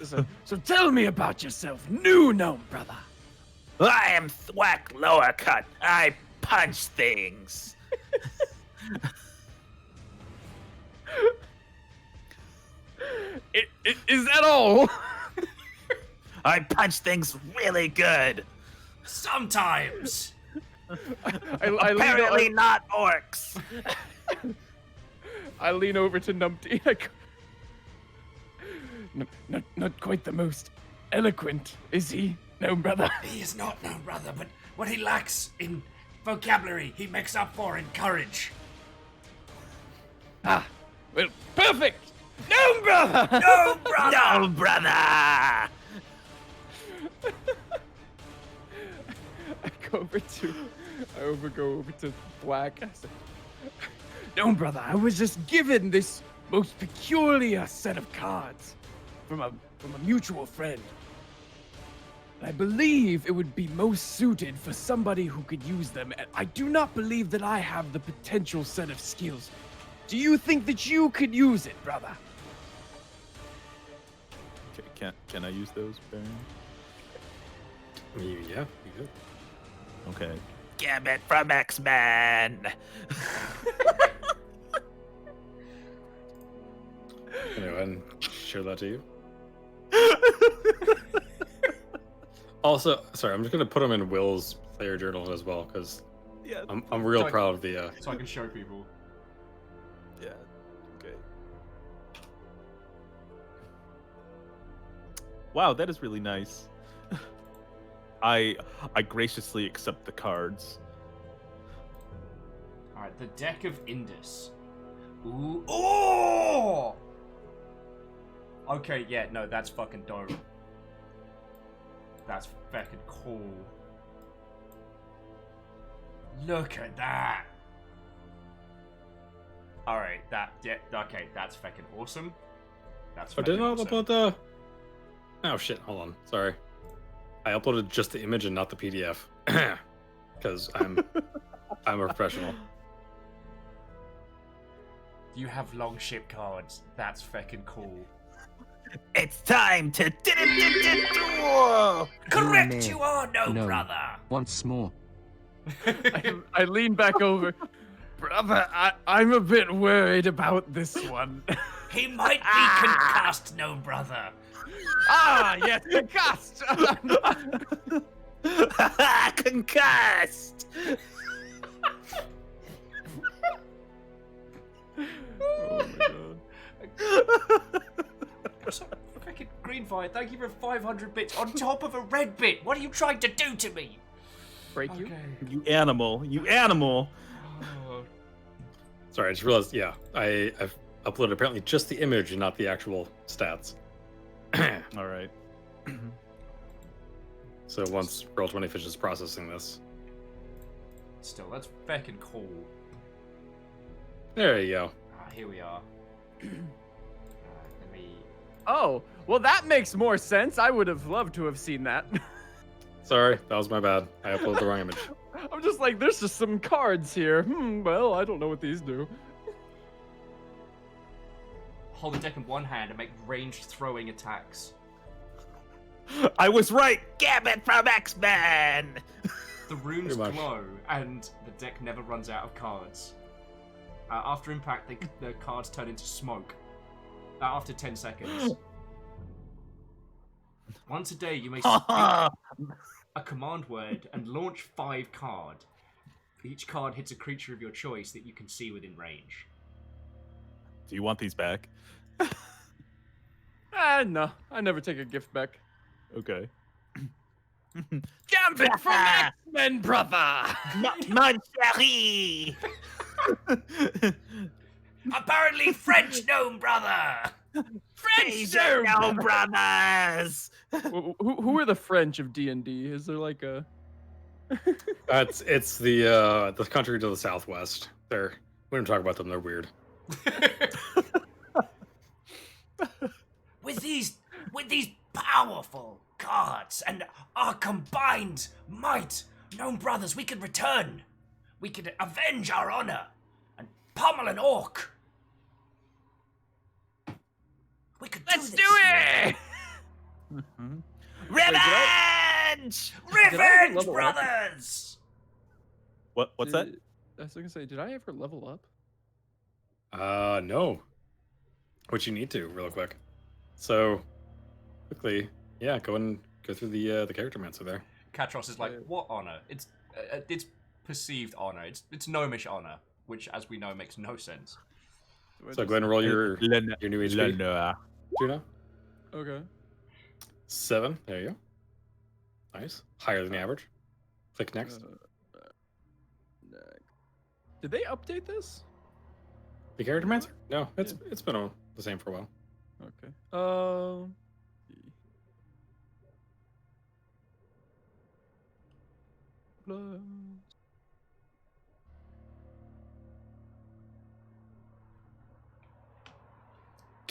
like- me. so tell me about yourself, new gnome brother. I am Thwack Lower Cut. I punch things. Is that all? I punch things really good. Sometimes. Apparently not orcs. I lean over to Numpty. I go, not quite the most eloquent, is he, gnome brother? He is not no brother, but what he lacks in vocabulary, he makes up for in courage. Ah, well, perfect! Gnome brother! No, brother! No, brother. I go over to Black. I say, gnome brother, I was just given this most peculiar set of cards from a mutual friend. I believe it would be most suited for somebody who could use them, and I do not believe that I have the potential set of skills. Do you think that you could use it, brother? Can I use those, Baron? Yeah, you could. Okay. Gambit from X-Men. Can I go ahead and share that to you? Also, sorry, I'm just gonna put them in Will's player journal as well, because Yeah. I'm real So I- proud of the. So I can show people. Yeah. Okay. Wow, that is really nice. I graciously accept the cards. Alright, the deck of Indus. Ooh. Oh! Okay, yeah, no, that's fucking dope. That's fucking cool. Look at that. Alright, okay, that's fucking awesome. That's Oh, did I fucking upload the? Oh shit! Hold on. Sorry, I uploaded just the image and not the PDF, because I'm a professional. You have long ship cards. That's fucking cool. It's time to duel. Correct, may you are no, know. brother. Once more. I lean back over. Brother, I'm a bit worried about this one. He might be concussed, no, brother. Ah, yes, the cast! Concussed. Oh my god. So, fucking Greenfire, thank you for 500 bits on top of a red bit. What are you trying to do to me? Break you? You animal. You animal. Oh, Sorry, I just realized. Yeah, I've uploaded apparently just the image and not the actual stats. All right. So once Roll20 finishes processing this, still, that's fucking cool. there you go. Here we are. Let me. Oh, well, that makes more sense. I would have loved to have seen that. Sorry, that was my bad. I uploaded the wrong image. I'm just like, there's just some cards here. Well, I don't know what these do. Hold the deck in one hand and make ranged throwing attacks. I was right. Gambit from X-Men. The runes Pretty much. glow, and the deck never runs out of cards. After impact, the cards turn into smoke. After 10 seconds. Once a day, you may speak a command word and launch 5 card. Each card hits a creature of your choice that you can see within range. Do you want these back? No, I never take a gift back. Okay. Gambit from X-Men, brother! Mon chéri. Apparently French gnome, brother. These are no brothers. Who are the French of D&D? Is there like a... It's the country to the southwest. We don't talk about them. They're weird. With these powerful cards and our combined might, gnome brothers, we could return. We could avenge our honor and pummel an orc. We could Let's do do this. it! Revenge! Revenge, level up? brothers! What's that? I was gonna say, did I ever level up? No. Which you need to, real quick. So, quickly, yeah, go and go through the character mancer there. Katros is like, what honor? It's perceived honor. It's gnomish honor, which, as we know, makes no sense. Do I So just- go ahead and roll your Len- new HP. Len- Tuna. Okay. 7. There you go. Nice. Higher than the average. Click next. Next. Did they update this? The character mancer? No, it's been on the same for a while. Okay. Plus.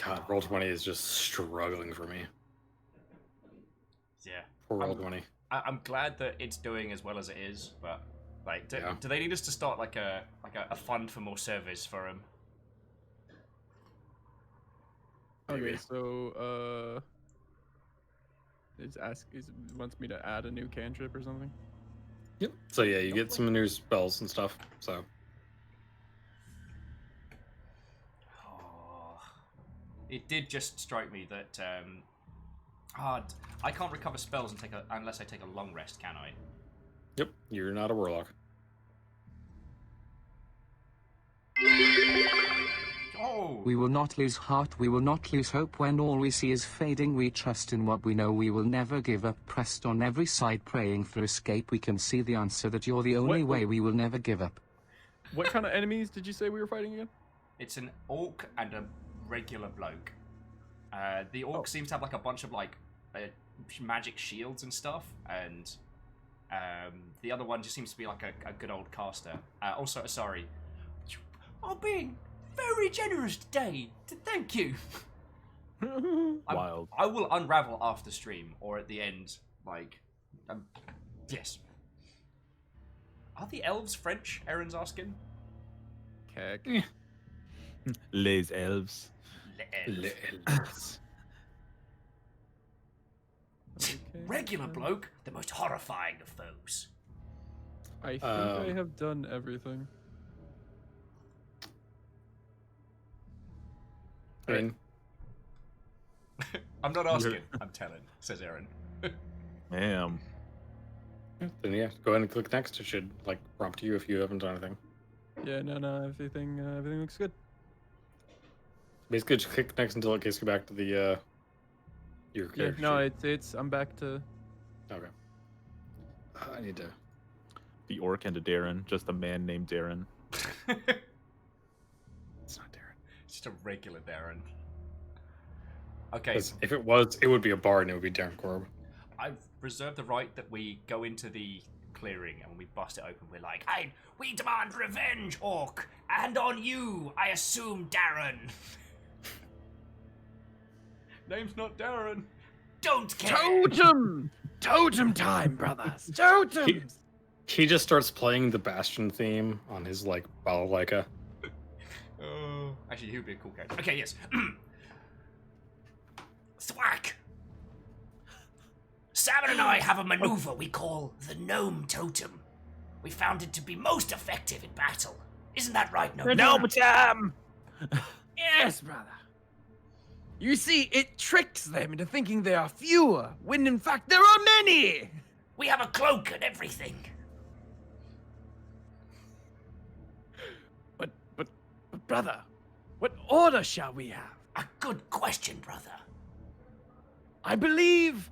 God, roll 20 is just struggling for me. Yeah. Poor roll 20. I'm glad that it's doing as well as it is, but like, do they need us to start like a fund for more service for him? Okay, so wants me to add a new cantrip or something. Yep. So yeah, you get some new spells and stuff. So It did just strike me that I can't recover spells and unless I take a long rest, can I? yep, you're not a warlock. Oh, We will not lose heart, we will not lose hope when all we see is fading. We trust in what we know, we will never give up. Pressed on every side, praying for escape. We can see the answer that you're the only way, we will never give up. What kind of enemies did you say we were fighting again? it's an orc and a regular bloke. The orc seems to have like a bunch of like magic shields and stuff, and the other one just seems to be like a good old caster. Also, sorry, you are being very generous today. Thank you. Wild. I will unravel after stream or at the end. Like, yes. Are the elves French? Aaron's asking. Keck. Les elves. Okay. Regular bloke, the most horrifying of foes. I think I have done everything. I mean, I'm not asking. I'm telling. Says Aaron. Damn. then yeah, go ahead and click next. It should like prompt you if you haven't done anything. Yeah, no, everything looks good. Basically, just click next until it gets you back to the your Yeah, character no, sheet. I'm back to. Okay. I need to. The orc and a Darren. Just a man named Darren. It's not Darren. It's just a regular Darren. Okay, 'Cause if it was, it would be a bard and it would be Darren Korb. I've reserved the right that we go into the clearing and when we bust it open, we're like, Hey, we demand revenge, orc, and on you, I assume, Darren. name's not Darren. Don't care. Totem! Totem time, brothers! Totem! He just starts playing the Bastion theme on his like balalaika. Actually, he would be a cool character. Okay, yes. Thwack. Salmon and I have a maneuver we call the Gnome Totem. We found it to be most effective in battle. Isn't that right, Gnome? Gnome time! Yes, brother. You see, it tricks them into thinking there are fewer, when in fact there are many! We have a cloak and everything. But brother, what order shall we have? A good question, brother. I believe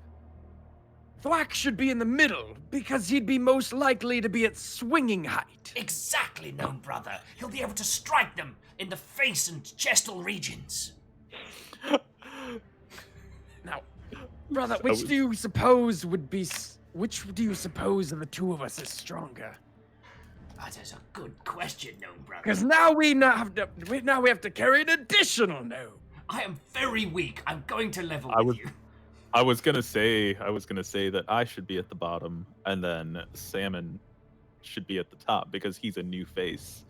Thwack should be in the middle, because he'd be most likely to be at swinging height. Exactly, Gnome brother. He'll be able to strike them in the face and chestal regions. Now, brother, which do you suppose of the two of us is stronger? That is a good question, Gnome brother. Because now we have to carry an additional gnome. I am very weak. I'm going to level I with was- you. I was gonna say that I should be at the bottom, and then Salmon should be at the top because he's a new face.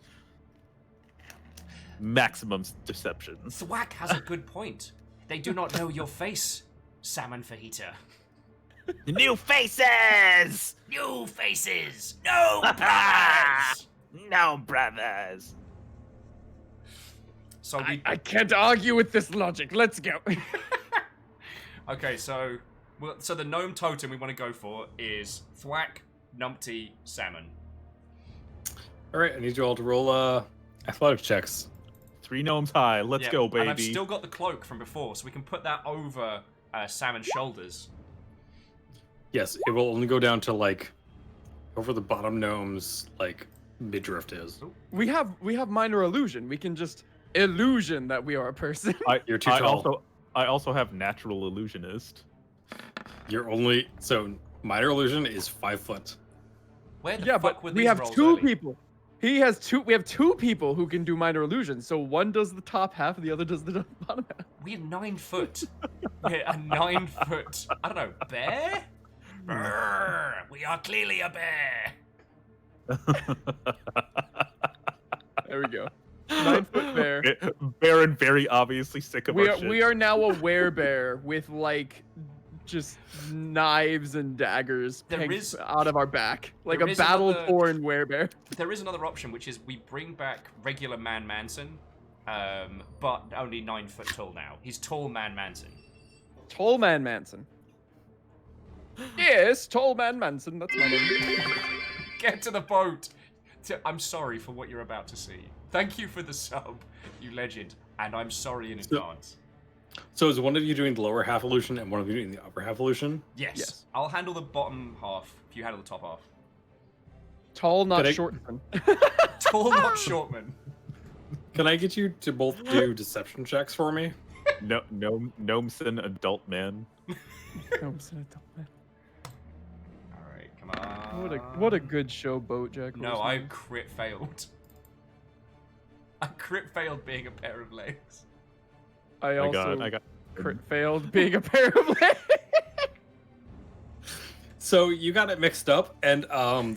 Maximum deception. Thwack has a good point. They do not know your face, Salmon Fajita. New faces! New faces! No brothers! No brothers. So we I can't argue with this logic. Let's go. Okay, so the gnome totem we want to go for is Thwack, Numpty, Salmon. All right, I need you all to roll athletic checks. 3 gnomes high. Let's Yeah, go, baby. And I've still got the cloak from before, so we can put that over Salmon's shoulders. Yes, it will only go down to like over the bottom gnome's like midriff is. we have minor illusion. We can just illusion that we are a person. You're too tall. I also have natural illusionist. You're only so minor illusion is 5 foot. Where the Yeah, fuck but were we these have rolls 2 early? people. He has 2. We have 2 people who can do minor illusion. So one does the top half, and the other does the bottom half. We're 9 foot. We're a 9 foot. I don't know, bear? Brrr, we are clearly a bear. There we go. 9 foot bear. Baron very obviously sick of our shit. We are now a werebear with like just knives and daggers There hanging is- out of our back, like there a is another- battle-torn werebear. There is another option, which is we bring back regular Man Manson, but only 9 foot tall now. He's tall Man Manson. Tall Man Manson. Yes, Tall Man Manson. That's my name. Get to the boat. I'm sorry for what you're about to see. Thank you for the sub, you legend, and I'm sorry in advance. So is one of you doing the lower half illusion and one of you doing the upper half illusion? Yes. Yes. I'll handle the bottom half if you handle the top half. Tall, not Did I- short. Man. Tall, not Shortman. Can I get you to both do deception checks for me? No, Gnomeson adult man. Gnomeson adult man. All right, come on. What a good show, Bojack. No, Horseman. I crit failed. I crit failed being a pair of legs. I also I got. crit failed being a pair of legs. So you got it mixed up, and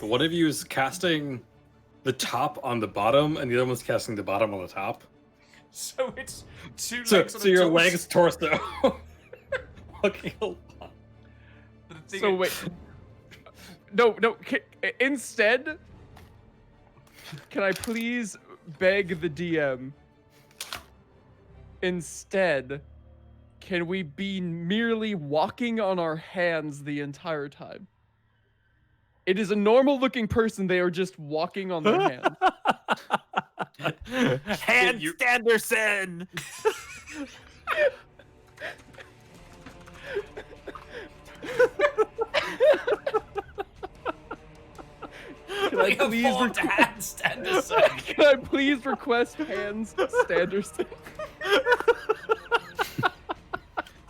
one of you is casting the top on the bottom, and the other one's casting the bottom on the top. So it's 2 So, legs on so a your torso. legs, torso. Looking a lot. But the thing So is- wait. No. Instead, can I please beg the DM? Instead, can we be merely walking on our hands the entire time? It is a normal-looking person. They are just walking on their hands. Hans Anderson! Can I We have please formed Hans Anderson. Can I please request hands Standerson?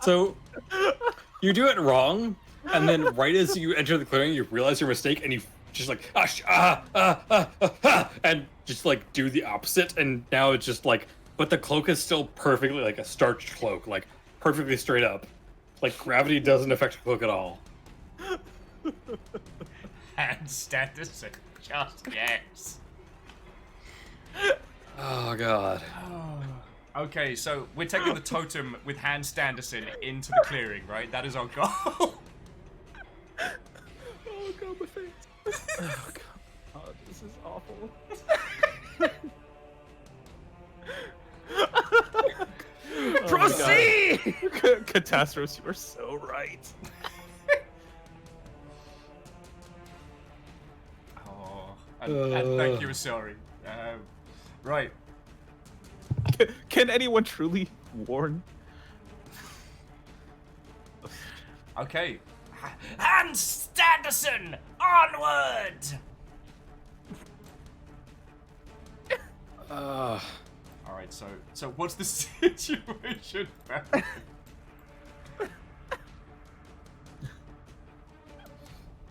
So you do it wrong, and then right as you enter the clearing, you realize your mistake, and you just like and just like do the opposite, and now it's just like, but the cloak is still perfectly like a starched cloak, like perfectly straight up, like gravity doesn't affect the cloak at all. Hans Anderson. Just yes. Oh god. Okay, so we're taking the totem with Hans Standerson into the clearing, right? That is our goal. Oh god, my face. Oh god, this is awful. Proceed! Catastrophes, you are so right. Oh, and thank you, sorry. Right. Can anyone truly warn? Okay. Hans Standerson, onward! All right. So what's the situation?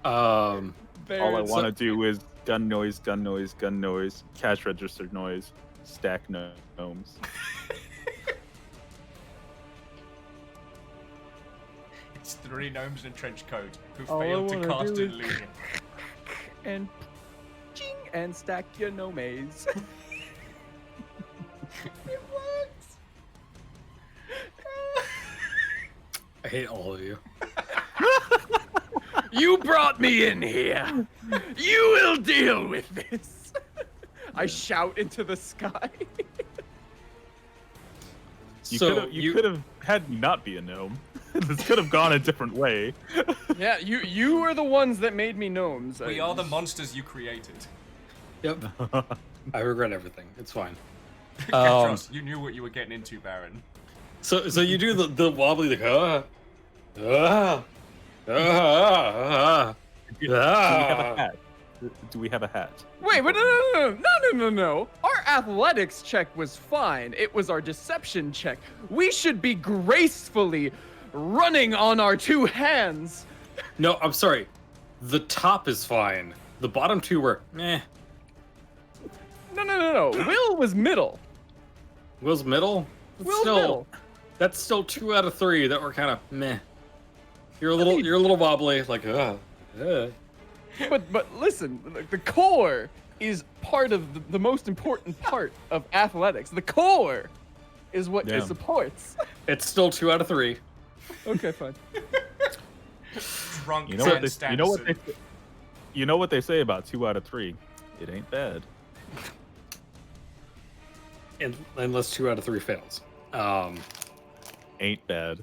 All I Very- want to do is gun noise, cash register noise, stack gnomes. It's 3 gnomes in a trench coat who All I failed to wanna cast do an is- illusion. And ching, and stack your nomays. It works. I hate all of you. You brought me in here. You will deal with this. I shout into the sky. You could have had me not be a gnome. This could have gone a different way. Yeah, you are the ones that made me gnomes. We are the monsters you created. Yep. I regret everything. It's fine. Katros, you knew what you were getting into, Baron. So you do the wobbly like Do we have a hat? Do we have a hat? Wait, but no. Our athletics check was fine. It was our deception check. We should be gracefully running on our 2 hands. No, I'm sorry. The top is fine. The bottom 2 were meh. No. Will was middle. Will's middle? Will's middle. That's still 2 out of 3 that were kind of meh. You're a little wobbly, like But listen, the core is part of the most important part of athletics. The core is what it supports. It's still 2 out of 3. Okay, fine. Drunk You know what they, Stan you know what they, Stanson. you know what they say about 2 out of 3. It ain't bad. Unless 2 out of 3 fails. Ain't bad.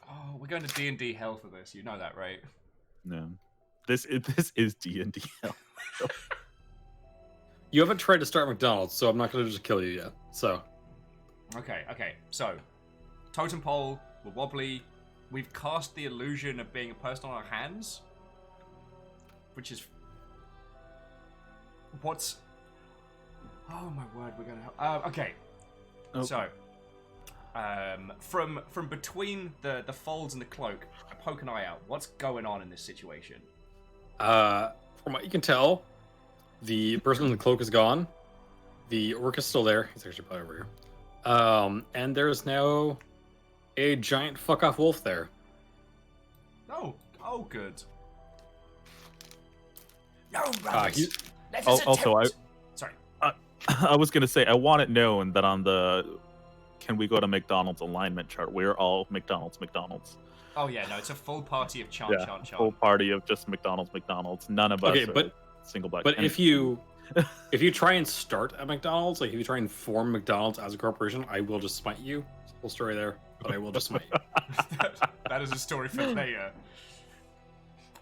Oh, we're going to D&D hell for this. You know that, right? No. This is D&D. You haven't tried to start McDonald's, so I'm not going to just kill you yet. So. Okay. So, totem pole, we're wobbly. We've cast the illusion of being a person on our hands, which is what's. Oh my word, we're gonna. Okay. Oh. So, from between the folds and the cloak, I poke an eye out. What's going on in this situation? From what you can tell, the person in the cloak is gone. The orc is still there. He's actually probably over here. And there's now a giant fuck off wolf there. Oh, good. No, brothers. Let us Also, attempt. Sorry. I was gonna say I want it known that on the can we go to McDonald's alignment chart, we're all McDonald's. Oh yeah, no, it's a full party of chant. Full party of just McDonald's. None of us Okay, are but single black. But and- if you try and start at McDonald's, like if you try and form McDonald's as a corporation, I will just smite you. Full story there, but I will just smite you. that is a story for later.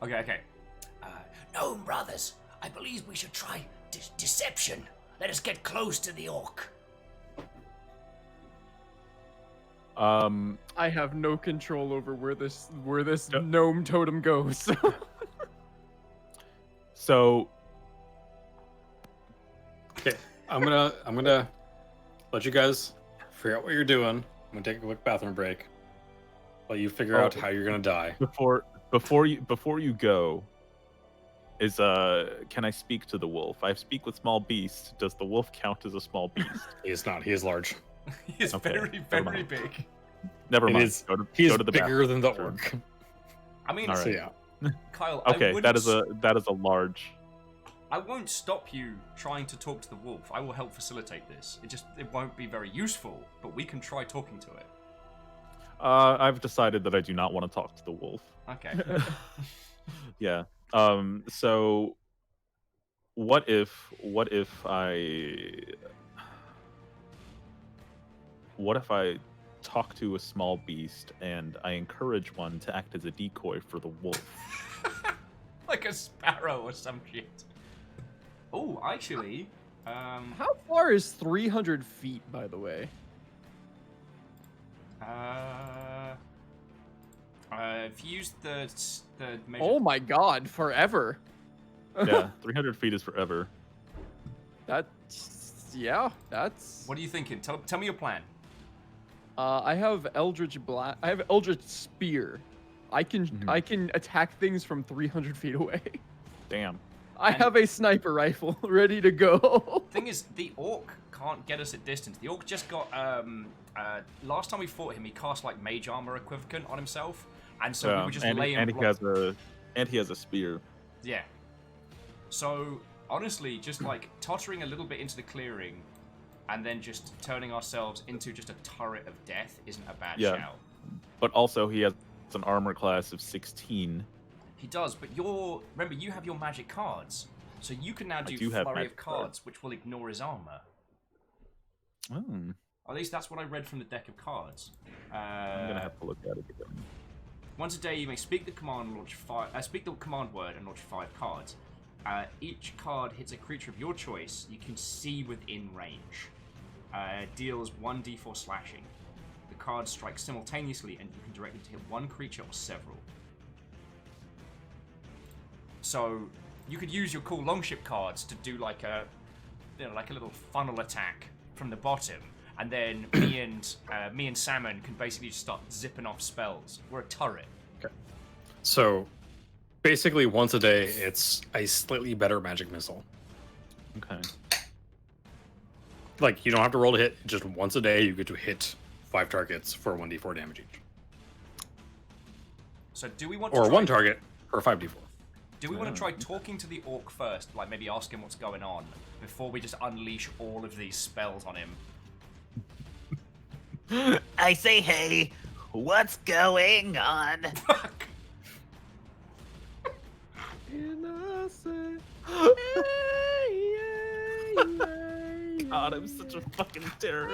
Okay. No, brothers. I believe we should try deception. Let us get close to the orc. I have no control over where this gnome totem goes. So Okay, I'm gonna let you guys figure out what you're doing. I'm gonna take a quick bathroom break while you figure out how you're gonna die. before you go, is can I speak to the wolf? I speak with small beast. Does the wolf count as a small beast? He is not. He is large. He is Okay, very, never very mind. big. Never It mind. is- Go to, He is go to the bigger bathroom. than the Sure. orc. I mean, All So right. yeah. Kyle, I Okay, wouldn't that is a large. I won't stop you trying to talk to the wolf. I will help facilitate this. It won't be very useful, but we can try talking to it. I've decided that I do not want to talk to the wolf. Okay. Yeah. So what if I talk to a small beast and I encourage one to act as a decoy for the wolf? Like a sparrow or some shit. Oh, actually, How far is 300 feet, by the way? I've used the measure. Oh my god, forever. Yeah, 300 feet is forever. That's What are you thinking? Tell me your plan. I have Eldritch Spear. I can attack things from 300 feet away. Damn. I have a sniper rifle ready to go. Thing is, the orc can't get us at distance. The orc just got last time we fought him, he cast like mage armor equivalent on himself. And so we were just laying and he has a spear. Yeah. So, honestly, just like tottering a little bit into the clearing and then just turning ourselves into just a turret of death isn't a bad shout. But also, he has an armor class of 16. He does, but remember, you have your magic cards. So you can now do do have flurry of magic cards, which will ignore his armor. Oh. At least that's what I read from the deck of cards. I'm gonna have to look at it again. Once a day, you may speak the command word and launch 5 cards. Each card hits a creature of your choice you can see within range. Deals 1d4 slashing. The cards strike simultaneously, and you can direct them to hit one creature or several. So you could use your cool longship cards to do like a little funnel attack from the bottom, and then me and Salmon can basically just start zipping off spells. We're a turret. Okay. So basically, once a day, it's a slightly better magic missile. Okay. Like, you don't have to roll to hit. Just once a day, you get to hit 5 targets for 1d4 damage each. So do we want or to one target for 5d4. Do we want to try talking to the orc first? Like, maybe ask him what's going on before we just unleash all of these spells on him? I say, hey, what's going on? Fuck. God, I'm such a fucking terror.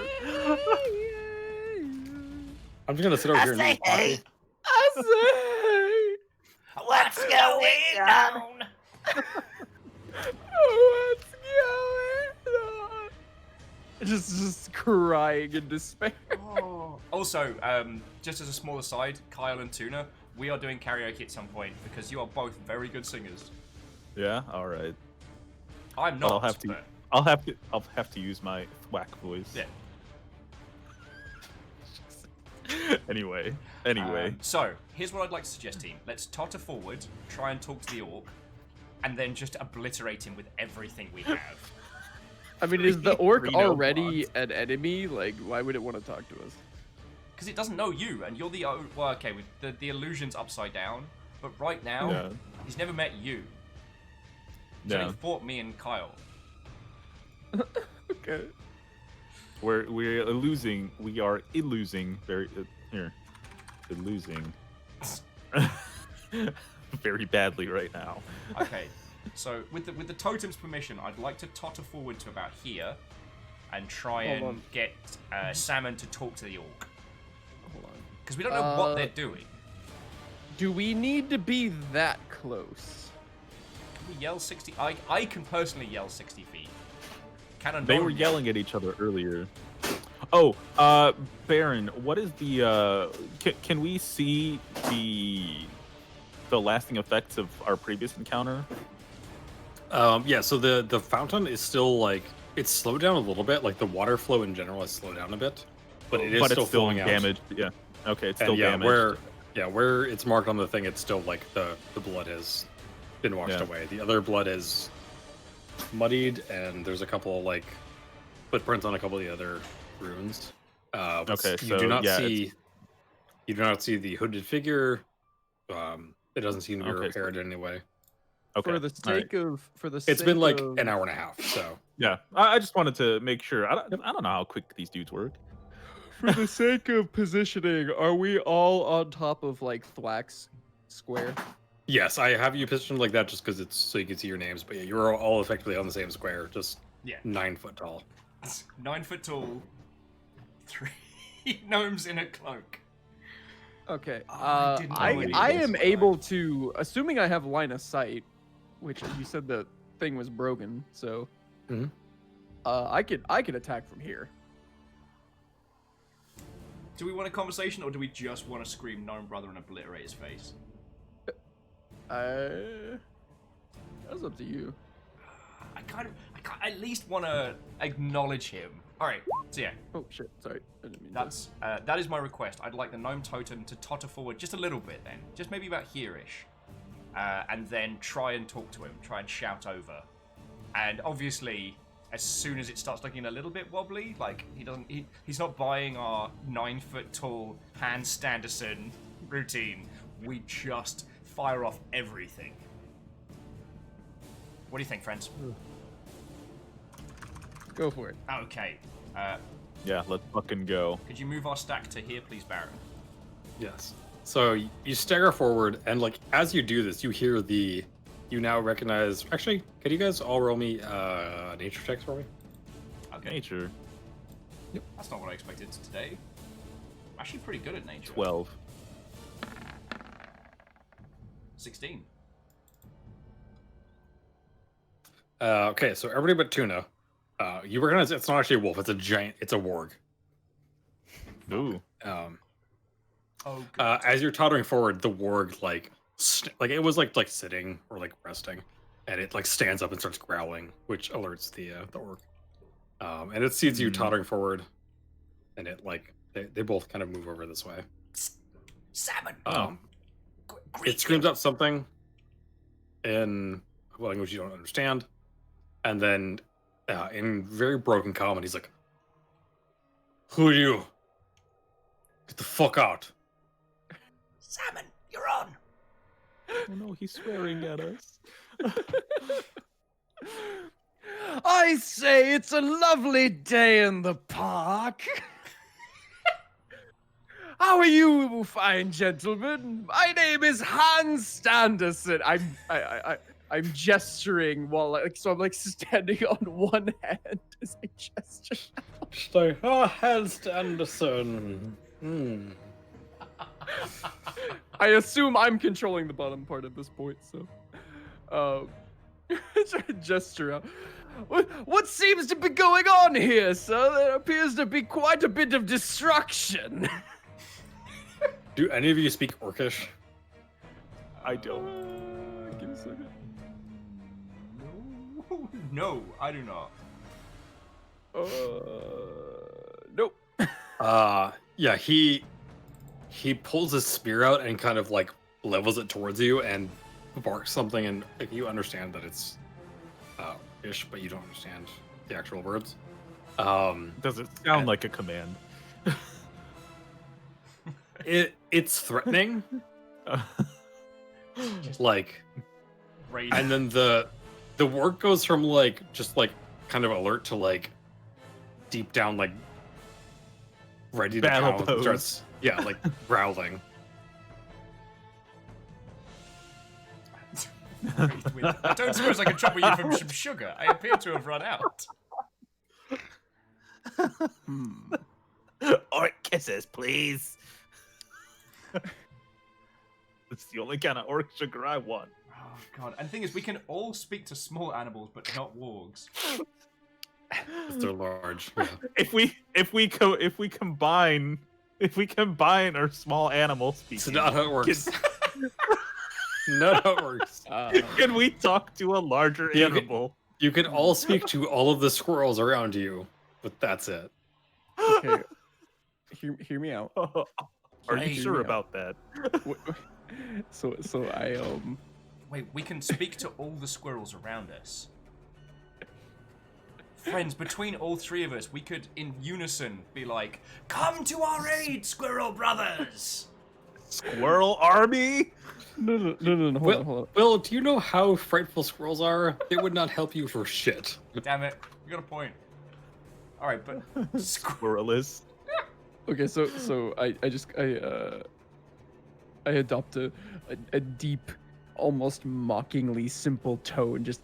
I'm just gonna sit over I here and say, eat hey, coffee. what's going on? What's going on? Just crying in despair. Also, just as a small aside, Kyle and Tuna, we are doing karaoke at some point because you are both very good singers. Yeah, all right. I'm But not. I'll have to use my thwack voice. Yeah. Anyway. So, here's what I'd like to suggest, team. Let's totter forward, try and talk to the orc, and then just obliterate him with everything we have. I mean, is the orc Reno already bots. an enemy? Like, why would it want to talk to us? Because it doesn't know you, and you're the... Well, okay, with the illusion's upside down, but right now, Yeah. he's never met you. He's Yeah. only fought me and Kyle. Okay. We're losing. We are losing very losing very badly right now. Okay, so with the totem's permission, I'd like to totter forward to about here and try Hold and on. get Salmon to talk to the orc. Hold on. Because we don't know what they're doing. Do we need to be that close? Can we yell 60? I can personally yell 60 feet. Can a They gnome were yell? yelling at each other earlier. Oh, Baron, what is the can we see the lasting effects of our previous encounter? Yeah, so the fountain is still like it's slowed down a little bit. Like the water flow in general has slowed down a bit, but it is But still it's still flowing out. damaged. Yeah. Okay, it's And still yeah, damaged. where it's marked on the thing, it's still like the blood has been washed Yeah. away. The other blood is muddied, and there's a couple of like footprints on a couple of the other runes. But Okay, you so, do not yeah, see the hooded figure. It doesn't seem to be Okay, so- repaired in any way. Okay. For the all right. sake of, It's been like of- an hour and a half, so Yeah, I just wanted to make sure. I don't know how quick these dudes work. For the sake of positioning, are we all on top of like Thwack's square? yes, I have you positioned like that just because it's so you can see your names. But yeah, you're all effectively on the same square, just Yeah. 9 foot tall. 9 foot tall, 3 gnomes in a cloak. Okay. Oh, I didn't know I any of I this am was able like- to, assuming I have line of sight, which you said the thing was broken, so Mhm. I could attack from here. Do we want a conversation, or do we just want to scream gnome brother and obliterate his face? That's up to you. I at least want to acknowledge him. All right, so yeah, Oh shit! Sorry, I didn't mean to. that is my request. I'd like the gnome totem to totter forward just a little bit, then, just maybe about here-ish, and then try and talk to him, try and shout over, and obviously, as soon as it starts looking a little bit wobbly, like he's not buying our 9 foot tall Hans Standerson routine, we just fire off everything. What do you think, friends? Go for it. Okay. Yeah, let's fucking go. Could you move our stack to here, please, Baron? Yes. So you stagger forward, and like as you do this, you hear the. You now recognize. Actually, could you guys all roll me nature checks for me? Okay. Nature. That's not what I expected today. I'm actually pretty good at nature. 12. 16. Okay, so everybody but Tuna. You recognize it's not actually a wolf. It's a giant. It's a warg. Ooh. Oh, God. As you're tottering forward, the warg like it was like sitting or like resting, and it like stands up and starts growling, which alerts the orc. And it sees you tottering forward, and it like they both kind of move over this way. Salmon. It screams out something in a language you don't understand, and then in very broken common, he's like, "Who are you? Get the fuck out!" Salmon, you're on. Oh no, he's swearing at us. I say it's a lovely day in the park. How are you, fine gentlemen? My name is Hans Standerson. I'm gesturing while I'm like standing on one hand as I gesture. Stay, Hans Anderson. I assume I'm controlling the bottom part at this point, so gesture out. What seems to be going on here, sir? There appears to be quite a bit of destruction. Do any of you speak Orcish? I don't. Give me a second. No, I do not. Nope. Yeah, he pulls his spear out and kind of like levels it towards you and barks something, and like, you understand that it's ish, but you don't understand the actual words. Does it sound like a command? It's threatening. Like, Rage. and then the word goes from like just like kind of alert to like deep down like ready to Battle pounce. pose. Starts, yeah, like growling. I don't suppose I can trouble you from some sugar. I appear to have run out. Orc kisses, please. It's the only kind of orc sugar I want. Oh, God. And the thing is, we can all speak to small animals, but not wargs. They're large. Yeah. If we combine our small animal speaking, It's not how it works. Not how it works. can we talk to a larger You can- animal? You can all speak to all of the squirrels around you, but that's it. Okay. Hear me out. Are Hey, you sure about that? So I Wait, we can speak to all the squirrels around us. Friends, between all three of us, we could, in unison, be like, "Come to our aid, squirrel brothers!" Squirrel army? no, hold on. Will, do you know how frightful squirrels are? They would not help you for shit. Damn it, we got a point. All right, but Squirrelist. Okay, so I adopt a deep, almost mockingly simple tone, just,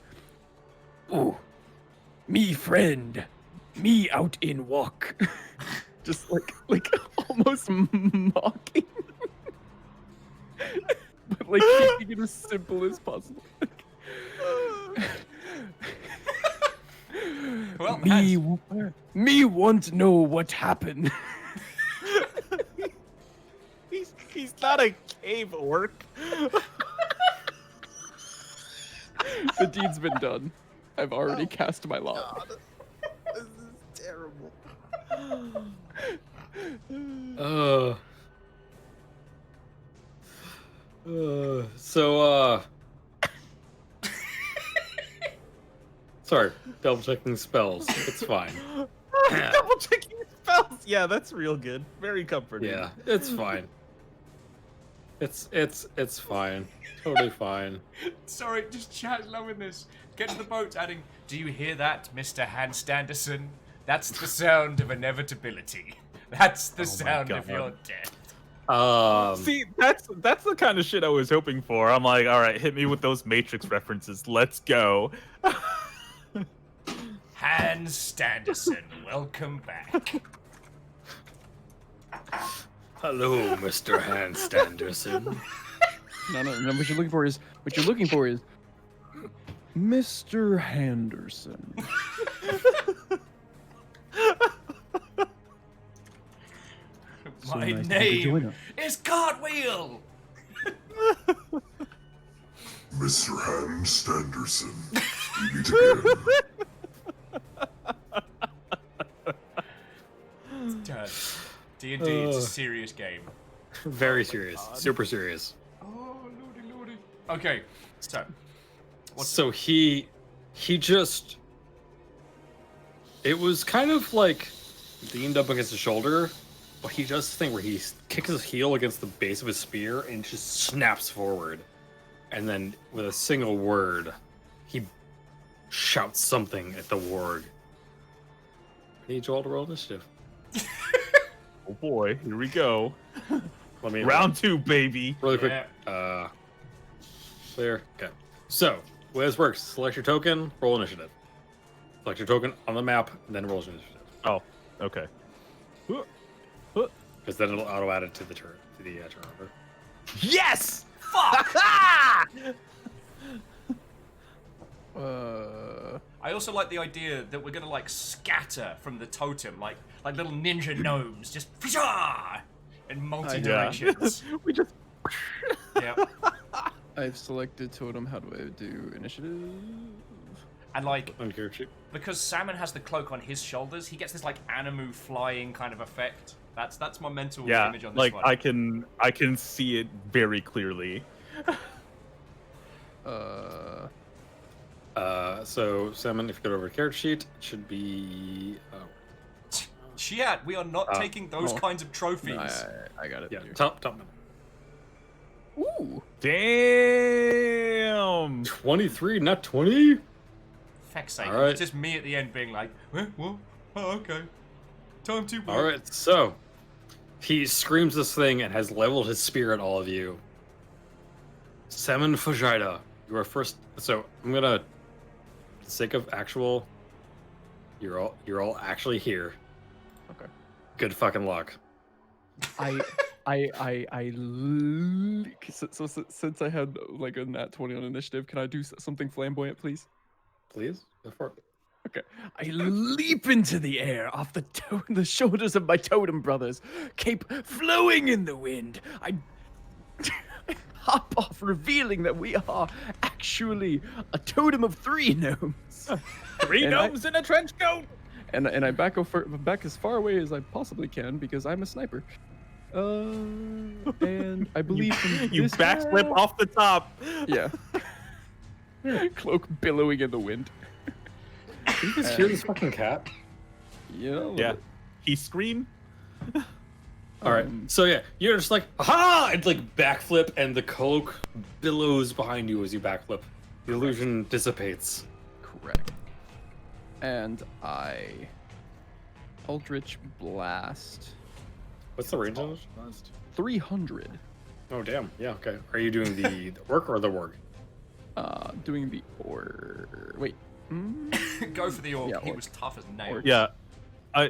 "Ooh, me friend, me out in walk," just like almost mocking, but like keeping it as simple as possible. well, me want know what happened. He's not a cave orc. The deed's been done. I've already cast my lot. This is terrible. Sorry, double checking spells. It's fine. Double checking spells. Yeah, that's real good. Very comforting. Yeah, it's fine. It's fine. Totally fine. Sorry, just chat loving this. Get to the boat, adding, do you hear that, Mr. Hanstanderson? That's the sound of inevitability. That's the sound of God. your death. See, that's the kind of shit I was hoping for. I'm like, all right, hit me with those Matrix references. Let's go. Hanstanderson, welcome back. Hello, Mr. Handstanderson. No. What you're looking for is Mr. Henderson. So My nice to have you join name us. is Cartwheel. Mr. Hans Standerson, you need to Done. D&D, it's a serious game. Very serious. Super serious. Oh, lordy. Okay, so. So he just... It was kind of like leaned up against his shoulder, but he does this thing where he kicks his heel against the base of his spear and just snaps forward. And then with a single word, he shouts something at the warg. I need you all to roll initiative. Oh boy, here we go. Let me Round 2, baby. really quick. Clear. Okay. So, the way this works, select your token, roll initiative. Select your token on the map, and then roll initiative. Oh, okay. Because then it'll auto add it to the turn order. Yes! Fuck! Uh, I also like the idea that we're gonna like scatter from the totem, like little ninja gnomes, just in multi directions. We just. Yep. I've selected totem. How do I do initiative? And like, On character sheet. because Salmon has the cloak on his shoulders, he gets this like animu flying kind of effect. That's my mental Yeah, image on this like one. I can see it very clearly. So Salmon, if you go over to character sheet, it should be Shit, we are not taking those oh. kinds of trophies. No, I got it. yeah, here. top menu. Ooh. Damn. 23, not 20. Feck's sake, All right. it's just me at the end being like, well, oh, okay. Time to All right, so he screams this thing and has leveled his spear at all of you. Salmon Fajita, you are first. So I'm gonna, for the sake of actual, you're all actually here. Okay. Good fucking luck. Since I had like a nat 20 on initiative, can I do something flamboyant, please? Please go for it. Okay. I leap into the air off the shoulders of my totem brothers, cape flowing in the wind. I hop off, revealing that we are actually a totem of 3 gnomes. 3 And gnomes in a trench coat. And I back as far away as I possibly can because I'm a sniper. And I believe from You this backflip half- off the top. Yeah. Cloak billowing in the wind. Can you just hear this fucking cat? Yeah. He screamed. All right. So yeah, you're just like, aha! And like backflip, and the cloak billows behind you as you backflip. The illusion dissipates. Correct. And I Eldritch Blast What's the range on this blast? 300. Oh damn. Yeah. Okay. Are you doing the orc or the warg? Doing the wait. Go for the orc. Yeah, He orc. was tough as nails. Yeah.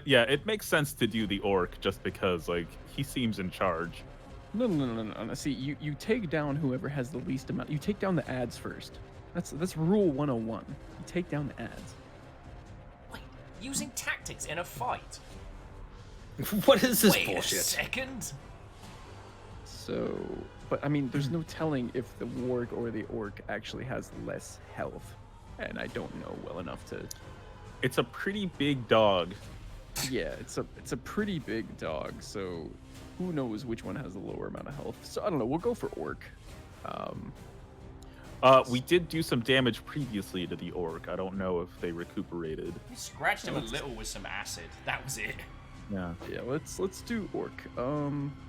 Yeah, it makes sense to do the orc just because, like, he seems in charge. No. See, you take down whoever has the least amount. You take down the ads first. That's rule 101. You take down the ads. Wait, using tactics in a fight? What is this Wait a bullshit? second. So, but I mean, there's no telling if the warg or the orc actually has less health, and I don't know well enough to. It's a pretty big dog. Yeah, it's a pretty big dog, so who knows which one has the lower amount of health. So I don't know. We'll go for orc. We did do some damage previously to the orc. I don't know if they recuperated. We scratched him a little with some acid. That was it. Yeah. Yeah, let's do orc.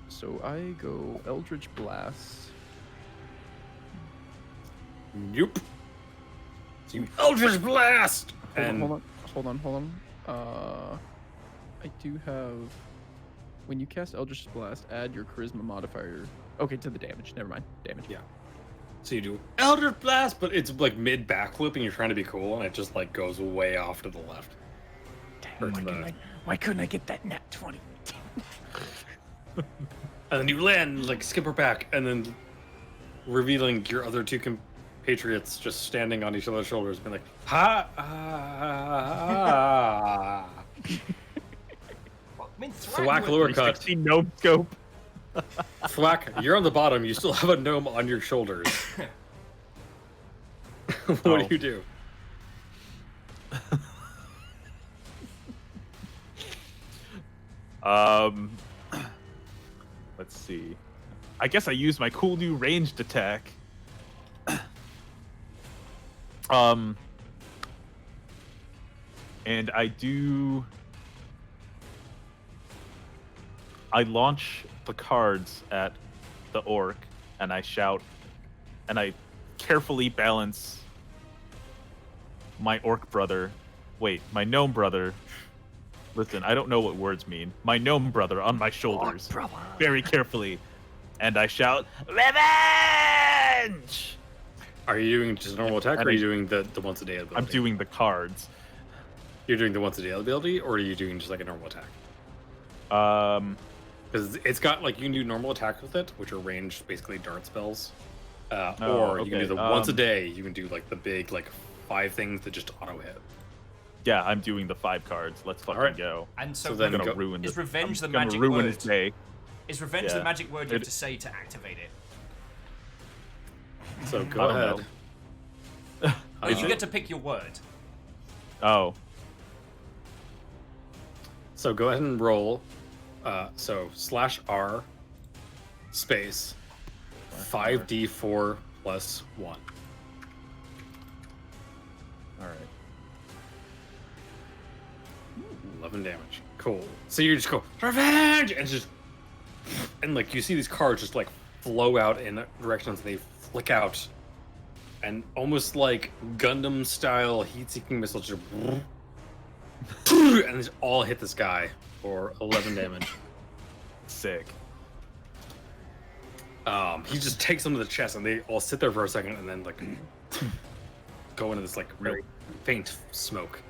So I go Eldritch Blast. Nope. So you Eldritch Blast! Hold on. I do have. When you cast Eldritch Blast, add your Charisma modifier. Okay, to the damage. Never mind. Damage. Yeah. So you do Eldritch Blast, but it's like mid backflip, and you're trying to be cool, and it just like goes way off to the left. Or to the- Why couldn't I get that nat 20? And then you land, like skipper back, and then revealing your other two compatriots just standing on each other's shoulders, being like, ha! Well, I mean, Thwack lower cut. 360 gnome scope. Thwack, you're on the bottom. You still have a gnome on your shoulders. What do you do? Let's see. I guess I use my cool new ranged attack. And I launch the cards at the orc, and I shout, and I carefully balance my orc brother. Wait, my gnome brother. Listen, I don't know what words mean. My gnome brother on my shoulders, very carefully, and I shout, "Revenge!" Are you doing just a normal attack, or are you doing the once a day ability? I'm doing the cards. You're doing the once a day ability, or are you doing just like a normal attack? Because it's got like you can do normal attacks with it, which are ranged, basically dart spells, or you can do the once a day. You can do like the big like 5 things that just auto hit. Yeah, I'm doing the 5 cards. Let's fucking go. And so, So then I'm gonna go- ruin is this. revenge I'm the gonna magic ruin word? his day. Is revenge Yeah. the magic word you have It- to say to activate it? So go I don't ahead. know. Or you get to pick your word. Oh, So go ahead and roll. So /R space 5d4 plus 1. all right. 11 damage. Cool. So you just go revenge, and just like you see these cards just like flow out in directions. They flick out, and almost like Gundam style heat-seeking missiles just and they all hit this guy for 11 damage. Sick. He just takes them to the chest, and they all sit there for a second, and then like go into this like very faint smoke.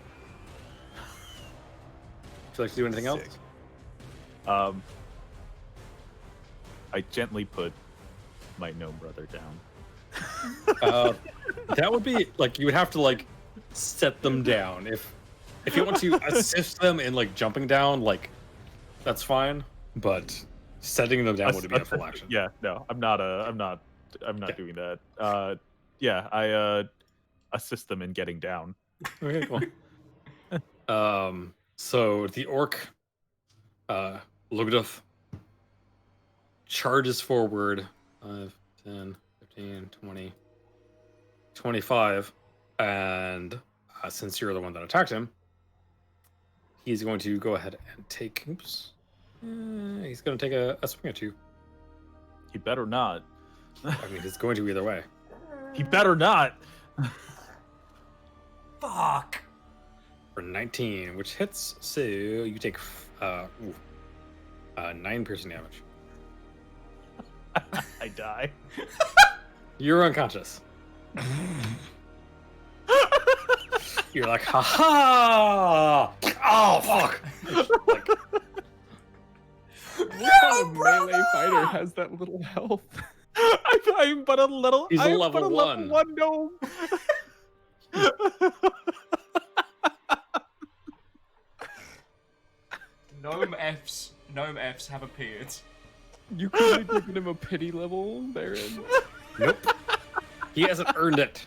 Would you like to do anything else? Sick. I gently put my gnome brother down. That would be like you would have to like set them down. If you want to assist them in like jumping down, like that's fine. But setting them down would be a full action. Yeah, no, I'm not doing that. I assist them in getting down. Okay, cool. So the orc, Lugduth, charges forward 5, 10, 15, 20, 25, and since you're the one that attacked him, he's going to go ahead and take. Oops. He's going to take a swing at you. He better not. I mean, he's going to either way. He better not. Fuck. For 19, which hits, so you take 9 piercing damage. I die. You're unconscious. You're like, ha ha! Oh fuck! Like, What kind of melee fighter has that little health? I'm but a little. He's a I'm level but a one. level 1 gnome. Gnome Fs have appeared. You could have given him a pity level, Baron. nope. He hasn't earned it.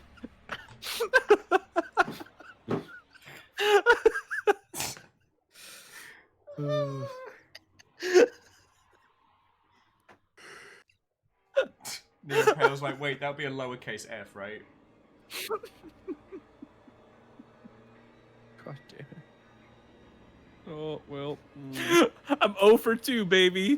Neil Pale's like, wait, that'll be a lowercase f, right? God damn it. Oh well. I'm 0 for 2, baby.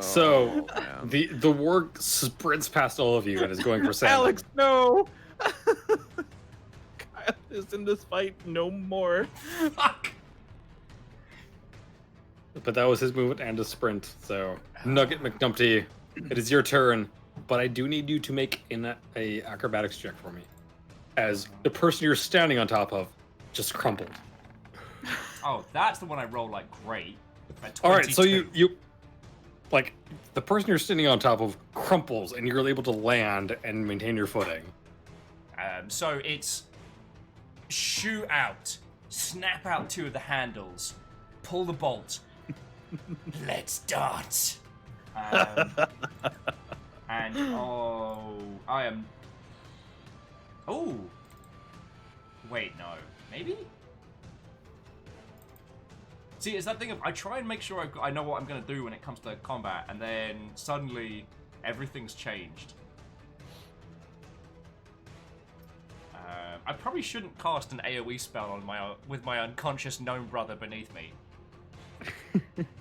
So Oh, man. the warg sprints past all of you and is going for salmon. Alex, no. Kyle is in this fight no more. Fuck! But that was his movement and a sprint. So Nugget McNumpty, it is your turn. But I do need you to make a acrobatics check for me, as the person you're standing on top of just crumpled. Oh, that's the one I roll like great. All right, so 22. you like the person you're standing on top of crumples, and you're able to land and maintain your footing. So it's shoot out, snap out 2 of the handles, pull the bolt. Let's dance. And I am. Oh. Wait, no. Maybe. See, it's that thing of I try and make sure I know what I'm gonna do when it comes to combat, and then suddenly everything's changed. I probably shouldn't cast an AoE spell on with my unconscious gnome brother beneath me.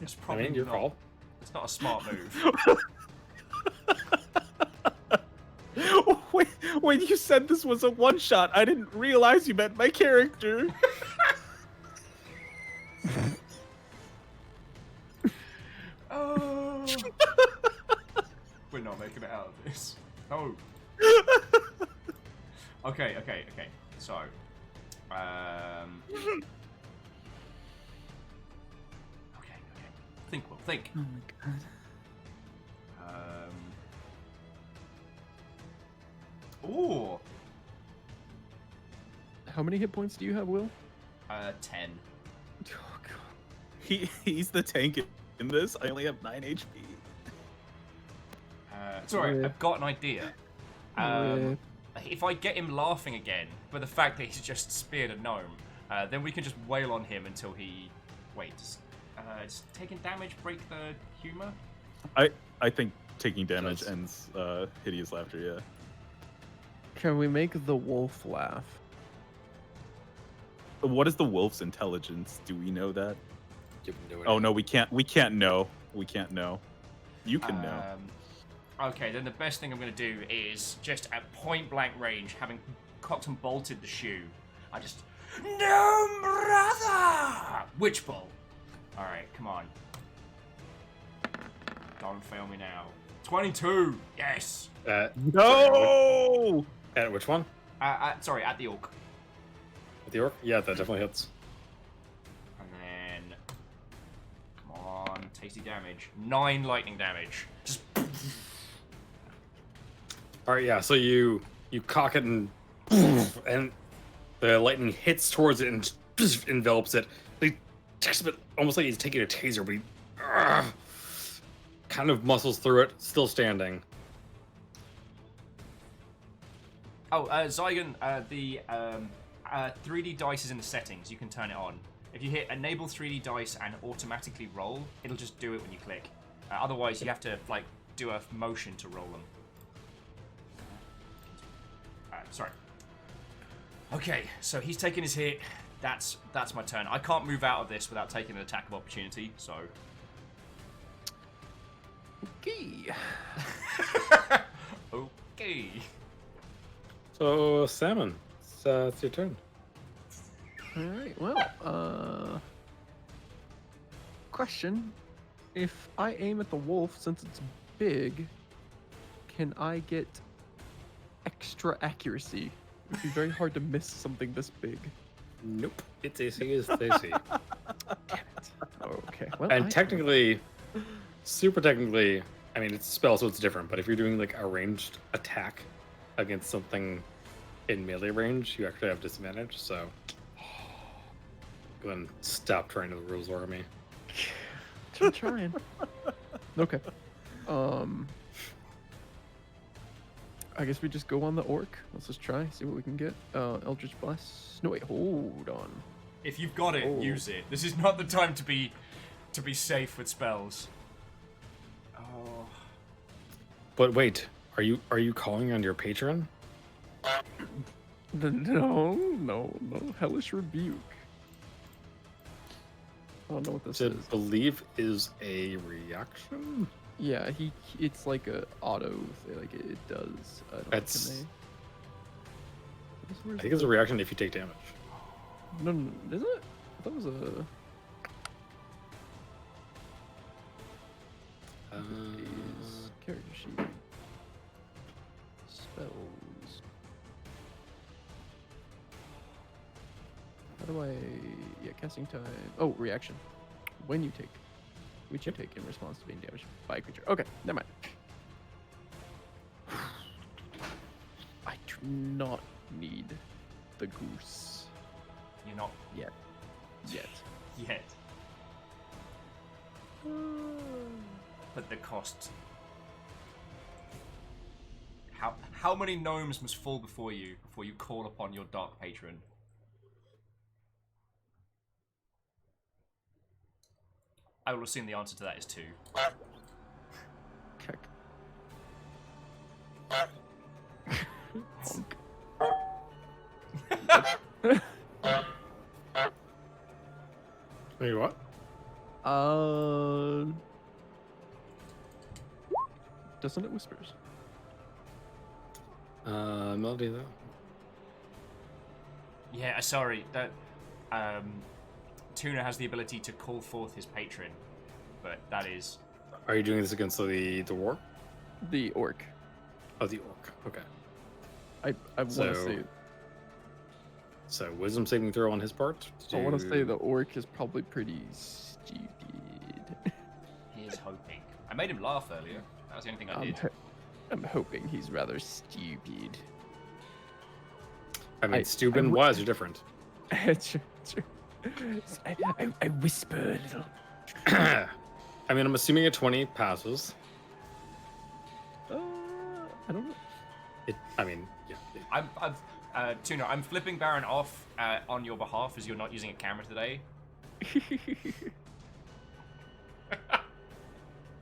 It's I probably mean, your not. call. It's not a smart move. Wait, when you said this was a one shot, I didn't realize you meant my character. Oh. We're not making it out of this. No. Okay. So, okay. Think, Will. Think. Oh my god. Ooh. How many hit points do you have, Will? 10. Oh god. He's the tank in this. I only have 9 HP. Sorry, Yeah. I've got an idea. If I get him laughing again, but the fact that he's just speared a gnome, then we can just wail on him until he... Wait, does taking damage break the humor? I think taking damage Does. ends hideous laughter. Yeah. Can we make the wolf laugh? What is the wolf's intelligence? Do we know that? You can do it. Oh no, we can't. We can't know. We can't know. You can know. Okay, then the best thing I'm going to do is just at point blank range, having cocked and bolted the shoe, I just... No, brother! Witch bolt. Alright, come on. Don't fail me now. 22! Yes! No. At which one? Sorry, at the orc. At the orc? Yeah, that definitely hits. And then... Come on, tasty damage. 9 lightning damage. Just... All right, yeah. So you cock it and the lightning hits towards it and envelops it. He takes a bit, almost like he's taking a taser, but he kind of muscles through it, still standing. Oh, Zygon, the 3D dice is in the settings. You can turn it on. If you hit enable 3D dice and automatically roll, it'll just do it when you click. Otherwise, you have to like do a motion to roll them. Sorry. Okay, so he's taking his hit. That's my turn. I can't move out of this without taking an attack of opportunity. So. Okay. Okay. So salmon, it's your turn. All right. Well, question: if I aim at the wolf, since it's big, can I get extra accuracy? It'd be very hard to miss something this big. Nope. Its AC is AC. Okay. Well, And technically, super technically, I mean, it's a spell, so it's different. But if you're doing like a ranged attack against something in melee range, you actually have disadvantage. So go ahead and stop trying to rules war me. I'm trying. Okay. I guess we just go on the orc. Let's just try, see what we can get. Eldritch Blast. No, wait, hold on. If you've got it, Oh. use it. This is not the time to be safe with spells. Oh. But wait, are you calling on your patron? No, Hellish Rebuke. I don't know what this To is. believe is a reaction. Yeah, it's like a auto thing, like it does. I don't know, That's- can they... I think it's a reaction if you take damage. No, is it? I thought it was a... Is character sheet. Spells. How do I... Yeah, casting time. Oh, reaction. When you take. Which you take in response to being damaged by a creature. Okay, never mind. I do not need the goose You're not yet. yet. But the cost. How many gnomes must fall before you call upon your dark patron? I will assume the answer to that is 2. Check. Honk. Wait, what? Doesn't it whispers? Melody though. Yeah, sorry. That Tuna has the ability to call forth his patron, but that is Are you doing this against the war? The orc. Oh, the orc. Okay. I want to So- say So wisdom saving throw on his part. I want to say the orc is probably pretty stupid. he is hoping. I made him laugh earlier. That was the only thing I did. I'm hoping he's rather stupid. I mean, I- stupid I and w- wise are different. True. I whisper a little. I mean, I'm assuming a 20 passes. I don't know. I mean, yeah. Tuna, I'm flipping Baron off on your behalf as you're not using a camera today.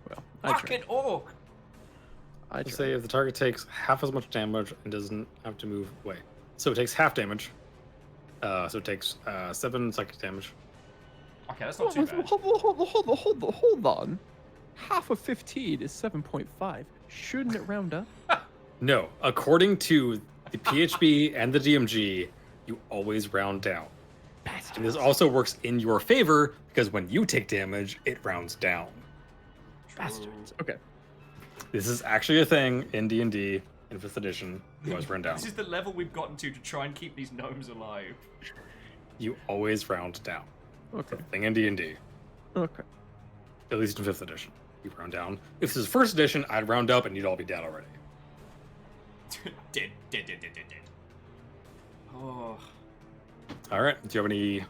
Well, I tried. Fucking orc! I Let's tried. say if the target takes half as much damage and doesn't have to move away. So it takes half damage. So it takes 7 psychic damage. Okay, that's not too bad. Hold on. Half of 15 is 7.5. Shouldn't it round up? No, according to the PHB and the DMG, you always round down. And this also works in your favor because when you take damage, it rounds down. Bastards. Okay. This is actually a thing in D&D in 5th edition. You always round down. This is the level we've gotten to try and keep these gnomes alive. You always round down. Okay. Thing in D&D, Okay. at least in 5th edition. You round down. If this is 1st edition, I'd round up and you'd all be dead already. Dead. Oh. All right. Do you have any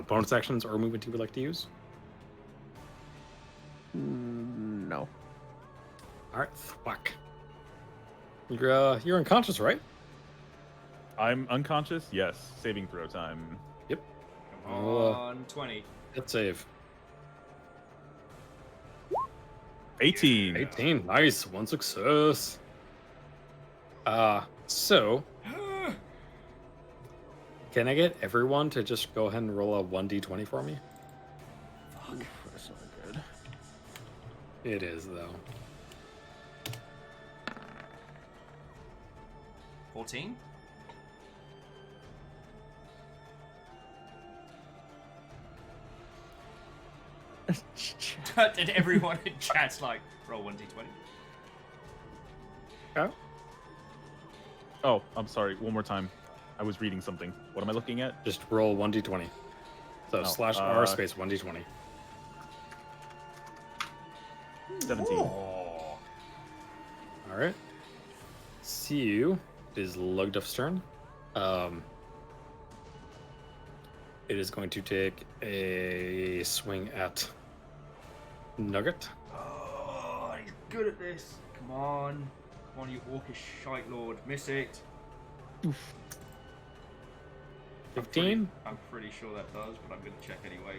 bonus actions or movement you would like to use? No. All right. Thwack. You're unconscious, right? I'm unconscious. Yes. Saving throw time. Come Well, on, 20. Let's save. 18. 18. Nice. 1 success. So can I get everyone to just go ahead and roll a 1d20 for me? Oof, that's not good. It is though. 14? And everyone in chat's like, roll 1d20. Okay. Oh, I'm sorry. One more time. I was reading something. What am I looking at? Just roll 1d20. So Oh, /r space 1d20. 17. Oh. All right. See you. It is Lugduff's turn. It is going to take a swing at Nugget. Oh, he's good at this. Come on. Come on, you orcish shite lord. Miss it. 15. I'm pretty sure that does, but I'm going to check anyway.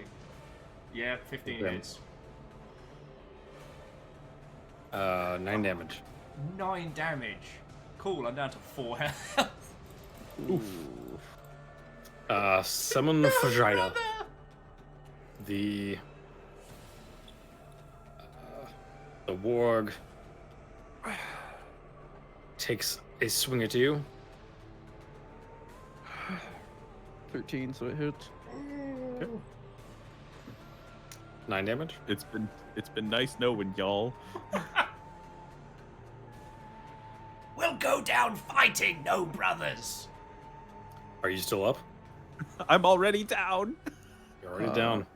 Yeah, 15 Okay. hits. 9 damage. 9 damage. Cool, I'm down to 4 health. Oof. Summon the Vagina. the warg takes a swing at you. 13, so it hits. 9 damage. It's been nice knowing y'all. We'll go down fighting, no brothers. Are you still up? I'm already down. You're already down.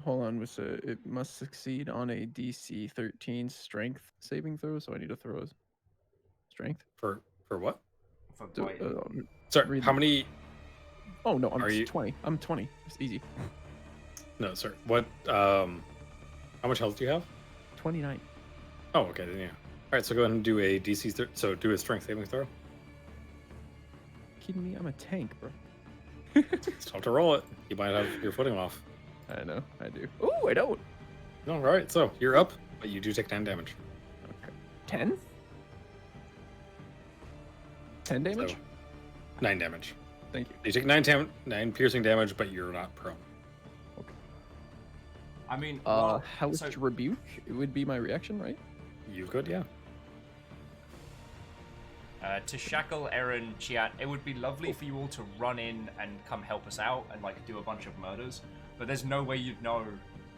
Hold on, it must succeed on a DC 13 strength saving throw, so I need to throw a strength. For what? For So, biting. Sorry, read how the- many? oh no, I'm Are you- 20. I'm 20. It's easy. No, sorry. What? How much health do you have? 29. Oh, okay, then yeah. All right, so go ahead and do a DC. So do a strength saving throw. Kidding me? I'm a tank, bro. It's time to roll it. You might have your footing off. I know, I do. Oh, I don't. All right, so you're up, but you do take 10 damage. Okay. 10? 10 damage? So 9 damage. Thank you. You take 9 piercing damage, but you're not prone. I mean, Hellish so- Rebuke? It would be my reaction, right? You could, yeah. To shackle Aaron, Chiat, it would be lovely for you all to run in and come help us out and like do a bunch of murders, but there's no way you'd know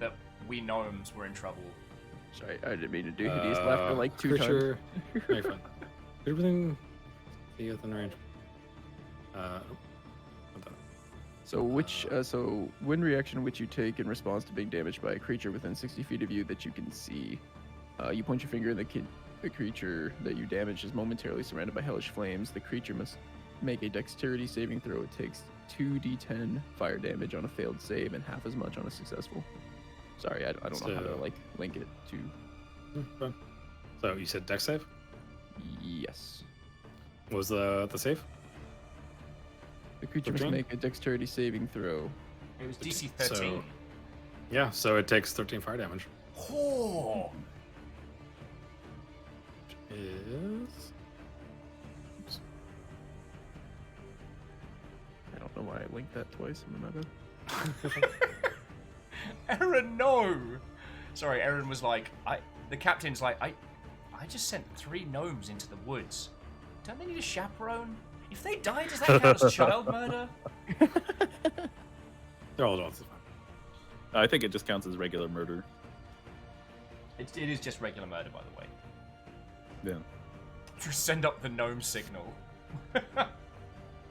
that we gnomes were in trouble. Sorry, I didn't mean to do hideous laughter like 2 times. creature. No, you're fine. Everything. See within range. Not that. So so when reaction which you take in response to being damaged by a creature within 60 feet of you that you can see, you point your finger and the creature that you damage is momentarily surrounded by hellish flames. The creature must make a dexterity saving throw. It takes 2d10 fire damage on a failed save and half as much on a successful. Sorry, I don't know how to So- like link it to. Fine. So you said dex save? Yes. What was the save? The creature must 13? make a dexterity saving throw. It was DC 13. So- Yeah, so it takes 13 fire damage. Oh, Is I don't know why I linked that twice. I'm my bad. Aaron, no! Sorry, Aaron was like, the captain's like, I just sent 3 gnomes into the woods. Don't they need a chaperone? If they die, does that count as child murder? they're all adults. It's fine. I think it just counts as regular murder. It is just regular murder, by the way. Yeah. Just send up the gnome signal.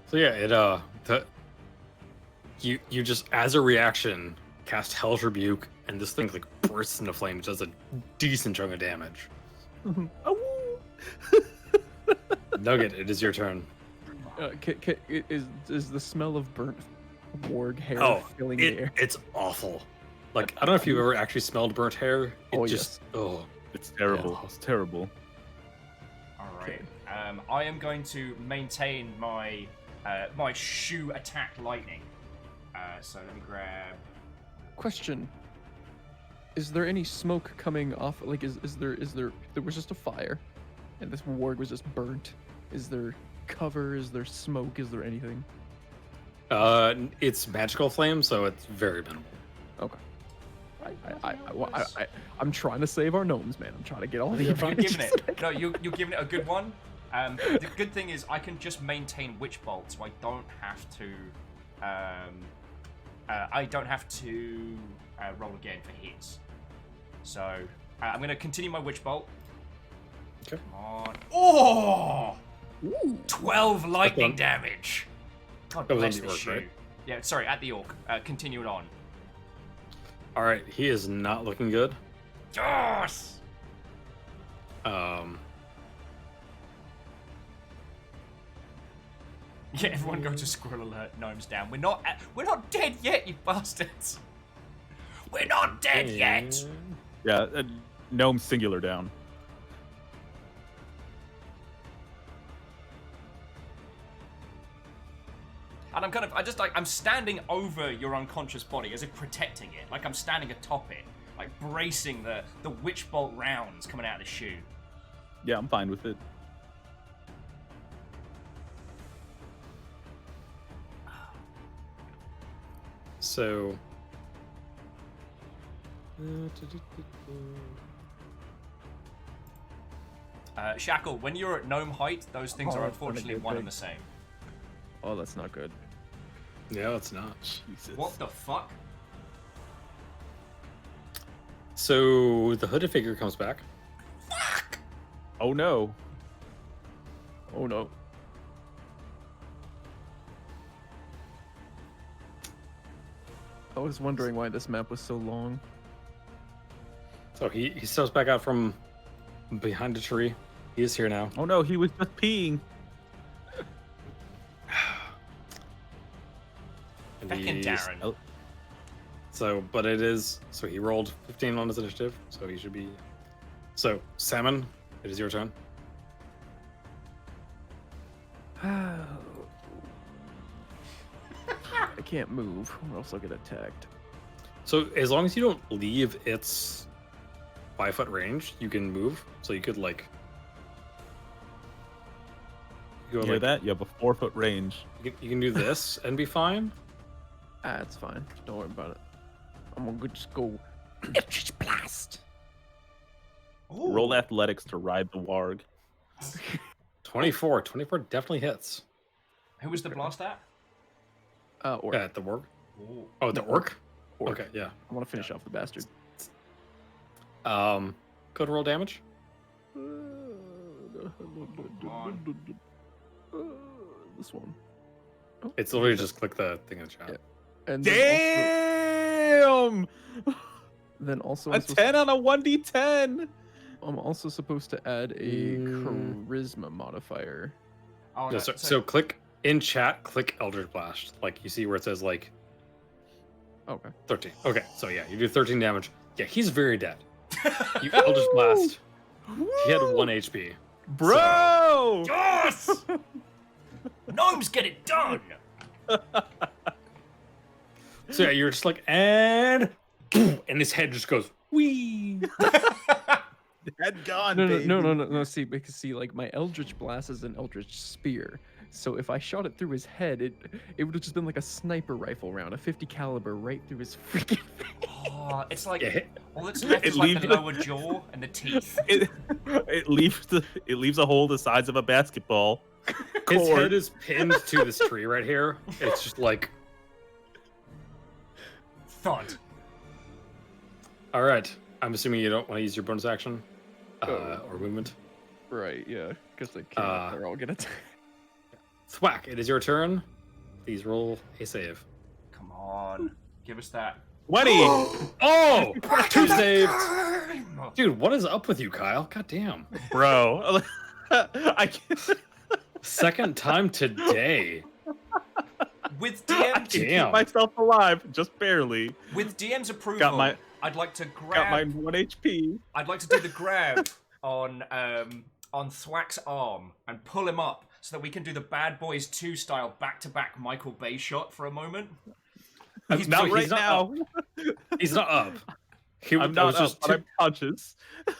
So yeah, you just as a reaction cast Hell's Rebuke, and this thing like bursts into flames, does a decent chunk of damage. Nugget, it is your turn. Is the smell of burnt warg hair Oh, filling the air? it's awful. Like I don't know if you've ever actually smelled burnt hair. It Oh, just It's terrible. Yeah. It's terrible. All right. I am going to maintain my my shoe attack lightning. So let me grab. Question: is there any smoke coming off? Like, is there was just a fire, and this warg was just burnt? Is there cover? Is there smoke? Is there anything? It's magical flame, so it's very minimal. Okay. I'm trying to save our gnomes, man. I'm trying to get all the You're advantages. giving it. No, you're giving it a good one. The good thing is I can just maintain Witch Bolt, so I don't have to. I don't have to roll again for hits. So I'm going to continue my Witch Bolt. Okay. Come on. Oh! Ooh. 12 lightning one. damage. God That was on bless the this orc, shoe. right? Yeah, sorry, at the orc. Continue it on. All right, he is not looking good. Yes! Yeah, everyone go to squirrel alert. Gnomes down. We're not dead yet, you bastards. We're not dead yet. Yeah, gnome singular down. And I'm standing over your unconscious body as if protecting it. Like I'm standing atop it. Like bracing the witch bolt rounds coming out of the shoe. Yeah, I'm fine with it. So Shackle, when you're at gnome height, those things Oh, are that's not a unfortunately good one thing. and the same. Oh, that's not good. Yeah, it's not. Jesus. What the fuck? So the hooded figure comes back. Oh no. Oh no. I was wondering why this map was so long. So he steps back out from behind a tree. He is here now. Oh no, he was just peeing. And Feckin' he's- Darren. So, but it is. So he rolled 15 on his initiative. So he should be. So Salmon, it is your turn. I can't move, or else I'll get attacked. So as long as you don't leave its 5-foot range, you can move. So you could like. You Go hear like that? You have a 4-foot range. you can do this and be fine. Ah, it's fine. Don't worry about it. I'm gonna just go Eldritch Blast. Roll athletics to ride the warg. 24 definitely hits. Who was the blast at? Or Yeah, at the orc. Ooh. Oh, the No, orc. orc. Okay, yeah. I want to finish off the bastard. Go to roll damage. This one. It's literally just click the thing in the chat. Yeah. And Damn! then also A 10 on a 1d10! I'm also supposed to add a charisma modifier. Oh, No, no, so click in chat. Click Eldritch Blast. Like you see where it says like Okay. 13. Okay, so yeah, you do 13 damage. Yeah, he's very dead. You Eldritch Blast. He had 1 HP. Bro! Yes! Gnomes get it done! So yeah, you're just like and boom, and his head just goes wee. Head gone, No, baby. no. See, like my Eldritch Blast is an Eldritch Spear. So if I shot it through his head, it would have just been like a sniper rifle round, a 50 caliber right through his freaking face. Oh, it's like Yeah. all that's left It is like the leaves- lower jaw and the teeth. It leaves a hole the size of a basketball. His Cord. head is pinned to this tree right here. It's just like Thud. all right. I'm assuming you don't want to use your bonus action or movement. Right, yeah, because they can't. They're all gonna. Thwack, it is your turn. Please roll a save. Come on. Give us that. 20! Oh! 2 saved. Time! Dude, what is up with you, Kyle? God damn. Bro. I can't. Second time today. With I DM can keep Damn. myself alive, just barely. with DM's approval, Got my- I'd like to Got my grab 1 HP. I'd like to do the grab on Thwack's arm and pull him up so that we can do the Bad Boys 2 style back-to-back Michael Bay shot for a moment. He's not so right he's not now. He's not up. He I'm that was not up, just but I'm conscious.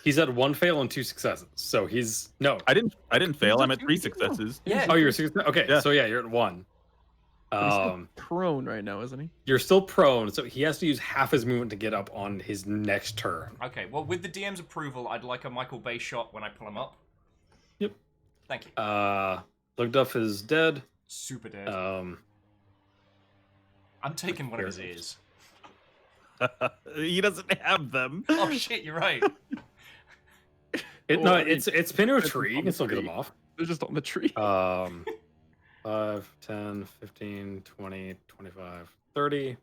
he's at 1 fail and 2 successes. So he's no. I didn't fail. I'm at 3 successes. Yeah. Oh, you're 6. Okay, Yeah. so yeah, you're at 1. He's still prone right now, isn't he? You're still prone, so he has to use half his movement to get up on his next turn. Okay, well, with the DM's approval, I'd like a Michael Bay shot when I pull him up. Yep. Thank you. Lugduff is dead. Super dead. Um, I'm taking one of his ears. He doesn't have them. Oh shit, you're right. no, Or it's pinned to a it's tree. You on can the still get tree. them off. They're just on the tree. 5, 10, 15, 20, 25, 30.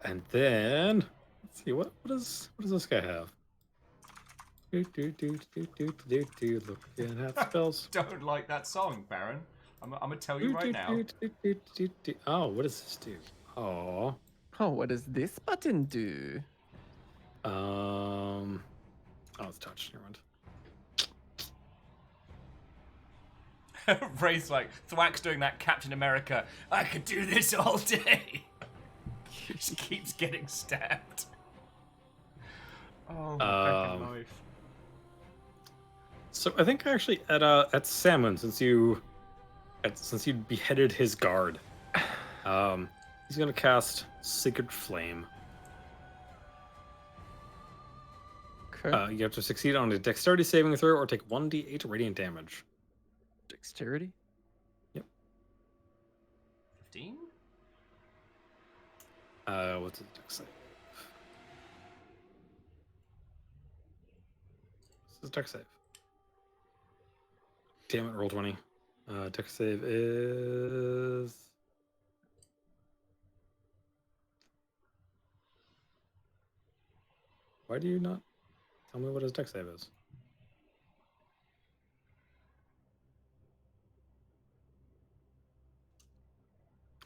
And then let's see what does this guy have? Looking at spells. Don't like that song, Baron. I'm gonna tell you right now. Oh, what does this do? Oh. Oh, what does this button do? Oh, it's touch. Never mind. Ray's like, Thwack's doing that Captain America. I could do this all day. Just keeps getting stabbed. Oh, my fucking life. So I think actually at Salmon, since you beheaded his guard, he's gonna cast Sacred Flame. Okay. You have to succeed on a dexterity saving throw or take 1d8 radiant damage. Dexterity. 15? What's the dex save? This is dex save. Damn it, roll 20. Dex save is... Why do you not tell me what his dex save is?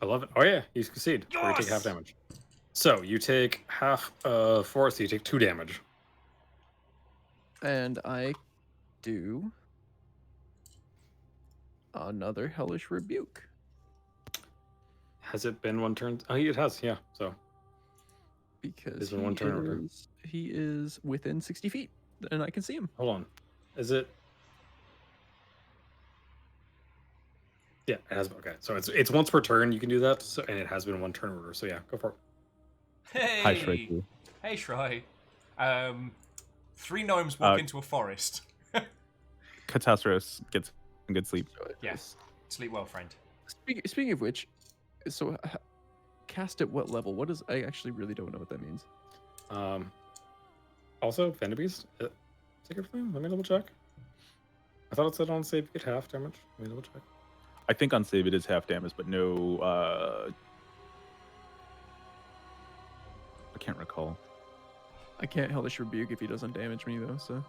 I love it. Oh yeah, you succeed. Or you take half Yes! damage. So you take half 4, so you take 2 damage. And I do another hellish rebuke. Has it been one turn? Oh, it has, yeah. So Because It's been one turn order. he is within 60 feet, and I can see him. hold on. Is it? Yeah, it has. Okay, so it's once per turn you can do that. So and it has been one turn order. So yeah, go for it. Hey! Hi, Shrek. Hey, Shrai. 3 gnomes walk Uh, into a forest. Catastrophe gets some good sleep. Yes. Sleep well, friend. Speaking of which, so cast at what level? What is? I actually really don't know what that means. Also, Vanderbeast. Take everything. Let me double check. I thought it said on save you get half damage. Let me double check. I think on save it is half damage, but no. I can't recall. I can't hellish rebuke if he doesn't damage me though. So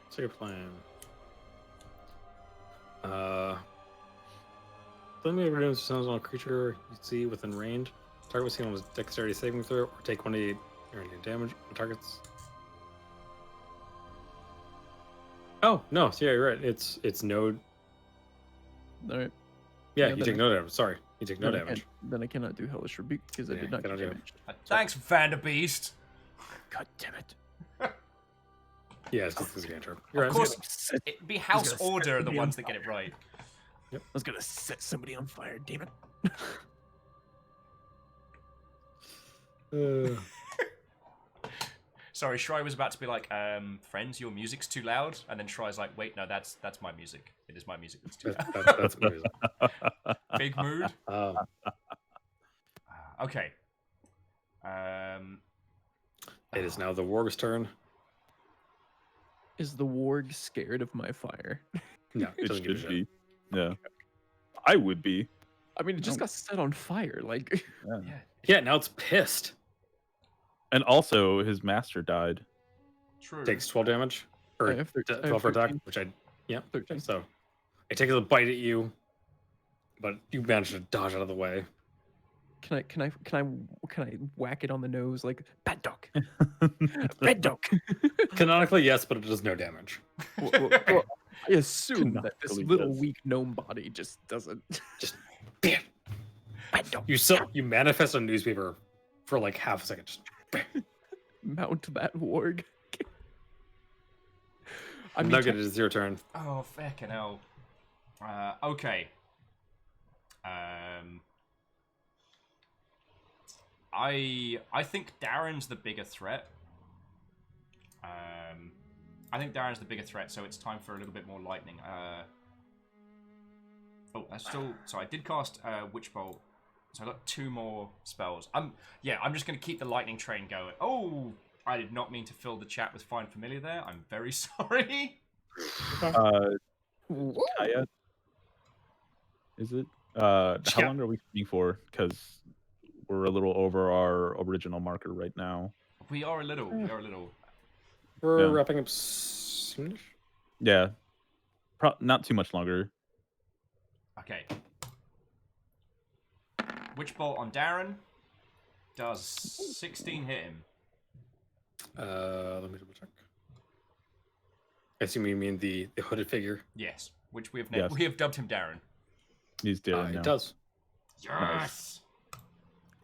What's your plan? Let me reduce sounds on a creature you see within range. Target was seen on his dexterity saving throw or take 1d8 radiant damage on targets. Oh no, so yeah, you're right. It's no. all right. Yeah, Yeah, you then take I- no damage. Sorry, you take no Then I damage. can't- Then I cannot do hellish rebuke because I Yeah, did not get cannot do it. damaged. Thanks, Vanderbeest. God damn it! Yeah, it's because it's a cantrip. You're Of right. course, it'd be House gonna set Order the me ones on that get it right. I was gonna set somebody on fire. Damn it! Sorry, Shrai was about to be like, friends, your music's too loud. And then Shrai's like, wait, no, that's my music. It is my music that's too loud. That's amazing. Big mood. Um, Okay. it is now the warg's turn. Is the warg scared of my fire? No, it It doesn't give a should shit. be. Yeah. I would be. I mean, it just got set on fire. Like, Yeah. Yeah. Yeah, now it's pissed. And also, his master died. True. Takes 12 damage. Or I have 13 12 for attack, 13. which I. Yeah. 13. So it takes a bite at you, but you manage to dodge out of the way. can I whack it on the nose like bad dog? Bad dog. Canonically, yes, but it does no damage. Well, I assume that this Canonically, little yes. weak gnome body just doesn't. Just bam. You manifest a newspaper for like half a second. Just bam. Mount that warg. I mean, Nugget, it is your turn. Oh, fucking hell. Okay. I think Darren's the bigger threat. I think Darren's the bigger threat, so it's time for a little bit more lightning. Oh, I still. So I did cast Witch Bolt, so I got 2 more spells. I'm just gonna keep the lightning train going. Oh, I did not mean to fill the chat with Find Familiar there. I'm very sorry. Kaya? Is it? How Yeah. long are we shooting for? Because we're a little over our original marker right now. We are a little. We're Yeah. wrapping up soonish. Yeah. Not too much longer. Okay. Witch Bolt on Darren. Does 16 hit him? Let me double check. I assume you mean the hooded figure. Yes. Which we have Yes. we have dubbed him Darren. He's dead now. It does. Yes.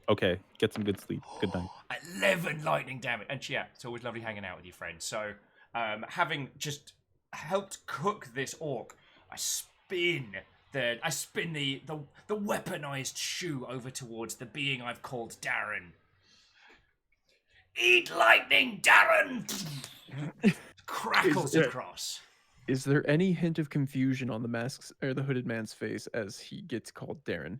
Okay, get some good sleep. Good night. 11 lightning damage. And yeah, it's always lovely hanging out with you, friend. So, having just helped cook this orc, I spin Then I spin the weaponized shoe over towards the being I've called Darren. Eat lightning, Darren! Crackles across. Is there any hint of confusion on the mask's or the hooded man's face as he gets called Darren?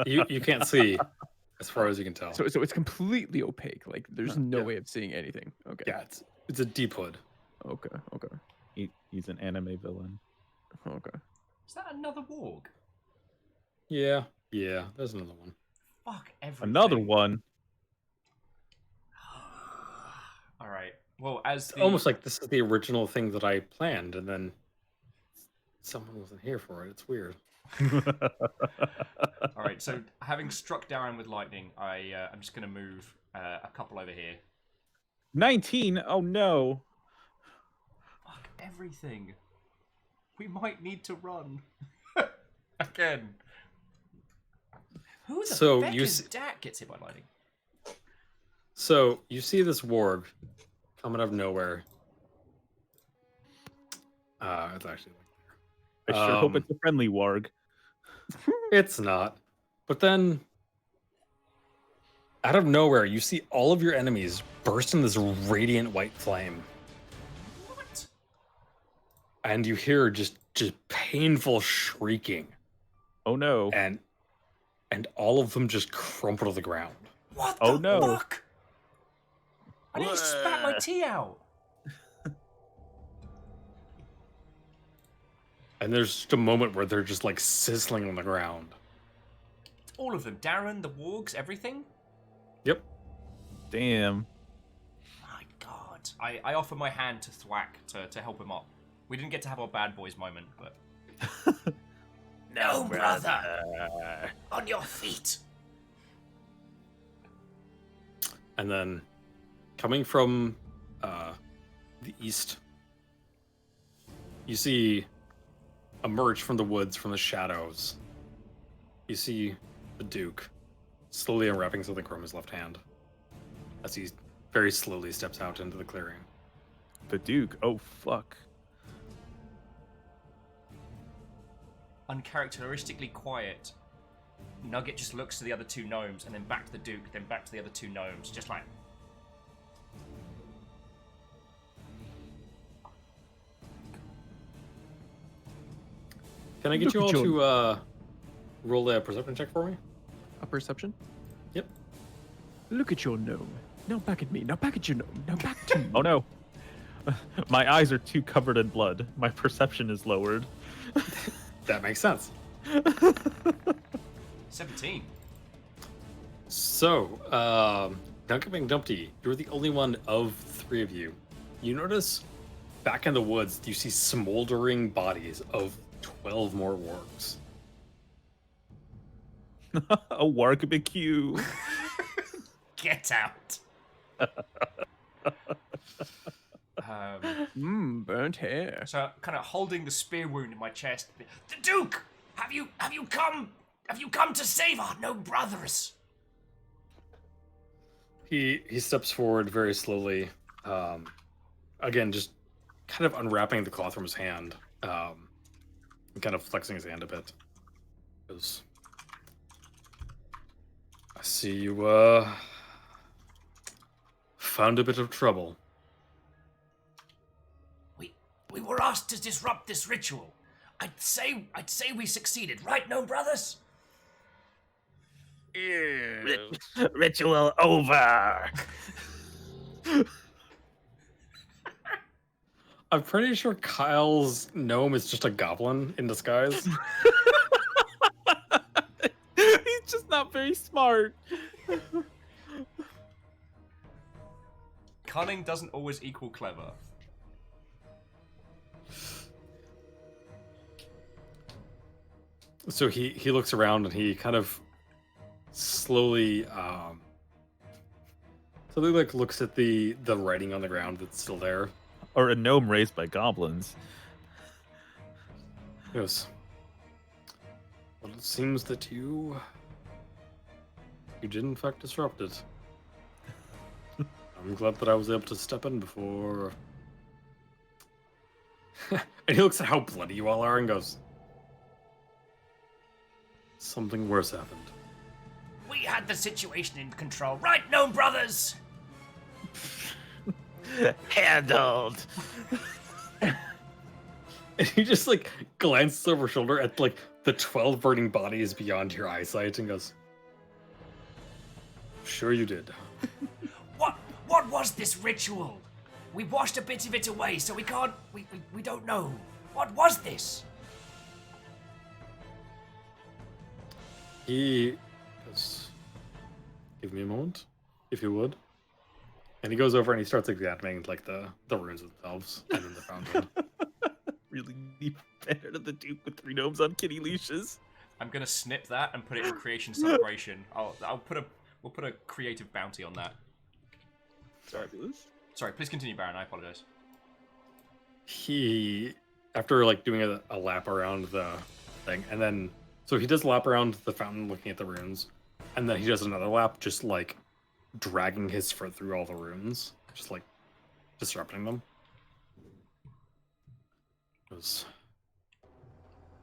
You can't see as far as you can tell. So it's completely opaque. Like there's no Yeah. way of seeing anything. Okay. Yeah, it's a deep hood. Okay. Okay. He's an anime villain. Okay. Is that another warg? Yeah, there's another one. Fuck everything. Another one. All right. Well, as the... Almost like this is the original thing that I planned, and then someone wasn't here for it. It's weird. All right. So having struck Darren with lightning, I'm just gonna move a couple over here. 19. Oh no. Fuck everything. We might need to run again. Who the So fuck you is s- Dak gets hit by lightning? So you see this warg coming out of nowhere. It's actually I sure hope Um, it's a friendly warg. it's not. But then out of nowhere, you see all of your enemies burst in this radiant white flame. What? And you hear just painful shrieking, Oh no. and all of them just crumple to the ground. What Oh, the no. fuck? I need to spat my tea out. And there's just a moment where they're just like sizzling on the ground. All of them. Darren, the wargs, everything? Yep. Damn. My god. I offer my hand to Thwack to help him up. We didn't get to have our bad boys moment, but... No, brother. On your feet. And then coming from the east, you see emerge from the woods, from the shadows. You see the Duke slowly unwrapping something from his left hand as he very slowly steps out into the clearing. The Duke. Oh fuck. Uncharacteristically quiet. Nugget just looks to the other two gnomes, and then back to the Duke, then back to the other two gnomes, just like... Can I get you all Look at to roll a perception check for me? A perception? Yep. Look at your gnome. Now back at me. Now back at your gnome. Now back to me. Oh no. My eyes are too covered in blood. My perception is lowered. That makes sense. 17. So, Duncan McDumpty, you're the only one of three of you. You notice back in the woods, you see smoldering bodies of 12 more wargs. A warg-BQ. Get out. Burnt hair. So, kind of holding the spear wound in my chest. The Duke, have you come to save our gnome brothers? He steps forward very slowly, again, just kind of unwrapping the cloth from his hand, and kind of flexing his hand a bit. Goes, I see you, found a bit of trouble. We were asked to disrupt this ritual. I'd say we succeeded, right, gnome brothers? Ritual over. I'm pretty sure Kyle's gnome is just a goblin in disguise. He's just not very smart. Cunning doesn't always equal clever. So he looks around and he kind of slowly like looks at the writing on the ground that's still there. Or a gnome raised by goblins. He goes, well, it seems that you did in fact disrupt it. I'm glad that I was able to step in before And he looks at how bloody you all are and goes, something worse happened. We had the situation in control, right, Gnome Brothers? Handled. And he just like glances over his shoulder at like the 12 burning bodies beyond your eyesight and goes, sure you did. What was this ritual? We washed a bit of it away, so we can't. We don't know. What was this? He goes, give me a moment, if you would. And he goes over and he starts examining like the runes themselves and then the fountain. Really fair to the Duke with 3 gnomes on kitty leashes. I'm gonna snip that and put it in creation celebration. We'll put a creative bounty on that. Fabulous. Sorry, please continue, Baron. I apologize. He, after like doing a lap around the thing, and then so he does a lap around the fountain looking at the runes, and then he does another lap just like dragging his foot through all the runes, just like disrupting them. It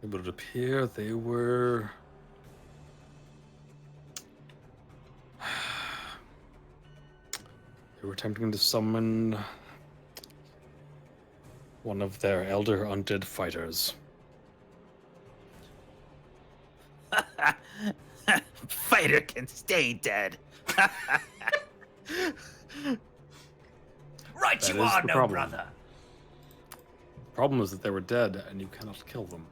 would appear they were attempting to summon one of their elder undead fighters. Fighter can stay dead. Right, That you is are, the no problem. brother. Problem is that they were dead and you cannot kill them.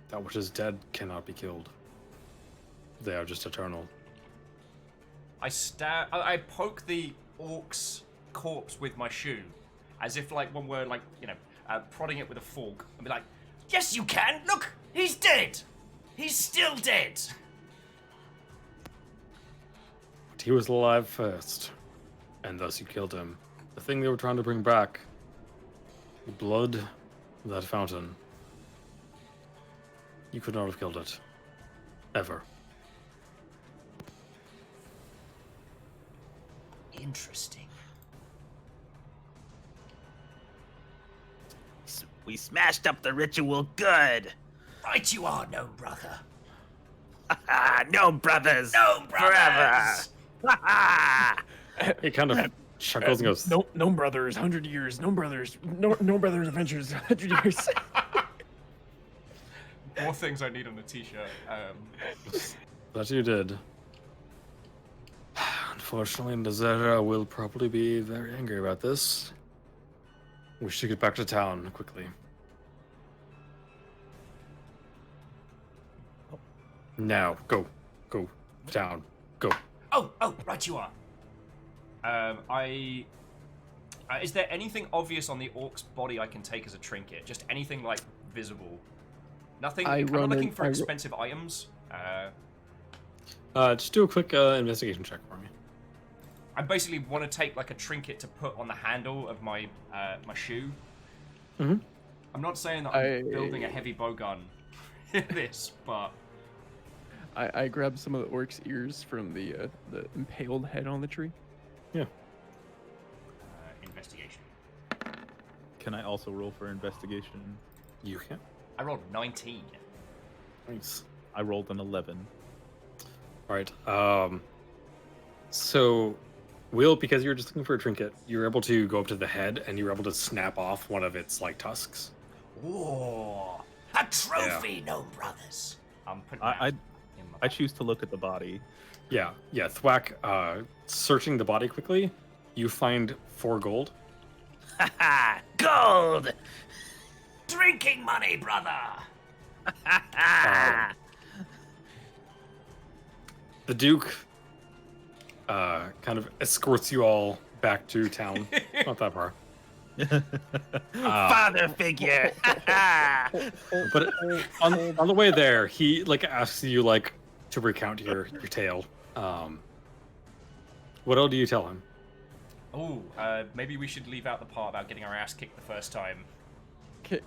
That which is dead cannot be killed. They are just eternal. I poke the orc's corpse with my shoe, as if like one were like prodding it with a fork, and be like, Yes, you can. Look, he's dead. He's still dead. But he was alive first, and thus you killed him. The thing they were trying to bring back, the blood of that fountain. You could not have killed it. Ever. Interesting. We smashed up the ritual good. Right, you are, no brother. No brothers. No brothers. Forever. He kind of chuckles and goes, No brothers, 100 years. No brothers, no brothers adventures, 100 years. more things I need on a t-shirt. that you did. Unfortunately, Nazera will probably be very angry about this. We should get back to town quickly. Now, go. Go. Down. Go. Oh, right, you are. Is there anything obvious on the orc's body I can take as a trinket? Just anything like visible? Nothing. I'm not looking for expensive items. Just do a quick investigation check for me. I basically want to take like a trinket to put on the handle of my my shoe. Mm-hmm. I'm not saying that I'm building a heavy bow gun in this, but I grabbed some of the orc's ears from the impaled head on the tree. Yeah. Investigation. Can I also roll for investigation? You can. I rolled 19. Nice. I rolled an 11. All right. So, Will, because you were just looking for a trinket, you were able to go up to the head and you were able to snap off one of its like tusks. Oh, a trophy, no brothers. I'm putting I choose to look at the body. Yeah. Thwack, searching the body quickly, you find 4 gold. Gold. Drinking money, brother. The Duke kind of escorts you all back to town. Not that far. Father figure. But on the way there, he like asks you like to recount your tale. What else do you tell him? Oh, maybe we should leave out the part about getting our ass kicked the first time.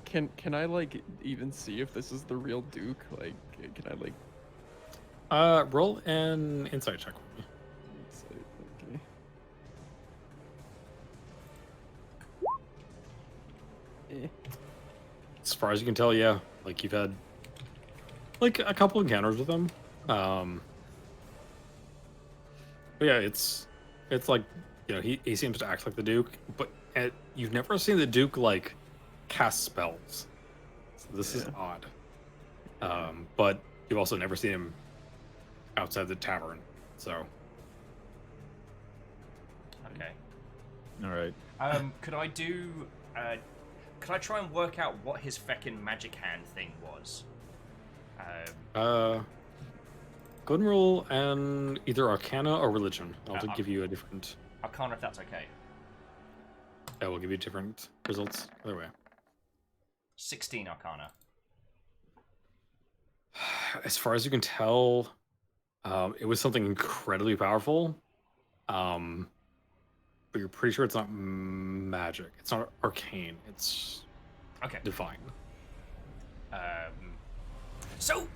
Can I like even see if this is the real Duke? Like, can I like? Roll an insight check for me. Okay. As far as you can tell, yeah. Like you've had like a couple encounters with him. But yeah, it's like, you know, he seems to act like the Duke, but you've never seen the Duke like cast spells. So this is odd. But you've also never seen him outside the tavern. So Okay. All right. Could I do? Could I try and work out what his feckin' magic hand thing was? go and roll and either Arcana or Religion. I'll Uh, give you a different. Arcana, if that's okay. I will give you different results either way. 16 Arcana. As far as you can tell, it was something incredibly powerful. But you're pretty sure it's not magic. It's not arcane. It's Okay. divine. So,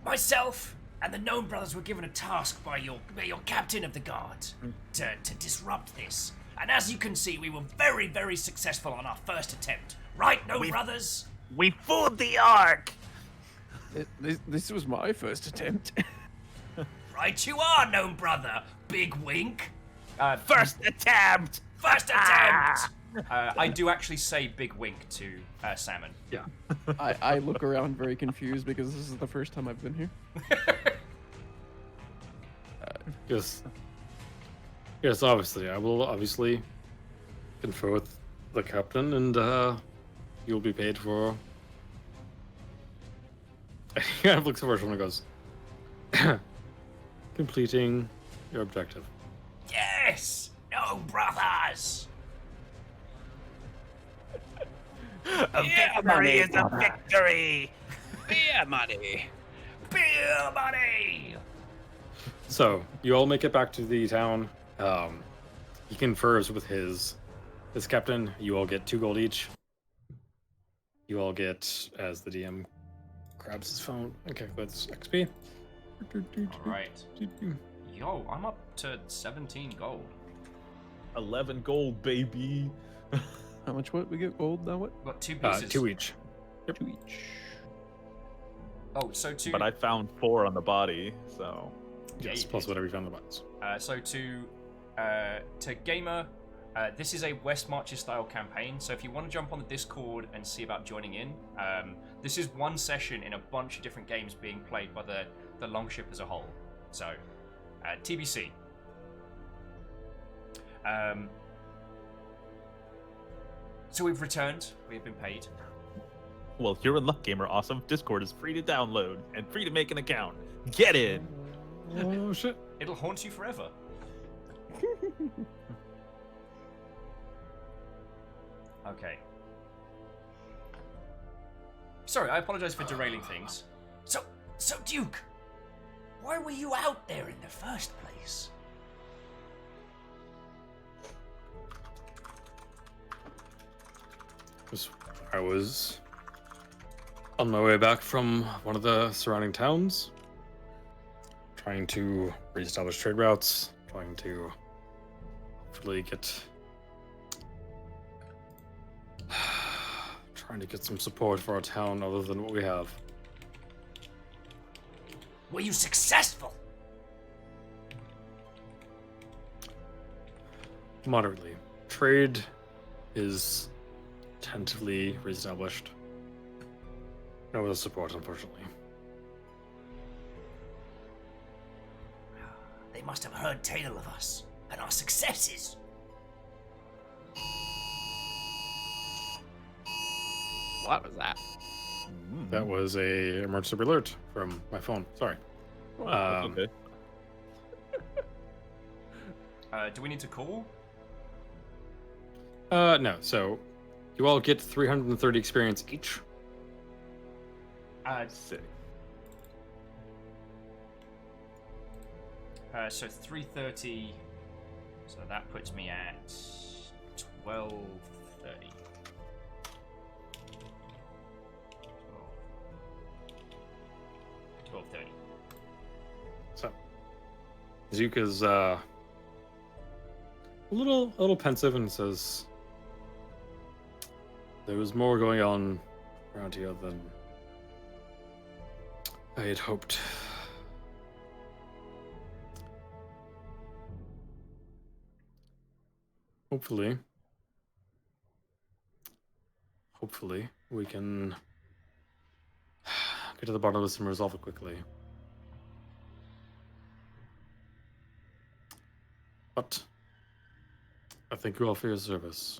myself and the Gnome Brothers were given a task by your captain of the guard to disrupt this. And as you can see, we were very, very successful on our first attempt. Right, Gnome Brothers? We fooled the Ark. This was my first attempt. Right you are, Gnome Brother. Big wink. First attempt. First attempt. I do actually say big wink to Salmon. Yeah. I look around very confused because this is the first time I've been here. Yes, obviously. I will obviously confer with the captain, and you'll be paid for. He kind of looks over and goes, completing your objective. Yes, Gnome Brothers. A victory is a victory. Beer money. Beer money. So you all make it back to the town. He confers with his captain. You all get 2 gold each. You all get, as the DM grabs his phone and calculates XP. Alright. Yo, I'm up to 17 gold. 11 gold, baby. How much what we get gold now? What? Got 2 pieces. 2 each. Two each. Oh, so to But I found 4 on the body, so. Yeah, Yes, you plus did. whatever you found in the box. So to Gamer, this is a West Marches style campaign. So if you want to jump on the Discord and see about joining in, this is one session in a bunch of different games being played by the Longship as a whole. So TBC. So we've returned. We've been paid. Well, you're in luck, Gamer. Awesome. Discord is free to download and free to make an account. Get in. Oh shit! It'll haunt you forever. Okay. Sorry, I apologize for derailing things. So Duke, why were you out there in the first place? I was on my way back from one of the surrounding towns, trying to reestablish trade routes, trying to hopefully trying to get some support for our town other than what we have. Were you successful? Moderately. Trade is tentatively reestablished. No other support, unfortunately. They must have heard tale of us and our successes. What was that? That was a emergency alert from my phone. Sorry. That's okay. Do we need to call? No. So, you all get 330 experience each. Sick. So 330. So that puts me at 1230. 1230. So, Zuka's a little pensive and says, There was more going on around here than I had hoped. Hopefully, we can get to the bottom of this and resolve it quickly. But I thank you all for your service.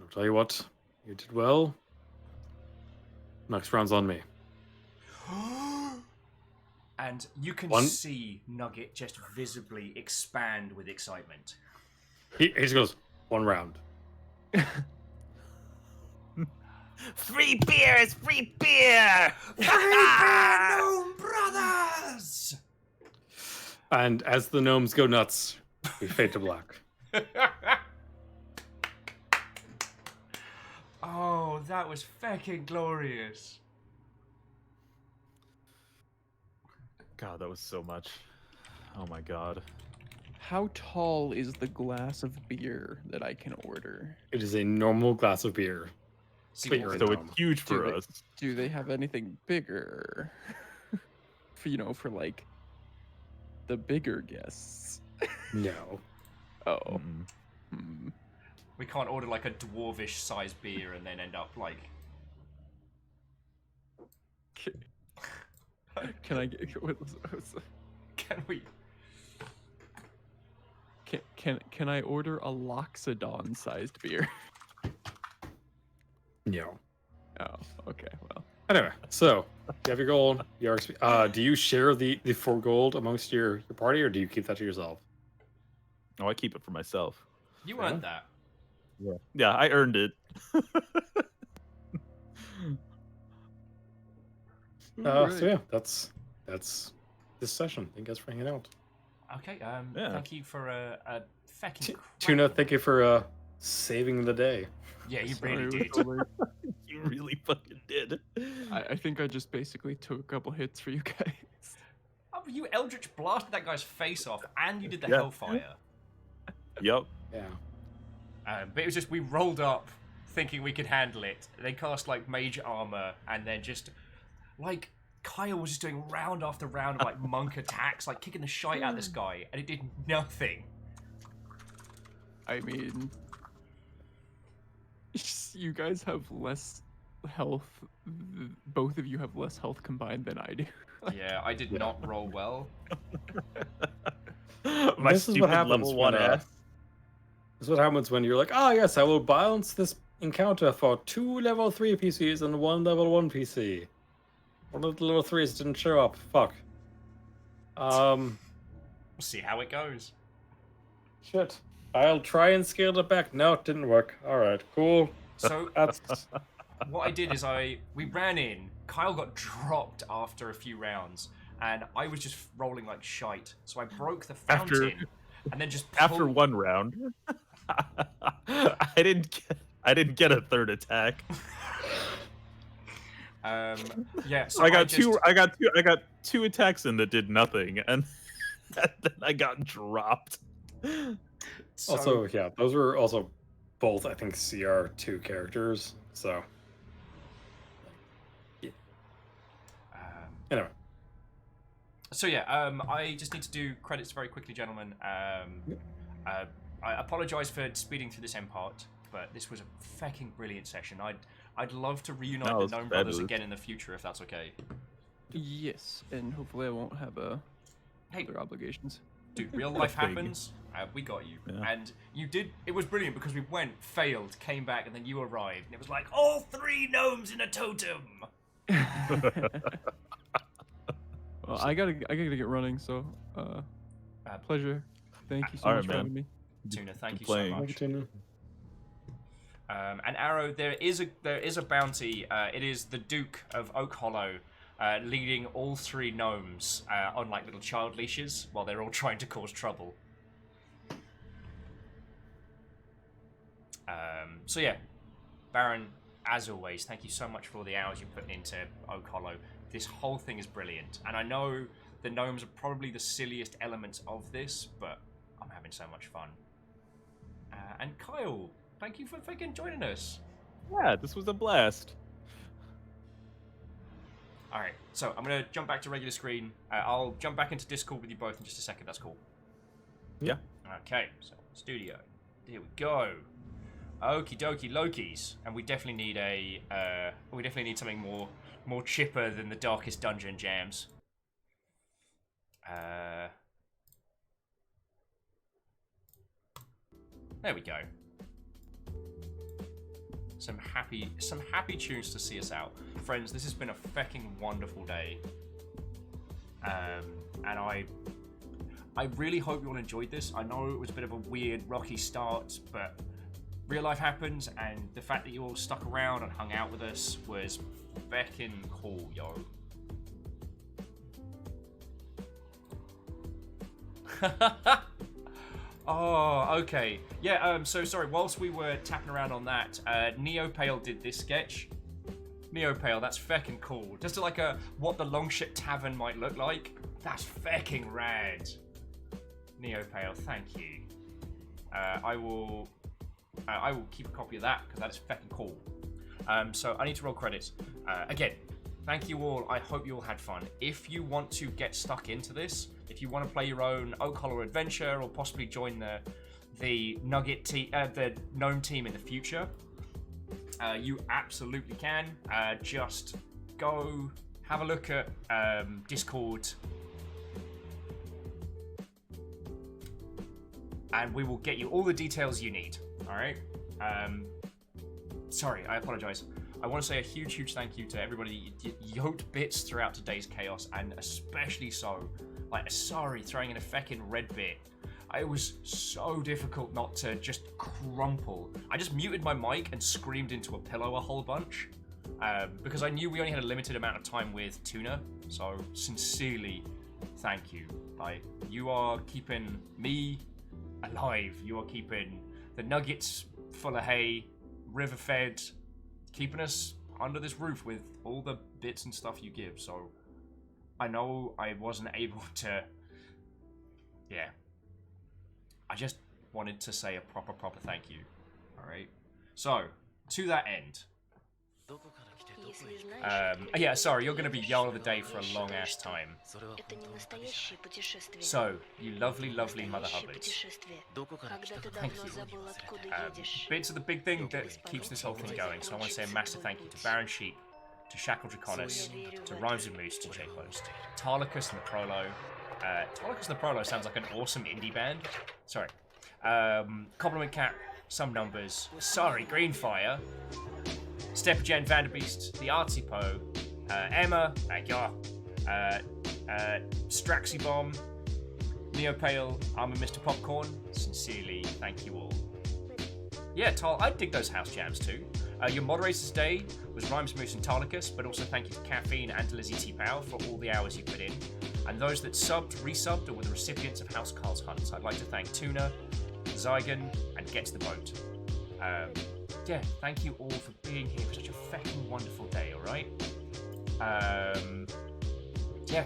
I'll tell you what, you did well. Next round's on me. And you can One- see Nugget just visibly expand with excitement. He just goes, 1 round. Free beers, free beer! Gnome brothers! And as the gnomes go nuts, we fade to black. Oh, that was fucking glorious. God, that was so much. Oh my god. How tall is the glass of beer that I can order? It is a normal glass of beer. See, But you're a So gnome. it's huge for Dude, us. Do they have anything bigger? For like the bigger guests. No. Oh. Mm-mm. Hmm. we can't order like a dwarvish sized beer and then end up like. Can I get? Can we? Can I order a Loxodon sized beer? No. Oh, okay. Well, Anyway, so you have your gold. Your XP. Do you share the 4 gold amongst your party, or do you keep that to yourself? Oh, I keep it for myself. You Yeah. earned that. Yeah, I earned it. So yeah, that's this session. Thank you guys for hanging out. Okay. Yeah. Thank you for a fucking. Tuna, cracking- thank you for saving the day. Yeah, you Sorry, really it was did. totally- You really fucking did. I think I just basically took a couple hits for you guys. Oh, you Eldritch blasted that guy's face off, and you did the Yeah. Hellfire. Yep. Yeah. But it was just we rolled up thinking we could handle it. They cast like mage armor, and then just like Kyle was just doing round after round of like monk attacks, like kicking the shite out of this guy, and it did nothing. I mean, you guys have less health. Both of you have less health combined than I do. Yeah, I did not roll well. My This is what stupid happens level 1 when, ass. This is what happens when you're like, oh yes, I will balance this encounter for 2 level 3 PCs and 1 level 1 PC. One of the level 3s didn't show up. Fuck. We'll see how it goes. Shit. I'll try and scale it back. No, it didn't work. Alright, cool. So That's what I did is we ran in. Kyle got dropped after a few rounds, and I was just rolling like shite. So I broke the After- fountain, and then just After pulled- 1 round, I didn't get a 3rd attack. Yeah, so I got just, I got 2 attacks in that did nothing, and then I got dropped. so, also, yeah, those were also both, I think, CR2 characters. So, anyway. So yeah, I just need to do credits very quickly, gentlemen. I apologize for speeding through this end part, but this was a fucking brilliant session. I'd love to reunite No, the it's Gnome Brothers fabulous. again in the future, if that's okay. Yes, and hopefully I won't have Hey, other obligations. dude, real life Big. happens. We got you, Yeah. and you did. It was brilliant because we went, failed, came back, and then you arrived, and it was like all 3 gnomes in a totem. Well, I gotta get running. So, pleasure. Thank you so Alright, much for having me. Tuna, thank you playing. so much. Continue. And Arrow, there is a bounty. It is the Duke of Oakhollow, leading all 3 gnomes on like little child leashes while they're all trying to cause trouble. So yeah, Baron, as always, thank you so much for all the hours you put into Oakhollow. This whole thing is brilliant, and I know the gnomes are probably the silliest elements of this, but I'm having so much fun. And Kyle, Thank you for fucking joining us. Yeah, this was a blast. All right, so I'm gonna jump back to regular screen. I'll jump back into Discord with you both in just a second. That's cool. Yeah. Okay, so studio. Here we go. Okie dokie Lokis, and we definitely need something more chipper than the darkest dungeon jams. There we go. Some happy tunes to see us out, friends. This has been a fucking wonderful day, and I really hope you all enjoyed this. I know it was a bit of a weird, rocky start, but real life happens, and the fact that you all stuck around and hung out with us was feckin' cool, yo. Oh, okay. Yeah, so sorry, whilst we were tapping around on that, Neopale did this sketch. Neopale, that's feckin' cool. Just like what the Longship Tavern might look like. That's feckin' rad. Neopale, thank you. I will keep a copy of that, because that is feckin' cool. So I need to roll credits. Again, thank you all. I hope you all had fun. If you want to get stuck into this, if you want to play your own Oakhollow adventure, or possibly join the Nugget team, the Gnome team in the future, you absolutely can. Just go have a look at Discord, and we will get you all the details you need. All right. Sorry, I apologize. I want to say a huge thank you to everybody that yoked bits throughout today's chaos, and especially so, like, sorry, throwing in a feckin' red bit. It was so difficult not to just crumple. I just muted my mic and screamed into a pillow a whole bunch, because I knew we only had a limited amount of time with Tuna. So sincerely, thank you. Like, you are keeping me alive. You are keeping the Nuggets full of hay, river fed, keeping us under this roof with all the bits and stuff you give. So I know I wasn't able to, yeah. I just wanted to say a proper thank you. All right. So to that end, yeah, sorry, you're going to be Yarl of the Day for a long ass time. So, you lovely Mother Hubbards. Thank you. Bits of the big thing that keeps this whole thing going, so I want to say a massive thank you to Baron Sheep, to Shackle Draconis, to Rhymes and Moose, to J-Post, Tarlicus and the Prolo. Tarlicus and the Prolo sounds like an awesome indie band. Sorry. Compliment Cat, Some Numbers, sorry, Greenfire, Steppergen, Vanderbeast, The Artsy Poe, Emma, Straxy Bomb, Neopale, I'm a Mr. Popcorn. Sincerely, thank you all. Yeah, Tal, I dig those house jams too. Your moderator's day was Rhymes, Moose, and Tarlicus, but also thank you to Caffeine and to Lizzie T. Pow for all the hours you put in. And those that subbed, resubbed, or were the recipients of House Carl's Hunts, I'd like to thank Tuna, Zygon, and Get to the Boat. Yeah, thank you all for being here for such a fucking wonderful day, alright? Yeah,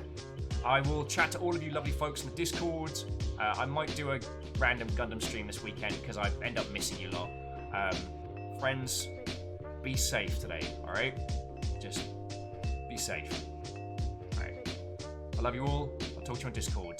I will chat to all of you lovely folks in the Discord. I might do a random Gundam stream this weekend because I end up missing you lot. Friends, be safe today, alright? Just be safe. Alright. I love you all. I'll talk to you on Discord.